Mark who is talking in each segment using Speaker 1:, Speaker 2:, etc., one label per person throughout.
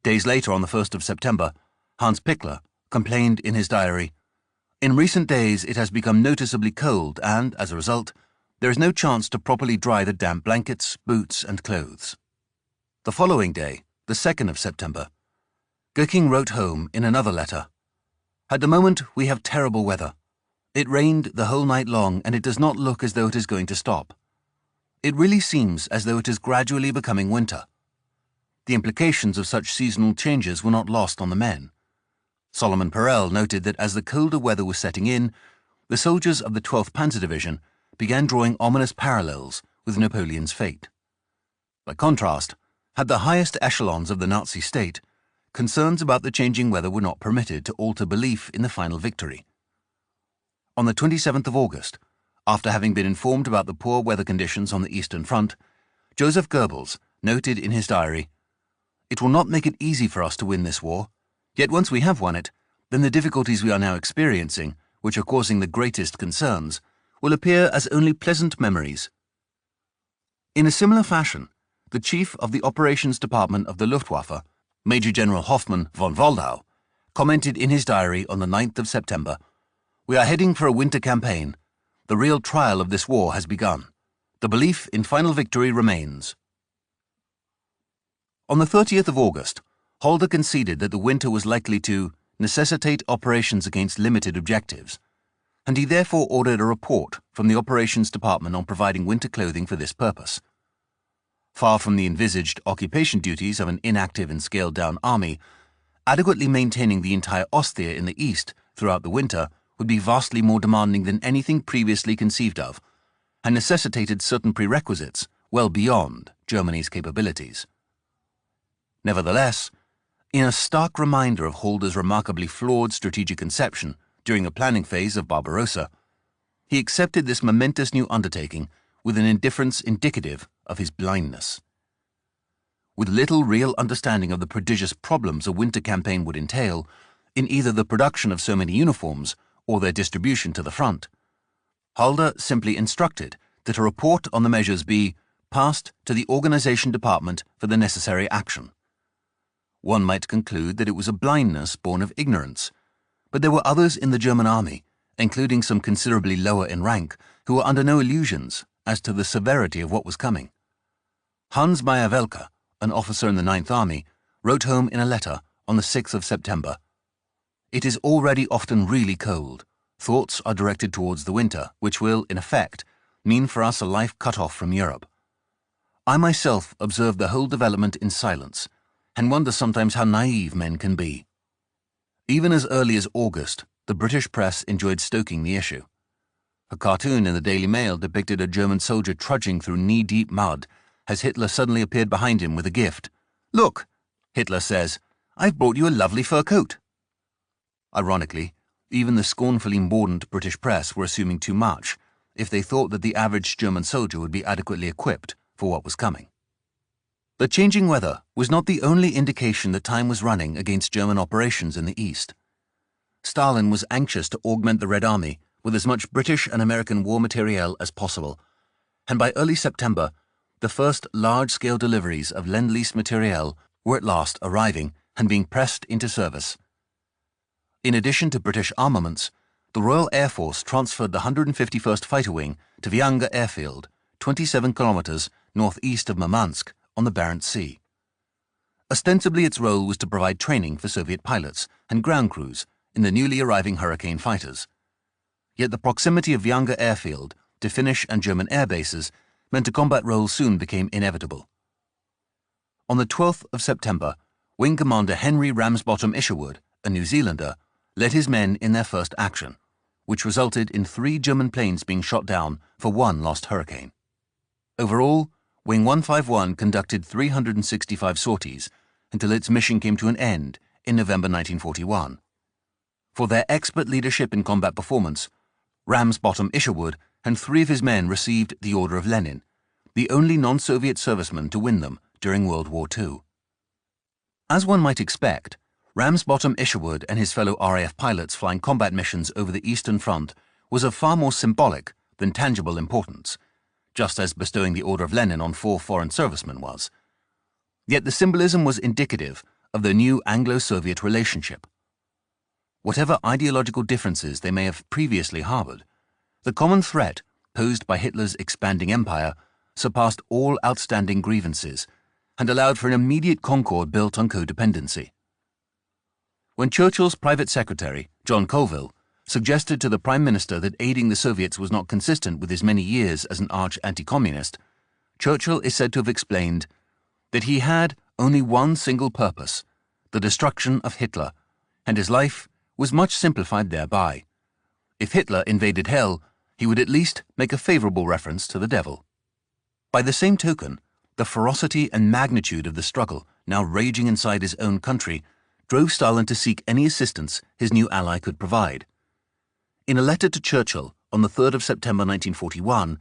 Speaker 1: Days later, on the 1st of September, Hans Pichler complained in his diary, "In recent days it has become noticeably cold and, as a result, there is no chance to properly dry the damp blankets, boots and clothes." The following day, the 2nd of September, Göking wrote home in another letter, "At the moment we have terrible weather. It rained the whole night long and it does not look as though it is going to stop. It really seems as though it is gradually becoming winter." The implications of such seasonal changes were not lost on the men. Solomon Perel noted that as the colder weather was setting in, the soldiers of the 12th Panzer Division began drawing ominous parallels with Napoleon's fate. By contrast, at the highest echelons of the Nazi state, concerns about the changing weather were not permitted to alter belief in the final victory. On the 27th of August, after having been informed about the poor weather conditions on the Eastern Front, Joseph Goebbels noted in his diary, "It will not make it easy for us to win this war, yet once we have won it, then the difficulties we are now experiencing, which are causing the greatest concerns, will appear as only pleasant memories." In a similar fashion, the chief of the operations department of the Luftwaffe, Major General Hoffmann von Waldau, commented in his diary on the 9th of September, "We are heading for a winter campaign. The real trial of this war has begun. The belief in final victory remains." On the 30th of August, Halder conceded that the winter was likely to necessitate operations against limited objectives, and he therefore ordered a report from the operations department on providing winter clothing for this purpose. Far from the envisaged occupation duties of an inactive and scaled-down army, adequately maintaining the entire Osthia in the east throughout the winter would be vastly more demanding than anything previously conceived of, and necessitated certain prerequisites well beyond Germany's capabilities. Nevertheless, in a stark reminder of Halder's remarkably flawed strategic conception during the planning phase of Barbarossa, he accepted this momentous new undertaking with an indifference indicative of his blindness. With little real understanding of the prodigious problems a winter campaign would entail in either the production of so many uniforms or their distribution to the front, Halder simply instructed that a report on the measures be passed to the Organization Department for the necessary action. One might conclude that it was a blindness born of ignorance, but there were others in the German army, including some considerably lower in rank, who were under no illusions as to the severity of what was coming. Hans Meyer-Welke, an officer in the 9th Army, wrote home in a letter on the 6th of September, "It is already often really cold. Thoughts are directed towards the winter, which will, in effect, mean for us a life cut off from Europe. I myself observe the whole development in silence, and wonder sometimes how naive men can be." Even as early as August, the British press enjoyed stoking the issue. A cartoon in the Daily Mail depicted a German soldier trudging through knee-deep mud as Hitler suddenly appeared behind him with a gift. "Look," Hitler says, "I've brought you a lovely fur coat." Ironically, even the scornfully mordant British press were assuming too much if they thought that the average German soldier would be adequately equipped for what was coming. The changing weather was not the only indication that time was running against German operations in the east. Stalin was anxious to augment the Red Army with as much British and American war materiel as possible, and by early September, the first large-scale deliveries of Lend-Lease materiel were at last arriving and being pressed into service. In addition to British armaments, the Royal Air Force transferred the 151st Fighter Wing to Vianga Airfield, 27 kilometers northeast of Murmansk on the Barents Sea. Ostensibly, its role was to provide training for Soviet pilots and ground crews in the newly arriving Hurricane fighters. Yet the proximity of Vianga Airfield to Finnish and German air bases meant a combat role soon became inevitable. On the 12th of September, Wing Commander Henry Ramsbottom Isherwood, a New Zealander, led his men in their first action, which resulted in 3 German planes being shot down for 1 lost Hurricane. Overall, Wing 151 conducted 365 sorties until its mission came to an end in November 1941. For their expert leadership in combat performance, Ramsbottom Isherwood and 3 of his men received the Order of Lenin, the only non-Soviet serviceman to win them during World War II. As one might expect, Ramsbottom Isherwood and his fellow RAF pilots flying combat missions over the Eastern Front was of far more symbolic than tangible importance, just as bestowing the Order of Lenin on 4 foreign servicemen was. Yet the symbolism was indicative of the new Anglo-Soviet relationship. Whatever ideological differences they may have previously harbored, the common threat posed by Hitler's expanding empire surpassed all outstanding grievances and allowed for an immediate concord built on codependency. When Churchill's private secretary, John Colville, suggested to the Prime Minister that aiding the Soviets was not consistent with his many years as an arch anti-communist, Churchill is said to have explained that he had only one single purpose, the destruction of Hitler, and his life was much simplified thereby. If Hitler invaded hell, he would at least make a favorable reference to the devil. By the same token, the ferocity and magnitude of the struggle now raging inside his own country drove Stalin to seek any assistance his new ally could provide. In a letter to Churchill on the 3rd of September 1941,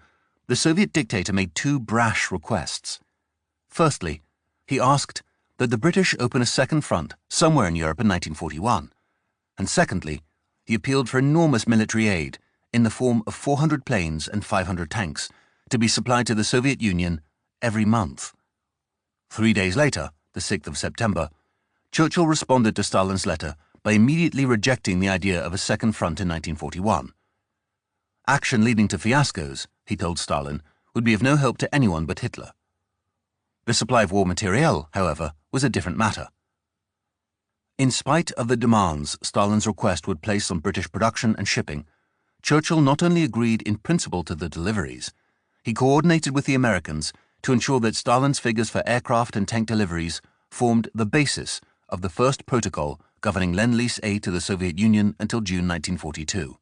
Speaker 1: the Soviet dictator made two brash requests. Firstly, he asked that the British open a second front somewhere in Europe in 1941, and secondly, he appealed for enormous military aid in the form of 400 planes and 500 tanks to be supplied to the Soviet Union every month. 3 days later, the 6th of September, Churchill responded to Stalin's letter by immediately rejecting the idea of a second front in 1941. Action leading to fiascos, he told Stalin, would be of no help to anyone but Hitler. The supply of war materiel, however, was a different matter. In spite of the demands Stalin's request would place on British production and shipping, Churchill not only agreed in principle to the deliveries, he coordinated with the Americans to ensure that Stalin's figures for aircraft and tank deliveries formed the basis of the first protocol governing Lend-Lease aid to the Soviet Union until June 1942.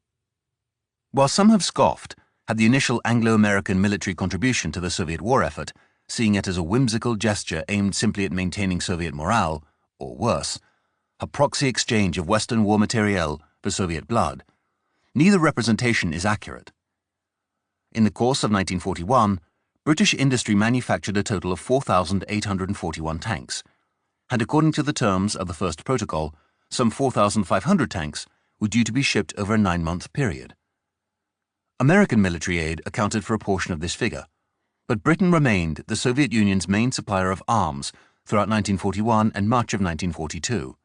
Speaker 1: While some have scoffed at the initial Anglo-American military contribution to the Soviet war effort, seeing it as a whimsical gesture aimed simply at maintaining Soviet morale, or worse, a proxy exchange of Western war materiel for Soviet blood, neither representation is accurate. In the course of 1941, British industry manufactured a total of 4,841 tanks, and according to the terms of the first protocol, some 4,500 tanks were due to be shipped over a 9-month period. American military aid accounted for a portion of this figure, but Britain remained the Soviet Union's main supplier of arms throughout 1941 and much of 1942.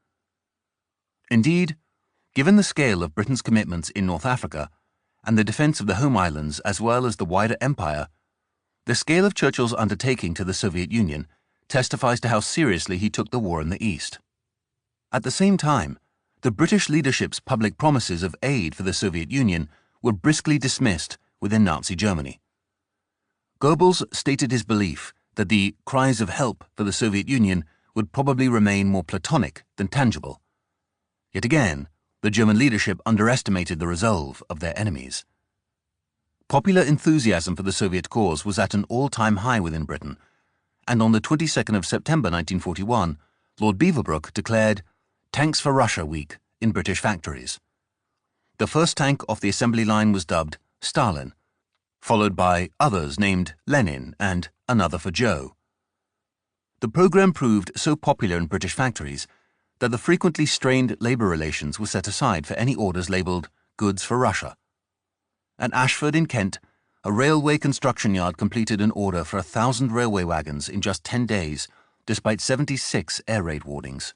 Speaker 1: Indeed, given the scale of Britain's commitments in North Africa and the defense of the home islands as well as the wider empire, the scale of Churchill's undertaking to the Soviet Union testifies to how seriously he took the war in the East. At the same time, the British leadership's public promises of aid for the Soviet Union were briskly dismissed within Nazi Germany. Goebbels stated his belief that the cries of help for the Soviet Union would probably remain more platonic than tangible. Yet again, the German leadership underestimated the resolve of their enemies. Popular enthusiasm for the Soviet cause was at an all-time high within Britain, and on the 22nd of September 1941, Lord Beaverbrook declared Tanks for Russia Week in British factories. The first tank off the assembly line was dubbed Stalin, followed by others named Lenin and Another for Joe. The program proved so popular in British factories that the frequently strained labour relations were set aside for any orders labelled Goods for Russia. At Ashford in Kent, a railway construction yard completed an order for 1,000 railway wagons in just 10 days, despite 76 air raid warnings.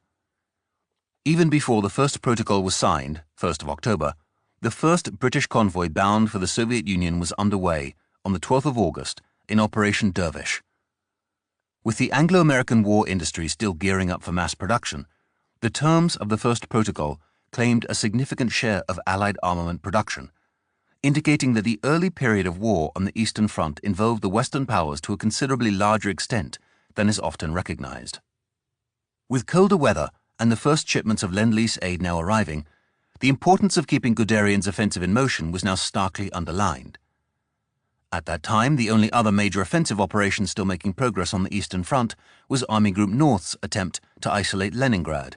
Speaker 1: Even before the first protocol was signed, 1st of October, the first British convoy bound for the Soviet Union was underway on the 12th of August in Operation Dervish. With the Anglo-American war industry still gearing up for mass production, the terms of the first protocol claimed a significant share of Allied armament production, indicating that the early period of war on the Eastern Front involved the Western powers to a considerably larger extent than is often recognized. With colder weather and the first shipments of Lend-Lease aid now arriving, the importance of keeping Guderian's offensive in motion was now starkly underlined. At that time, the only other major offensive operation still making progress on the Eastern Front was Army Group North's attempt to isolate Leningrad,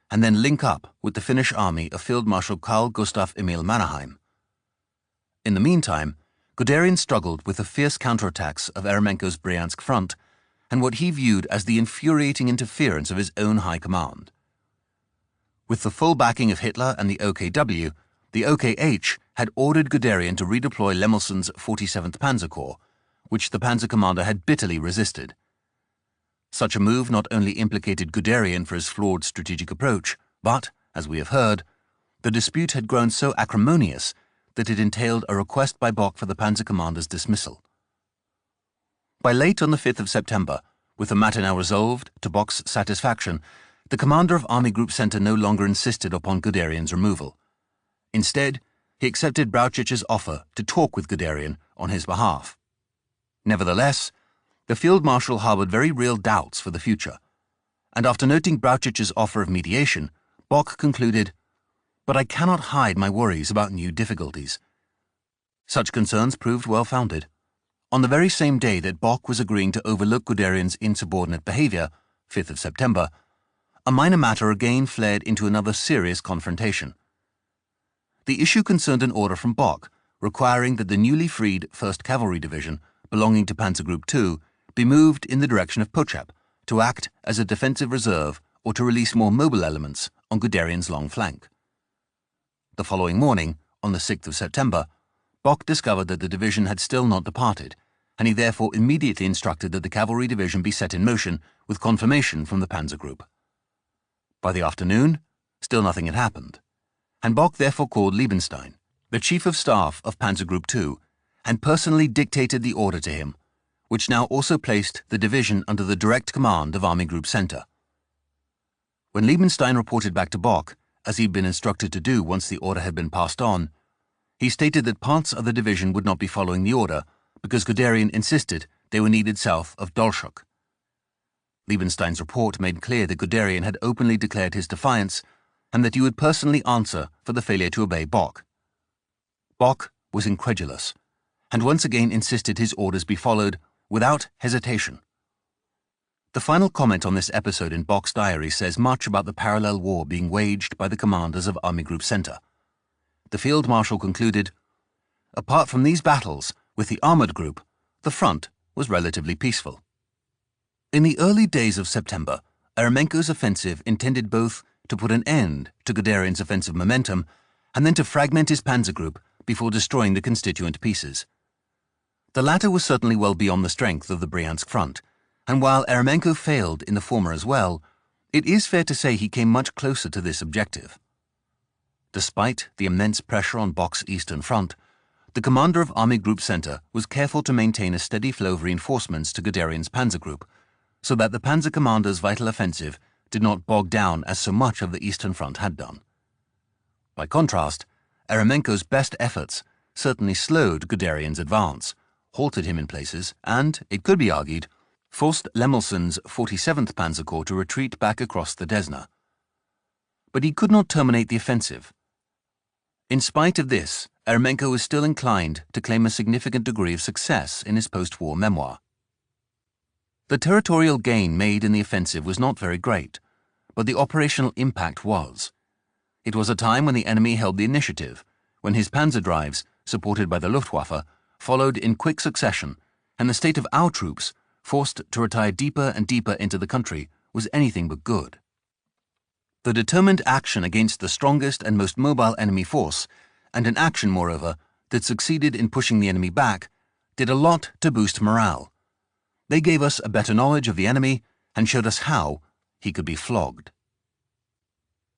Speaker 1: and then link up with the Finnish army of Field Marshal Carl Gustaf Emil Mannerheim. In the meantime, Guderian struggled with the fierce counterattacks of Eremenko's Bryansk front and what he viewed as the infuriating interference of his own high command. With the full backing of Hitler and the OKW, the OKH had ordered Guderian to redeploy Lemelson's 47th Panzer Corps, which the panzer commander had bitterly resisted. Such a move not only implicated Guderian for his flawed strategic approach, but, as we have heard, the dispute had grown so acrimonious that it entailed a request by Bock for the panzer commander's dismissal. By late on the 5th of September, with the matter now resolved to Bock's satisfaction, the commander of Army Group Center no longer insisted upon Guderian's removal. Instead, he accepted Brauchich's offer to talk with Guderian on his behalf. Nevertheless, the Field Marshal harbored very real doubts for the future, and after noting Brauchich's offer of mediation, Bock concluded, "But I cannot hide my worries about new difficulties." Such concerns proved well-founded. On the very same day that Bock was agreeing to overlook Guderian's insubordinate behavior, 5th of September, a minor matter again flared into another serious confrontation. The issue concerned an order from Bock requiring that the newly freed 1st Cavalry Division, belonging to Panzer Group II, be moved in the direction of Puchep to act as a defensive reserve or to release more mobile elements on Guderian's long flank. The following morning, on the 6th of September, Bock discovered that the division had still not departed, and he therefore immediately instructed that the cavalry division be set in motion with confirmation from the Panzer Group. By the afternoon, still nothing had happened, and Bock therefore called Liebenstein, the Chief of Staff of Panzer Group II, and personally dictated the order to him, which now also placed the division under the direct command of Army Group Center. When Liebenstein reported back to Bock, as he'd been instructed to do once the order had been passed on, he stated that parts of the division would not be following the order because Guderian insisted they were needed south of Dolchok. Liebenstein's report made clear that Guderian had openly declared his defiance and that he would personally answer for the failure to obey Bock. Bock was incredulous, and once again insisted his orders be followed without hesitation. The final comment on this episode in Bock's diary says much about the parallel war being waged by the commanders of Army Group Center. The Field Marshal concluded, "Apart from these battles with the armored group, the front was relatively peaceful." In the early days of September, Eremenko's offensive intended both to put an end to Guderian's offensive momentum and then to fragment his panzer group before destroying the constituent pieces. The latter was certainly well beyond the strength of the Bryansk front, and while Eremenko failed in the former as well, it is fair to say he came much closer to this objective. Despite the immense pressure on Bock's eastern front, the commander of Army Group Center was careful to maintain a steady flow of reinforcements to Guderian's panzer group, so that the panzer commander's vital offensive did not bog down as so much of the Eastern Front had done. By contrast, Eremenko's best efforts certainly slowed Guderian's advance, halted him in places, and, it could be argued, forced Lemelson's 47th Panzer Corps to retreat back across the Desna. But he could not terminate the offensive. In spite of this, Eremenko was still inclined to claim a significant degree of success in his post-war memoir. The territorial gain made in the offensive was not very great, but the operational impact was. It was a time when the enemy held the initiative, when his panzer drives, supported by the Luftwaffe, followed in quick succession, and the state of our troops, forced to retire deeper and deeper into the country, was anything but good. The determined action against the strongest and most mobile enemy force, and an action, moreover, that succeeded in pushing the enemy back, did a lot to boost morale. They gave us a better knowledge of the enemy and showed us how he could be flogged.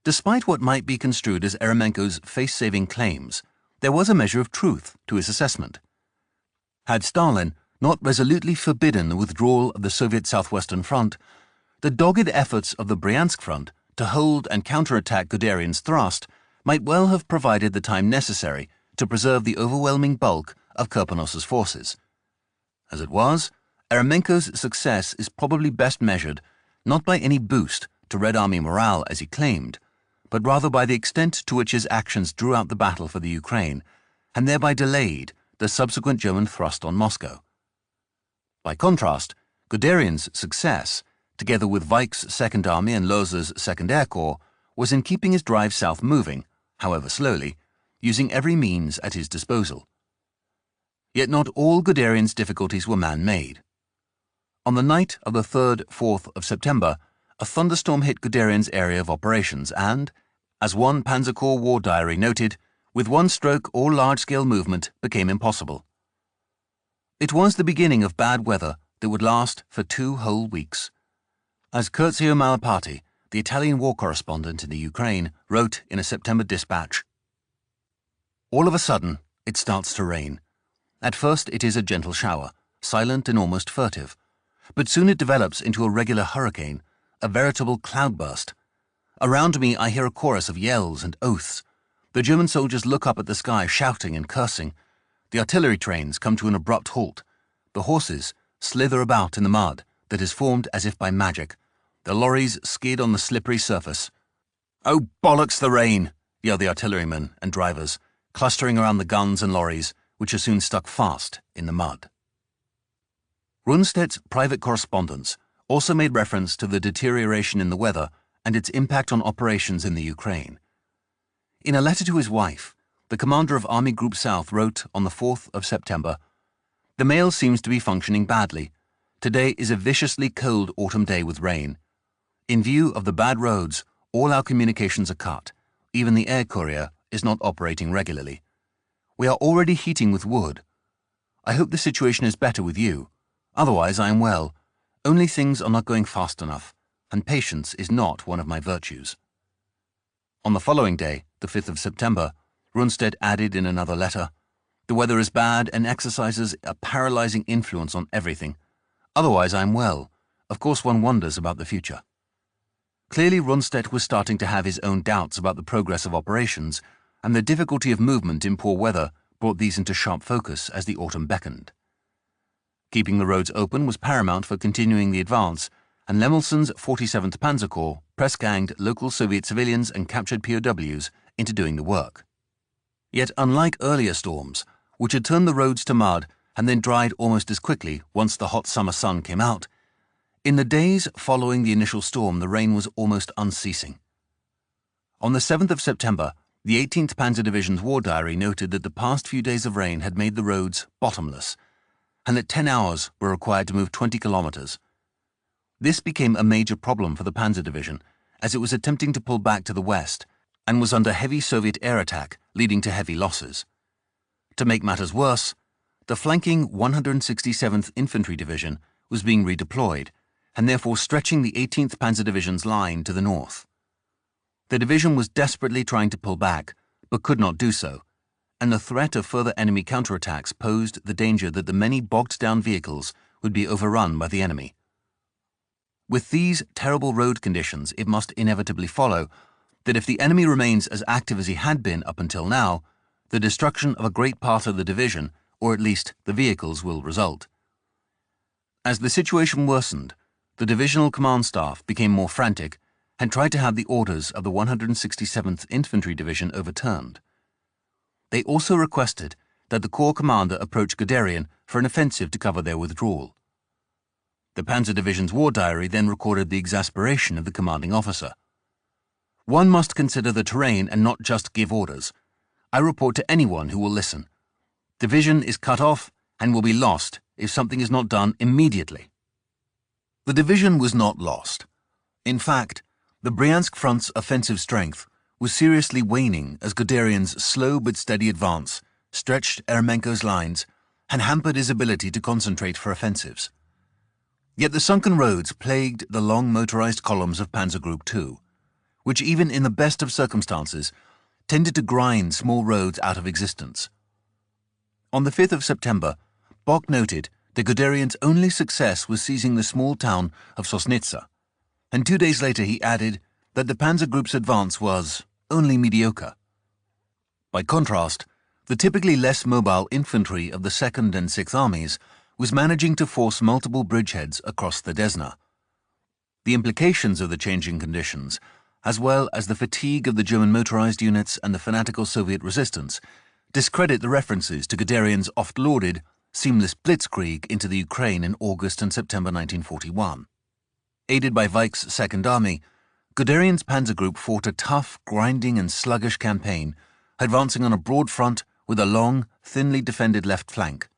Speaker 1: Despite what might be construed as Eremenko's face-saving claims, there was a measure of truth to his assessment. Had Stalin not resolutely forbidden the withdrawal of the Soviet Southwestern Front, the dogged efforts of the Bryansk Front to hold and counterattack Guderian's thrust might well have provided the time necessary to preserve the overwhelming bulk of Kirponos's forces. As it was, Eremenko's success is probably best measured not by any boost to Red Army morale as he claimed, but rather by the extent to which his actions drew out the battle for the Ukraine and thereby delayed the subsequent German thrust on Moscow. By contrast, Guderian's success, together with Weich's 2nd Army and Loze's 2nd Air Corps, was in keeping his drive south moving, however slowly, using every means at his disposal. Yet not all Guderian's difficulties were man-made. On the night of the 3rd, 4th of September, a thunderstorm hit Guderian's area of operations and, as one Panzer Corps war diary noted, with one stroke all large-scale movement became impossible. It was the beginning of bad weather that would last for 2 whole weeks. As Curzio Malaparte, the Italian war correspondent in the Ukraine, wrote in a September dispatch, "All of a sudden, it starts to rain. At first it is a gentle shower, silent and almost furtive, but soon it develops into a regular hurricane, a veritable cloudburst. Around me I hear a chorus of yells and oaths. The German soldiers look up at the sky shouting and cursing. The artillery trains come to an abrupt halt. The horses slither about in the mud that is formed as if by magic. The lorries skid on the slippery surface. Oh, bollocks the rain!" yell the artillerymen and drivers, clustering around the guns and lorries, which are soon stuck fast in the mud. Rundstedt's private correspondence also made reference to the deterioration in the weather and its impact on operations in the Ukraine. In a letter to his wife, the commander of Army Group South wrote on the 4th of September, "The mail seems to be functioning badly. Today is a viciously cold autumn day with rain. In view of the bad roads, all our communications are cut. Even the air courier is not operating regularly. We are already heating with wood. I hope the situation is better with you. Otherwise, I am well. Only things are not going fast enough, and patience is not one of my virtues." On the following day, the 5th of September, Rundstedt added in another letter, "The weather is bad and exercises a paralyzing influence on everything. Otherwise, I am well. Of course, one wonders about the future." Clearly, Rundstedt was starting to have his own doubts about the progress of operations, and the difficulty of movement in poor weather brought these into sharp focus as the autumn beckoned. Keeping the roads open was paramount for continuing the advance, and Lemelson's 47th Panzer Corps press-ganged local Soviet civilians and captured POWs into doing the work. Yet unlike earlier storms, which had turned the roads to mud and then dried almost as quickly once the hot summer sun came out, in the days following the initial storm the rain was almost unceasing. On the 7th of September, the 18th Panzer Division's war diary noted that the past few days of rain had made the roads bottomless, and that 10 hours were required to move 20 kilometers. This became a major problem for the Panzer Division, as it was attempting to pull back to the west, and was under heavy Soviet air attack, leading to heavy losses. To make matters worse, the flanking 167th Infantry Division was being redeployed, and therefore stretching the 18th Panzer Division's line to the north. The division was desperately trying to pull back, but could not do so, and the threat of further enemy counterattacks posed the danger that the many bogged-down vehicles would be overrun by the enemy. With these terrible road conditions, it must inevitably follow that if the enemy remains as active as he had been up until now, the destruction of a great part of the division, or at least the vehicles, will result. As the situation worsened, the divisional command staff became more frantic and tried to have the orders of the 167th Infantry Division overturned. They also requested that the corps commander approach Guderian for an offensive to cover their withdrawal. The Panzer Division's war diary then recorded the exasperation of the commanding officer. "One must consider the terrain and not just give orders. I report to anyone who will listen. Division is cut off and will be lost if something is not done immediately." The division was not lost. In fact, the Bryansk front's offensive strength was seriously waning as Guderian's slow but steady advance stretched Eremenko's lines and hampered his ability to concentrate for offensives. Yet the sunken roads plagued the long motorized columns of Panzer Group II, which even in the best of circumstances tended to grind small roads out of existence. On the 5th of September, Bock noted that Guderian's only success was seizing the small town of Sosnitsa, and 2 days later he added that the Panzer Group's advance was only mediocre. By contrast, the typically less mobile infantry of the 2nd and 6th Armies was managing to force multiple bridgeheads across the Desna. The implications of the changing conditions, as well as the fatigue of the German motorized units and the fanatical Soviet resistance, discredit the references to Guderian's oft-lauded seamless blitzkrieg into the Ukraine in August and September 1941. Aided by Weich's Second Army, Guderian's Panzer Group fought a tough, grinding and sluggish campaign, advancing on a broad front with a long, thinly defended left flank.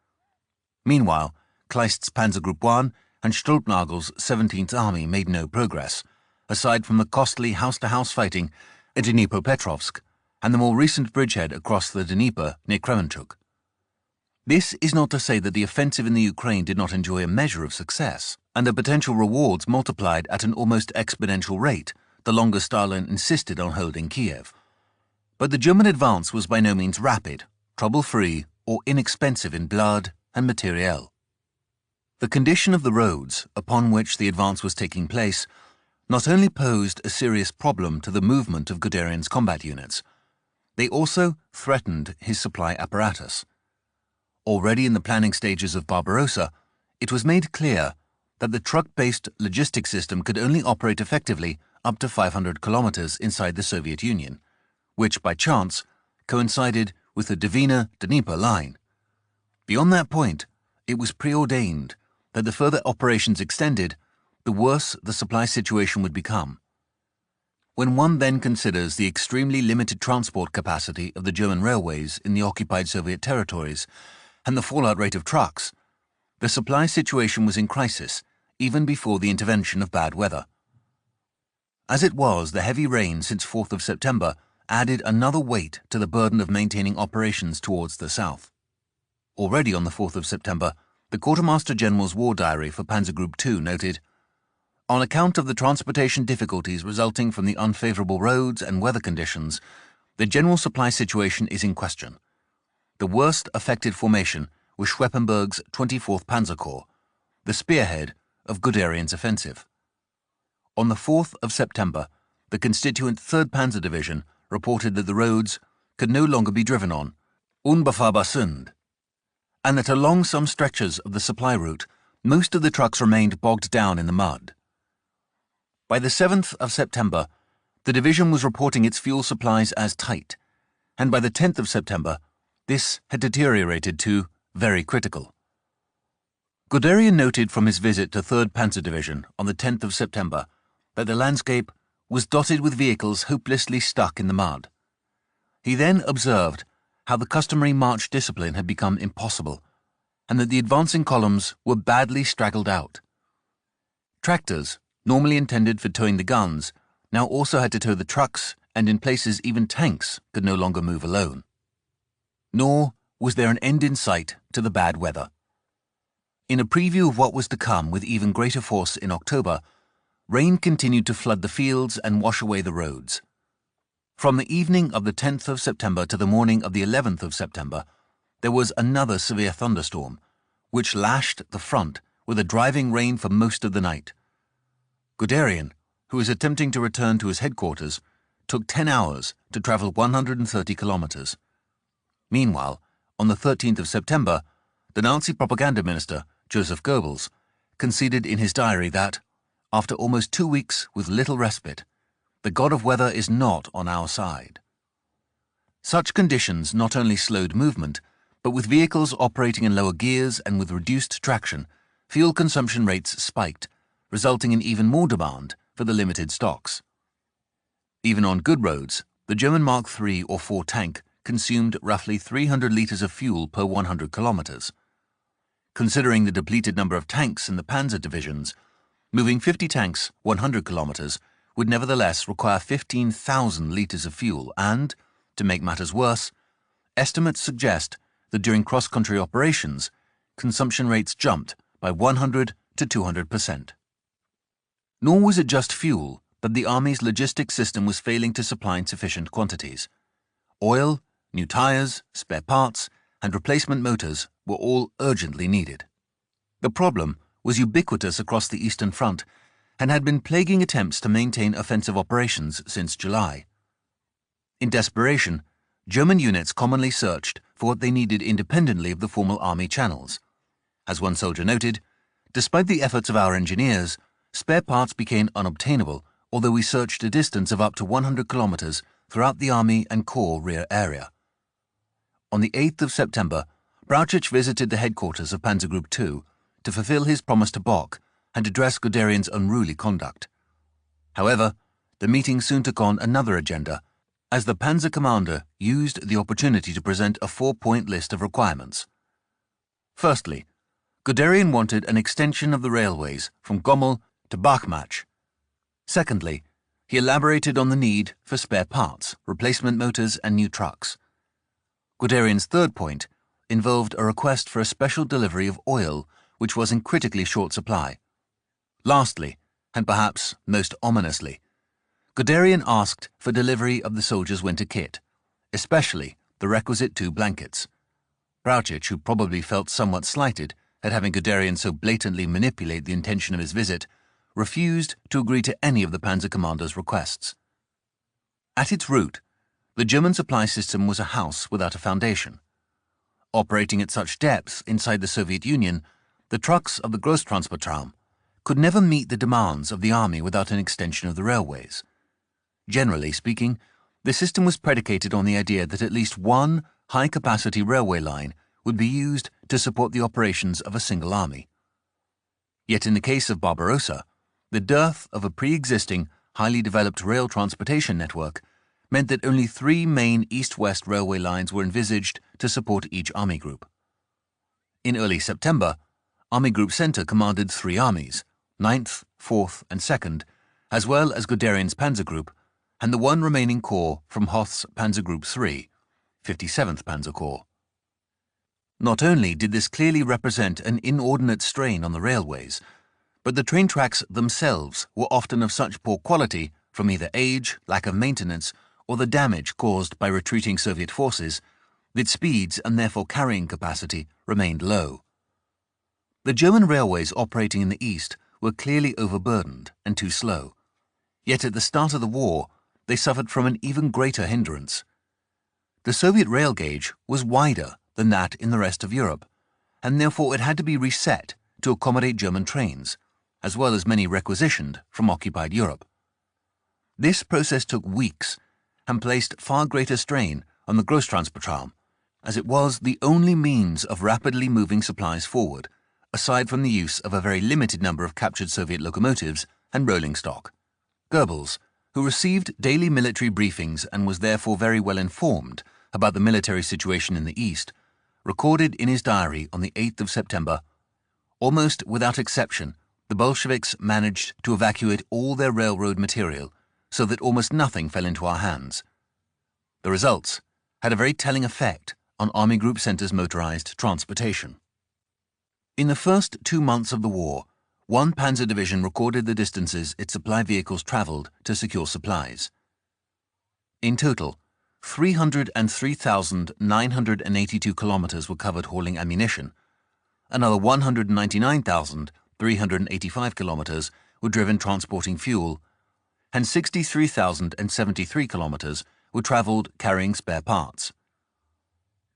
Speaker 1: Meanwhile, Kleist's Panzer Group I and Stulpnagel's 17th Army made no progress, aside from the costly house-to-house fighting at Dnipropetrovsk and the more recent bridgehead across the Dnieper near Kremenchuk. This is not to say that the offensive in the Ukraine did not enjoy a measure of success, and the potential rewards multiplied at an almost exponential rate the longer Stalin insisted on holding Kiev. But the German advance was by no means rapid, trouble-free, or inexpensive in blood and materiel. The condition of the roads upon which the advance was taking place not only posed a serious problem to the movement of Guderian's combat units, they also threatened his supply apparatus. Already in the planning stages of Barbarossa, it was made clear that the truck-based logistics system could only operate effectively up to 500 kilometers inside the Soviet Union, which, by chance, coincided with the Dvina-Dnieper line. Beyond that point, it was preordained that the further operations extended, the worse the supply situation would become. When one then considers the extremely limited transport capacity of the German railways in the occupied Soviet territories and the fallout rate of trucks, the supply situation was in crisis even before the intervention of bad weather. As it was, the heavy rain since 4th of September added another weight to the burden of maintaining operations towards the south. Already on the 4th of September, the Quartermaster General's War Diary for Panzer Group II noted, "On account of the transportation difficulties resulting from the unfavorable roads and weather conditions, the general supply situation is in question. The worst affected formation was Schweppenberg's 24th Panzer Corps, the spearhead of Guderian's offensive." On the 4th of September, the constituent 3rd Panzer Division reported that the roads could no longer be driven on, unbefahrbar sind, and that along some stretches of the supply route, most of the trucks remained bogged down in the mud. By the 7th of September, the division was reporting its fuel supplies as tight, and by the 10th of September, this had deteriorated to very critical. Guderian noted from his visit to 3rd Panzer Division on the 10th of September that the landscape was dotted with vehicles hopelessly stuck in the mud. He then observed how the customary march discipline had become impossible, and that the advancing columns were badly straggled out. Tractors, normally intended for towing the guns, now also had to tow the trucks, and in places even tanks could no longer move alone. Nor was there an end in sight to the bad weather. In a preview of what was to come with even greater force in October, rain continued to flood the fields and wash away the roads. From the evening of the 10th of September to the morning of the 11th of September, there was another severe thunderstorm, which lashed the front with a driving rain for most of the night. Guderian, who was attempting to return to his headquarters, took 10 hours to travel 130 kilometers. Meanwhile, on the 13th of September, the Nazi propaganda minister, Joseph Goebbels, conceded in his diary that, after almost 2 weeks with little respite, the god of weather is not on our side. Such conditions not only slowed movement, but with vehicles operating in lower gears and with reduced traction, fuel consumption rates spiked, resulting in even more demand for the limited stocks. Even on good roads, the German Mark III or IV tank consumed roughly 300 liters of fuel per 100 kilometers. Considering the depleted number of tanks in the panzer divisions, moving 50 tanks 100 kilometers would nevertheless require 15,000 liters of fuel and, to make matters worse, estimates suggest that during cross-country operations, consumption rates jumped by 100 to 200%. Nor was it just fuel that the Army's logistics system was failing to supply in sufficient quantities. Oil, new tires, spare parts, and replacement motors were all urgently needed. The problem was ubiquitous across the Eastern Front and had been plaguing attempts to maintain offensive operations since July. In desperation, German units commonly searched for what they needed independently of the formal army channels. As one soldier noted, despite the efforts of our engineers, spare parts became unobtainable, although we searched a distance of up to 100 kilometers throughout the Army and Corps rear area. On the 8th of September, Brauchitsch visited the headquarters of Panzer Group II to fulfill his promise to Bock and address Guderian's unruly conduct. However, the meeting soon took on another agenda, as the Panzer commander used the opportunity to present a 4-point list of requirements. Firstly, Guderian wanted an extension of the railways from Gommel to Bachmach. Secondly, he elaborated on the need for spare parts, replacement motors, and new trucks. Guderian's third point involved a request for a special delivery of oil, which was in critically short supply. Lastly, and perhaps most ominously, Guderian asked for delivery of the soldiers' winter kit, especially the requisite 2 blankets. Brauchitsch, who probably felt somewhat slighted at having Guderian so blatantly manipulate the intention of his visit, refused to agree to any of the Panzer commander's requests. At its root, the German supply system was a house without a foundation. Operating at such depth inside the Soviet Union, the trucks of the Großtransportraum could never meet the demands of the army without an extension of the railways. Generally speaking, the system was predicated on the idea that at least one high-capacity railway line would be used to support the operations of a single army. Yet in the case of Barbarossa, the dearth of a pre-existing, highly developed rail transportation network meant that only 3 main east-west railway lines were envisaged to support each army group. In early September, Army Group Center commanded 3 armies, 9th, 4th, and 2nd, as well as Guderian's Panzer Group, and the 1 remaining corps from Hoth's Panzer Group 3, 57th Panzer Corps. Not only did this clearly represent an inordinate strain on the railways, but the train tracks themselves were often of such poor quality from either age, lack of maintenance, or the damage caused by retreating Soviet forces, that speeds and therefore carrying capacity remained low. The German railways operating in the east were clearly overburdened and too slow, yet at the start of the war they suffered from an even greater hindrance. The Soviet rail gauge was wider than that in the rest of Europe, and therefore it had to be reset to accommodate German trains, as well as many requisitioned from occupied Europe. This process took weeks and placed far greater strain on the Großtransportraum, as it was the only means of rapidly moving supplies forward, aside from the use of a very limited number of captured Soviet locomotives and rolling stock. Goebbels, who received daily military briefings and was therefore very well informed about the military situation in the East, recorded in his diary on the 8th of September, "Almost without exception, the Bolsheviks managed to evacuate all their railroad material so that almost nothing fell into our hands." The results had a very telling effect on Army Group Center's motorized transportation. In the first 2 months of the war, 1 Panzer Division recorded the distances its supply vehicles traveled to secure supplies. In total, 303,982 kilometers were covered hauling ammunition, another 199,385 kilometers were driven transporting fuel, and 63,073 kilometers were traveled carrying spare parts.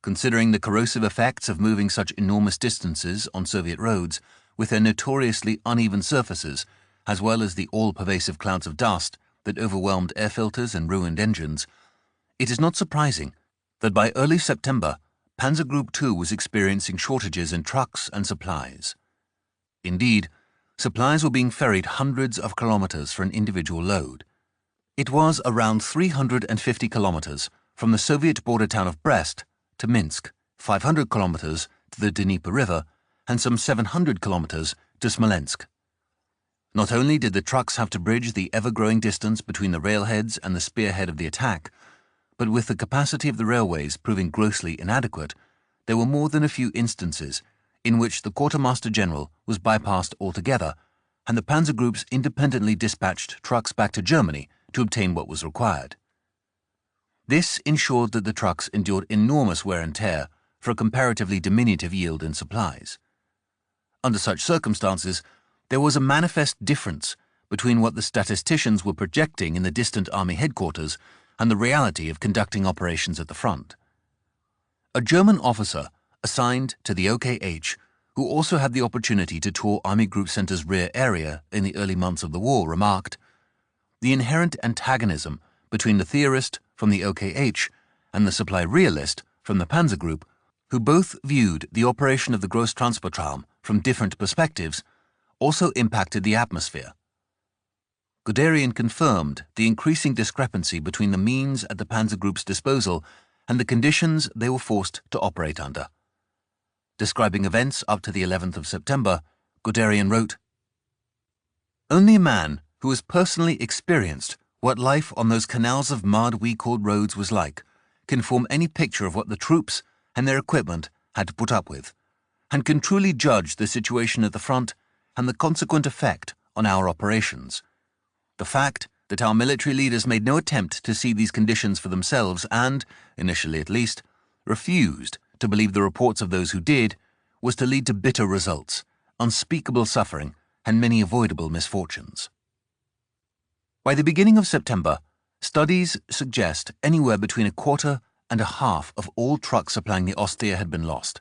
Speaker 1: Considering the corrosive effects of moving such enormous distances on Soviet roads with their notoriously uneven surfaces, as well as the all-pervasive clouds of dust that overwhelmed air filters and ruined engines, it is not surprising that by early September, Panzer Group II was experiencing shortages in trucks and supplies. Indeed, supplies were being ferried hundreds of kilometers for an individual load. It was around 350 kilometers from the Soviet border town of Brest to Minsk, 500 kilometers to the Dnieper River, and some 700 kilometers to Smolensk. Not only did the trucks have to bridge the ever-growing distance between the railheads and the spearhead of the attack, but with the capacity of the railways proving grossly inadequate, there were more than a few instances in which the Quartermaster General was bypassed altogether, and the panzer groups independently dispatched trucks back to Germany to obtain what was required. This ensured that the trucks endured enormous wear and tear for a comparatively diminutive yield in supplies. Under such circumstances, there was a manifest difference between what the statisticians were projecting in the distant army headquarters and the reality of conducting operations at the front. A German officer assigned to the OKH, who also had the opportunity to tour Army Group Center's rear area in the early months of the war, remarked, "The inherent antagonism between the theorist from the OKH and the supply realist from the Panzer Group, who both viewed the operation of the Großtransportraum from different perspectives, also impacted the atmosphere." Guderian confirmed the increasing discrepancy between the means at the Panzer Group's disposal and the conditions they were forced to operate under. Describing events up to the 11th of September, Guderian wrote, "Only a man who has personally experienced what life on those canals of mud we called roads was like can form any picture of what the troops and their equipment had to put up with, and can truly judge the situation at the front and the consequent effect on our operations. The fact that our military leaders made no attempt to see these conditions for themselves and, initially at least, refused to believe the reports of those who did, was to lead to bitter results, unspeakable suffering, and many avoidable misfortunes. By the beginning of September, studies suggest anywhere between 1/4 and 1/2 of all trucks supplying the Ostia had been lost.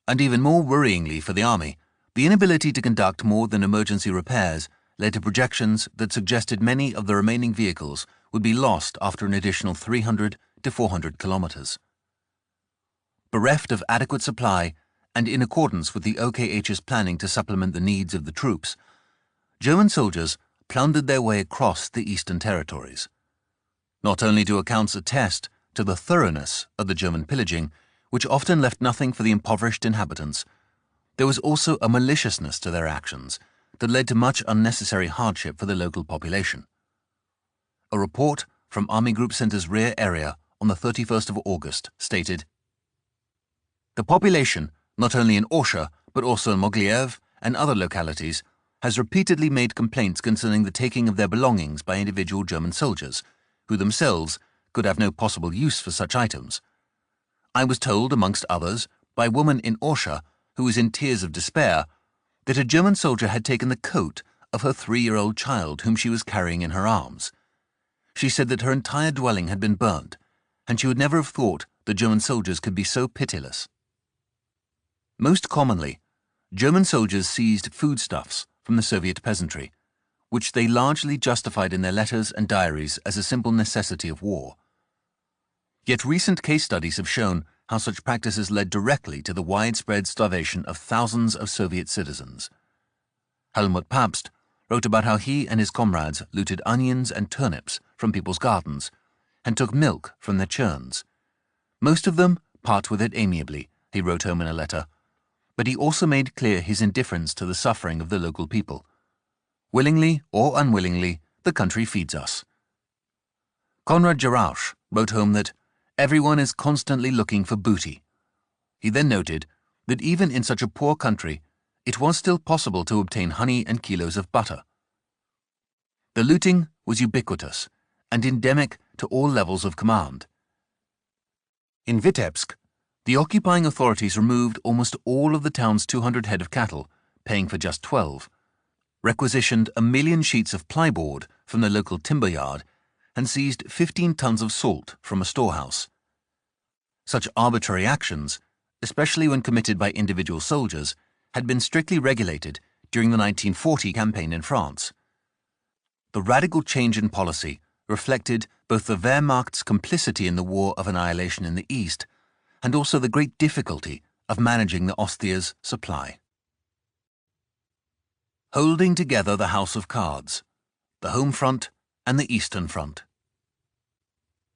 Speaker 1: And even more worryingly for the army, the inability to conduct more than emergency repairs led to projections that suggested many of the remaining vehicles would be lost after an additional 300 to 400 kilometers. Bereft of adequate supply, and in accordance with the OKH's planning to supplement the needs of the troops, German soldiers plundered their way across the eastern territories. Not only do accounts attest to the thoroughness of the German pillaging, which often left nothing for the impoverished inhabitants, there was also a maliciousness to their actions that led to much unnecessary hardship for the local population. A report from Army Group Center's rear area on the 31st of August stated, "The population, not only in Orsha, but also in Mogilev and other localities, has repeatedly made complaints concerning the taking of their belongings by individual German soldiers, who themselves could have no possible use for such items. I was told, amongst others, by a woman in Orsha, who was in tears of despair, that a German soldier had taken the coat of her 3-year-old child whom she was carrying in her arms. She said that her entire dwelling had been burnt, and she would never have thought the German soldiers could be so pitiless." Most commonly, German soldiers seized foodstuffs from the Soviet peasantry, which they largely justified in their letters and diaries as a simple necessity of war. Yet recent case studies have shown how such practices led directly to the widespread starvation of thousands of Soviet citizens. Helmut Pabst wrote about how he and his comrades looted onions and turnips from people's gardens and took milk from their churns. "Most of them part with it amiably," he wrote home in a letter, but he also made clear his indifference to the suffering of the local people. "Willingly or unwillingly, the country feeds us." Konrad Jarausch wrote home that everyone is constantly looking for booty. He then noted that even in such a poor country, it was still possible to obtain honey and kilos of butter. The looting was ubiquitous and endemic to all levels of command. In Vitebsk, the occupying authorities removed almost all of the town's 200 head of cattle, paying for just 12, requisitioned 1 million sheets of plyboard from the local timber yard, and seized 15 tons of salt from a storehouse. Such arbitrary actions, especially when committed by individual soldiers, had been strictly regulated during the 1940 campaign in France. The radical change in policy reflected both the Wehrmacht's complicity in the war of annihilation in the East and also the great difficulty of managing the Ostia's supply. Holding together the House of Cards, the Home Front and the Eastern Front.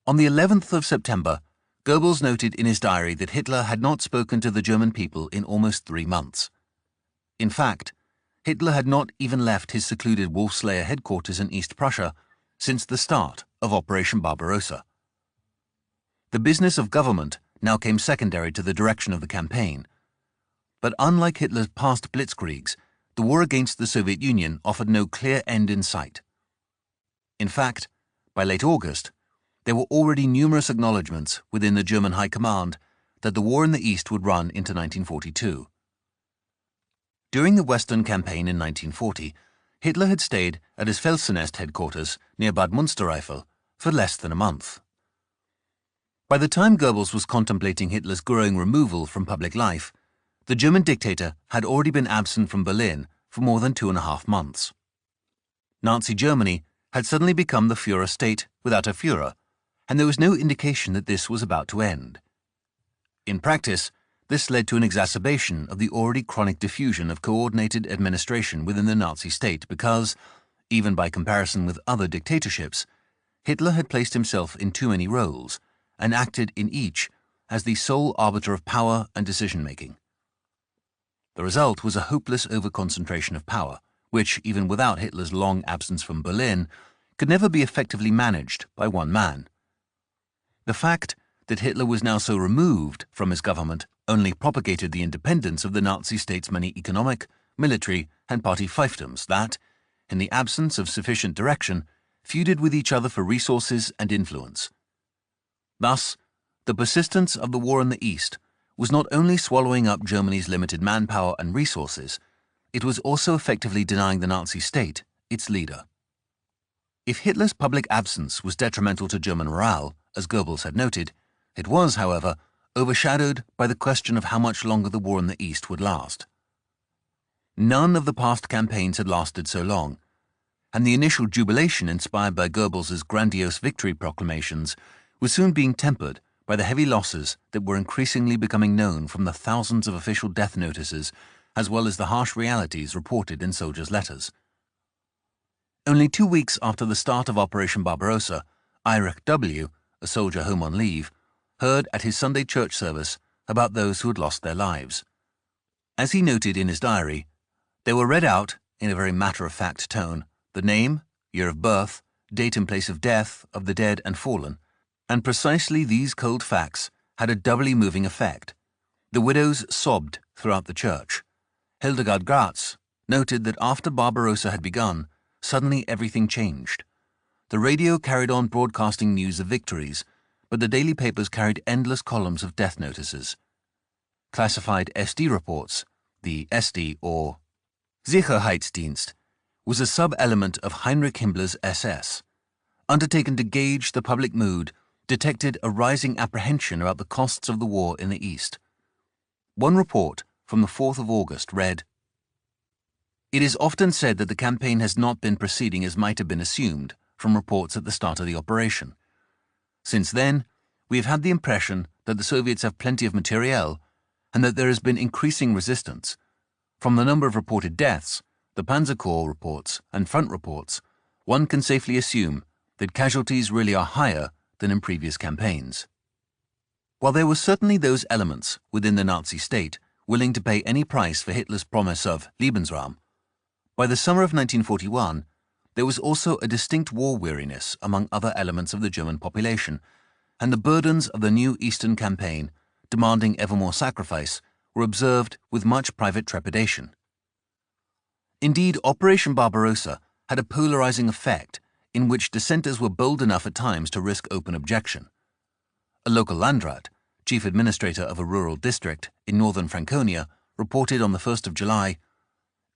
Speaker 1: On the 11th of September, Goebbels noted in his diary that Hitler had not spoken to the German people in almost 3 months. In fact, Hitler had not even left his secluded Wolfslayer headquarters in East Prussia since the start of Operation Barbarossa. The business of government now came secondary to the direction of the campaign. But unlike Hitler's past blitzkriegs, the war against the Soviet Union offered no clear end in sight. In fact, by late August, there were already numerous acknowledgements within the German High Command that the war in the East would run into 1942. During the Western Campaign in 1940, Hitler had stayed at his Felsenest headquarters near Bad Münstereifel for less than a month. By the time Goebbels was contemplating Hitler's growing removal from public life, the German dictator had already been absent from Berlin for more than 2.5 months. Nazi Germany had suddenly become the Führer state without a Führer, and there was no indication that this was about to end. In practice, this led to an exacerbation of the already chronic diffusion of coordinated administration within the Nazi state because, even by comparison with other dictatorships, Hitler had placed himself in too many roles and acted in each as the sole arbiter of power and decision-making. The result was a hopeless overconcentration of power, which, even without Hitler's long absence from Berlin, could never be effectively managed by one man. The fact that Hitler was now so removed from his government only propagated the independence of the Nazi state's many economic, military, and party fiefdoms that, in the absence of sufficient direction, feuded with each other for resources and influence. Thus, the persistence of the war in the East was not only swallowing up Germany's limited manpower and resources, it was also effectively denying the Nazi state its leader. If Hitler's public absence was detrimental to German morale, as Goebbels had noted, it was, however, overshadowed by the question of how much longer the war in the East would last. None of the past campaigns had lasted so long, and the initial jubilation inspired by Goebbels' grandiose victory proclamations was soon being tempered by the heavy losses that were increasingly becoming known from the thousands of official death notices as well as the harsh realities reported in soldiers' letters. Only 2 weeks after the start of Operation Barbarossa, Erich W., a soldier home on leave, heard at his Sunday church service about those who had lost their lives. As he noted in his diary, they were read out, in a very matter-of-fact tone, the name, year of birth, date and place of death of the dead and fallen, and precisely these cold facts had a doubly moving effect. The widows sobbed throughout the church. Hildegard Gratz noted that after Barbarossa had begun, suddenly everything changed. The radio carried on broadcasting news of victories, but the daily papers carried endless columns of death notices. Classified SD reports, the SD or Sicherheitsdienst, was a sub-element of Heinrich Himmler's SS. Undertaken to gauge the public mood, detected a rising apprehension about the costs of the war in the East. One report from the 4th of August read, "It is often said that the campaign has not been proceeding as might have been assumed from reports at the start of the operation. Since then, we have had the impression that the Soviets have plenty of materiel and that there has been increasing resistance. From the number of reported deaths, the Panzer Corps reports, and front reports, one can safely assume that casualties really are higher than in previous campaigns." While there were certainly those elements within the Nazi state willing to pay any price for Hitler's promise of Lebensraum, by the summer of 1941, there was also a distinct war weariness among other elements of the German population, and the burdens of the new Eastern campaign, demanding ever more sacrifice, were observed with much private trepidation. Indeed, Operation Barbarossa had a polarizing effect in which dissenters were bold enough at times to risk open objection. A local Landrat, chief administrator of a rural district in northern Franconia, reported on the 1st of July,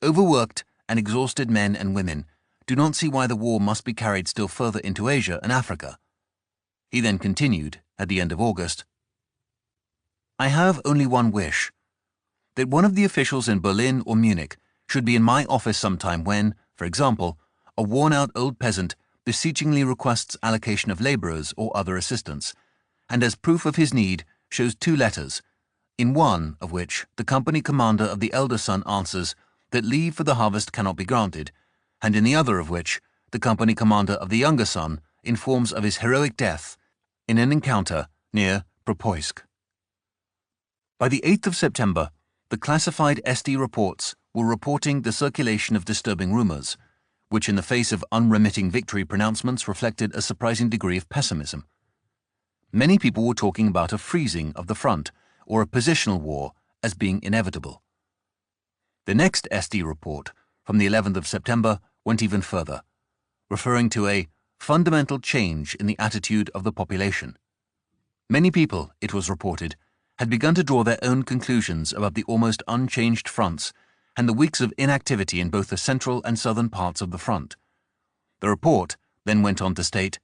Speaker 1: "Overworked and exhausted men and women do not see why the war must be carried still further into Asia and Africa." He then continued, at the end of August, "I have only one wish, that one of the officials in Berlin or Munich should be in my office sometime when, for example, a worn-out old peasant beseechingly requests allocation of laborers or other assistance, and as proof of his need shows 2 letters, in one of which the company commander of the elder son answers that leave for the harvest cannot be granted, and in the other of which the company commander of the younger son informs of his heroic death in an encounter near Propoisk." By the 8th of September, the classified SD reports were reporting the circulation of disturbing rumors, which in the face of unremitting victory pronouncements reflected a surprising degree of pessimism. Many people were talking about a freezing of the front or a positional war as being inevitable. The next SD report, from the 11th of September, went even further, referring to a fundamental change in the attitude of the population. Many people, it was reported, had begun to draw their own conclusions about the almost unchanged fronts and the weeks of inactivity in both the central and southern parts of the front. The report then went on to state,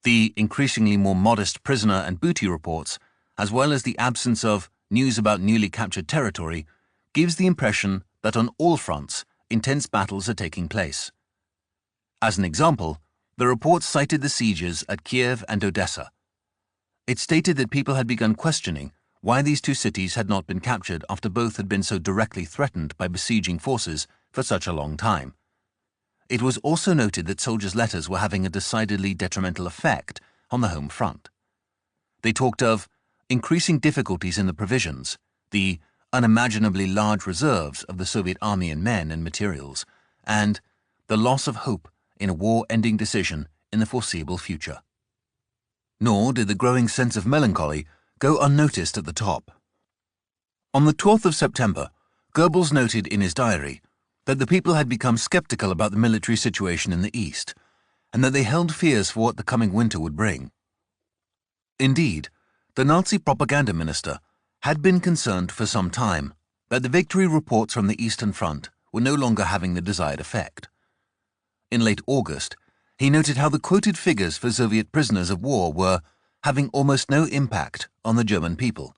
Speaker 1: "The increasingly more modest prisoner and booty reports, as well as the absence of news about newly captured territory, gives the impression that on all fronts intense battles are taking place." As an example, the report cited the sieges at Kiev and Odessa. It stated that people had begun questioning why these 2 cities had not been captured after both had been so directly threatened by besieging forces for such a long time. It was also noted that soldiers' letters were having a decidedly detrimental effect on the home front. They talked of increasing difficulties in the provisions, the unimaginably large reserves of the Soviet army in men and materials, and the loss of hope in a war-ending decision in the foreseeable future. Nor did the growing sense of melancholy go unnoticed at the top. On the 12th of September, Goebbels noted in his diary that the people had become skeptical about the military situation in the East, and that they held fears for what the coming winter would bring. Indeed, the Nazi propaganda minister had been concerned for some time that the victory reports from the Eastern Front were no longer having the desired effect. In late August, he noted how the quoted figures for Soviet prisoners of war were having almost no impact on the German people.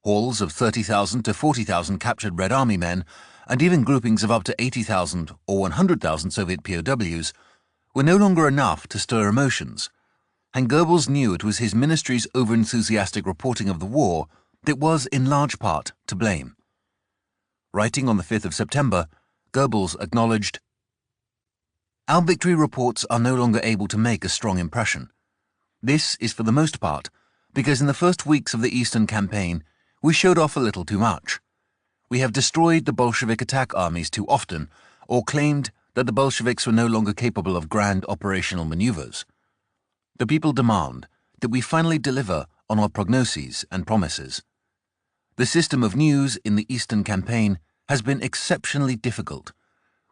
Speaker 1: Hauls of 30,000 to 40,000 captured Red Army men, and even groupings of up to 80,000 or 100,000 Soviet POWs, were no longer enough to stir emotions, and Goebbels knew it was his ministry's over-enthusiastic reporting of the war that was in large part to blame. Writing on the 5th of September, Goebbels acknowledged, "Our victory reports are no longer able to make a strong impression. This is for the most part because in the first weeks of the Eastern Campaign we showed off a little too much. We have destroyed the Bolshevik attack armies too often, or claimed that the Bolsheviks were no longer capable of grand operational maneuvers. The people demand that we finally deliver on our prognoses and promises. The system of news in the Eastern Campaign has been exceptionally difficult,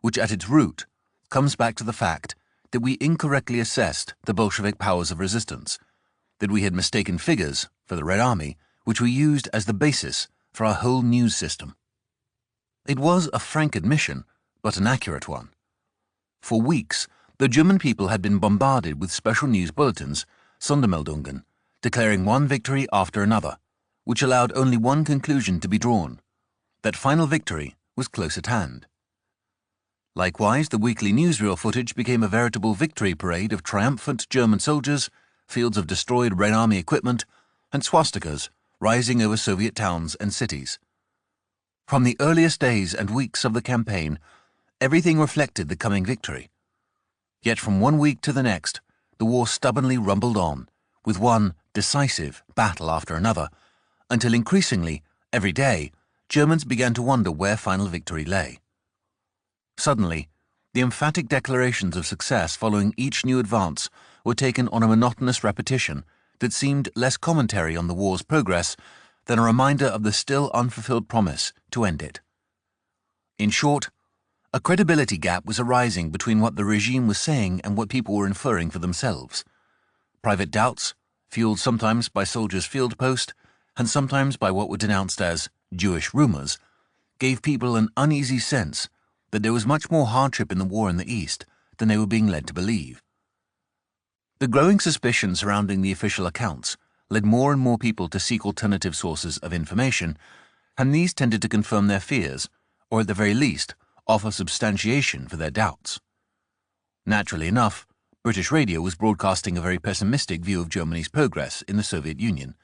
Speaker 1: which at its root comes back to the fact that we incorrectly assessed the Bolshevik powers of resistance, that we had mistaken figures for the Red Army, which we used as the basis for our whole news system." It was a frank admission, but an accurate one. For weeks, the German people had been bombarded with special news bulletins, Sondermeldungen, declaring one victory after another, which allowed only one conclusion to be drawn: that final victory was close at hand. Likewise, the weekly newsreel footage became a veritable victory parade of triumphant German soldiers, fields of destroyed Red Army equipment, and swastikas rising over Soviet towns and cities. From the earliest days and weeks of the campaign, everything reflected the coming victory. Yet from one week to the next, the war stubbornly rumbled on, with one decisive battle after another, until increasingly, every day, Germans began to wonder where final victory lay. Suddenly, the emphatic declarations of success following each new advance were taken on a monotonous repetition that seemed less commentary on the war's progress than a reminder of the still unfulfilled promise to end it. In short, a credibility gap was arising between what the regime was saying and what people were inferring for themselves. Private doubts, fueled sometimes by soldiers' field post and sometimes by what were denounced as Jewish rumors, gave people an uneasy sense that there was much more hardship in the war in the East than they were being led to believe. The growing suspicion surrounding the official accounts led more and more people to seek alternative sources of information, and these tended to confirm their fears, or at the very least, offer substantiation for their doubts. Naturally enough, British radio was broadcasting a very pessimistic view of Germany's progress in the Soviet Union.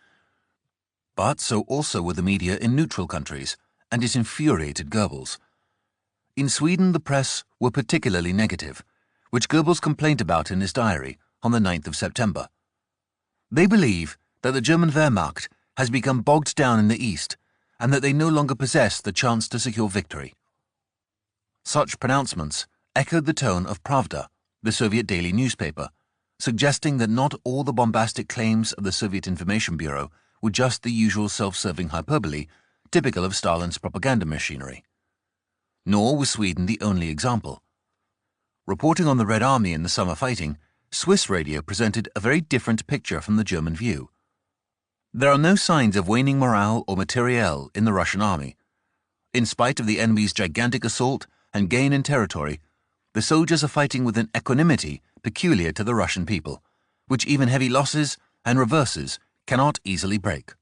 Speaker 1: But so also were the media in neutral countries, and it infuriated Goebbels. In Sweden, the press were particularly negative, which Goebbels complained about in his diary on the 9th of September. They believe that the German Wehrmacht has become bogged down in the East and that they no longer possess the chance to secure victory. Such pronouncements echoed the tone of Pravda, the Soviet daily newspaper, suggesting that not all the bombastic claims of the Soviet Information Bureau were just the usual self-serving hyperbole typical of Stalin's propaganda machinery. Nor was Sweden the only example. Reporting on the Red Army in the summer fighting, Swiss radio presented a very different picture from the German view. There are no signs of waning morale or materiel in the Russian army. In spite of the enemy's gigantic assault and gain in territory, the soldiers are fighting with an equanimity peculiar to the Russian people, which even heavy losses and reverses cannot easily break.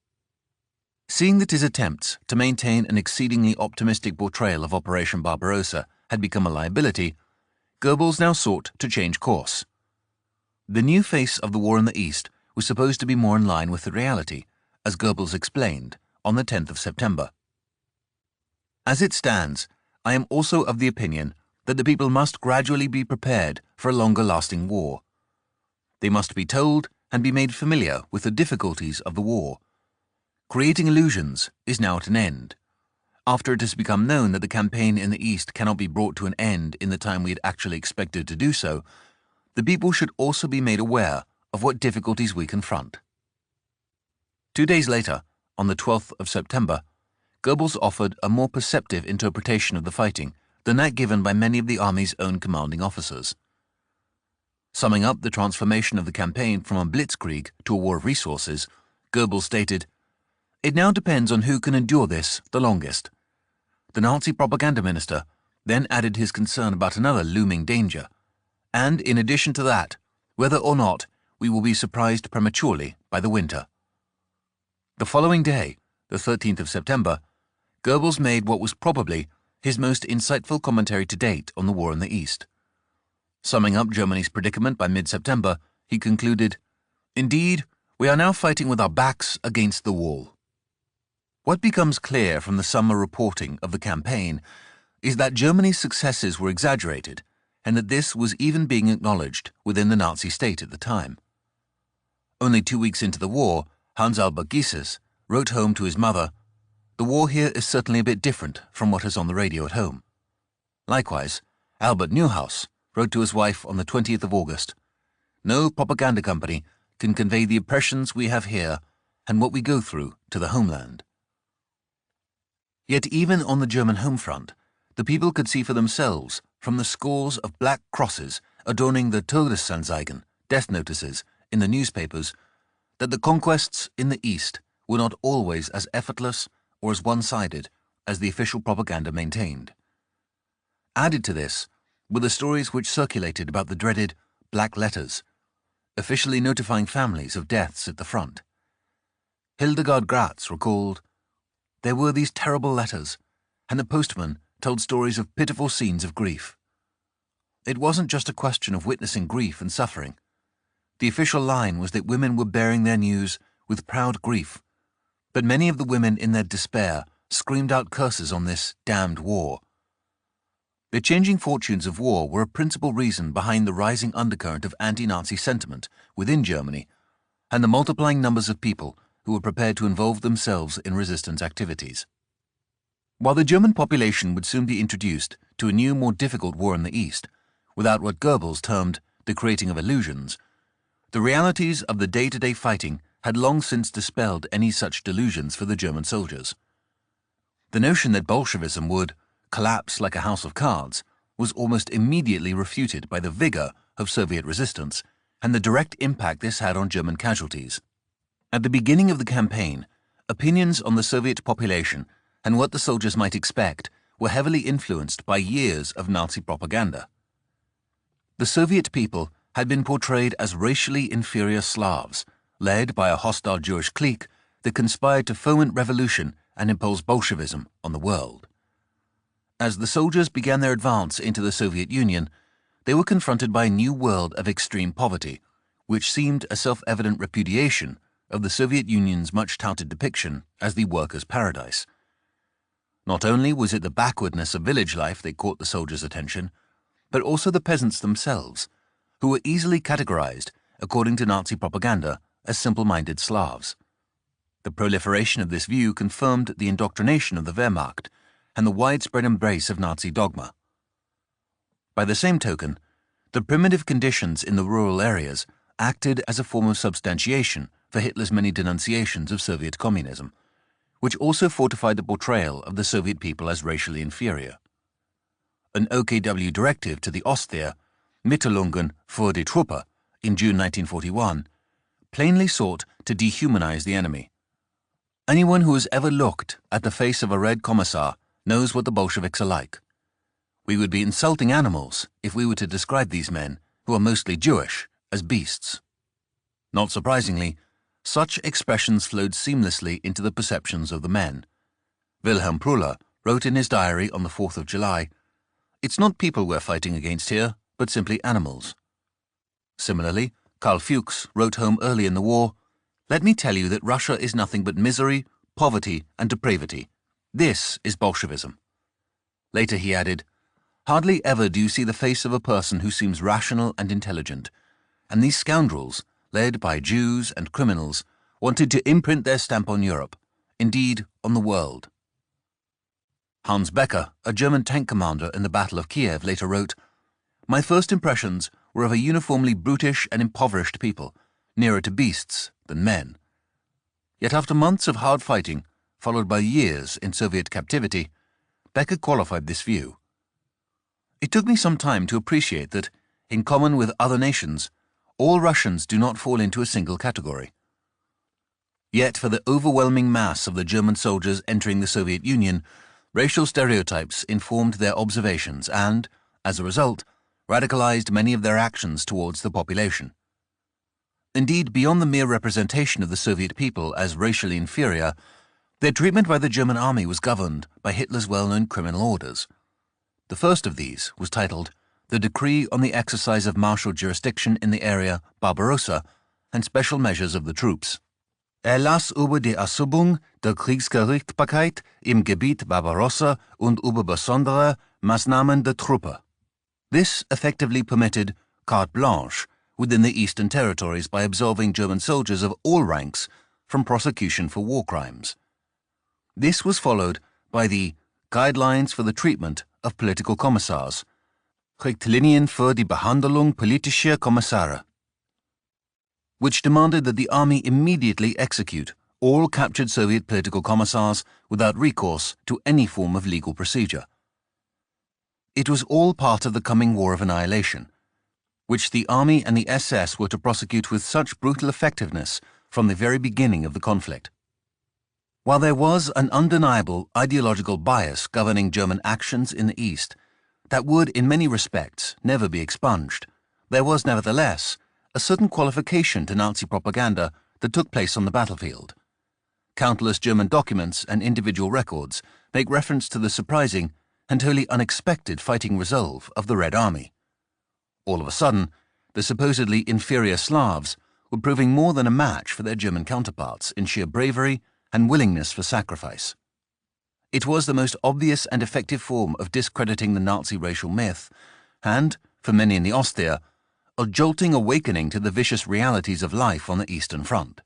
Speaker 1: Seeing that his attempts to maintain an exceedingly optimistic portrayal of Operation Barbarossa had become a liability, Goebbels now sought to change course. The new face of the war in the East was supposed to be more in line with the reality, as Goebbels explained on the 10th of September. As it stands, I am also of the opinion that the people must gradually be prepared for a longer-lasting war. They must be told and be made familiar with the difficulties of the war. Creating illusions is now at an end. After it has become known that the campaign in the East cannot be brought to an end in the time we had actually expected to do so, the people should also be made aware of what difficulties we confront. 2 days later, on the 12th of September, Goebbels offered a more perceptive interpretation of the fighting than that given by many of the army's own commanding officers. Summing up the transformation of the campaign from a blitzkrieg to a war of resources, Goebbels stated, "It now depends on who can endure this the longest." The Nazi propaganda minister then added his concern about another looming danger, and in addition to that, whether or not we will be surprised prematurely by the winter. The following day, the 13th of September, Goebbels made what was probably his most insightful commentary to date on the war in the East. Summing up Germany's predicament by mid-September, he concluded, "Indeed, we are now fighting with our backs against the wall." What becomes clear from the summer reporting of the campaign is that Germany's successes were exaggerated, and that this was even being acknowledged within the Nazi state at the time. Only 2 weeks into the war, Hans Albert Gieses wrote home to his mother, "The war here is certainly a bit different from what is on the radio at home." Likewise, Albert Neuhaus wrote to his wife on the 20th of August, "No propaganda company can convey the impressions we have here and what we go through to the homeland." Yet even on the German home front, the people could see for themselves from the scores of black crosses adorning the Todesanzeigen, death notices, in the newspapers, that the conquests in the East were not always as effortless or as one-sided as the official propaganda maintained. Added to this were the stories which circulated about the dreaded black letters, officially notifying families of deaths at the front. Hildegard Gratz recalled, "There were these terrible letters, and the postman told stories of pitiful scenes of grief. It wasn't just a question of witnessing grief and suffering. The official line was that women were bearing their news with proud grief, but many of the women in their despair screamed out curses on this damned war." The changing fortunes of war were a principal reason behind the rising undercurrent of anti-Nazi sentiment within Germany and the multiplying numbers of people who were prepared to involve themselves in resistance activities. While the German population would soon be introduced to a new, more difficult war in the East, without what Goebbels termed the creating of illusions, the realities of the day-to-day fighting had long since dispelled any such delusions for the German soldiers. The notion that Bolshevism would collapse like a house of cards was almost immediately refuted by the vigor of Soviet resistance and the direct impact this had on German casualties. At the beginning of the campaign, opinions on the Soviet population and what the soldiers might expect were heavily influenced by years of Nazi propaganda. The Soviet people had been portrayed as racially inferior Slavs, led by a hostile Jewish clique that conspired to foment revolution and impose Bolshevism on the world. As the soldiers began their advance into the Soviet Union, they were confronted by a new world of extreme poverty, which seemed a self-evident repudiation of the Soviet Union's much-touted depiction as the workers' paradise. Not only was it the backwardness of village life that caught the soldiers' attention, but also the peasants themselves, who were easily categorized, according to Nazi propaganda, as simple-minded Slavs. The proliferation of this view confirmed the indoctrination of the Wehrmacht and the widespread embrace of Nazi dogma. By the same token, the primitive conditions in the rural areas acted as a form of substantiation for Hitler's many denunciations of Soviet communism, which also fortified the portrayal of the Soviet people as racially inferior. An OKW directive to the Ostheer, Mitteilungen für die Truppe, in June 1941, plainly sought to dehumanize the enemy. Anyone who has ever looked at the face of a Red Commissar knows what the Bolsheviks are like. We would be insulting animals if we were to describe these men, who are mostly Jewish, as beasts. Not surprisingly, such expressions flowed seamlessly into the perceptions of the men. Wilhelm Prüller wrote in his diary on the 4th of July, "It's not people we're fighting against here, but simply animals." Similarly, Karl Fuchs wrote home early in the war, "Let me tell you that Russia is nothing but misery, poverty, and depravity. This is Bolshevism." Later he added, "Hardly ever do you see the face of a person who seems rational and intelligent, and these scoundrels, led by Jews and criminals, wanted to imprint their stamp on Europe, indeed on the world." Hans Becker, a German tank commander in the Battle of Kiev, later wrote, "My first impressions were of a uniformly brutish and impoverished people, nearer to beasts than men. Yet after months of hard fighting, followed by years in Soviet captivity, Becker qualified this view. It took me some time to appreciate that, in common with other nations, all Russians do not fall into a single category. Yet for the overwhelming mass of the German soldiers entering the Soviet Union, racial stereotypes informed their observations and, as a result, radicalized many of their actions towards the population. Indeed, beyond the mere representation of the Soviet people as racially inferior, their treatment by the German army was governed by Hitler's well-known criminal orders. The first of these was titled The Decree on the Exercise of Martial Jurisdiction in the Area Barbarossa and Special Measures of the Troops. Erlass über die Ausübung der Kriegsgerichtsbarkeit im Gebiet Barbarossa und über besondere Maßnahmen der Truppe. This effectively permitted carte blanche within the Eastern Territories by absolving German soldiers of all ranks from prosecution for war crimes. This was followed by the Guidelines for the Treatment of Political Kommissars, Richtlinien für die Behandlung politischer Kommissare, which demanded that the army immediately execute all captured Soviet political commissars without recourse to any form of legal procedure. It was all part of the coming war of annihilation, which the army and the SS were to prosecute with such brutal effectiveness from the very beginning of the conflict. While there was an undeniable ideological bias governing German actions in the East that would, in many respects, never be expunged, there was nevertheless a certain qualification to Nazi propaganda that took place on the battlefield. Countless German documents and individual records make reference to the surprising and wholly unexpected fighting resolve of the Red Army. All of a sudden, the supposedly inferior Slavs were proving more than a match for their German counterparts in sheer bravery and willingness for sacrifice. It was the most obvious and effective form of discrediting the Nazi racial myth, and, for many in the Ostseer, a jolting awakening to the vicious realities of life on the Eastern Front.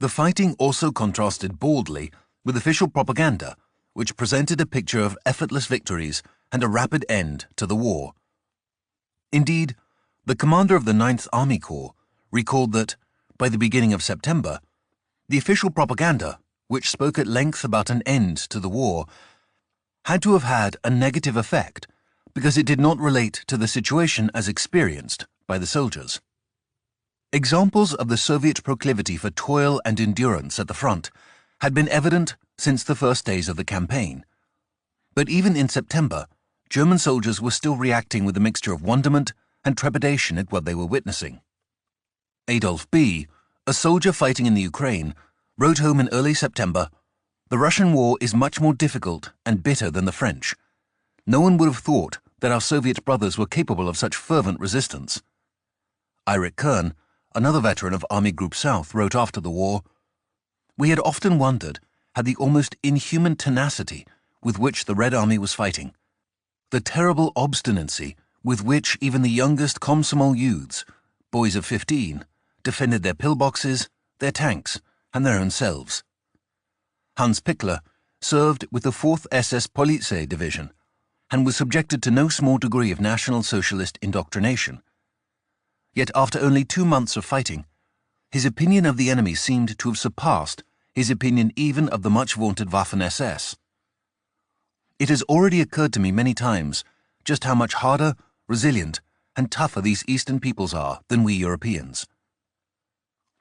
Speaker 1: The fighting also contrasted boldly with official propaganda, which presented a picture of effortless victories and a rapid end to the war. Indeed, the commander of the 9th Army Corps recalled that, by the beginning of September, the official propaganda, which spoke at length about an end to the war, had to have had a negative effect because it did not relate to the situation as experienced by the soldiers. Examples of the Soviet proclivity for toil and endurance at the front had been evident since the first days of the campaign. But even in September, German soldiers were still reacting with a mixture of wonderment and trepidation at what they were witnessing. Adolf B., a soldier fighting in the Ukraine, wrote home in early September, "The Russian war is much more difficult and bitter than the French. No one would have thought that our Soviet brothers were capable of such fervent resistance." Eirik Kern, another veteran of Army Group South, wrote after the war, "We had often wondered at the almost inhuman tenacity with which the Red Army was fighting, the terrible obstinacy with which even the youngest Komsomol youths, boys of 15, defended their pillboxes, their tanks, and their own selves." Hans Pickler served with the 4th SS Polizei Division and was subjected to no small degree of National Socialist indoctrination. Yet after only 2 months of fighting, his opinion of the enemy seemed to have surpassed his opinion even of the much-vaunted Waffen-SS. "It has already occurred to me many times just how much harder, resilient, and tougher these Eastern peoples are than we Europeans."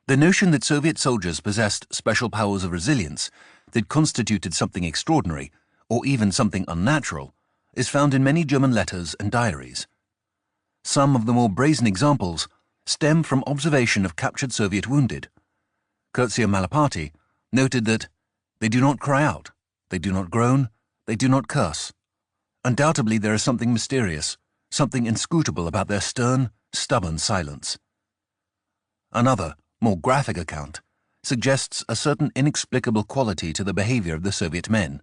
Speaker 1: The notion that Soviet soldiers possessed special powers of resilience that constituted something extraordinary, or even something unnatural, is found in many German letters and diaries. Some of the more brazen examples stem from observation of captured Soviet wounded. Curzio Malaparte noted that they do not cry out, they do not groan, they do not curse. Undoubtedly there is something mysterious, something inscrutable about their stern, stubborn silence. Another, more graphic account suggests a certain inexplicable quality to the behavior of the Soviet men,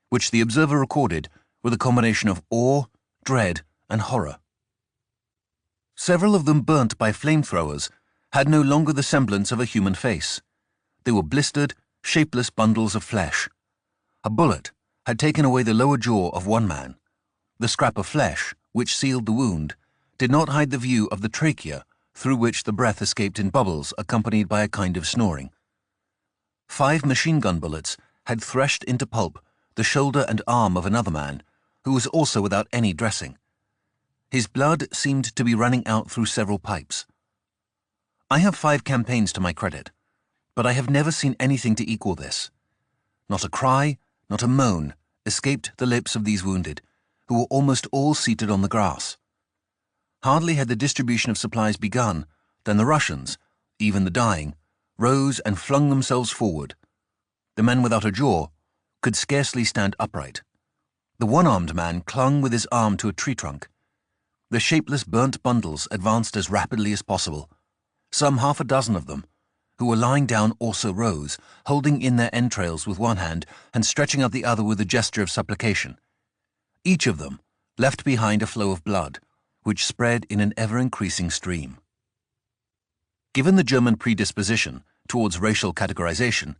Speaker 1: which the observer recorded with a combination of awe, dread, and horror. Several of them, burnt by flamethrowers, had no longer the semblance of a human face. They were blistered, shapeless bundles of flesh. A bullet had taken away the lower jaw of one man. The scrap of flesh, which sealed the wound, did not hide the view of the trachea, through which the breath escaped in bubbles accompanied by a kind of snoring. 5 machine gun bullets had threshed into pulp the shoulder and arm of another man, who was also without any dressing. His blood seemed to be running out through several pipes. I have 5 campaigns to my credit, but I have never seen anything to equal this. Not a cry, not a moan escaped the lips of these wounded, who were almost all seated on the grass. Hardly had the distribution of supplies begun than the Russians, even the dying, rose and flung themselves forward. The man without a jaw could scarcely stand upright. The one-armed man clung with his arm to a tree trunk. The shapeless burnt bundles advanced as rapidly as possible. Some half a dozen of them, who were lying down, also rose, holding in their entrails with one hand and stretching out the other with a gesture of supplication. Each of them left behind a flow of blood, which spread in an ever-increasing stream. Given the German predisposition towards racial categorization,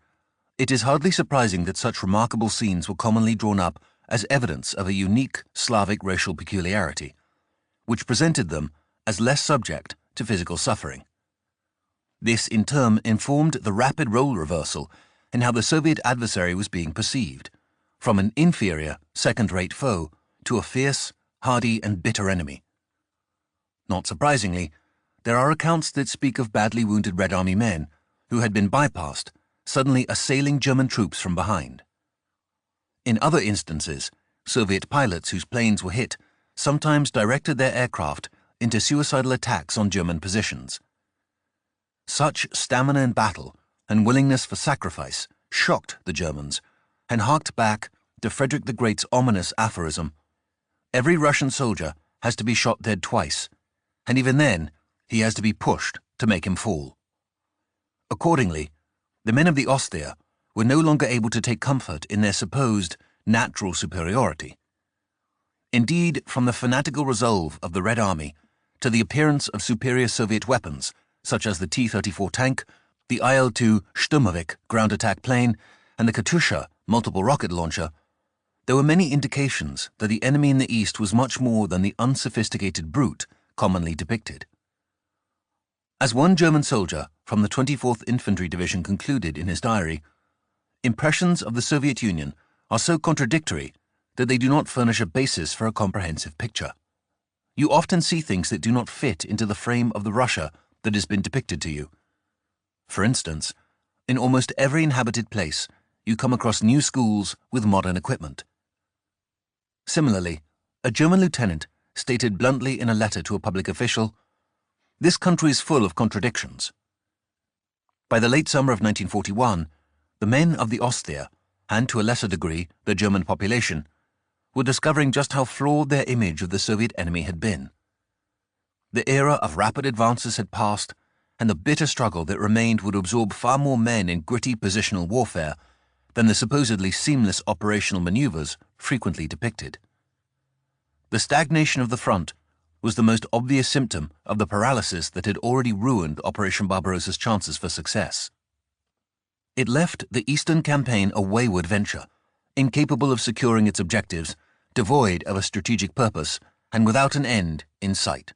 Speaker 1: it is hardly surprising that such remarkable scenes were commonly drawn up as evidence of a unique Slavic racial peculiarity, which presented them as less subject to physical suffering. This, in turn, informed the rapid role reversal in how the Soviet adversary was being perceived, from an inferior, second-rate foe to a fierce, hardy, and bitter enemy. Not surprisingly, there are accounts that speak of badly wounded Red Army men who had been bypassed, suddenly assailing German troops from behind. In other instances, Soviet pilots whose planes were hit sometimes directed their aircraft into suicidal attacks on German positions. Such stamina in battle and willingness for sacrifice shocked the Germans and harked back to Frederick the Great's ominous aphorism, "Every Russian soldier has to be shot dead twice, and even then he has to be pushed to make him fall." Accordingly, the men of the Ostheer were no longer able to take comfort in their supposed natural superiority. Indeed, from the fanatical resolve of the Red Army to the appearance of superior Soviet weapons, such as the T-34 tank, the IL-2 Sturmovik ground attack plane, and the Katyusha multiple rocket launcher, there were many indications that the enemy in the East was much more than the unsophisticated brute commonly depicted. As one German soldier from the 24th Infantry Division concluded in his diary, impressions of the Soviet Union are so contradictory that they do not furnish a basis for a comprehensive picture. You often see things that do not fit into the frame of the Russia that has been depicted to you. For instance, in almost every inhabited place, you come across new schools with modern equipment. Similarly, a German lieutenant stated bluntly in a letter to a public official, "This country is full of contradictions." By the late summer of 1941, the men of the Ostheer, and to a lesser degree the German population, were discovering just how flawed their image of the Soviet enemy had been. The era of rapid advances had passed, and the bitter struggle that remained would absorb far more men in gritty positional warfare than the supposedly seamless operational maneuvers frequently depicted. The stagnation of the front was the most obvious symptom of the paralysis that had already ruined Operation Barbarossa's chances for success. It left the Eastern Campaign a wayward venture, incapable of securing its objectives, devoid of a strategic purpose, and without an end in sight.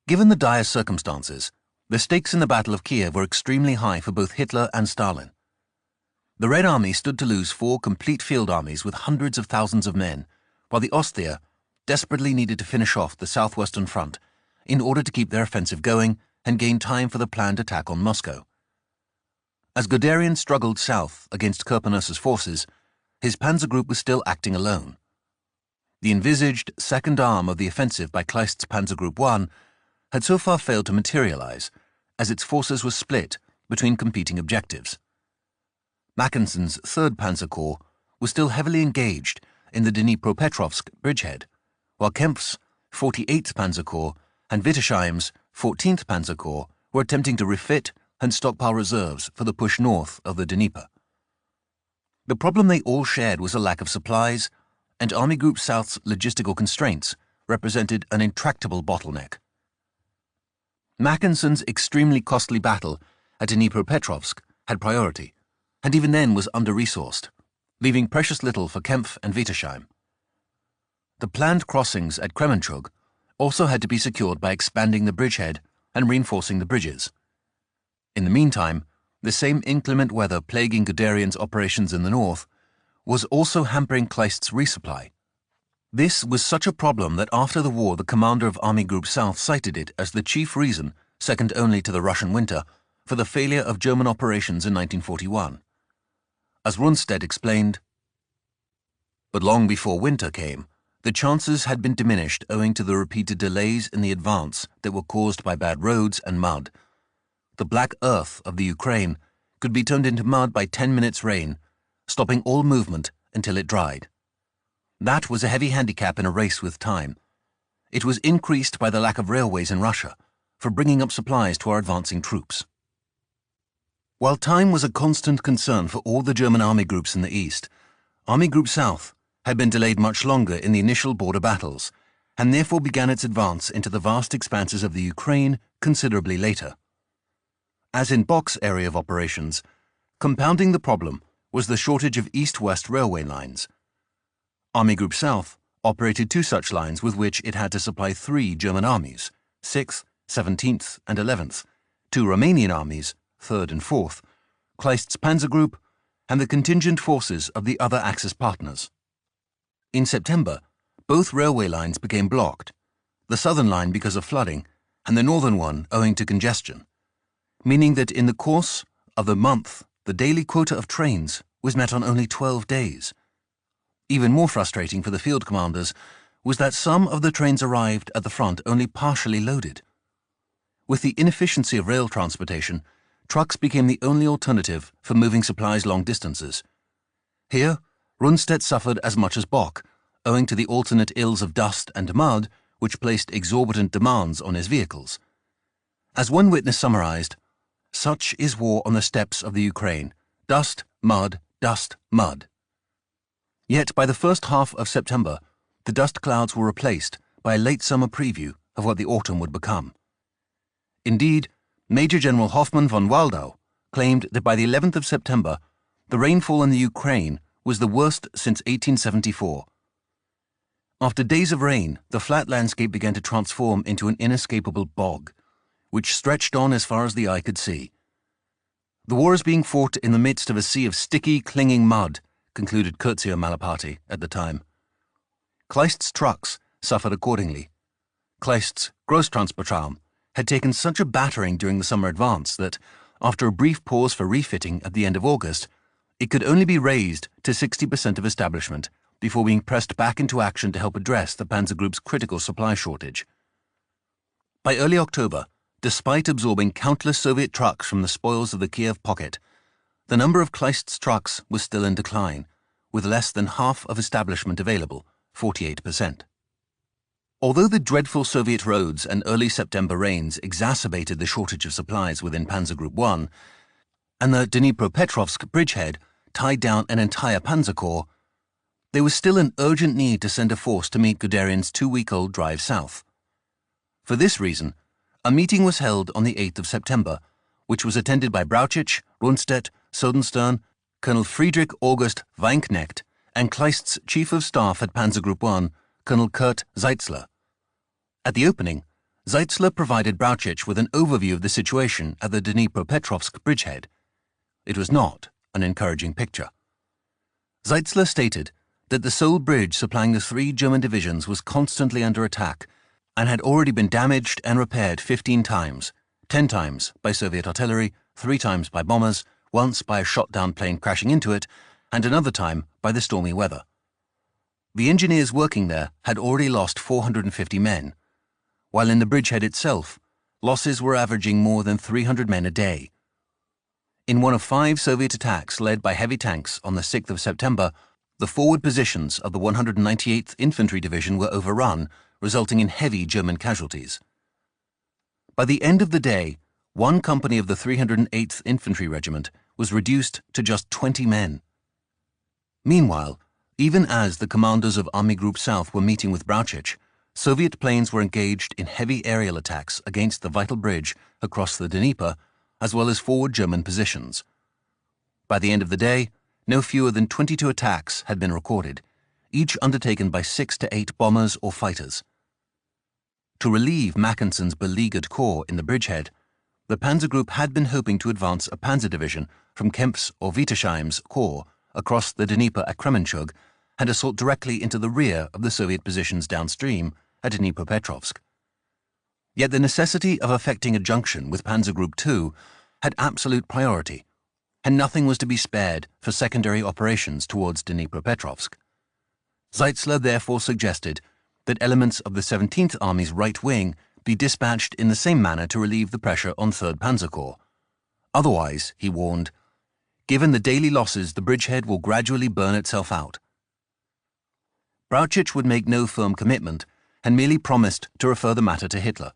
Speaker 1: Given the dire circumstances, the stakes in the Battle of Kiev were extremely high for both Hitler and Stalin. The Red Army stood to lose 4 complete field armies with hundreds of thousands of men, while the Ostheer desperately needed to finish off the southwestern front in order to keep their offensive going and gain time for the planned attack on Moscow. As Guderian struggled south against Kirponos's forces, his panzer group was still acting alone. The envisaged second arm of the offensive by Kleist's Panzer Group 1 had so far failed to materialize, as its forces were split between competing objectives. Mackensen's 3rd Panzer Corps was still heavily engaged in the Dnipropetrovsk bridgehead, while Kempf's 48th Panzer Corps and Wittersheim's 14th Panzer Corps were attempting to refit and stockpile reserves for the push north of the Dnieper. The problem they all shared was a lack of supplies, and Army Group South's logistical constraints represented an intractable bottleneck. Mackensen's extremely costly battle at Dnipropetrovsk had priority, and even then was under-resourced, leaving precious little for Kempf and Wittersheim. The planned crossings at Kremenchug also had to be secured by expanding the bridgehead and reinforcing the bridges. In the meantime, the same inclement weather plaguing Guderian's operations in the north, was also hampering Kleist's resupply. This was such a problem that after the war the commander of Army Group South cited it as the chief reason, second only to the Russian winter, for the failure of German operations in 1941. As Rundstedt explained, "But long before winter came, the chances had been diminished owing to the repeated delays in the advance that were caused by bad roads and mud. The black earth of the Ukraine could be turned into mud by 10 minutes' rain, stopping all movement until it dried. That was a heavy handicap in a race with time. It was increased by the lack of railways in Russia for bringing up supplies to our advancing troops." While time was a constant concern for all the German army groups in the east, Army Group South had been delayed much longer in the initial border battles, and therefore began its advance into the vast expanses of the Ukraine considerably later. As in Bock's area of operations, compounding the problem was the shortage of east-west railway lines. Army Group South operated 2 such lines with which it had to supply 3 German armies, 6th, 17th, and 11th, 2 Romanian armies, 3rd and 4th, Kleist's Panzer Group, and the contingent forces of the other Axis partners. In September, both railway lines became blocked, the southern line because of flooding, and the northern one owing to congestion, meaning that in the course of the month, the daily quota of trains was met on only 12 days. Even more frustrating for the field commanders was that some of the trains arrived at the front only partially loaded. With the inefficiency of rail transportation, trucks became the only alternative for moving supplies long distances. Here, Rundstedt suffered as much as Bock, owing to the alternate ills of dust and mud, which placed exorbitant demands on his vehicles. As one witness summarized, "Such is war on the steppes of the Ukraine. Dust, mud, dust, mud." Yet by the first half of September, the dust clouds were replaced by a late summer preview of what the autumn would become. Indeed, Major General Hoffmann von Waldau claimed that by the 11th of September, the rainfall in the Ukraine was the worst since 1874. After days of rain, the flat landscape began to transform into an inescapable bog, which stretched on as far as the eye could see. "The war is being fought in the midst of a sea of sticky, clinging mud," concluded Curzio Malaparte at the time. Kleist's trucks suffered accordingly. Kleist's Großtransportraum had taken such a battering during the summer advance that, after a brief pause for refitting at the end of August, it could only be raised to 60% of establishment before being pressed back into action to help address the Panzer Group's critical supply shortage. By early October, despite absorbing countless Soviet trucks from the spoils of the Kiev pocket, the number of Kleist's trucks was still in decline, with less than half of establishment available, 48%. Although the dreadful Soviet roads and early September rains exacerbated the shortage of supplies within Panzer Group 1, and the Dnipropetrovsk bridgehead tied down an entire Panzer Corps, there was still an urgent need to send a force to meet Guderian's 2-week-old drive south. For this reason, a meeting was held on the 8th of September, which was attended by Brauchitsch, Rundstedt, Sodenstern, Colonel Friedrich August Weinknecht, and Kleist's Chief of Staff at Panzer Group 1, Colonel Kurt Zeitzler. At the opening, Zeitzler provided Brauchitsch with an overview of the situation at the Dnipropetrovsk bridgehead. It was not an encouraging picture. Zeitzler stated that the sole bridge supplying the 3 German divisions was constantly under attack and had already been damaged and repaired 15 times, 10 times by Soviet artillery, 3 times by bombers, once by a shot-down plane crashing into it, and another time by the stormy weather. The engineers working there had already lost 450 men, while in the bridgehead itself, losses were averaging more than 300 men a day. In one of 5 Soviet attacks led by heavy tanks on the 6th of September, the forward positions of the 198th Infantry Division were overrun, resulting in heavy German casualties. By the end of the day, 1 company of the 308th Infantry Regiment was reduced to just 20 men. Meanwhile, even as the commanders of Army Group South were meeting with Brauchitsch, Soviet planes were engaged in heavy aerial attacks against the vital bridge across the Dnieper, as well as forward German positions. By the end of the day, no fewer than 22 attacks had been recorded, each undertaken by 6 to 8 bombers or fighters. To relieve Mackinson's beleaguered corps in the bridgehead, the Panzer Group had been hoping to advance a panzer division from Kempf's or Wittersheim's corps across the Dnieper at Kremenchug and assault directly into the rear of the Soviet positions downstream at Dnipropetrovsk. Yet the necessity of effecting a junction with Panzer Group II had absolute priority, and nothing was to be spared for secondary operations towards Dnipropetrovsk. Zeitzler therefore suggested that elements of the 17th Army's right wing be dispatched in the same manner to relieve the pressure on 3rd Panzer Corps. Otherwise, he warned, given the daily losses, the bridgehead will gradually burn itself out. Brauchitsch would make no firm commitment and merely promised to refer the matter to Hitler.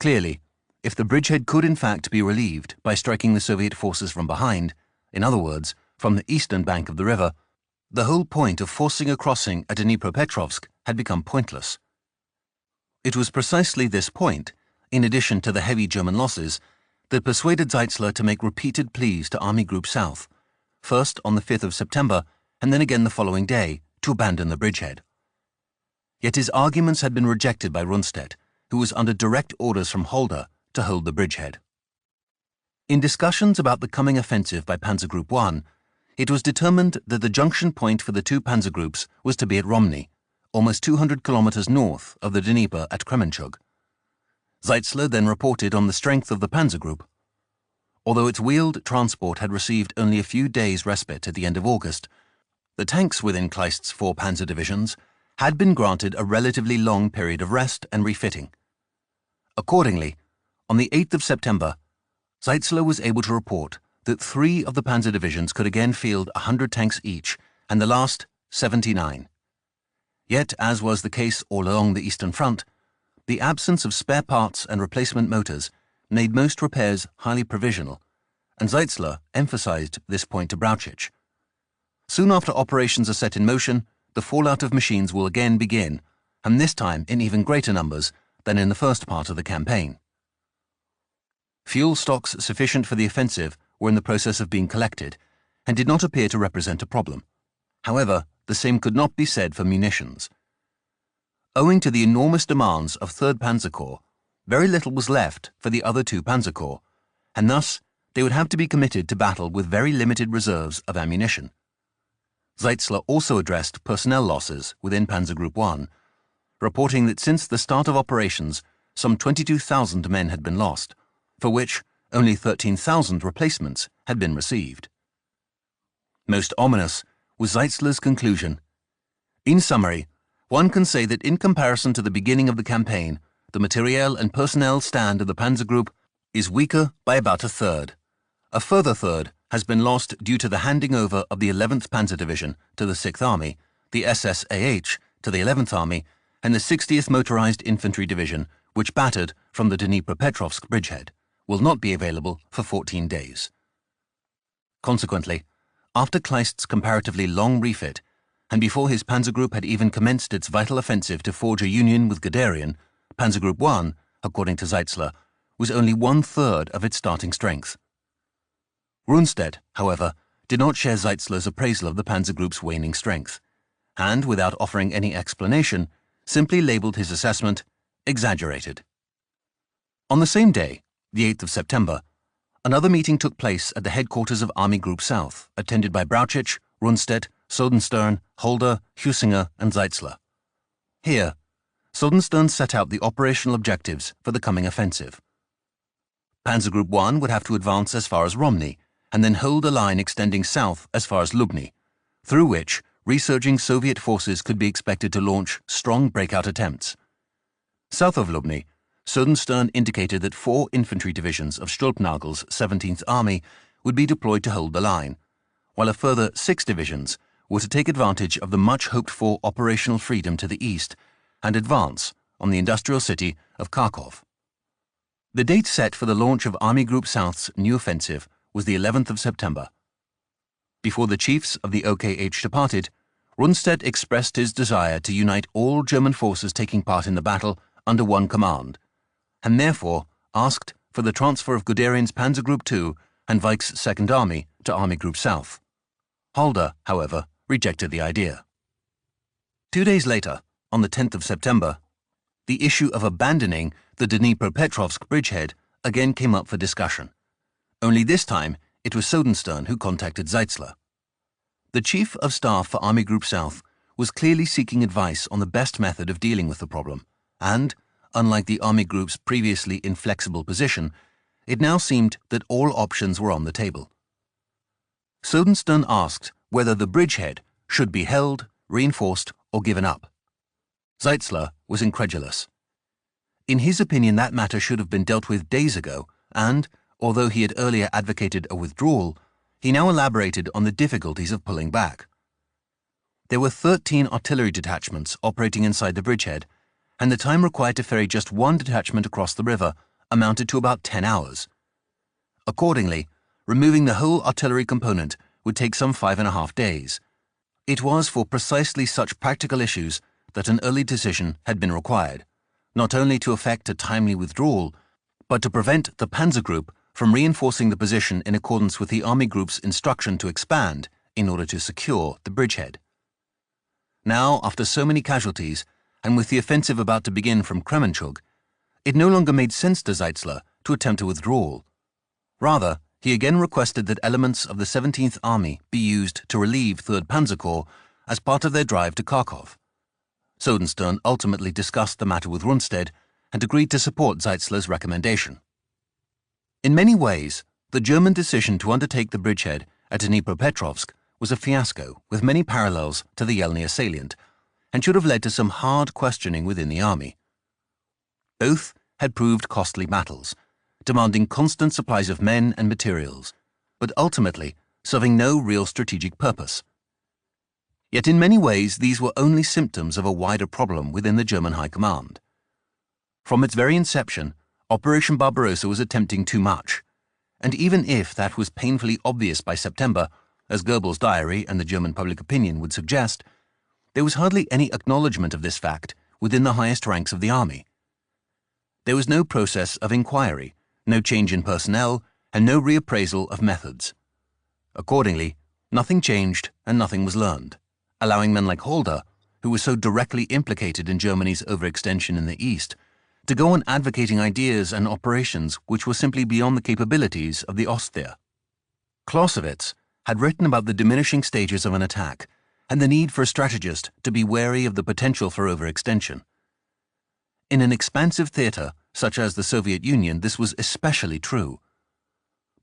Speaker 1: Clearly, if the bridgehead could in fact be relieved by striking the Soviet forces from behind, in other words, from the eastern bank of the river, the whole point of forcing a crossing at Dnipropetrovsk had become pointless. It was precisely this point, in addition to the heavy German losses, that persuaded Zeitzler to make repeated pleas to Army Group South, first on the 5th of September and then again the following day, to abandon the bridgehead. Yet his arguments had been rejected by Rundstedt, who was under direct orders from Halder to hold the bridgehead. In discussions about the coming offensive by Panzer Group I, it was determined that the junction point for the two panzer groups was to be at Romny, almost 200 kilometers north of the Dnieper at Kremenchug. Zeitzler then reported on the strength of the panzer group. Although its wheeled transport had received only a few days' respite at the end of August, the tanks within Kleist's 4 panzer divisions had been granted a relatively long period of rest and refitting. Accordingly, on the 8th of September, Zeitzler was able to report that 3 of the panzer divisions could again field 100 tanks each, and the last 79. Yet, as was the case all along the Eastern Front, the absence of spare parts and replacement motors made most repairs highly provisional, and Zeitzler emphasized this point to Brauchitsch. Soon after operations are set in motion, the fallout of machines will again begin, and this time in even greater numbers than in the first part of the campaign. Fuel stocks sufficient for the offensive were in the process of being collected, and did not appear to represent a problem. However, the same could not be said for munitions. Owing to the enormous demands of 3rd Panzer Corps, very little was left for the other 2 Panzer Corps, and thus they would have to be committed to battle with very limited reserves of ammunition. Zeitzler also addressed personnel losses within Panzer Group I, reporting that since the start of operations, some 22,000 men had been lost, for which only 13,000 replacements had been received. Most ominous was Zeitzler's conclusion. In summary, one can say that in comparison to the beginning of the campaign, the materiel and personnel stand of the Panzer Group is weaker by about a third. A further third has been lost due to the handing over of the 11th Panzer Division to the 6th Army, the SSAH to the 11th Army, and the 60th Motorized Infantry Division, which battered from the Dnipropetrovsk bridgehead, will not be available for 14 days. Consequently, after Kleist's comparatively long refit, and before his Panzer Group had even commenced its vital offensive to forge a union with Guderian, Panzer Group I, according to Zeitzler, was only 1/3 of its starting strength. Rundstedt, however, did not share Zeitzler's appraisal of the Panzer Group's waning strength, and, without offering any explanation, simply labelled his assessment exaggerated. On the same day, the 8th of September, another meeting took place at the headquarters of Army Group South, attended by Brauchitsch, Rundstedt, Sodenstern, Halder, Hüsinger, and Zeitzler. Here, Sodenstern set out the operational objectives for the coming offensive. Panzer Group I would have to advance as far as Romny, and then hold a line extending south as far as Lubny, through which resurging Soviet forces could be expected to launch strong breakout attempts. South of Lubny, Sodenstern indicated that 4 infantry divisions of Stülpnagel's 17th Army would be deployed to hold the line, while a further 6 divisions were to take advantage of the much hoped-for operational freedom to the east and advance on the industrial city of Kharkov. The date set for the launch of Army Group South's new offensive was the 11th of September. Before the chiefs of the OKH departed, Rundstedt expressed his desire to unite all German forces taking part in the battle under one command, and therefore asked for the transfer of Guderian's Panzer Group II and Weich's 2nd Army to Army Group South. Halder, however, rejected the idea. 2 days later, on the 10th of September, the issue of abandoning the Dnipropetrovsk bridgehead again came up for discussion. Only this time, it was Sodenstern who contacted Zeitzler. The Chief of Staff for Army Group South was clearly seeking advice on the best method of dealing with the problem, and, unlike the Army Group's previously inflexible position, it now seemed that all options were on the table. Sodenstern asked whether the bridgehead should be held, reinforced, or given up. Zeitzler was incredulous. In his opinion, that matter should have been dealt with days ago, and, although he had earlier advocated a withdrawal, he now elaborated on the difficulties of pulling back. There were 13 artillery detachments operating inside the bridgehead, and the time required to ferry just one detachment across the river amounted to about 10 hours. Accordingly, removing the whole artillery component would take some 5.5 days. It was for precisely such practical issues that an early decision had been required, not only to effect a timely withdrawal, but to prevent the Panzer Group from reinforcing the position in accordance with the Army Group's instruction to expand in order to secure the bridgehead. Now, after so many casualties, and with the offensive about to begin from Kremenchug, it no longer made sense to Zeitzler to attempt a withdrawal. Rather, he again requested that elements of the 17th Army be used to relieve 3rd Panzer Corps as part of their drive to Kharkov. Sodenstern ultimately discussed the matter with Rundstedt and agreed to support Zeitzler's recommendation. In many ways, the German decision to undertake the bridgehead at Dnipropetrovsk was a fiasco with many parallels to the Yelnya salient, and should have led to some hard questioning within the army. Both had proved costly battles, demanding constant supplies of men and materials, but ultimately serving no real strategic purpose. Yet in many ways these were only symptoms of a wider problem within the German High Command. From its very inception, Operation Barbarossa was attempting too much, and even if that was painfully obvious by September, as Goebbels' diary and the German public opinion would suggest, there was hardly any acknowledgement of this fact within the highest ranks of the army. There was no process of inquiry, no change in personnel, and no reappraisal of methods. Accordingly, nothing changed and nothing was learned, allowing men like Halder, who was so directly implicated in Germany's overextension in the East, to go on advocating ideas and operations which were simply beyond the capabilities of the Ostwehr. Clausewitz had written about the diminishing stages of an attack and the need for a strategist to be wary of the potential for overextension. In an expansive theater such as the Soviet Union, this was especially true.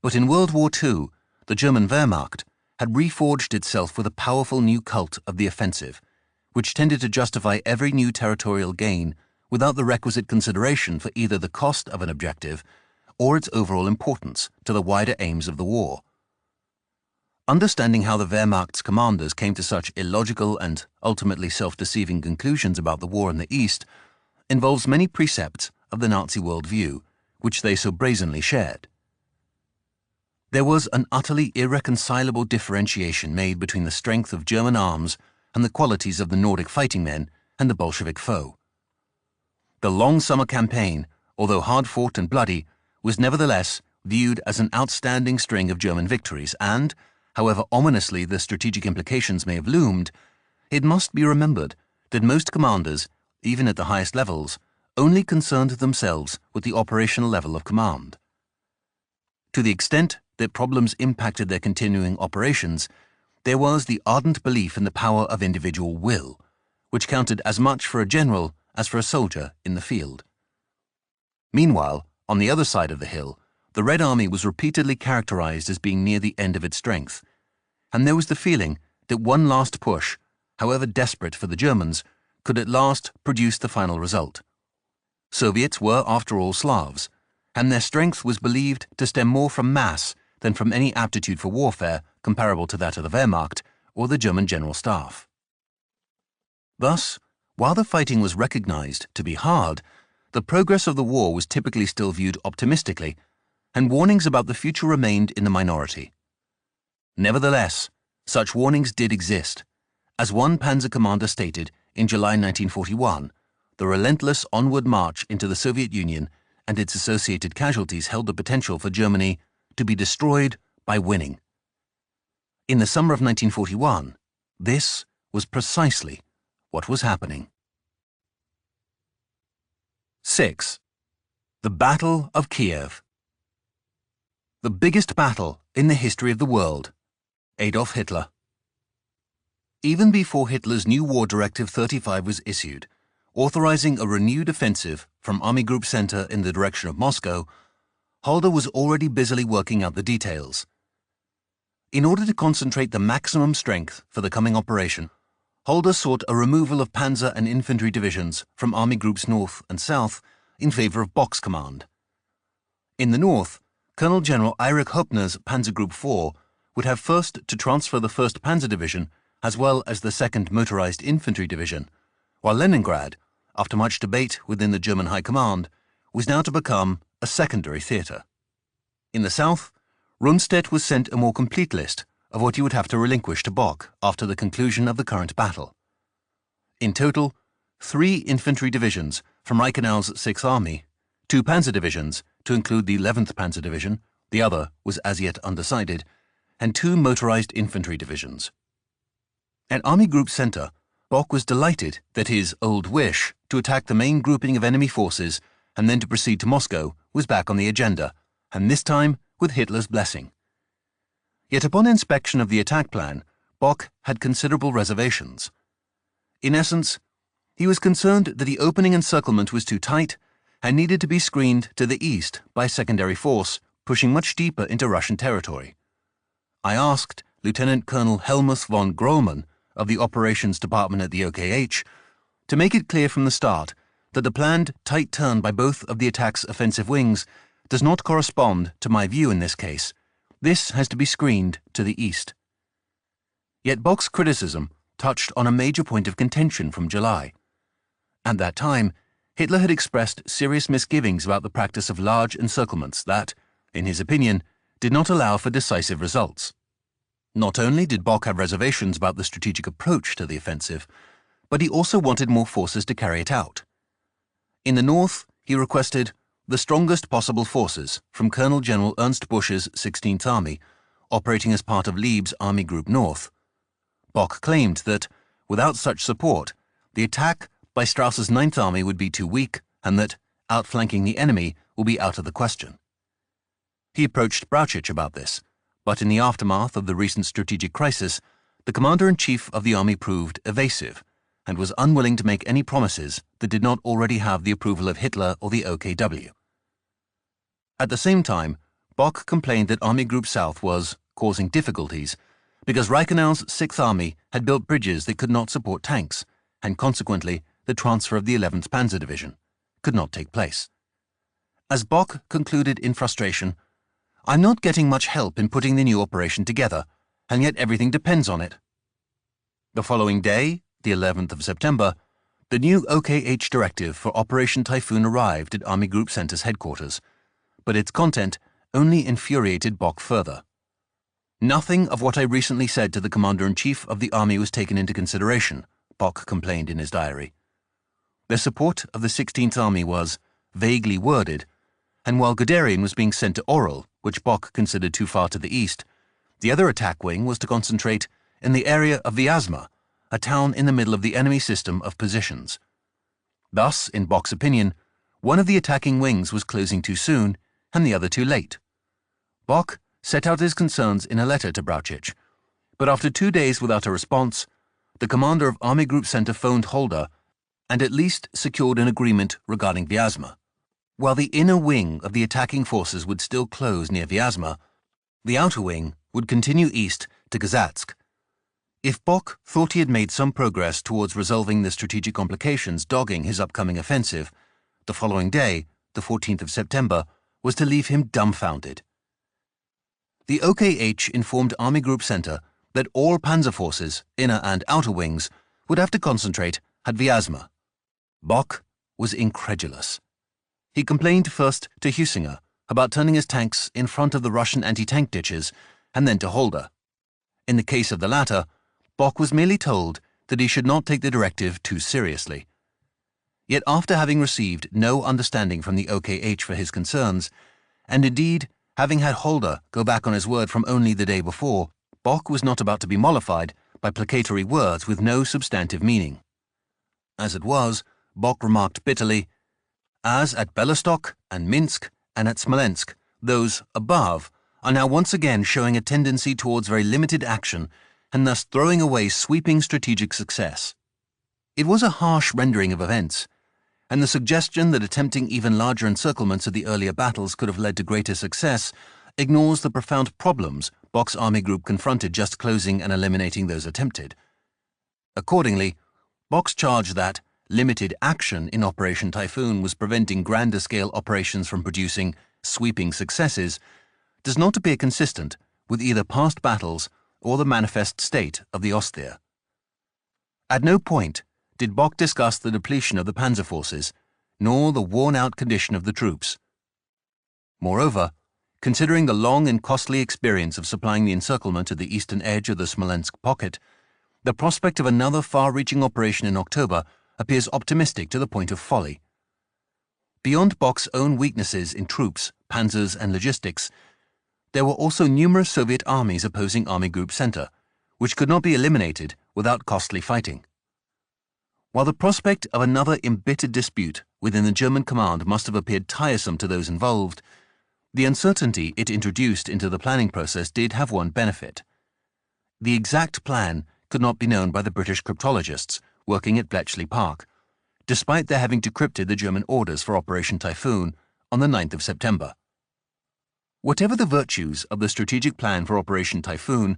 Speaker 1: But in World War II, the German Wehrmacht had reforged itself with a powerful new cult of the offensive, which tended to justify every new territorial gain without the requisite consideration for either the cost of an objective or its overall importance to the wider aims of the war. Understanding how the Wehrmacht's commanders came to such illogical and ultimately self-deceiving conclusions about the war in the East involves many precepts of the Nazi worldview, which they so brazenly shared. There was an utterly irreconcilable differentiation made between the strength of German arms and the qualities of the Nordic fighting men and the Bolshevik foe. The long summer campaign, although hard-fought and bloody, was nevertheless viewed as an outstanding string of German victories, and, however ominously the strategic implications may have loomed, it must be remembered that most commanders, even at the highest levels, only concerned themselves with the operational level of command. To the extent that problems impacted their continuing operations, there was the ardent belief in the power of individual will, which counted as much for a general as for a soldier in the field. Meanwhile, on the other side of the hill, the Red Army was repeatedly characterized as being near the end of its strength, and there was the feeling that one last push, however desperate for the Germans, could at last produce the final result. Soviets were, after all, Slavs, and their strength was believed to stem more from mass than from any aptitude for warfare comparable to that of the Wehrmacht or the German General Staff. Thus, while the fighting was recognized to be hard, the progress of the war was typically still viewed optimistically, and warnings about the future remained in the minority. Nevertheless, such warnings did exist. As one panzer commander stated in July 1941, the relentless onward march into the Soviet Union and its associated casualties held the potential for Germany to be destroyed by winning. In the summer of 1941, this was precisely what was happening. 6. The Battle of Kiev. The biggest battle in the history of the world. Adolf Hitler. Even before Hitler's new War Directive 35 was issued, authorizing a renewed offensive from Army Group Center in the direction of Moscow, Halder was already busily working out the details. In order to concentrate the maximum strength for the coming operation, Halder sought a removal of panzer and infantry divisions from Army Groups North and South in favor of Bock's command. In the north, Colonel General Erich Hoppner's Panzer Group 4 would have first to transfer the 1st Panzer Division as well as the 2nd Motorized Infantry Division, while Leningrad, after much debate within the German High Command, was now to become a secondary theatre. In the south, Rundstedt was sent a more complete list of what he would have to relinquish to Bock after the conclusion of the current battle. In total, 3 infantry divisions from Reichenau's 6th Army, 2 panzer divisions to include the 11th Panzer Division, the other was as yet undecided, and 2 motorized infantry divisions. At Army Group Center, Bock was delighted that his old wish to attack the main grouping of enemy forces and then to proceed to Moscow was back on the agenda, and this time with Hitler's blessing. Yet upon inspection of the attack plan, Bock had considerable reservations. In essence, he was concerned that the opening encirclement was too tight and needed to be screened to the east by a secondary force pushing much deeper into Russian territory. I asked Lieutenant Colonel Helmuth von Grollmann of the Operations Department at the OKH to make it clear from the start that the planned tight turn by both of the attack's offensive wings does not correspond to my view in this case. This has to be screened to the east. Yet Bock's criticism touched on a major point of contention from July. At that time, Hitler had expressed serious misgivings about the practice of large encirclements that, in his opinion, did not allow for decisive results. Not only did Bock have reservations about the strategic approach to the offensive, but he also wanted more forces to carry it out. In the north, he requested the strongest possible forces from Colonel General Ernst Busch's 16th Army, operating as part of Lieb's Army Group North. Bock claimed that, without such support, the attack by Strauss's 9th Army would be too weak and that outflanking the enemy will be out of the question. He approached Brauchitsch about this, but in the aftermath of the recent strategic crisis, the commander-in-chief of the army proved evasive and was unwilling to make any promises that did not already have the approval of Hitler or the OKW. At the same time, Bock complained that Army Group South was causing difficulties because Reichenau's 6th Army had built bridges that could not support tanks, and consequently, the transfer of the 11th Panzer Division could not take place. As Bock concluded in frustration, "I'm not getting much help in putting the new operation together, and yet everything depends on it." The following day, the 11th of September, the new OKH directive for Operation Typhoon arrived at Army Group Center's headquarters, but its content only infuriated Bock further. "Nothing of what I recently said to the Commander-in-Chief of the Army was taken into consideration," Bock complained in his diary. Their support of the 16th Army was vaguely worded, and while Guderian was being sent to Orel, which Bock considered too far to the east, the other attack wing was to concentrate in the area of Vyazma, a town in the middle of the enemy system of positions. Thus, in Bock's opinion, one of the attacking wings was closing too soon and the other too late. Bock set out his concerns in a letter to Brauchitsch, but after 2 days without a response, the commander of Army Group Center phoned Halder and at least secured an agreement regarding Vyazma. While the inner wing of the attacking forces would still close near Vyazma, the outer wing would continue east to Gazatsk. If Bock thought he had made some progress towards resolving the strategic complications dogging his upcoming offensive, the following day, the 14th of September, was to leave him dumbfounded. The OKH informed Army Group Center that all panzer forces, inner and outer wings, would have to concentrate at Vyazma. Bock was incredulous. He complained first to Hüsinger about turning his tanks in front of the Russian anti-tank ditches and then to Halder. In the case of the latter, Bock was merely told that he should not take the directive too seriously. Yet after having received no understanding from the OKH for his concerns, and indeed having had Halder go back on his word from only the day before, Bock was not about to be mollified by placatory words with no substantive meaning. As it was, Bock remarked bitterly, "As at Belostok and Minsk and at Smolensk, those above are now once again showing a tendency towards very limited action and thus throwing away sweeping strategic success. It was a harsh rendering of events, and the suggestion that attempting even larger encirclements of the earlier battles could have led to greater success ignores the profound problems Bock's army group confronted just closing and eliminating those attempted. Accordingly, Bock's charge that limited action in Operation Typhoon was preventing grander-scale operations from producing sweeping successes does not appear consistent with either past battles or the manifest state of the Ostseer. At no point did Bock discuss the depletion of the panzer forces, nor the worn-out condition of the troops. Moreover, considering the long and costly experience of supplying the encirclement at the eastern edge of the Smolensk pocket, the prospect of another far-reaching operation in October appears optimistic to the point of folly. Beyond Bock's own weaknesses in troops, panzers, and logistics, there were also numerous Soviet armies opposing Army Group Center, which could not be eliminated without costly fighting. While the prospect of another embittered dispute within the German command must have appeared tiresome to those involved, the uncertainty it introduced into the planning process did have one benefit. The exact plan could not be known by the British cryptologists working at Bletchley Park, despite their having decrypted the German orders for Operation Typhoon on the 9th of September. Whatever the virtues of the strategic plan for Operation Typhoon,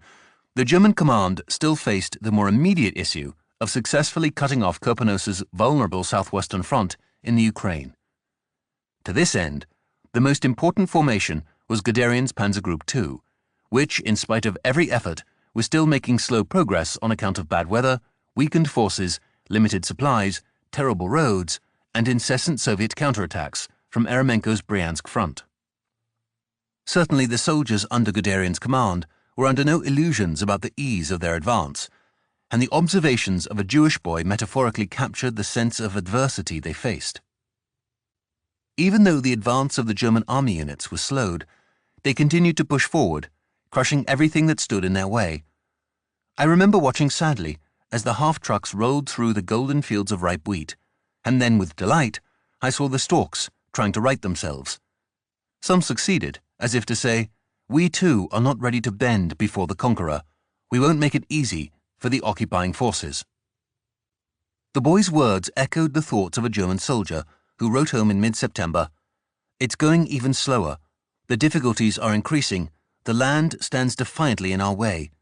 Speaker 1: the German command still faced the more immediate issue of successfully cutting off Kirponos's vulnerable southwestern front in the Ukraine. To this end, the most important formation was Guderian's Panzer Group II, which, in spite of every effort, was still making slow progress on account of bad weather, weakened forces, limited supplies, terrible roads, and incessant Soviet counterattacks from Eremenko's Bryansk front. Certainly the soldiers under Guderian's command were under no illusions about the ease of their advance, and the observations of a Jewish boy metaphorically captured the sense of adversity they faced. Even though the advance of the German army units was slowed, they continued to push forward, crushing everything that stood in their way. I remember watching sadly as the half-trucks rolled through the golden fields of ripe wheat, and then with delight I saw the stalks trying to right themselves. Some succeeded, as if to say, "We too are not ready to bend before the conqueror. We won't make it easy for the occupying forces." The boy's words echoed the thoughts of a German soldier who wrote home in mid-September, "It's going even slower. The difficulties are increasing. The land stands defiantly in our way."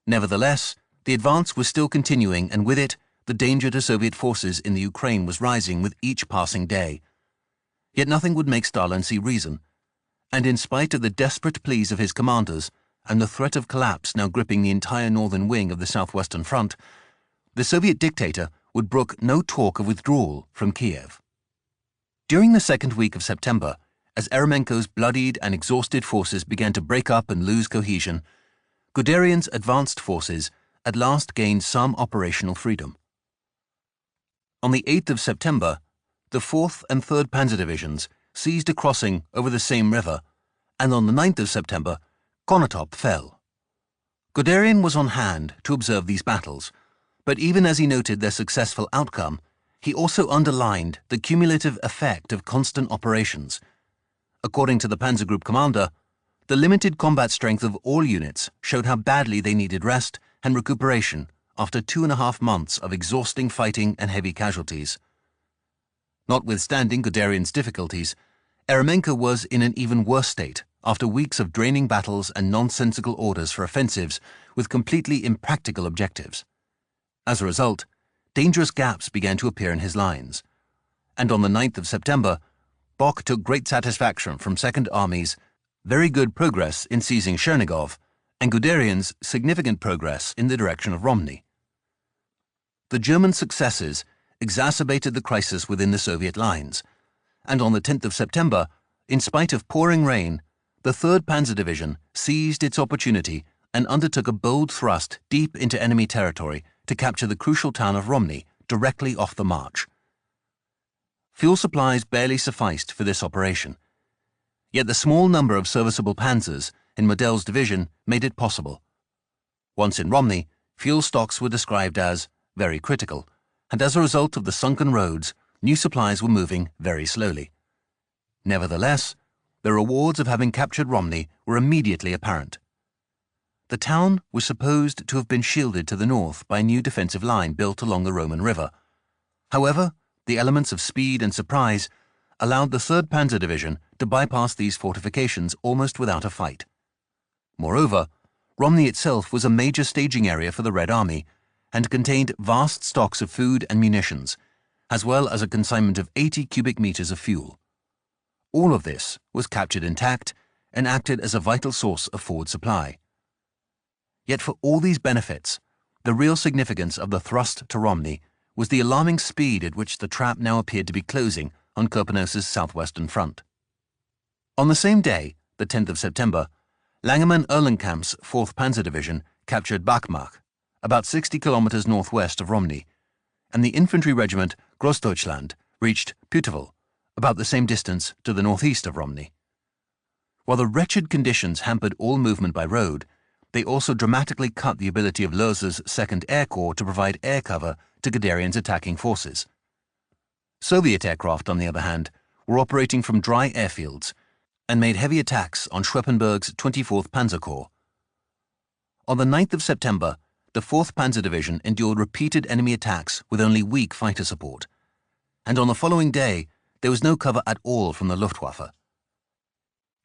Speaker 1: Nevertheless, the advance was still continuing, and with it, the danger to Soviet forces in the Ukraine was rising with each passing day. Yet nothing would make Stalin see reason, and in spite of the desperate pleas of his commanders and the threat of collapse now gripping the entire northern wing of the southwestern front, the Soviet dictator would brook no talk of withdrawal from Kiev. During the second week of September, as Eremenko's bloodied and exhausted forces began to break up and lose cohesion, Guderian's advanced forces at last gained some operational freedom. On the 8th of September, the 4th and 3rd Panzer Divisions seized a crossing over the same river, and on the 9th of September, Konotop fell. Guderian was on hand to observe these battles, but even as he noted their successful outcome, he also underlined the cumulative effect of constant operations. According to the Panzer Group commander, the limited combat strength of all units showed how badly they needed rest and recuperation after 2.5 months of exhausting fighting and heavy casualties. Notwithstanding Guderian's difficulties, Eremenko was in an even worse state after weeks of draining battles and nonsensical orders for offensives with completely impractical objectives. As a result, dangerous gaps began to appear in his lines, and on the 9th of September, Bock took great satisfaction from Second Army's very good progress in seizing Chernigov and Guderian's significant progress in the direction of Romny. The German successes exacerbated the crisis within the Soviet lines, and on the 10th of September, in spite of pouring rain, the 3rd Panzer Division seized its opportunity and undertook a bold thrust deep into enemy territory to capture the crucial town of Romny directly off the march. Fuel supplies barely sufficed for this operation, yet the small number of serviceable panzers in Model's division made it possible. Once in Romny, fuel stocks were described as very critical, and as a result of the sunken roads, new supplies were moving very slowly. Nevertheless, The rewards of having captured Romney were immediately apparent. The town was supposed to have been shielded to the north by a new defensive line built along the Roman River. However, the elements of speed and surprise allowed the 3rd Panzer Division to bypass these fortifications almost without a fight. Moreover, Romney itself was a major staging area for the Red Army and contained vast stocks of food and munitions, as well as a consignment of 80 cubic meters of fuel. All of this was captured intact and acted as a vital source of forward supply. Yet for all these benefits, the real significance of the thrust to Romney was the alarming speed at which the trap now appeared to be closing on Kirpenosa's southwestern front. On the same day, the 10th of September, Langemann-Erlenkampf's 4th Panzer Division captured Bachmach, about 60 kilometers northwest of Romney, and the infantry regiment Großdeutschland reached Puteval, about the same distance to the northeast of Romney. While the wretched conditions hampered all movement by road, they also dramatically cut the ability of Loese's 2nd Air Corps to provide air cover to Guderian's attacking forces. Soviet aircraft, on the other hand, were operating from dry airfields and made heavy attacks on Schweppenberg's 24th Panzer Corps. On the 9th of September, the 4th Panzer Division endured repeated enemy attacks with only weak fighter support, and on the following day, there was no cover at all from the Luftwaffe.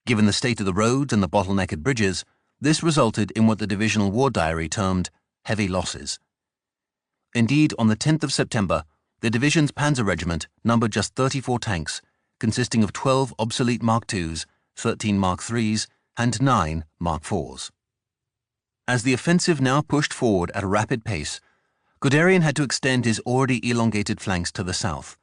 Speaker 1: Given the state of the roads and the bottlenecked bridges, this resulted in what the divisional war diary termed heavy losses. Indeed, on the 10th of September, the division's Panzer Regiment numbered just 34 tanks, consisting of 12 obsolete Mark IIs, 13 Mark IIIs, and 9 Mark IVs. As the offensive now pushed forward at a rapid pace, Guderian had to extend his already elongated flanks to the south.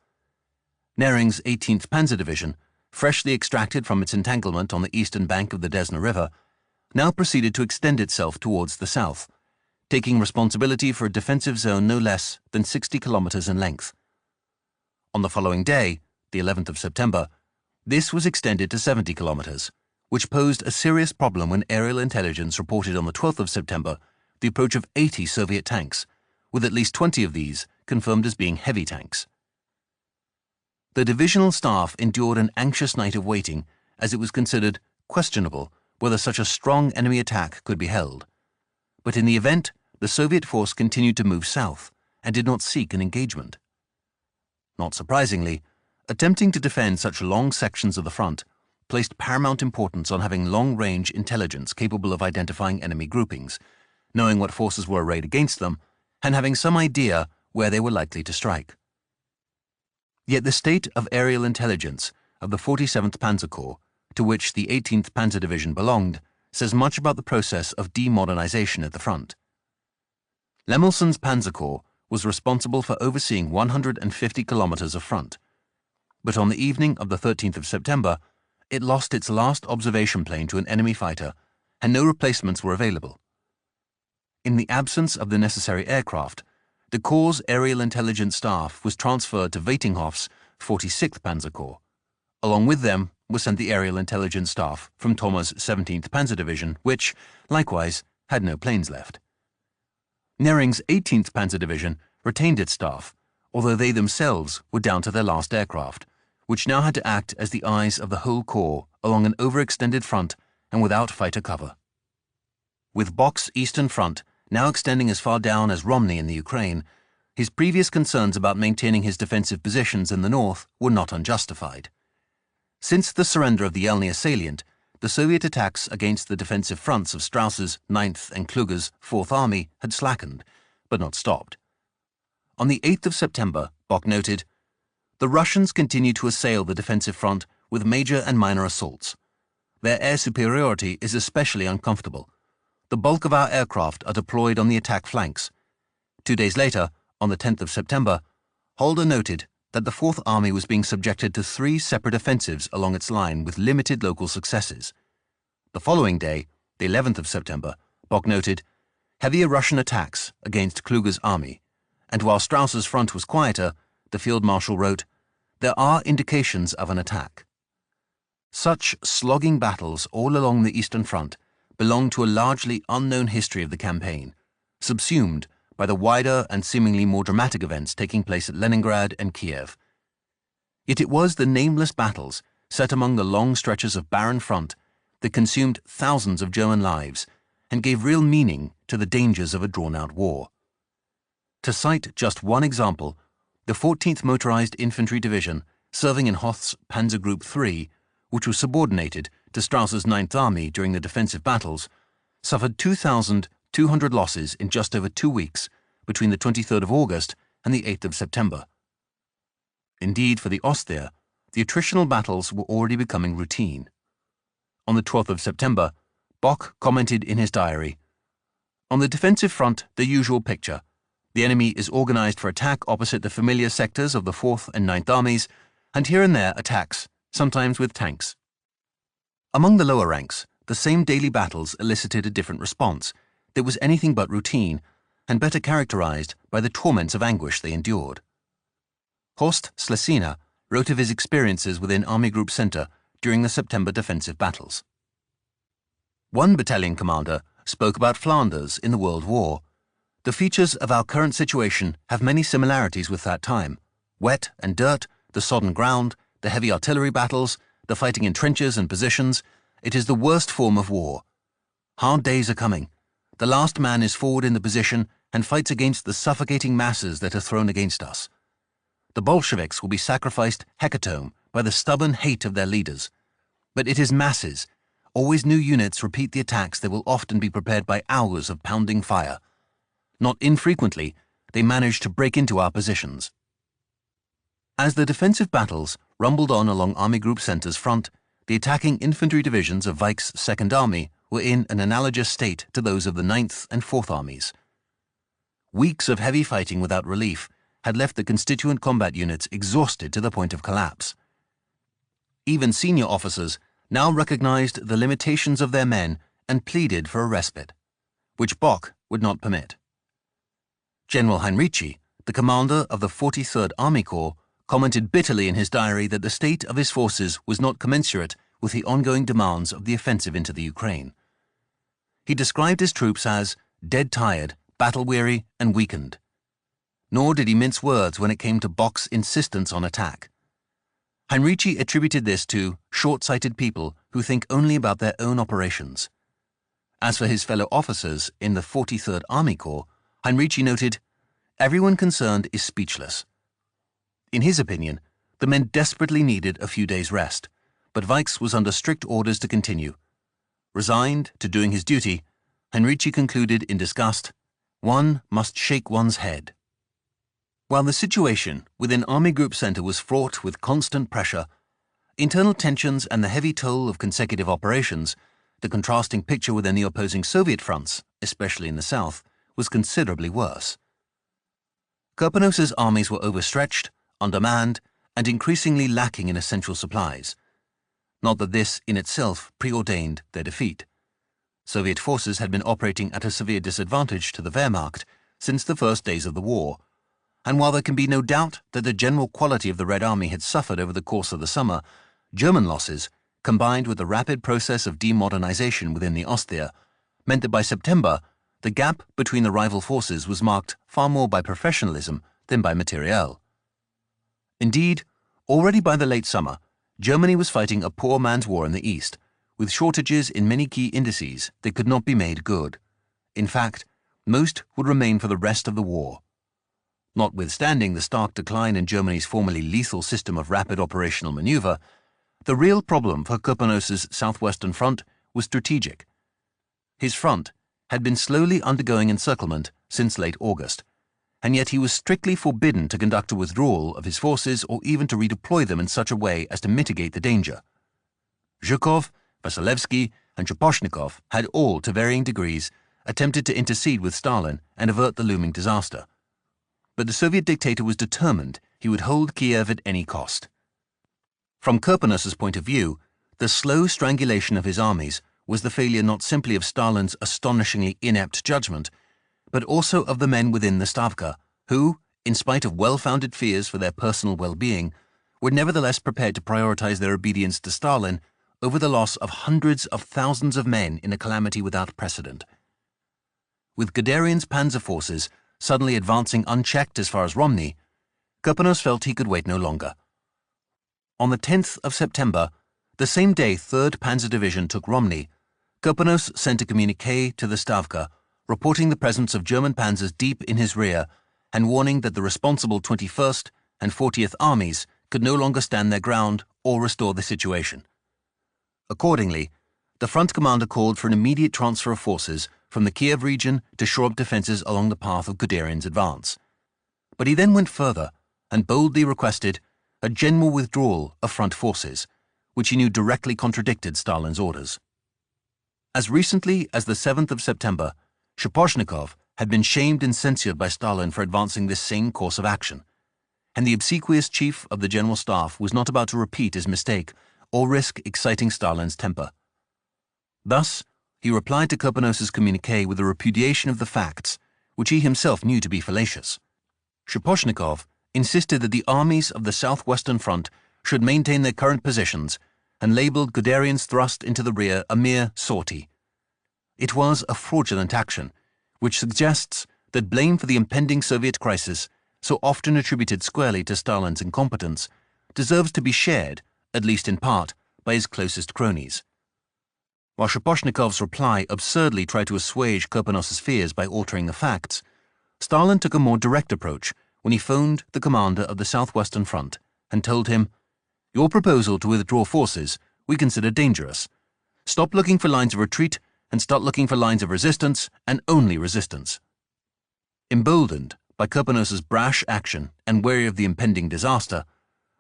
Speaker 1: Nering's 18th Panzer Division, freshly extracted from its entanglement on the eastern bank of the Desna River, now proceeded to extend itself towards the south, taking responsibility for a defensive zone no less than 60 kilometers in length. On the following day, the 11th of September, this was extended to 70 kilometers, which posed a serious problem when aerial intelligence reported on the 12th of September the approach of 80 Soviet tanks, with at least 20 of these confirmed as being heavy tanks. The divisional staff endured an anxious night of waiting, as it was considered questionable whether such a strong enemy attack could be held. But in the event, the Soviet force continued to move south and did not seek an engagement. Not surprisingly, attempting to defend such long sections of the front placed paramount importance on having long-range intelligence capable of identifying enemy groupings, knowing what forces were arrayed against them, and having some idea where they were likely to strike. Yet the state of aerial intelligence of the 47th Panzer Corps, to which the 18th Panzer Division belonged, says much about the process of demodernization at the front. Lemelson's Panzer Corps was responsible for overseeing 150 kilometers of front, but on the evening of the 13th of September, it lost its last observation plane to an enemy fighter, and no replacements were available. In the absence of the necessary aircraft, the Corps' aerial intelligence staff was transferred to Veitinghoff's 46th Panzer Corps. Along with them was sent the aerial intelligence staff from Thommer's 17th Panzer Division, which, likewise, had no planes left. Nering's 18th Panzer Division retained its staff, although they themselves were down to their last aircraft, which now had to act as the eyes of the whole Corps along an overextended front and without fighter cover. With Bock's eastern front now extending as far down as Romney in the Ukraine, his previous concerns about maintaining his defensive positions in the north were not unjustified. Since the surrender of the Yelnya salient, the Soviet attacks against the defensive fronts of Strauss's 9th and Kluge's 4th Army had slackened, but not stopped. On the 8th of September, Bock noted, "The Russians continue to assail the defensive front with major and minor assaults. Their air superiority is especially uncomfortable. The bulk of our aircraft are deployed on the attack flanks." 2 days later, on the 10th of September, Halder noted that the 4th Army was being subjected to 3 separate offensives along its line with limited local successes. The following day, the 11th of September, Bock noted, "Heavier Russian attacks against Kluge's army, and while Strauss's front was quieter, the Field Marshal wrote, 'There are indications of an attack.'" Such slogging battles all along the Eastern Front belong to a largely unknown history of the campaign, subsumed by the wider and seemingly more dramatic events taking place at Leningrad and Kiev. Yet it was the nameless battles set among the long stretches of barren front that consumed thousands of German lives and gave real meaning to the dangers of a drawn-out war. To cite just one example, the 14th Motorized Infantry Division, serving in Hoth's Panzer Group 3, which was subordinated to Strauss's 9th Army during the defensive battles, suffered 2,200 losses in just over 2 weeks between the 23rd of August and the 8th of September. Indeed, for the Ostwehr, the attritional battles were already becoming routine. On the 12th of September, Bock commented in his diary, "On the defensive front, the usual picture. The enemy is organized for attack opposite the familiar sectors of the 4th and 9th Armies, and here and there attacks, sometimes with tanks." Among the lower ranks, the same daily battles elicited a different response that was anything but routine and better characterized by the torments of anguish they endured. Horst Schlesiner wrote of his experiences within Army Group Center during the September defensive battles. One battalion commander spoke about Flanders in the World War. "The features of our current situation have many similarities with that time. Wet and dirt, the sodden ground, the heavy artillery battles, the fighting in trenches and positions. It is the worst form of war. Hard days are coming. The last man is forward in the position and fights against the suffocating masses that are thrown against us. The Bolsheviks will be sacrificed hecatomb by the stubborn hate of their leaders. But it is masses. Always new units repeat the attacks that will often be prepared by hours of pounding fire. Not infrequently, they manage to break into our positions." As the defensive battles rumbled on along Army Group Center's front, the attacking infantry divisions of Weich's 2nd Army were in an analogous state to those of the 9th and 4th Armies. Weeks of heavy fighting without relief had left the constituent combat units exhausted to the point of collapse. Even senior officers now recognized the limitations of their men and pleaded for a respite, which Bock would not permit. General Heinrici, the commander of the 43rd Army Corps, commented bitterly in his diary that the state of his forces was not commensurate with the ongoing demands of the offensive into the Ukraine. He described his troops as dead-tired, battle-weary, and weakened. Nor did he mince words when it came to Bock's insistence on attack. Heinrici attributed this to short-sighted people who think only about their own operations. As for his fellow officers in the 43rd Army Corps, Heinrici noted, "Everyone concerned is speechless." In his opinion, the men desperately needed a few days' rest, but Weichs was under strict orders to continue. Resigned to doing his duty, Heinrici concluded in disgust, "One must shake one's head." While the situation within Army Group Center was fraught with constant pressure, internal tensions and the heavy toll of consecutive operations, the contrasting picture within the opposing Soviet fronts, especially in the south, was considerably worse. Kirponos's armies were overstretched, undermanned, and increasingly lacking in essential supplies. Not that this in itself preordained their defeat. Soviet forces had been operating at a severe disadvantage to the Wehrmacht since the first days of the war, and while there can be no doubt that the general quality of the Red Army had suffered over the course of the summer, German losses, combined with the rapid process of demodernization within the Ostwehr, meant that by September, the gap between the rival forces was marked far more by professionalism than by materiel. Indeed, already by the late summer, Germany was fighting a poor man's war in the East, with shortages in many key indices that could not be made good. In fact, most would remain for the rest of the war. Notwithstanding the stark decline in Germany's formerly lethal system of rapid operational maneuver, the real problem for Kirponos's southwestern front was strategic. His front had been slowly undergoing encirclement since late August, and yet he was strictly forbidden to conduct a withdrawal of his forces or even to redeploy them in such a way as to mitigate the danger. Zhukov, Vasilevsky, and Shaposhnikov had all, to varying degrees, attempted to intercede with Stalin and avert the looming disaster. But the Soviet dictator was determined he would hold Kiev at any cost. From Kirponos's point of view, the slow strangulation of his armies was the failure not simply of Stalin's astonishingly inept judgment, but also of the men within the Stavka, who, in spite of well-founded fears for their personal well-being, were nevertheless prepared to prioritize their obedience to Stalin over the loss of hundreds of thousands of men in a calamity without precedent. With Guderian's panzer forces suddenly advancing unchecked as far as Romny, Kirponos felt he could wait no longer. On the 10th of September, The same day 3rd Panzer Division took Romny, Kurpanos sent a communiqué to the Stavka reporting the presence of German panzers deep in his rear and warning that the responsible 21st and 40th Armies could no longer stand their ground or restore the situation. Accordingly, the front commander called for an immediate transfer of forces from the Kiev region to shore up defences along the path of Guderian's advance. But he then went further and boldly requested a general withdrawal of front forces, which he knew directly contradicted Stalin's orders. As recently as the 7th of September, Shaposhnikov had been shamed and censured by Stalin for advancing this same course of action, and the obsequious chief of the General Staff was not about to repeat his mistake or risk exciting Stalin's temper. Thus, he replied to Kurpanos's communiqué with a repudiation of the facts, which he himself knew to be fallacious. Shaposhnikov insisted that the armies of the southwestern front should maintain their current positions and labelled Guderian's thrust into the rear a mere sortie. It was a fraudulent action, which suggests that blame for the impending Soviet crisis, so often attributed squarely to Stalin's incompetence, deserves to be shared, at least in part, by his closest cronies. While Shaposhnikov's reply absurdly tried to assuage Kurpanos's fears by altering the facts, Stalin took a more direct approach when he phoned the commander of the southwestern front and told him, "Your proposal to withdraw forces we consider dangerous. Stop looking for lines of retreat and start looking for lines of resistance and only resistance." Emboldened by Kurpanos's brash action and wary of the impending disaster,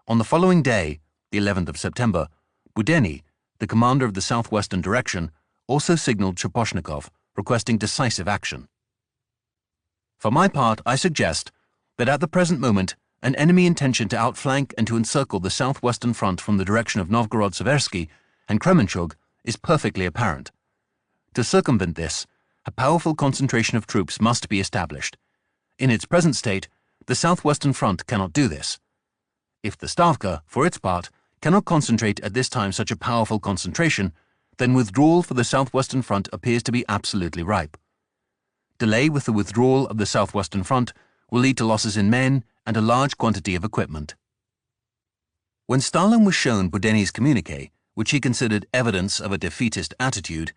Speaker 1: on the following day, the 11th of September, Budeny, the commander of the southwestern direction, also signalled Shaposhnikov, requesting decisive action. For my part, I suggest that at the present moment, an enemy intention to outflank and to encircle the southwestern front from the direction of Novgorod-Seversky and Kremenchug is perfectly apparent. To circumvent this, a powerful concentration of troops must be established. In its present state, the southwestern front cannot do this. If the Stavka, for its part, cannot concentrate at this time such a powerful concentration, then withdrawal for the southwestern front appears to be absolutely ripe. Delay with the withdrawal of the southwestern front will lead to losses in men and a large quantity of equipment. When Stalin was shown Budeny's communiqué, which he considered evidence of a defeatist attitude,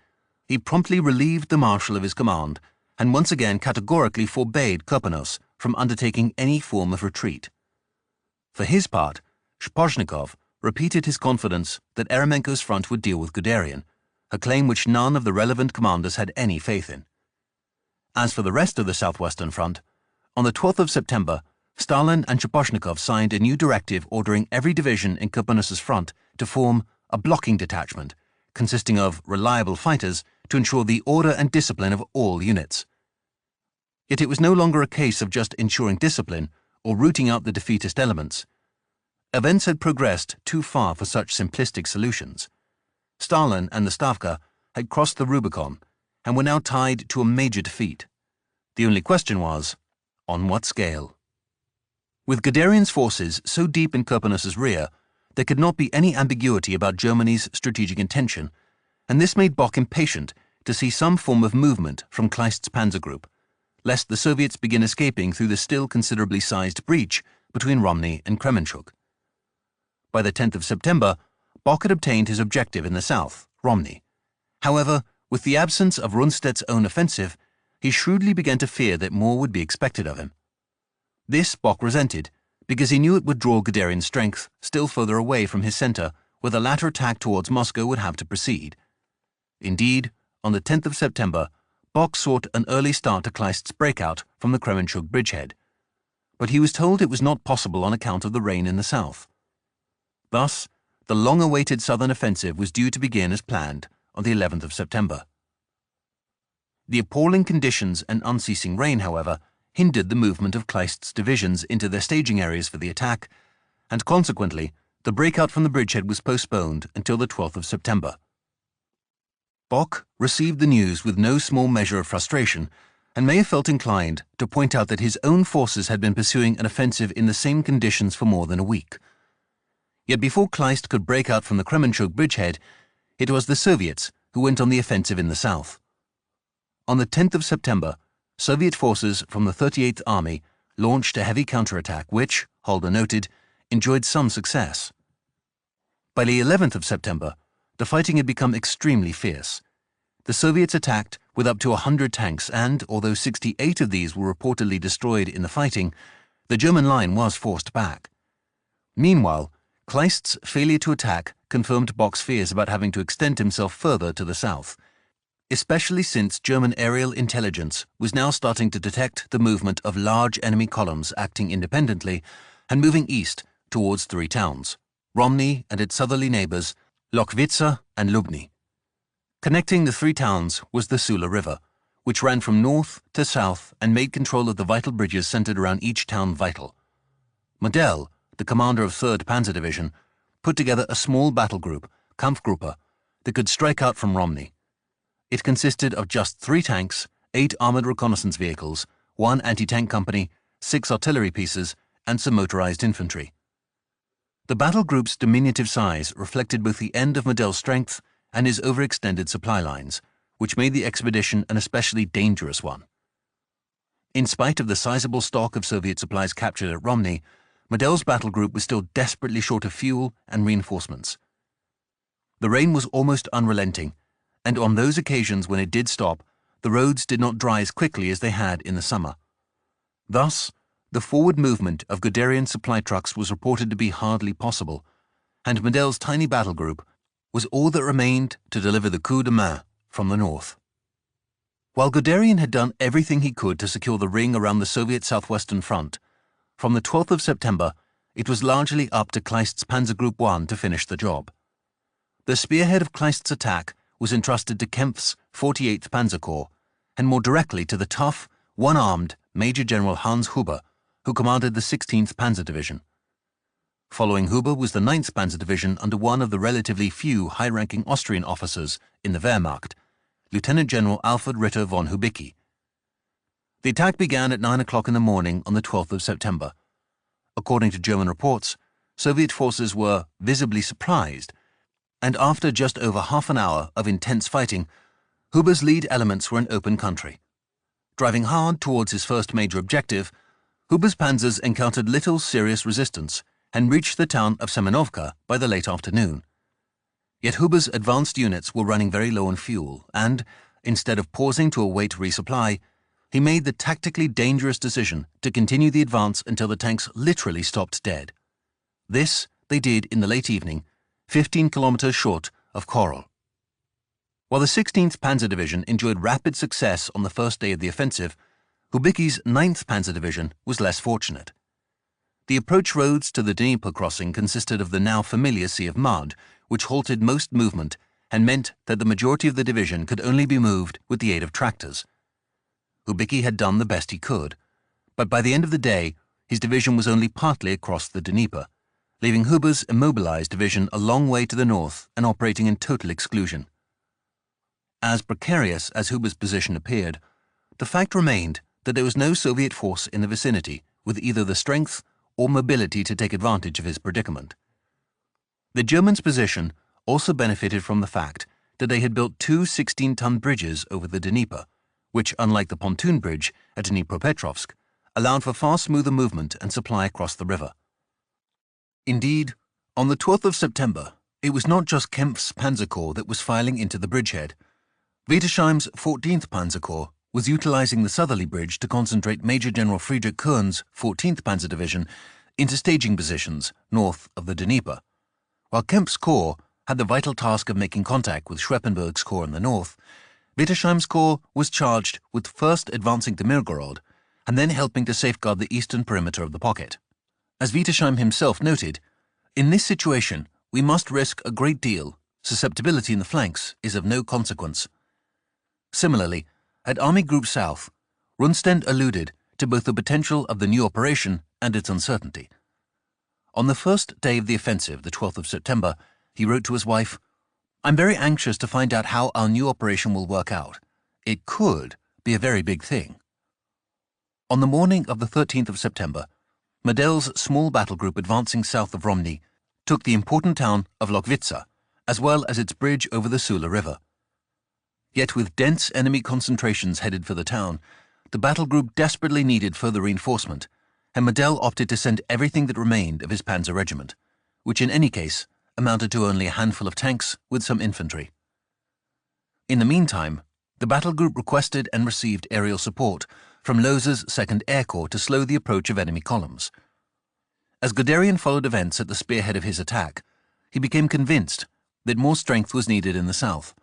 Speaker 1: he promptly relieved the marshal of his command and once again categorically forbade Kurpanos from undertaking any form of retreat. For his part, Shaposhnikov repeated his confidence that Eremenko's front would deal with Guderian, a claim which none of the relevant commanders had any faith in. As for the rest of the southwestern front, on the 12th of September, Stalin and Shaposhnikov signed a new directive ordering every division in Kurpanos's front to form a blocking detachment, consisting of reliable fighters to ensure the order and discipline of all units. Yet it was no longer a case of just ensuring discipline or rooting out the defeatist elements. Events had progressed too far for such simplistic solutions. Stalin and the Stavka had crossed the Rubicon and were now tied to a major defeat. The only question was, on what scale? With Guderian's forces so deep in Kurpanos's rear, there could not be any ambiguity about Germany's strategic intention, and this made Bock impatient to see some form of movement from Kleist's panzer group, lest the Soviets begin escaping through the still considerably sized breach between Romny and Kremenchug. By the 10th of September, Bock had obtained his objective in the south, Romny. However, with the absence of Rundstedt's own offensive, he shrewdly began to fear that more would be expected of him. This Bock resented, because he knew it would draw Guderian's strength still further away from his centre, where the latter attack towards Moscow would have to proceed. Indeed, on the 10th of September, Bock sought an early start to Kleist's breakout from the Kremenchug bridgehead, but he was told it was not possible on account of the rain in the south. Thus, the long-awaited southern offensive was due to begin as planned on the 11th of September. The appalling conditions and unceasing rain, however, hindered the movement of Kleist's divisions into their staging areas for the attack, and consequently, the breakout from the bridgehead was postponed until the 12th of September. Bock received the news with no small measure of frustration and may have felt inclined to point out that his own forces had been pursuing an offensive in the same conditions for more than a week. Yet before Kleist could break out from the Kremenchug bridgehead, it was the Soviets who went on the offensive in the south. On the 10th of September, Soviet forces from the 38th Army launched a heavy counterattack which, Halder noted, enjoyed some success. By the 11th of September, the fighting had become extremely fierce. The Soviets attacked with up to 100 tanks and, although 68 of these were reportedly destroyed in the fighting, the German line was forced back. Meanwhile, Kleist's failure to attack confirmed Bock's fears about having to extend himself further to the south, especially since German aerial intelligence was now starting to detect the movement of large enemy columns acting independently and moving east towards three towns, Romny and its southerly neighbors, Lochwitza and Lubny. Connecting the three towns was the Sula River, which ran from north to south and made control of the vital bridges centered around each town vital. Model, the commander of 3rd Panzer Division, put together a small battle group, Kampfgruppe, that could strike out from Romny. It consisted of just 3 tanks, 8 armored reconnaissance vehicles, 1 anti-tank company, 6 artillery pieces, and some motorized infantry. The battle group's diminutive size reflected both the end of Model's strength and his overextended supply lines, which made the expedition an especially dangerous one. In spite of the sizable stock of Soviet supplies captured at Romny, Model's battle group was still desperately short of fuel and reinforcements. The rain was almost unrelenting, and on those occasions when it did stop, the roads did not dry as quickly as they had in the summer. Thus, the forward movement of Guderian supply trucks was reported to be hardly possible, and Model's tiny battle group was all that remained to deliver the coup de main from the north. While Guderian had done everything he could to secure the ring around the Soviet southwestern front, from the 12th of September, it was largely up to Kleist's Panzer Group 1 to finish the job. The spearhead of Kleist's attack was entrusted to Kempf's 48th Panzer Corps, and more directly to the tough, one-armed Major General Hans Huber, who commanded the 16th Panzer Division. Following Huber was the 9th Panzer Division under one of the relatively few high-ranking Austrian officers in the Wehrmacht, Lieutenant General Alfred Ritter von Hubicki. The attack began at 9 o'clock in the morning on the 12th of September. According to German reports, Soviet forces were visibly surprised, and after just over half an hour of intense fighting, Huber's lead elements were in open country. Driving hard towards his first major objective, Huber's panzers encountered little serious resistance and reached the town of Semenovka by the late afternoon. Yet Huber's advanced units were running very low on fuel and, instead of pausing to await resupply, he made the tactically dangerous decision to continue the advance until the tanks literally stopped dead. This they did in the late evening, 15 kilometers short of Korel. While the 16th Panzer Division enjoyed rapid success on the first day of the offensive, Hubicki's 9th Panzer Division was less fortunate. The approach roads to the Dnieper crossing consisted of the now familiar sea of mud, which halted most movement and meant that the majority of the division could only be moved with the aid of tractors. Hubicki had done the best he could, but by the end of the day, his division was only partly across the Dnieper, leaving Huber's immobilized division a long way to the north and operating in total exclusion. As precarious as Huber's position appeared, the fact remained that there was no Soviet force in the vicinity with either the strength or mobility to take advantage of his predicament. The Germans' position also benefited from the fact that they had built 2 16-ton bridges over the Dnieper, which, unlike the pontoon bridge at Dnipropetrovsk, allowed for far smoother movement and supply across the river. Indeed, on the 12th of September, it was not just Kempf's Panzer Corps that was filing into the bridgehead. Wittersheim's 14th Panzer Corps was utilizing the southerly bridge to concentrate Major General Friedrich Kern's 14th Panzer Division into staging positions north of the Dnieper, while Kempf's corps had the vital task of making contact with Schweppenberg's corps in the north. Wittersheim's corps was charged with first advancing to Mirgorod and then helping to safeguard the eastern perimeter of the pocket. As Wittersheim himself noted, "In this situation, we must risk a great deal. Susceptibility in the flanks is of no consequence." Similarly, at Army Group South, Rundstedt alluded to both the potential of the new operation and its uncertainty. On the first day of the offensive, the 12th of September, he wrote to his wife, "I'm very anxious to find out how our new operation will work out. It could be a very big thing." On the morning of the 13th of September, Model's small battle group advancing south of Romny took the important town of Lochwitza, as well as its bridge over the Sula River. Yet with dense enemy concentrations headed for the town, the battle group desperately needed further reinforcement, and Model opted to send everything that remained of his panzer regiment, which in any case amounted to only a handful of tanks with some infantry. In the meantime, the battle group requested and received aerial support from Lowes's 2nd Air Corps to slow the approach of enemy columns. As Guderian followed events at the spearhead of his attack, he became convinced that more strength was needed in the south,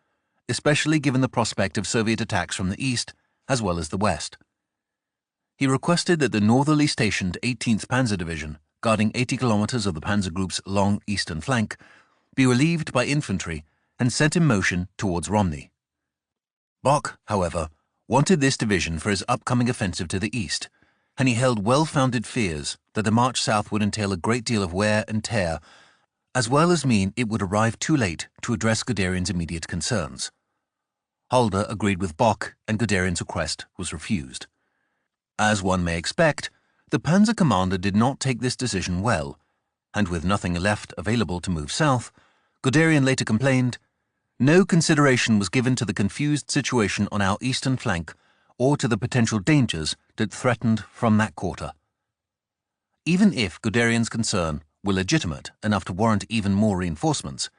Speaker 1: especially given the prospect of Soviet attacks from the east as well as the west. He requested that the northerly stationed 18th Panzer Division, guarding 80 kilometers of the Panzer Group's long eastern flank, be relieved by infantry and sent in motion towards Romny. Bock, however, wanted this division for his upcoming offensive to the east, and he held well-founded fears that the march south would entail a great deal of wear and tear, as well as mean it would arrive too late to address Guderian's immediate concerns. Halder agreed with Bock, and Guderian's request was refused. As one may expect, the Panzer commander did not take this decision well, and with nothing left available to move south, Guderian later complained, "No consideration was given to the confused situation on our eastern flank or to the potential dangers that threatened from that quarter." Even if Guderian's concern were legitimate enough to warrant even more reinforcements,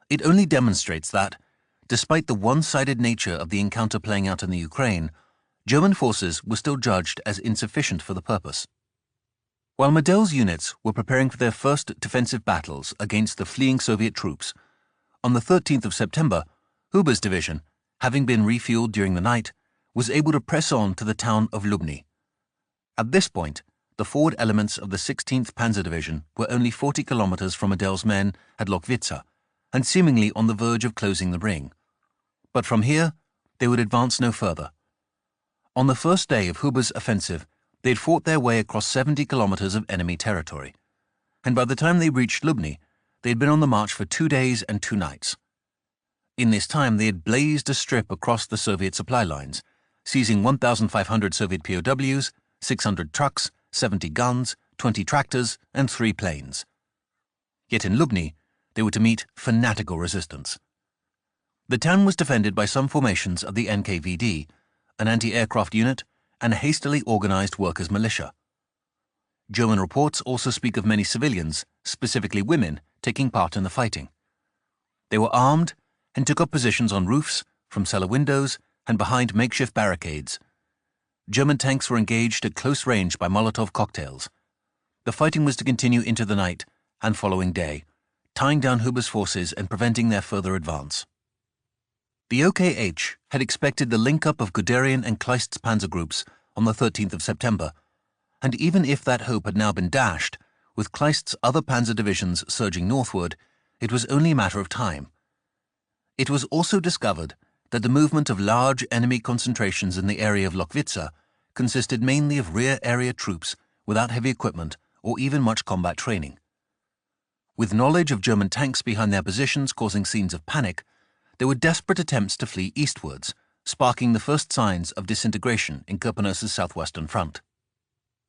Speaker 1: it only demonstrates that, despite the one-sided nature of the encounter playing out in the Ukraine, German forces were still judged as insufficient for the purpose. While Medel's units were preparing for their first defensive battles against the fleeing Soviet troops, on the 13th of September, Huber's division, having been refueled during the night, was able to press on to the town of Lubny. At this point, the forward elements of the 16th Panzer Division were only 40 kilometers from Medel's men at Lochwitza, and seemingly on the verge of closing the ring. But from here, they would advance no further. On the first day of Huber's offensive, they had fought their way across 70 kilometers of enemy territory, and by the time they reached Lubny, they had been on the march for 2 days and 2 nights. In this time, they had blazed a strip across the Soviet supply lines, seizing 1,500 Soviet POWs, 600 trucks, 70 guns, 20 tractors, and 3 planes. Yet in Lubny, they were to meet fanatical resistance. The town was defended by some formations of the NKVD, an anti-aircraft unit, and a hastily organized workers' militia. German reports also speak of many civilians, specifically women, taking part in the fighting. They were armed and took up positions on roofs, from cellar windows, and behind makeshift barricades. German tanks were engaged at close range by Molotov cocktails. The fighting was to continue into the night and following day, tying down Huber's forces and preventing their further advance. The OKH had expected the link-up of Guderian and Kleist's panzer groups on the 13th of September, and even if that hope had now been dashed, with Kleist's other panzer divisions surging northward, it was only a matter of time. It was also discovered that the movement of large enemy concentrations in the area of Lochwitza consisted mainly of rear-area troops without heavy equipment or even much combat training. With knowledge of German tanks behind their positions causing scenes of panic, there were desperate attempts to flee eastwards, sparking the first signs of disintegration in Kirponos's southwestern front.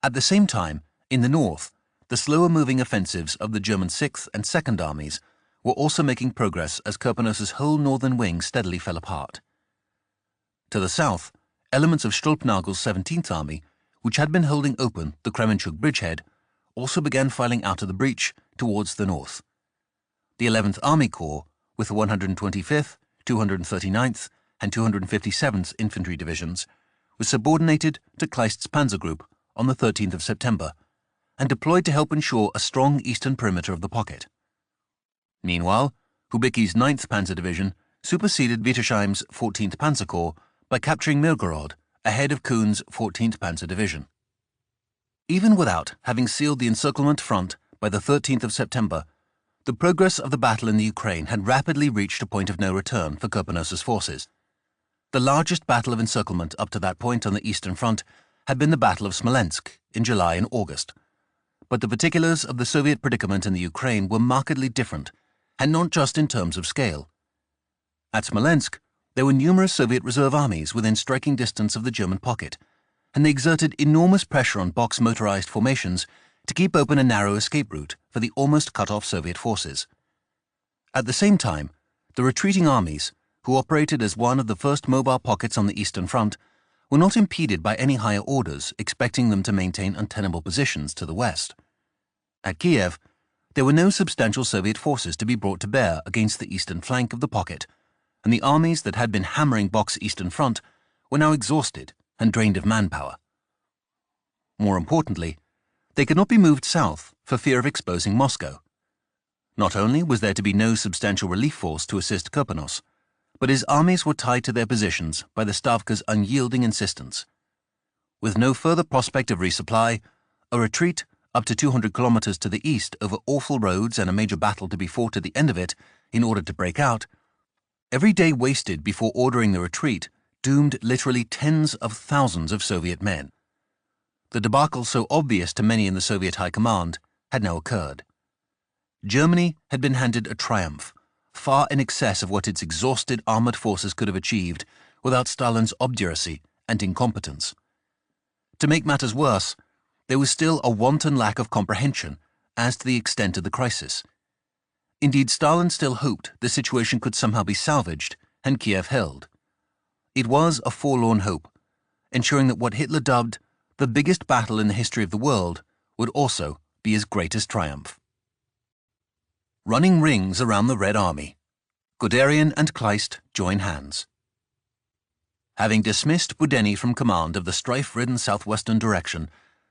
Speaker 1: At the same time, in the north, the slower-moving offensives of the German 6th and 2nd Armies were also making progress as Kirponos's whole northern wing steadily fell apart. To the south, elements of Stülpnagel's 17th Army, which had been holding open the Kremenchuk bridgehead, also began filing out of the breach towards the north. The 11th Army Corps, with the 125th, 239th, and 257th Infantry Divisions, was subordinated to Kleist's Panzer Group on the 13th of September and deployed to help ensure a strong eastern perimeter of the pocket. Meanwhile, Hubicki's 9th Panzer Division superseded Wittersheim's 14th Panzer Corps by capturing Mirgorod ahead of Kuhn's 14th Panzer Division. Even without having sealed the encirclement front by the 13th of September, the progress of the battle in the Ukraine had rapidly reached a point of no return for Kirponos's forces. The largest battle of encirclement up to that point on the Eastern Front had been the Battle of Smolensk in July and August. But the particulars of the Soviet predicament in the Ukraine were markedly different, and not just in terms of scale. At Smolensk, there were numerous Soviet reserve armies within striking distance of the German pocket, and they exerted enormous pressure on box motorized formations to keep open a narrow escape route for the almost cut-off Soviet forces. At the same time, the retreating armies, who operated as one of the first mobile pockets on the Eastern Front, were not impeded by any higher orders expecting them to maintain untenable positions to the west. At Kiev, There were no substantial Soviet forces to be brought to bear against the eastern flank of the pocket, and the armies that had been hammering Bock's eastern front were now exhausted and drained of manpower. More importantly, they could not be moved south for fear of exposing Moscow. Not only was there to be no substantial relief force to assist Kurpanos, but his armies were tied to their positions by the Stavka's unyielding insistence. With no further prospect of resupply, a retreat up to 200 kilometers to the east over awful roads and a major battle to be fought at the end of it in order to break out, every day wasted before ordering the retreat doomed literally tens of thousands of Soviet men. The debacle so obvious to many in the Soviet High Command had now occurred. Germany had been handed a triumph, far in excess of what its exhausted armored forces could have achieved without Stalin's obduracy and incompetence. To make matters worse, there was still a wanton lack of comprehension as to the extent of the crisis. Indeed, Stalin still hoped the situation could somehow be salvaged and Kiev held. It was a forlorn hope, ensuring that what Hitler dubbed the biggest battle in the history of the world would also be his greatest triumph. Running rings around the Red Army. Guderian and Kleist join hands. Having dismissed Budeni from command of the strife-ridden southwestern direction,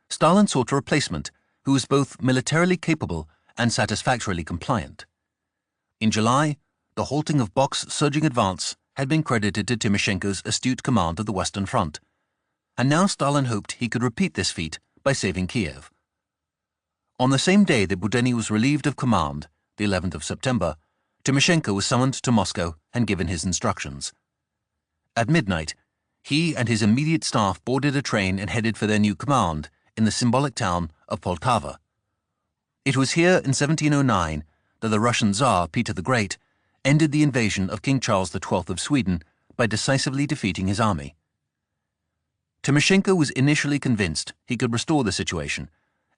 Speaker 1: Stalin sought a replacement who was both militarily capable and satisfactorily compliant. In July, the halting of Bock's surging advance had been credited to Timoshenko's astute command of the Western Front, and now Stalin hoped he could repeat this feat by saving Kiev. On the same day that Budeni was relieved of command, the 11th of September, Timoshenko was summoned to Moscow and given his instructions. At midnight, he and his immediate staff boarded a train and headed for their new command in the symbolic town of Poltava. It was here in 1709 that the Russian Tsar, Peter the Great, ended the invasion of King Charles XII of Sweden by decisively defeating his army. Timoshenko was initially convinced he could restore the situation,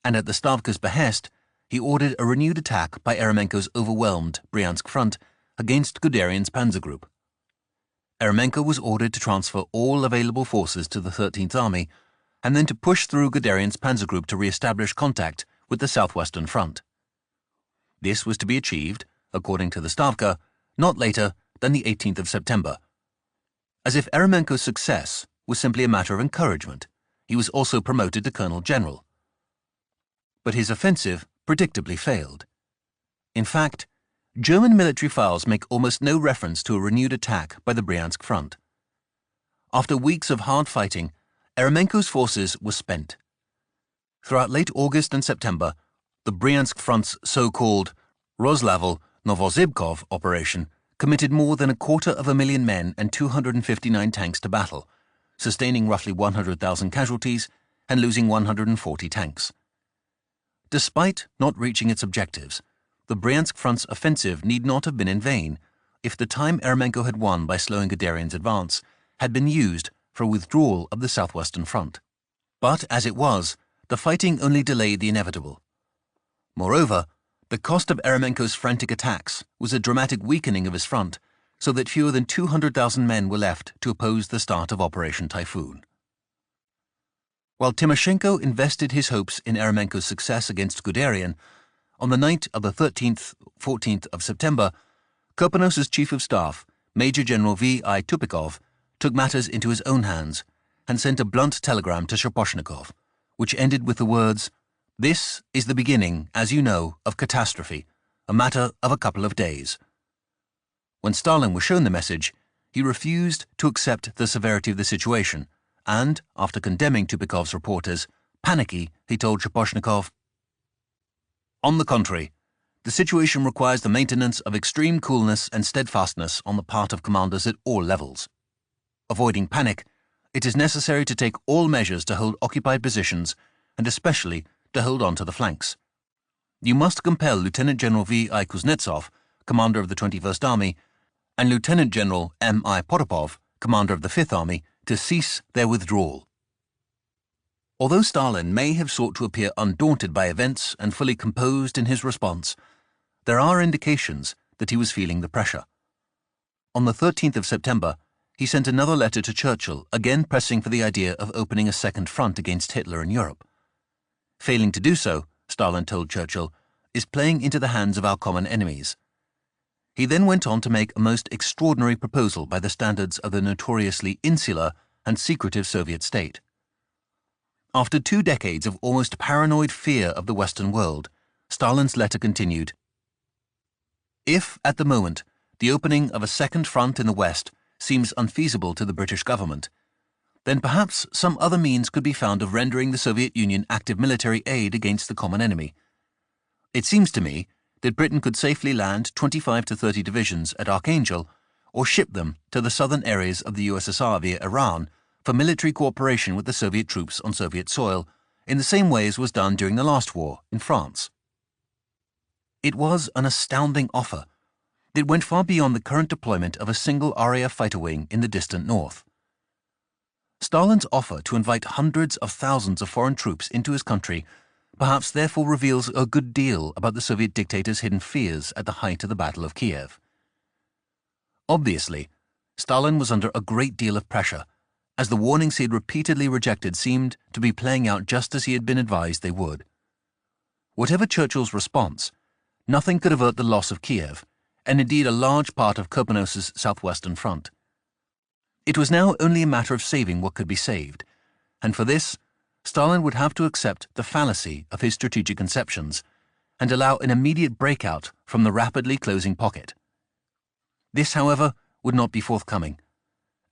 Speaker 1: and at the Stavka's behest, he ordered a renewed attack by Eremenko's overwhelmed Bryansk front against Guderian's panzer group. Eremenko was ordered to transfer all available forces to the 13th Army and then to push through Guderian's panzer group to re-establish contact with the southwestern front. This was to be achieved, according to the Stavka, not later than the 18th of September. As if Eremenko's success was simply a matter of encouragement, he was also promoted to Colonel General. But his offensive predictably failed. In fact, German military files make almost no reference to a renewed attack by the Bryansk front. After weeks of hard fighting, Eremenko's forces were spent. Throughout late August and September, the Bryansk front's so-called Roslavel-Novosibkov operation committed more than 250,000 men and 259 tanks to battle, sustaining roughly 100,000 casualties and losing 140 tanks. Despite not reaching its objectives, the Bryansk front's offensive need not have been in vain if the time Eremenko had won by slowing Guderian's advance had been used for a withdrawal of the southwestern front. But as it was, the fighting only delayed the inevitable. Moreover, the cost of Eremenko's frantic attacks was a dramatic weakening of his front, so that fewer than 200,000 men were left to oppose the start of Operation Typhoon. While Timoshenko invested his hopes in Eremenko's success against Guderian, on the night of the 13th-14th of September, Kurpanos's chief of staff, Major General V.I. Tupikov, took matters into his own hands and sent a blunt telegram to Shaposhnikov, which ended with the words, "This is the beginning, as you know, of catastrophe, a matter of a couple of days." When Stalin was shown the message, he refused to accept the severity of the situation, and, after condemning Tupikov's report as panicky, he told Shaposhnikov, "On the contrary, the situation requires the maintenance of extreme coolness and steadfastness on the part of commanders at all levels. Avoiding panic, it is necessary to take all measures to hold occupied positions and especially to hold on to the flanks. You must compel Lieutenant General V.I. Kuznetsov, commander of the 21st Army, and Lieutenant General M.I. Potapov, commander of the 5th Army, to cease their withdrawal." Although Stalin may have sought to appear undaunted by events and fully composed in his response, there are indications that he was feeling the pressure. On the 13th of September, he sent another letter to Churchill, again pressing for the idea of opening a second front against Hitler in Europe. Failing to do so, Stalin told Churchill, is playing into the hands of our common enemies. He then went on to make a most extraordinary proposal by the standards of the notoriously insular and secretive Soviet state. After 2 decades of almost paranoid fear of the Western world, Stalin's letter continued, "If, at the moment, the opening of a second front in the West seems unfeasible to the British government, then perhaps some other means could be found of rendering the Soviet Union active military aid against the common enemy. It seems to me that Britain could safely land 25 to 30 divisions at Archangel or ship them to the southern areas of the USSR via Iran for military cooperation with the Soviet troops on Soviet soil in the same way as was done during the last war in France." It was an astounding offer. It went far beyond the current deployment of a single RAF fighter wing in the distant north. Stalin's offer to invite hundreds of thousands of foreign troops into his country perhaps therefore reveals a good deal about the Soviet dictator's hidden fears at the height of the Battle of Kiev. Obviously, Stalin was under a great deal of pressure, as the warnings he had repeatedly rejected seemed to be playing out just as he had been advised they would. Whatever Churchill's response, nothing could avert the loss of Kiev, and indeed a large part of Kurpenos's southwestern front. It was now only a matter of saving what could be saved, and for this, Stalin would have to accept the fallacy of his strategic conceptions and allow an immediate breakout from the rapidly closing pocket. This, however, would not be forthcoming,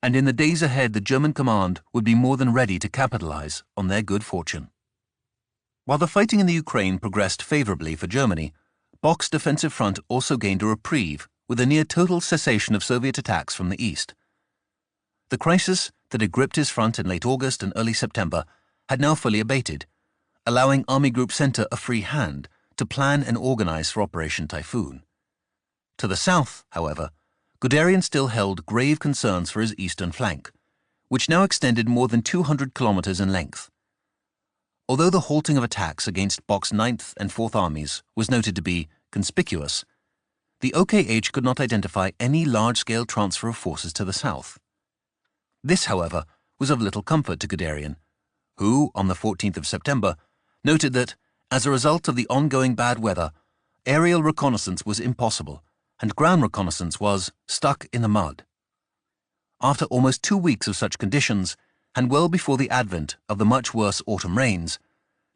Speaker 1: and in the days ahead the German command would be more than ready to capitalize on their good fortune. While the fighting in the Ukraine progressed favorably for Germany, Bock's defensive front also gained a reprieve with a near-total cessation of Soviet attacks from the east. The crisis that had gripped his front in late August and early September had now fully abated, allowing Army Group Center a free hand to plan and organize for Operation Typhoon. To the south, however, Guderian still held grave concerns for his eastern flank, which now extended more than 200 kilometers in length. Although the halting of attacks against Bock's 9th and 4th Armies was noted to be conspicuous, the OKH could not identify any large-scale transfer of forces to the south. This, however, was of little comfort to Guderian, who, on the 14th of September, noted that, as a result of the ongoing bad weather, aerial reconnaissance was impossible, and ground reconnaissance was stuck in the mud. After almost 2 weeks of such conditions, and well before the advent of the much worse autumn rains,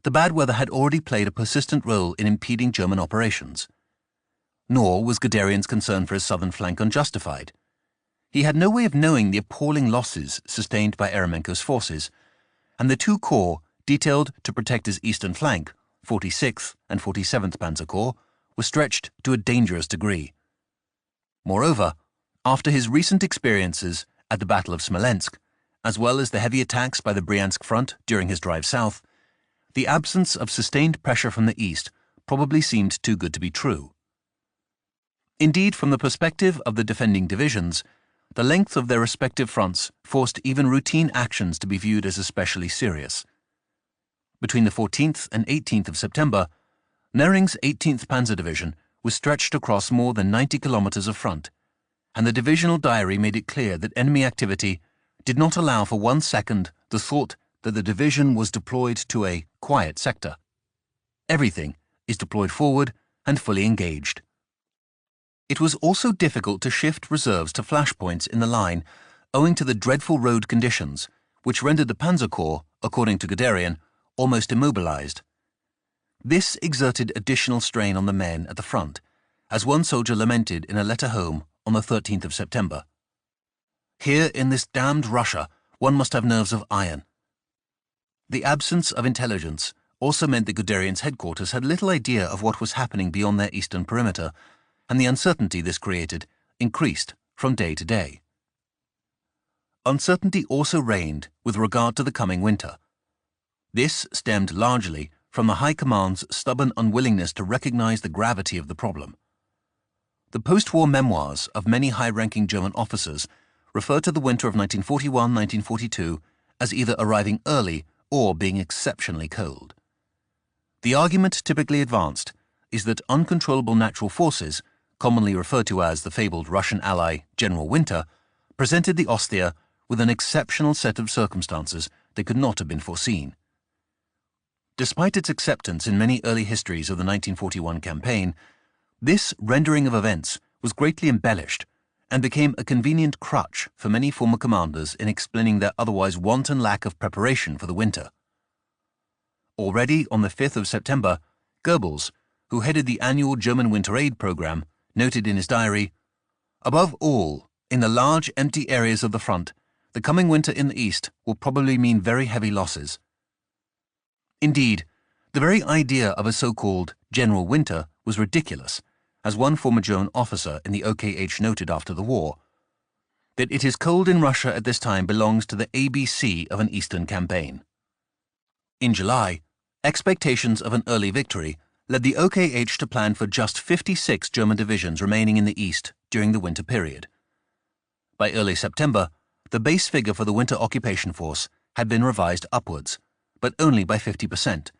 Speaker 1: the bad weather had already played a persistent role in impeding German operations. Nor was Guderian's concern for his southern flank unjustified. He had no way of knowing the appalling losses sustained by Eremenko's forces, and the 2 corps detailed to protect his eastern flank, 46th and 47th Panzer Corps, were stretched to a dangerous degree. Moreover, after his recent experiences at the Battle of Smolensk, as well as the heavy attacks by the Bryansk front during his drive south, the absence of sustained pressure from the east probably seemed too good to be true. Indeed, from the perspective of the defending divisions, the length of their respective fronts forced even routine actions to be viewed as especially serious. Between the 14th and 18th of September, Nering's 18th Panzer Division was stretched across more than 90 kilometers of front, and the divisional diary made it clear that enemy activity did not allow for 1 second the thought that the division was deployed to a quiet sector. Everything is deployed forward and fully engaged. It was also difficult to shift reserves to flashpoints in the line owing to the dreadful road conditions, which rendered the Panzer Corps, according to Guderian, almost immobilized. This exerted additional strain on the men at the front, as one soldier lamented in a letter home on the 13th of September. "Here in this damned Russia, one must have nerves of iron." The absence of intelligence also meant that Guderian's headquarters had little idea of what was happening beyond their eastern perimeter, and the uncertainty this created increased from day to day. Uncertainty also reigned with regard to the coming winter. This stemmed largely from the High Command's stubborn unwillingness to recognize the gravity of the problem. The post-war memoirs of many high-ranking German officers refer to the winter of 1941-1942 as either arriving early or being exceptionally cold. The argument typically advanced is that uncontrollable natural forces, commonly referred to as the fabled Russian ally General Winter, presented the Ostheer with an exceptional set of circumstances that could not have been foreseen. Despite its acceptance in many early histories of the 1941 campaign, this rendering of events was greatly embellished and became a convenient crutch for many former commanders in explaining their otherwise wanton lack of preparation for the winter. Already on the 5th of September, Goebbels, who headed the annual German winter aid program, noted in his diary, "Above all, in the large empty areas of the front, the coming winter in the East will probably mean very heavy losses." Indeed, the very idea of a so-called general winter was ridiculous, as one former German officer in the OKH noted after the war, that it is cold in Russia at this time belongs to the ABC of an Eastern campaign. In July, expectations of an early victory led the OKH to plan for just 56 German divisions remaining in the East during the winter period. By early September, the base figure for the winter occupation force had been revised upwards, but only by 50%,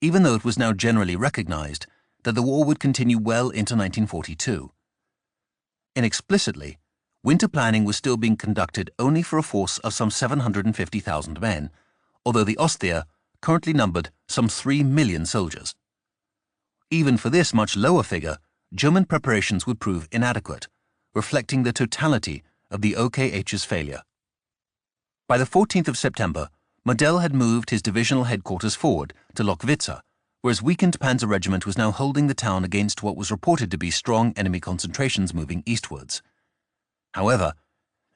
Speaker 1: even though it was now generally recognized that the war would continue well into 1942. Inexplicitly, winter planning was still being conducted only for a force of some 750,000 men, although the Ostheer currently numbered some 3 million soldiers. Even for this much lower figure, German preparations would prove inadequate, reflecting the totality of the OKH's failure. By the 14th of September, Model had moved his divisional headquarters forward to Lockwitza, where his weakened Panzer Regiment was now holding the town against what was reported to be strong enemy concentrations moving eastwards. However,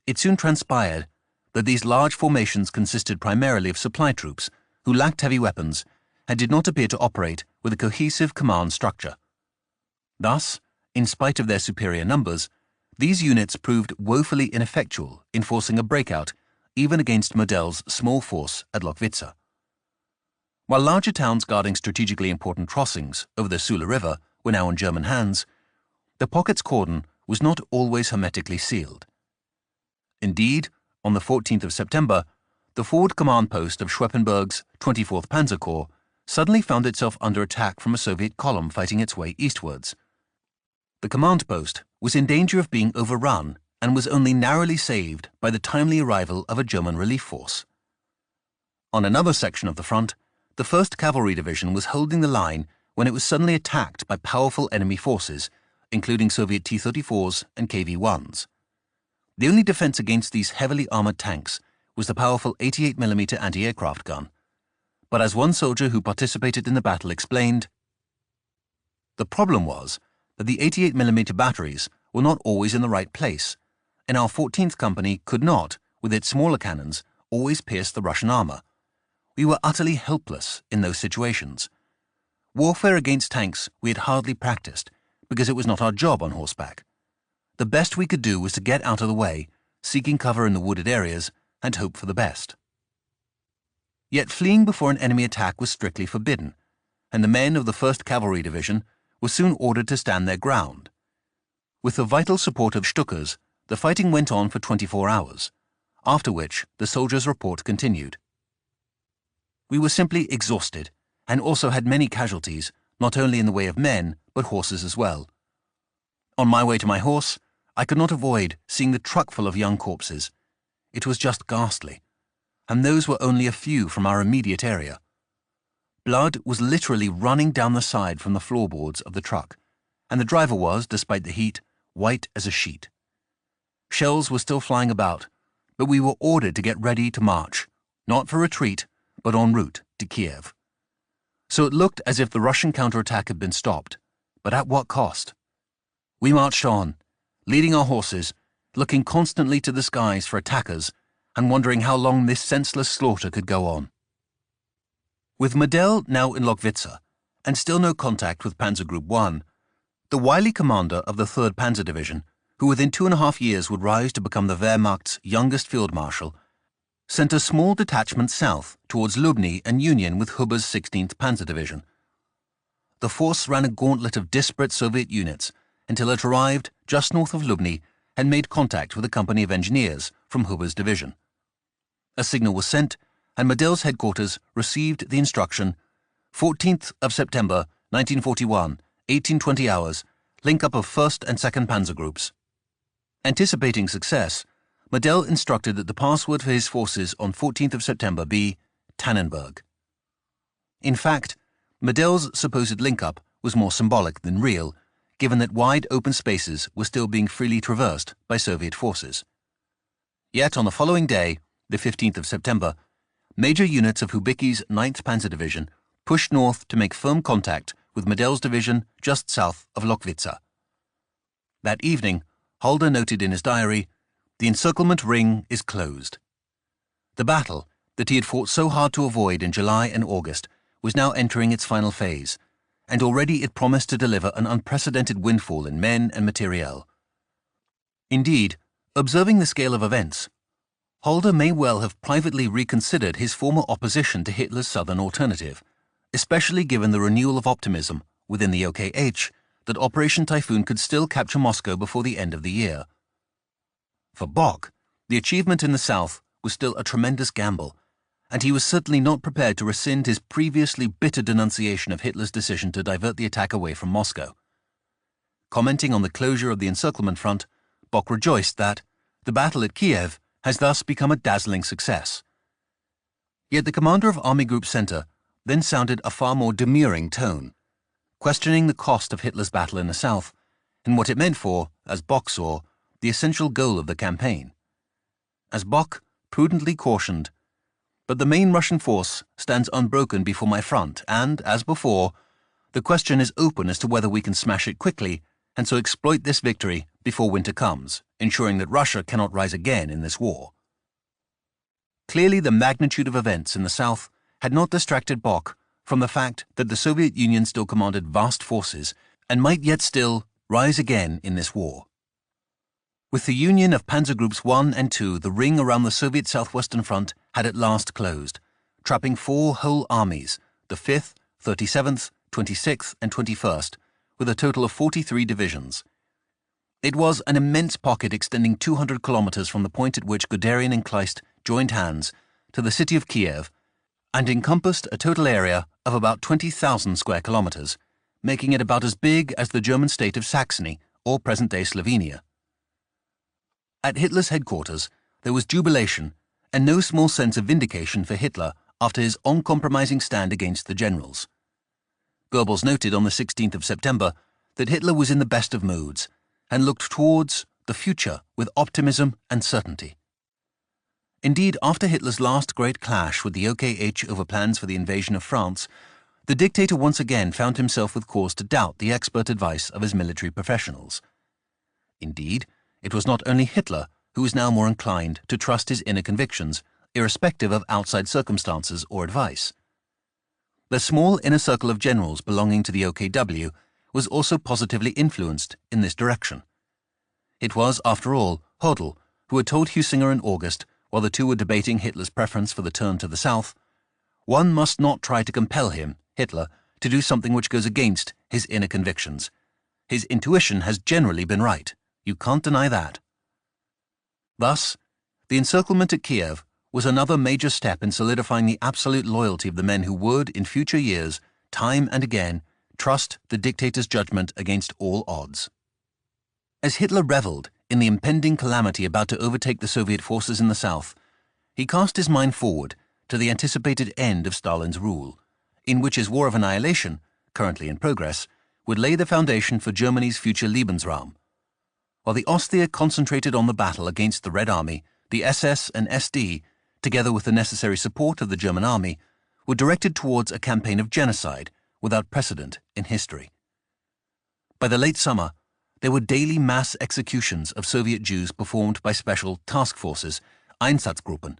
Speaker 1: it soon transpired that these large formations consisted primarily of supply troops who lacked heavy weapons and did not appear to operate with a cohesive command structure. Thus, in spite of their superior numbers, these units proved woefully ineffectual in forcing a breakout even against Model's small force at Lockwitza. While larger towns guarding strategically important crossings over the Sula River were now in German hands, the pocket's cordon was not always hermetically sealed. Indeed, on the 14th of September, the forward command post of Schweppenberg's 24th Panzer Corps suddenly found itself under attack from a Soviet column fighting its way eastwards. The command post was in danger of being overrun and was only narrowly saved by the timely arrival of a German relief force. On another section of the front, the 1st Cavalry Division was holding the line when it was suddenly attacked by powerful enemy forces, including Soviet T-34s and KV-1s. The only defense against these heavily armored tanks was the powerful 88mm anti-aircraft gun. But as one soldier who participated in the battle explained, the problem was that the 88mm batteries were not always in the right place, and our 14th Company could not, with its smaller cannons, always pierce the Russian armor. We were utterly helpless in those situations. Warfare against tanks we had hardly practiced, because it was not our job on horseback. The best we could do was to get out of the way, seeking cover in the wooded areas, and hope for the best. Yet fleeing before an enemy attack was strictly forbidden, and the men of the 1st Cavalry Division were soon ordered to stand their ground. With the vital support of Stuckers, the fighting went on for 24 hours, after which the soldiers' report continued. We were simply exhausted, and also had many casualties, not only in the way of men, but horses as well. On my way to my horse, I could not avoid seeing the truck full of young corpses. It was just ghastly, and those were only a few from our immediate area. Blood was literally running down the side from the floorboards of the truck, and the driver was, despite the heat, white as a sheet. Shells were still flying about, but we were ordered to get ready to march, not for retreat, but en route to Kiev. So it looked as if the Russian counterattack had been stopped, but at what cost? We marched on, leading our horses, looking constantly to the skies for attackers, and wondering how long this senseless slaughter could go on. With Model now in Lockwitza, and still no contact with Panzer Group 1, the wily commander of the 3rd Panzer Division, who within 2.5 years would rise to become the Wehrmacht's youngest field marshal, sent a small detachment south towards Lubny and union with Huber's 16th Panzer Division. The force ran a gauntlet of disparate Soviet units until it arrived just north of Lubny and made contact with a company of engineers from Huber's division. A signal was sent, and Model's headquarters received the instruction, 14th of September, 1941, 18:20 hours, link up of 1st and 2nd Panzer Groups. Anticipating success, Model instructed that the password for his forces on 14th of September be Tannenberg. In fact, Medel's supposed link-up was more symbolic than real, given that wide open spaces were still being freely traversed by Soviet forces. Yet on the following day, the 15th of September, major units of Hubicki's 9th Panzer Division pushed north to make firm contact with Medel's division just south of Lokwitza. That evening, Halder noted in his diary, "The encirclement ring is closed." The battle that he had fought so hard to avoid in July and August was now entering its final phase, and already it promised to deliver an unprecedented windfall in men and materiel. Indeed, observing the scale of events, Halder may well have privately reconsidered his former opposition to Hitler's southern alternative, especially given the renewal of optimism within the OKH that Operation Typhoon could still capture Moscow before the end of the year. For Bock, the achievement in the south was still a tremendous gamble, and he was certainly not prepared to rescind his previously bitter denunciation of Hitler's decision to divert the attack away from Moscow. Commenting on the closure of the encirclement front, Bock rejoiced that the battle at Kiev has thus become a dazzling success. Yet the commander of Army Group Center then sounded a far more demurring tone, questioning the cost of Hitler's battle in the south and what it meant for, as Bock saw, the essential goal of the campaign. As Bock prudently cautioned, "But the main Russian force stands unbroken before my front, and, as before, the question is open as to whether we can smash it quickly and so exploit this victory before winter comes, ensuring that Russia cannot rise again in this war." Clearly, the magnitude of events in the south had not distracted Bock from the fact that the Soviet Union still commanded vast forces and might yet still rise again in this war. With the union of Panzer Groups 1 and 2, the ring around the Soviet southwestern front had at last closed, trapping 4 whole armies, the 5th, 37th, 26th, and 21st, with a total of 43 divisions. It was an immense pocket extending 200 kilometers from the point at which Guderian and Kleist joined hands to the city of Kiev, and encompassed a total area of about 20,000 square kilometers, making it about as big as the German state of Saxony or present-day Slovenia. At Hitler's headquarters, there was jubilation and no small sense of vindication for Hitler after his uncompromising stand against the generals. Goebbels noted on the 16th of September that Hitler was in the best of moods and looked towards the future with optimism and certainty. Indeed, after Hitler's last great clash with the OKH over plans for the invasion of France, the dictator once again found himself with cause to doubt the expert advice of his military professionals. Indeed, it was not only Hitler who was now more inclined to trust his inner convictions, irrespective of outside circumstances or advice. The small inner circle of generals belonging to the OKW was also positively influenced in this direction. It was, after all, Hodel who had told Husinger in August, while the two were debating Hitler's preference for the turn to the south, "One must not try to compel him, Hitler, to do something which goes against his inner convictions. His intuition has generally been right. You can't deny that." Thus, the encirclement at Kiev was another major step in solidifying the absolute loyalty of the men who would, in future years, time and again, trust the dictator's judgment against all odds. As Hitler reveled in the impending calamity about to overtake the Soviet forces in the south, he cast his mind forward to the anticipated end of Stalin's rule, in which his war of annihilation, currently in progress, would lay the foundation for Germany's future Lebensraum. While the Ostseer concentrated on the battle against the Red Army, the SS and SD, together with the necessary support of the German army, were directed towards a campaign of genocide without precedent in history. By the late summer, there were daily mass executions of Soviet Jews performed by special task forces, Einsatzgruppen.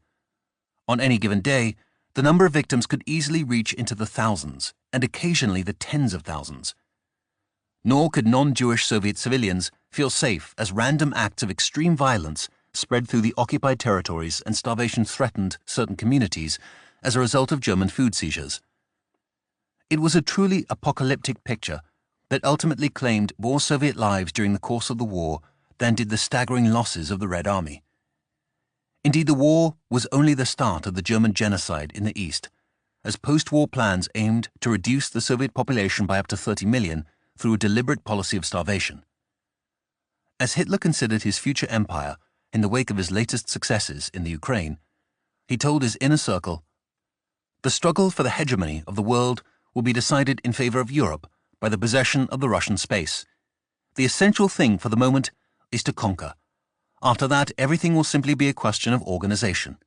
Speaker 1: On any given day, the number of victims could easily reach into the thousands, and occasionally the tens of thousands. Nor could non-Jewish Soviet civilians feel safe as random acts of extreme violence spread through the occupied territories and starvation threatened certain communities as a result of German food seizures. It was a truly apocalyptic picture that ultimately claimed more Soviet lives during the course of the war than did the staggering losses of the Red Army. Indeed, the war was only the start of the German genocide in the East, as post-war plans aimed to reduce the Soviet population by up to 30 million through a deliberate policy of starvation. As Hitler considered his future empire in the wake of his latest successes in the Ukraine, he told his inner circle, The struggle for the hegemony of the world will be decided in favor of Europe by the possession of the Russian space. The essential thing for the moment is to conquer. After that, everything will simply be a question of organization.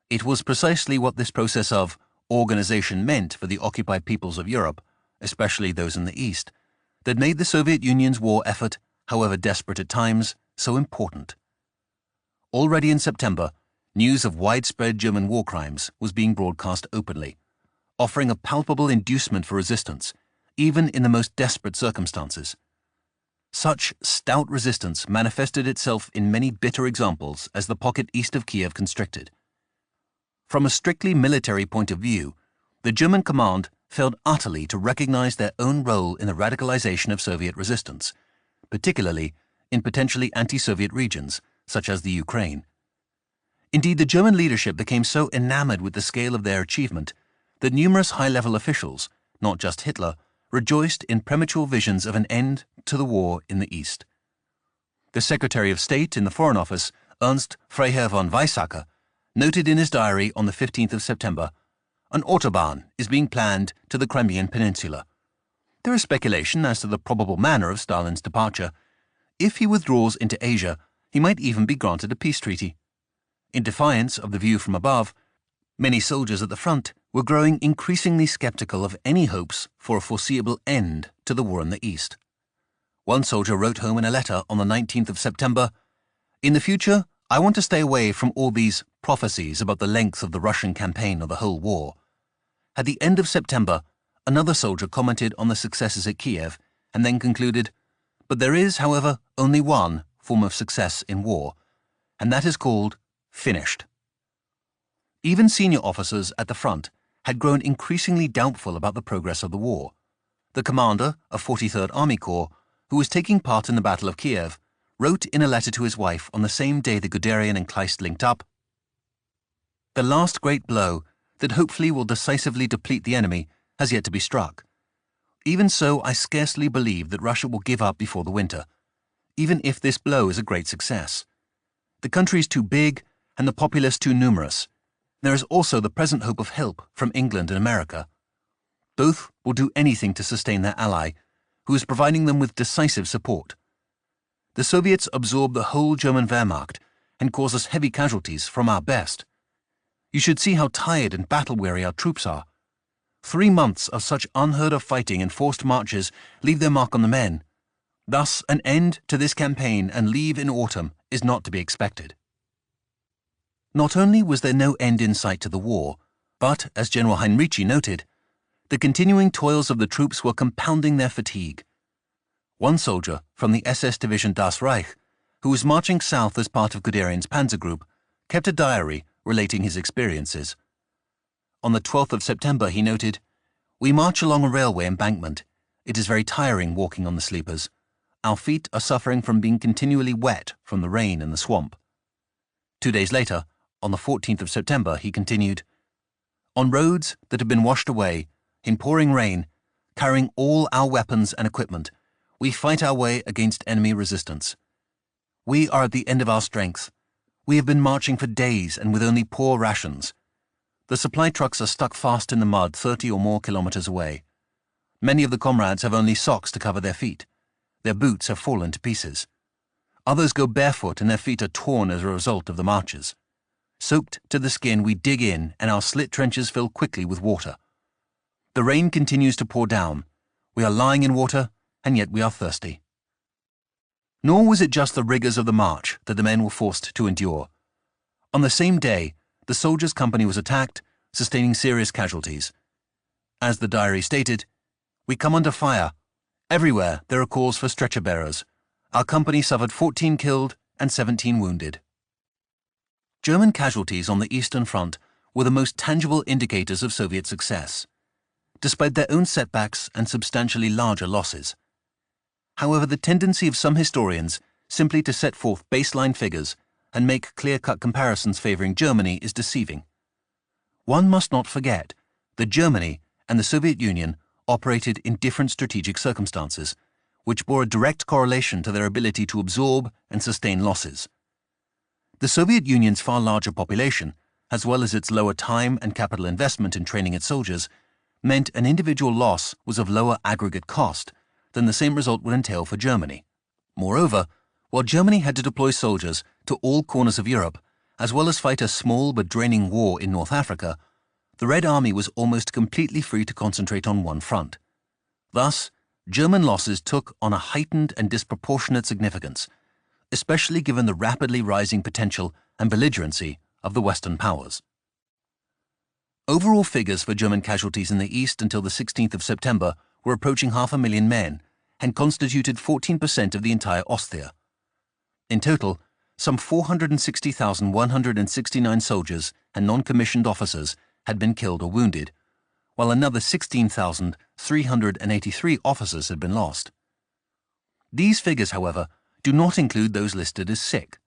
Speaker 1: It was precisely what this process of organization meant for the occupied peoples of Europe, especially those in the East, that made the Soviet Union's war effort, however desperate at times, so important. Already in September, news of widespread German war crimes was being broadcast openly, offering a palpable inducement for resistance, even in the most desperate circumstances. Such stout resistance manifested itself in many bitter examples as the pocket east of Kiev constricted. From a strictly military point of view, the German command failed utterly to recognize their own role in the radicalization of Soviet resistance, particularly in potentially anti-Soviet regions, such as the Ukraine. Indeed, the German leadership became so enamored with the scale of their achievement that numerous high-level officials, not just Hitler, rejoiced in premature visions of an end to the war in the East. The Secretary of State in the Foreign Office, Ernst Freiherr von Weizsäcker, noted in his diary on the 15th of September, "An autobahn is being planned to the Crimean Peninsula." There is speculation as to the probable manner of Stalin's departure. If he withdraws into Asia, he might even be granted a peace treaty. In defiance of the view from above, many soldiers at the front were growing increasingly skeptical of any hopes for a foreseeable end to the war in the East. One soldier wrote home in a letter on the 19th of September, "In the future, I want to stay away from all these prophecies about the length of the Russian campaign or the whole war." At the end of September, another soldier commented on the successes at Kiev and then concluded, "But there is, however, only one form of success in war, and that is called finished." Even senior officers at the front had grown increasingly doubtful about the progress of the war. The commander of 43rd Army Corps, who was taking part in the Battle of Kiev, wrote in a letter to his wife on the same day the Guderian and Kleist linked up, "The last great blow that hopefully will decisively deplete the enemy has yet to be struck. Even so, I scarcely believe that Russia will give up before the winter, even if this blow is a great success. The country is too big and the populace too numerous. There is also the present hope of help from England and America. Both will do anything to sustain their ally, who is providing them with decisive support. The Soviets absorb the whole German Wehrmacht and cause us heavy casualties from our best. You should see how tired and battle-weary our troops are. 3 months of such unheard-of fighting and forced marches leave their mark on the men. Thus, an end to this campaign and leave in autumn is not to be expected." Not only was there no end in sight to the war, but, as General Heinrici noted, the continuing toils of the troops were compounding their fatigue. One soldier from the SS Division Das Reich, who was marching south as part of Guderian's panzer group, kept a diary relating his experiences. On the 12th of September, he noted, "We march along a railway embankment. It is very tiring walking on the sleepers. Our feet are suffering from being continually wet from the rain and the swamp." 2 days later, on the 14th of September, he continued, "On roads that have been washed away, in pouring rain, carrying all our weapons and equipment, we fight our way against enemy resistance. We are at the end of our strength. We have been marching for days and with only poor rations. The supply trucks are stuck fast in the mud 30 or more kilometers away. Many of the comrades have only socks to cover their feet. Their boots have fallen to pieces. Others go barefoot and their feet are torn as a result of the marches. Soaked to the skin, we dig in and our slit trenches fill quickly with water. The rain continues to pour down. We are lying in water, and yet we are thirsty." Nor was it just the rigors of the march that the men were forced to endure. On the same day, the soldiers' company was attacked, sustaining serious casualties. As the diary stated, "We come under fire. Everywhere there are calls for stretcher bearers. Our company suffered 14 killed and 17 wounded." German casualties on the Eastern Front were the most tangible indicators of Soviet success, despite their own setbacks and substantially larger losses. However, the tendency of some historians simply to set forth baseline figures and make clear-cut comparisons favoring Germany is deceiving. One must not forget that Germany and the Soviet Union operated in different strategic circumstances, which bore a direct correlation to their ability to absorb and sustain losses. The Soviet Union's far larger population as well as its lower time and capital investment in training its soldiers, meant an individual loss was of lower aggregate cost than the same result would entail for Germany. Moreover, while Germany had to deploy soldiers to all corners of Europe, as well as fight a small but draining war in North Africa, the Red Army was almost completely free to concentrate on one front. Thus, German losses took on a heightened and disproportionate significance, especially given the rapidly rising potential and belligerency of the Western powers. Overall figures for German casualties in the East until the 16th of September were approaching 500,000 men and constituted 14% of the entire Osthia. In total, some 460,169 soldiers and non-commissioned officers had been killed or wounded, while another 16,383 officers had been lost. These figures, however, do not include those listed as sick.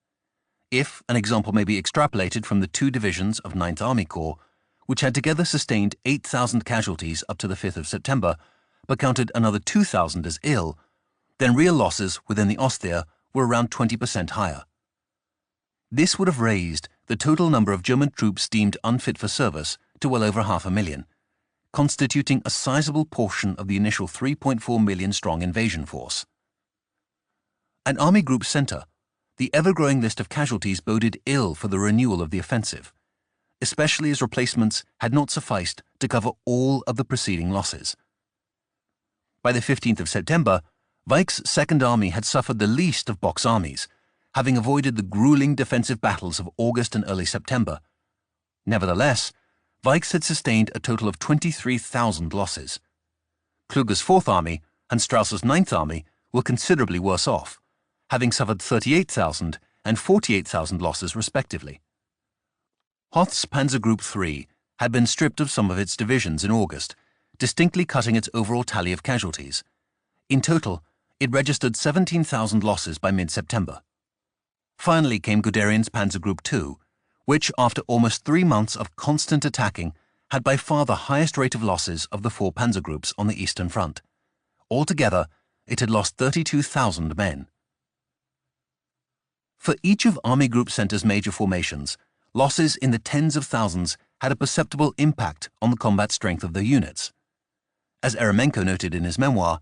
Speaker 1: If an example may be extrapolated from the 2 divisions of 9th Army Corps, which had together sustained 8,000 casualties up to the 5th of September, but counted another 2,000 as ill, then real losses within the Osthia were around 20% higher. This would have raised the total number of German troops deemed unfit for service to well over 500,000, constituting a sizable portion of the initial 3.4 million strong invasion force. At Army Group Center, the ever-growing list of casualties boded ill for the renewal of the offensive, especially as replacements had not sufficed to cover all of the preceding losses. By the 15th of September, Weich's Second Army had suffered the least of Bock's armies, having avoided the grueling defensive battles of August and early September. Nevertheless, Weich's had sustained a total of 23,000 losses. Kluge's Fourth Army and Strauss's Ninth Army were considerably worse off, having suffered 38,000 and 48,000 losses respectively. Hoth's Panzer Group III had been stripped of some of its divisions in August, distinctly cutting its overall tally of casualties. In total, it registered 17,000 losses by mid-September. Finally came Guderian's Panzer Group II, which, after almost 3 months of constant attacking, had by far the highest rate of losses of the 4 panzer groups on the Eastern Front. Altogether, it had lost 32,000 men. For each of Army Group Center's major formations, losses in the tens of thousands had a perceptible impact on the combat strength of their units. As Eremenko noted in his memoir,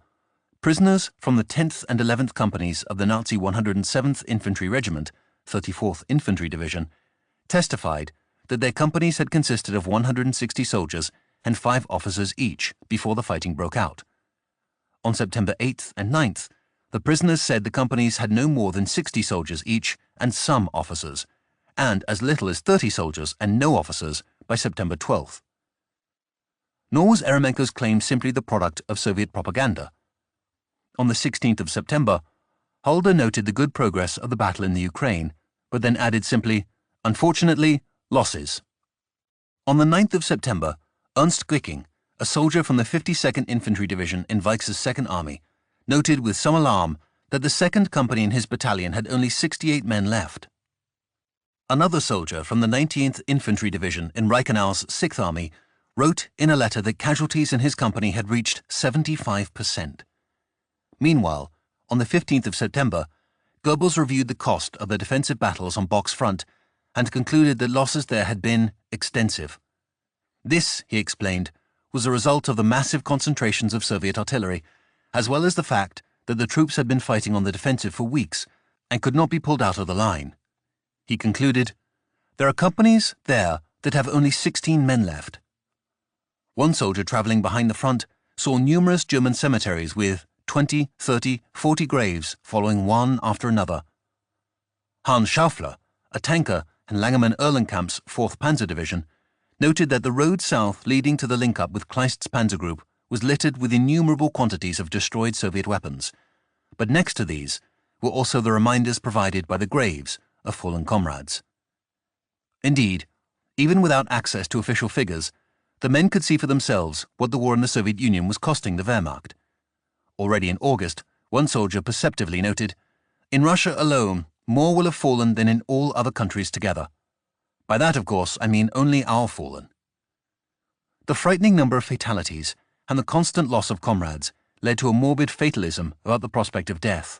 Speaker 1: prisoners from the 10th and 11th Companies of the Nazi 107th Infantry Regiment, 34th Infantry Division, testified that their companies had consisted of 160 soldiers and 5 officers each before the fighting broke out. On September 8th and 9th, the prisoners said the companies had no more than 60 soldiers each and some officers, and as little as 30 soldiers and no officers by September 12th. Nor was Eremenko's claim simply the product of Soviet propaganda. On the 16th of September, Halder noted the good progress of the battle in the Ukraine, but then added simply, "Unfortunately, losses." On the 9th of September, Ernst Gicking, a soldier from the 52nd Infantry Division in Weich's Second Army, noted with some alarm that the 2nd Company in his battalion had only 68 men left. Another soldier from the 19th Infantry Division in Reichenau's 6th Army wrote in a letter that casualties in his company had reached 75%. Meanwhile, on the 15th of September, Goebbels reviewed the cost of the defensive battles on Bock's front and concluded that losses there had been extensive. This, he explained, was a result of the massive concentrations of Soviet artillery, as well as the fact that the troops had been fighting on the defensive for weeks and could not be pulled out of the line. He concluded, "There are companies there that have only 16 men left." One soldier traveling behind the front saw numerous German cemeteries with 20, 30, 40 graves following one after another. Hans Schaufler, a tanker and Langemann-Erlenkamp's 4th Panzer Division, noted that the road south leading to the link-up with Kleist's Panzer Group was littered with innumerable quantities of destroyed Soviet weapons, but next to these were also the reminders provided by the graves of fallen comrades. Indeed, even without access to official figures, the men could see for themselves what the war in the Soviet Union was costing the Wehrmacht. Already in August, one soldier perceptively noted, "In Russia alone, more will have fallen than in all other countries together. By that, of course, I mean only our fallen." The frightening number of fatalities and the constant loss of comrades led to a morbid fatalism about the prospect of death.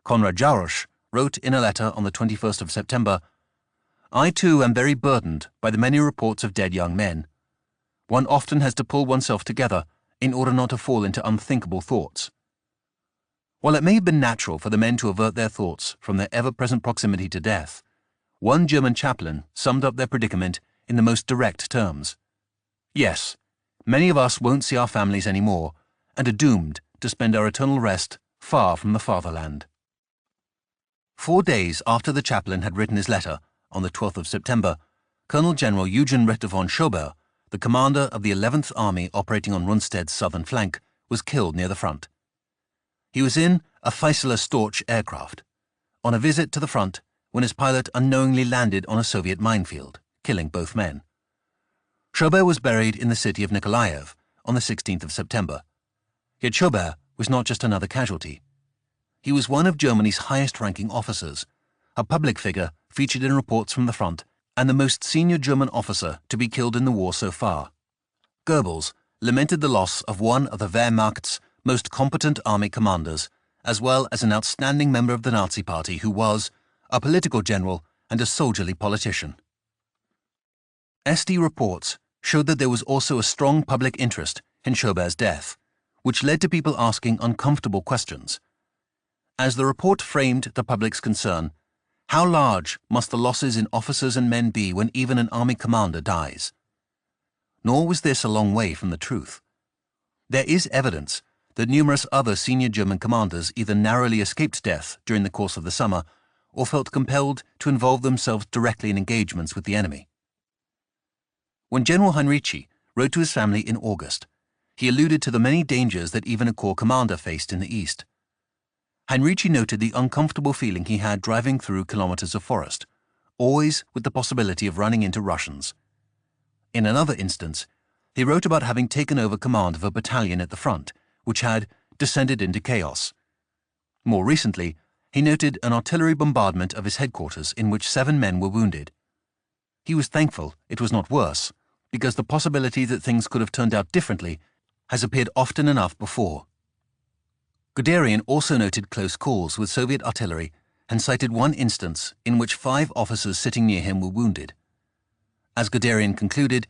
Speaker 1: Konrad Jarosz wrote in a letter on the 21st of September, I too am very burdened by the many reports of dead young men. One often has to pull oneself together in order not to fall into unthinkable thoughts. While it may have been natural for the men to avert their thoughts from their ever-present proximity to death, one German chaplain summed up their predicament in the most direct terms. Yes, many of us won't see our families anymore and are doomed to spend our eternal rest far from the fatherland. 4 days after the chaplain had written his letter, on the 12th of September, Colonel General Eugen Ritter von Schober, the commander of the 11th Army operating on Rundstedt's southern flank, was killed near the front. He was in a Fieseler Storch aircraft, on a visit to the front when his pilot unknowingly landed on a Soviet minefield, killing both men. Schober was buried in the city of Nikolaev on the 16th of September. Yet Schober was not just another casualty. He was one of Germany's highest-ranking officers, a public figure featured in reports from the front, and the most senior German officer to be killed in the war so far. Goebbels lamented the loss of one of the Wehrmacht's most competent army commanders, as well as an outstanding member of the Nazi Party who was a political general and a soldierly politician. SD reports showed that there was also a strong public interest in Schober's death, which led to people asking uncomfortable questions. As the report framed the public's concern, how large must the losses in officers and men be when even an army commander dies? Nor was this a long way from the truth. There is evidence that numerous other senior German commanders either narrowly escaped death during the course of the summer or felt compelled to involve themselves directly in engagements with the enemy. When General Heinrici wrote to his family in August, he alluded to the many dangers that even a corps commander faced in the east. Heinrici noted the uncomfortable feeling he had driving through kilometers of forest, always with the possibility of running into Russians. In another instance, he wrote about having taken over command of a battalion at the front, which had descended into chaos. More recently, he noted an artillery bombardment of his headquarters in which 7 men were wounded. He was thankful it was not worse, because the possibility that things could have turned out differently has appeared often enough before. Guderian also noted close calls with Soviet artillery and cited one instance in which 5 officers sitting near him were wounded. As Guderian concluded,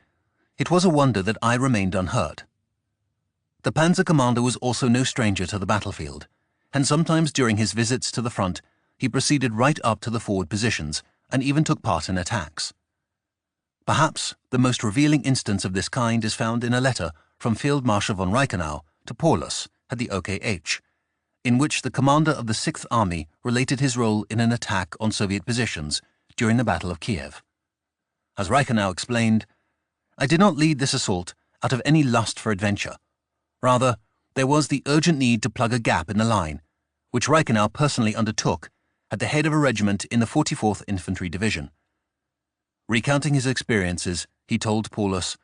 Speaker 1: it was a wonder that I remained unhurt. The Panzer commander was also no stranger to the battlefield, and sometimes during his visits to the front, he proceeded right up to the forward positions and even took part in attacks. Perhaps the most revealing instance of this kind is found in a letter from Field Marshal von Reichenau to Paulus at the OKH, in which the commander of the 6th Army related his role in an attack on Soviet positions during the Battle of Kiev. As Reichenau explained, "I did not lead this assault out of any lust for adventure. Rather, there was the urgent need to plug a gap in the line, which Reichenau personally undertook at the head of a regiment in the 44th Infantry Division." Recounting his experiences, he told Paulus,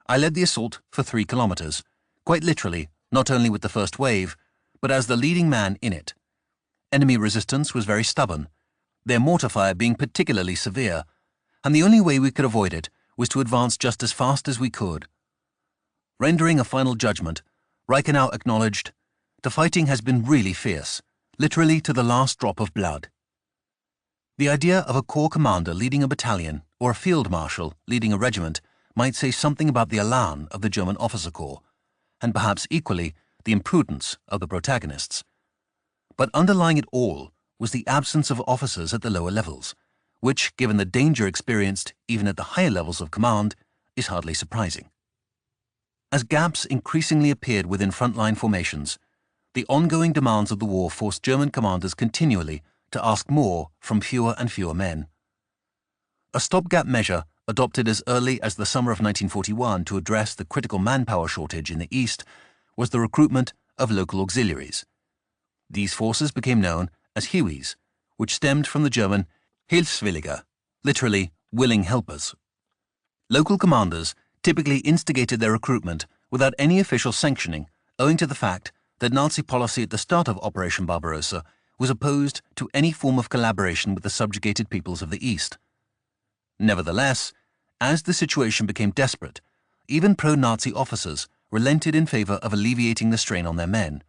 Speaker 1: "I led the assault for 3 kilometers, quite literally, not only with the first wave, but as the leading man in it. Enemy resistance was very stubborn, their mortar fire being particularly severe, and the only way we could avoid it was to advance just as fast as we could." Rendering a final judgment, Reichenau acknowledged, "The fighting has been really fierce, literally to the last drop of blood." The idea of a corps commander leading a battalion or a field marshal leading a regiment might say something about the elan of the German officer corps, and perhaps equally the imprudence of the protagonists. But underlying it all was the absence of officers at the lower levels, which, given the danger experienced even at the higher levels of command, is hardly surprising. As gaps increasingly appeared within frontline formations, the ongoing demands of the war forced German commanders continually to ask more from fewer and fewer men. A stopgap measure adopted as early as the summer of 1941 to address the critical manpower shortage in the East was the recruitment of local auxiliaries. These forces became known as Hiwis, which stemmed from the German Hilfswillige, literally willing helpers. Local commanders typically instigated their recruitment without any official sanctioning, owing to the fact that Nazi policy at the start of Operation Barbarossa was opposed to any form of collaboration with the subjugated peoples of the East. Nevertheless, as the situation became desperate, even pro-Nazi officers relented in favor of alleviating the strain on their men.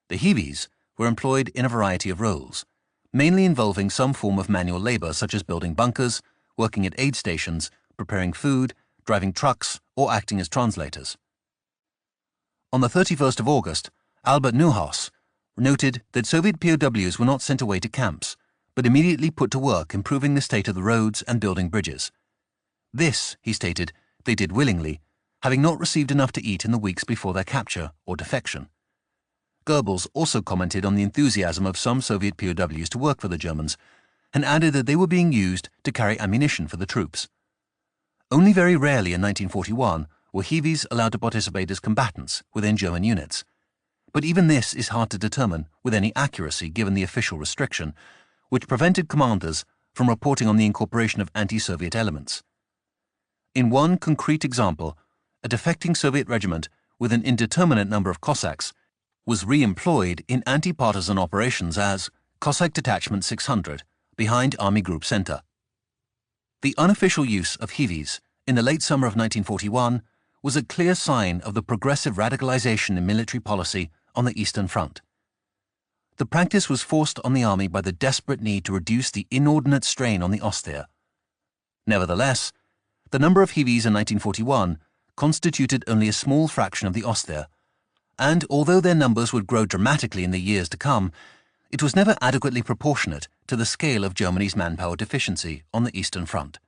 Speaker 1: The Hiwis were employed in a variety of roles, mainly involving some form of manual labor such as building bunkers, working at aid stations, preparing food, driving trucks, or acting as translators. On the 31st of August, Albert Neuhaus noted that Soviet POWs were not sent away to camps, but immediately put to work improving the state of the roads and building bridges. This, he stated, they did willingly, having not received enough to eat in the weeks before their capture or defection. Goebbels also commented on the enthusiasm of some Soviet POWs to work for the Germans, and added that they were being used to carry ammunition for the troops. Only very rarely in 1941 were Hiwis allowed to participate as combatants within German units. But even this is hard to determine with any accuracy given the official restriction, which prevented commanders from reporting on the incorporation of anti-Soviet elements. In one concrete example, a defecting Soviet regiment with an indeterminate number of Cossacks was re-employed in anti-partisan operations as Cossack Detachment 600 behind Army Group Center. The unofficial use of Hiwis in the late summer of 1941 was a clear sign of the progressive radicalization in military policy on the Eastern Front. The practice was forced on the army by the desperate need to reduce the inordinate strain on the Ostseer. Nevertheless, the number of Hiwis in 1941 constituted only a small fraction of the Ostseer, and although their numbers would grow dramatically in the years to come, it was never adequately proportionate to the scale of Germany's manpower deficiency on the Eastern Front.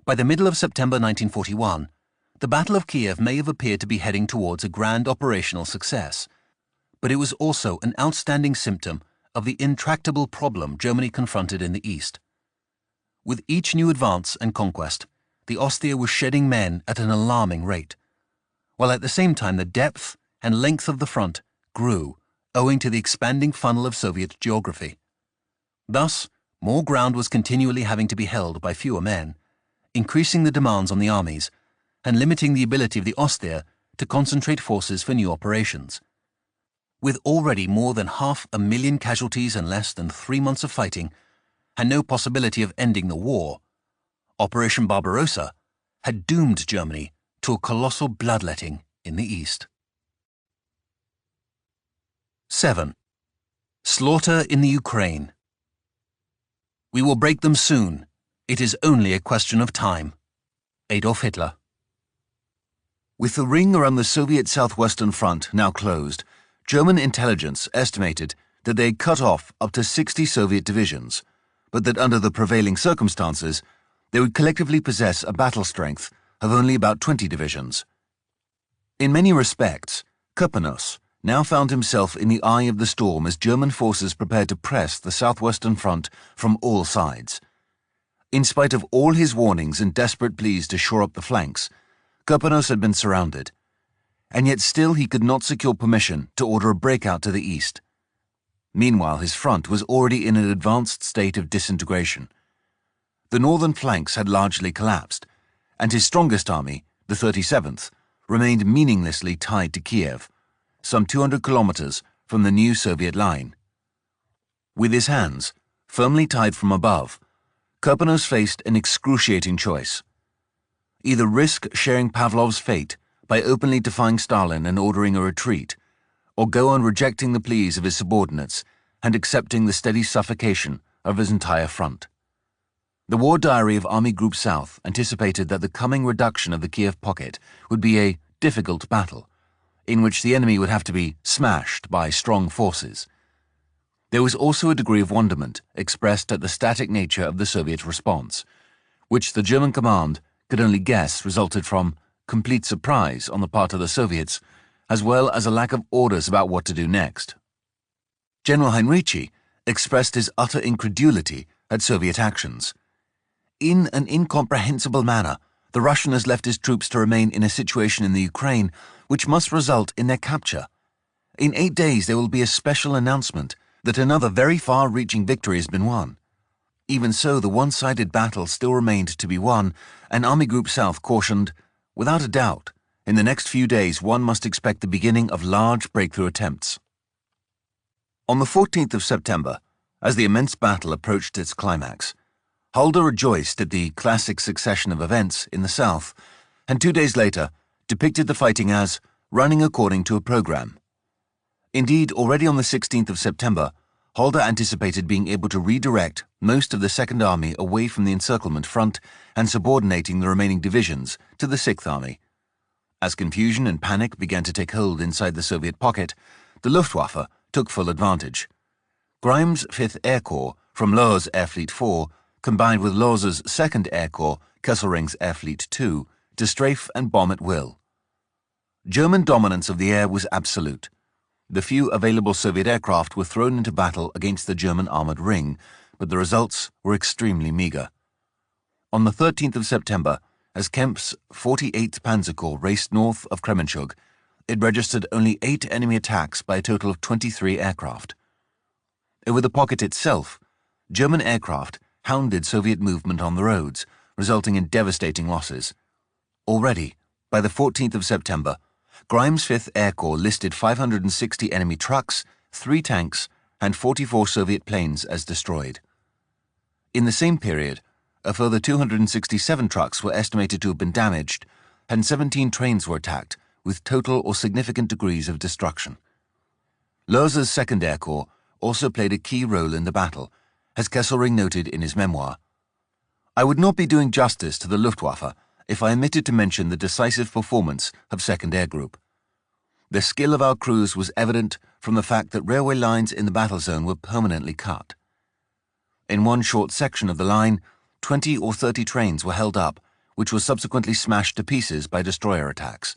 Speaker 1: By the middle of September 1941, the Battle of Kiev may have appeared to be heading towards a grand operational success, but it was also an outstanding symptom of the intractable problem Germany confronted in the East. With each new advance and conquest, the Ostseer was shedding men at an alarming rate, while at the same time the depth and length of the front grew owing to the expanding funnel of Soviet geography. Thus, more ground was continually having to be held by fewer men, increasing the demands on the armies and limiting the ability of the Ostseer to concentrate forces for new operations. With already more than 500,000 casualties in less than 3 months of fighting and no possibility of ending the war, Operation Barbarossa had doomed Germany to a colossal bloodletting in the East. 7. Slaughter in the Ukraine. We will break them soon. It is only a question of time. Adolf Hitler. With the ring around the Soviet southwestern front now closed, German intelligence estimated that they had cut off up to 60 Soviet divisions, but that under the prevailing circumstances, they would collectively possess a battle strength of only about 20 divisions. In many respects, Köpenius now found himself in the eye of the storm as German forces prepared to press the southwestern front from all sides. In spite of all his warnings and desperate pleas to shore up the flanks, Köpenius had been surrounded, and yet still he could not secure permission to order a breakout to the east. Meanwhile, his front was already in an advanced state of disintegration. The northern flanks had largely collapsed, and his strongest army, the 37th, remained meaninglessly tied to Kiev, some 200 kilometers from the new Soviet line. With his hands firmly tied from above, Köpenius faced an excruciating choice. Either risk sharing Pavlov's fate by openly defying Stalin and ordering a retreat, or go on rejecting the pleas of his subordinates and accepting the steady suffocation of his entire front. The War Diary of Army Group South anticipated that the coming reduction of the Kiev pocket would be a difficult battle, in which the enemy would have to be smashed by strong forces. There was also a degree of wonderment expressed at the static nature of the Soviet response, which the German command could only guess resulted from complete surprise on the part of the Soviets, as well as a lack of orders about what to do next. General Heinrici expressed his utter incredulity at Soviet actions. In an incomprehensible manner, the Russian has left his troops to remain in a situation in the Ukraine which must result in their capture. In 8 days there will be a special announcement that another very far-reaching victory has been won. Even so, the one-sided battle still remained to be won, and Army Group South cautioned, without a doubt, in the next few days one must expect the beginning of large breakthrough attempts. On the 14th of September, as the immense battle approached its climax, Halder rejoiced at the classic succession of events in the south, and 2 days later depicted the fighting as running according to a program. Indeed, already on the 16th of September, Halder anticipated being able to redirect most of the Second Army away from the encirclement front and subordinating the remaining divisions to the Sixth Army. As confusion and panic began to take hold inside the Soviet pocket, the Luftwaffe took full advantage. Grimes' 5th Air Corps from Lohr's Air Fleet 4 combined with Lohr's 2nd Air Corps, Kesselring's Air Fleet 2, to strafe and bomb at will. German dominance of the air was absolute. The few available Soviet aircraft were thrown into battle against the German armored ring, but the results were extremely meager. On the 13th of September, as Kempf's 48th Panzer Corps raced north of Kremenchug, it registered only 8 enemy attacks by a total of 23 aircraft. Over the pocket itself, German aircraft hounded Soviet movement on the roads, resulting in devastating losses. Already, by the 14th of September, Grimes' 5th Air Corps listed 560 enemy trucks, 3 tanks, and 44 Soviet planes as destroyed. In the same period, a further 267 trucks were estimated to have been damaged, and 17 trains were attacked, with total or significant degrees of destruction. Lohr's 2nd Air Corps also played a key role in the battle, as Kesselring noted in his memoir. "I would not be doing justice to the Luftwaffe if I omitted to mention the decisive performance of 2nd Air Group. The skill of our crews was evident from the fact that railway lines in the battle zone were permanently cut. In one short section of the line, 20 or 30 trains were held up, which were subsequently smashed to pieces by destroyer attacks.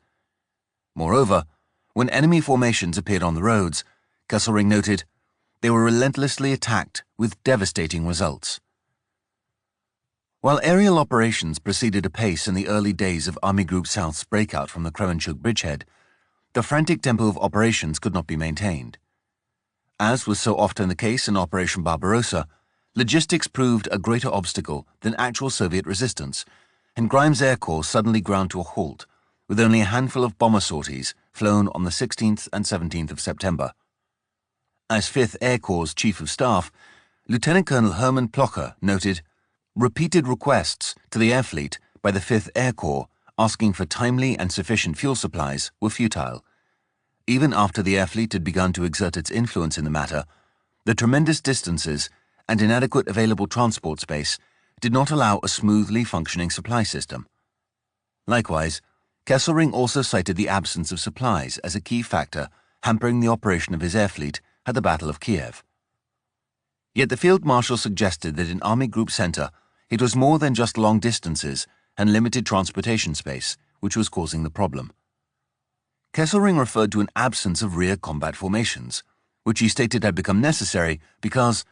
Speaker 1: Moreover, when enemy formations appeared on the roads, Kesselring noted, they were relentlessly attacked with devastating results." While aerial operations proceeded apace in the early days of Army Group South's breakout from the Kremenchug bridgehead, the frantic tempo of operations could not be maintained. As was so often the case in Operation Barbarossa, logistics proved a greater obstacle than actual Soviet resistance, and Grimes' Air Corps suddenly ground to a halt, with only a handful of bomber sorties flown on the 16th and 17th of September. As 5th Air Corps' Chief of Staff, Lieutenant Colonel Hermann Plocher noted, "Repeated requests to the air fleet by the 5th Air Corps asking for timely and sufficient fuel supplies were futile. Even after the air fleet had begun to exert its influence in the matter, the tremendous distances and inadequate available transport space did not allow a smoothly functioning supply system." Likewise, Kesselring also cited the absence of supplies as a key factor hampering the operation of his air fleet at the Battle of Kiev. Yet the Field Marshal suggested that in Army Group Center, it was more than just long distances and limited transportation space which was causing the problem. Kesselring referred to an absence of rear combat formations, which he stated had become necessary because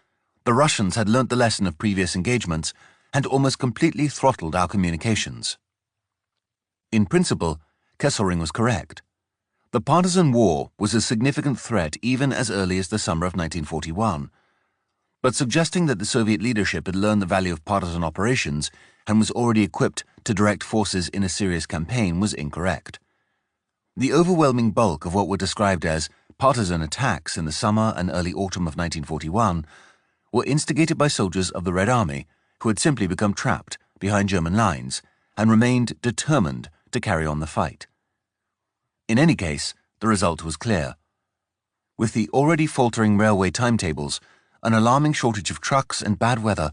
Speaker 1: the Russians had learnt the lesson of previous engagements and almost completely throttled our communications. In principle, Kesselring was correct. The partisan war was a significant threat even as early as the summer of 1941, but suggesting that the Soviet leadership had learned the value of partisan operations and was already equipped to direct forces in a serious campaign was incorrect. The overwhelming bulk of what were described as partisan attacks in the summer and early autumn of 1941 were instigated by soldiers of the Red Army who had simply become trapped behind German lines and remained determined to carry on the fight. In any case, the result was clear. With the already faltering railway timetables, an alarming shortage of trucks and bad weather,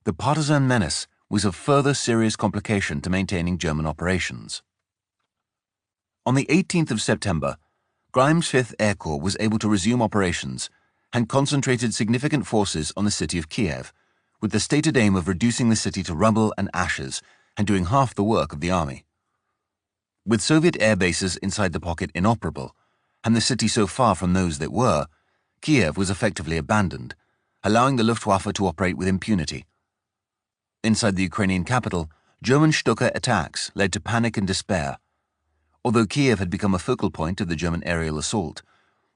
Speaker 1: the partisan menace was a further serious complication to maintaining German operations. On the 18th of September, Grimes' 5th Air Corps was able to resume operations and concentrated significant forces on the city of Kiev, with the stated aim of reducing the city to rubble and ashes and doing half the work of the army. With Soviet air bases inside the pocket inoperable, and the city so far from those that were, Kiev was effectively abandoned, allowing the Luftwaffe to operate with impunity. Inside the Ukrainian capital, German Stuka attacks led to panic and despair. Although Kiev had become a focal point of the German aerial assault,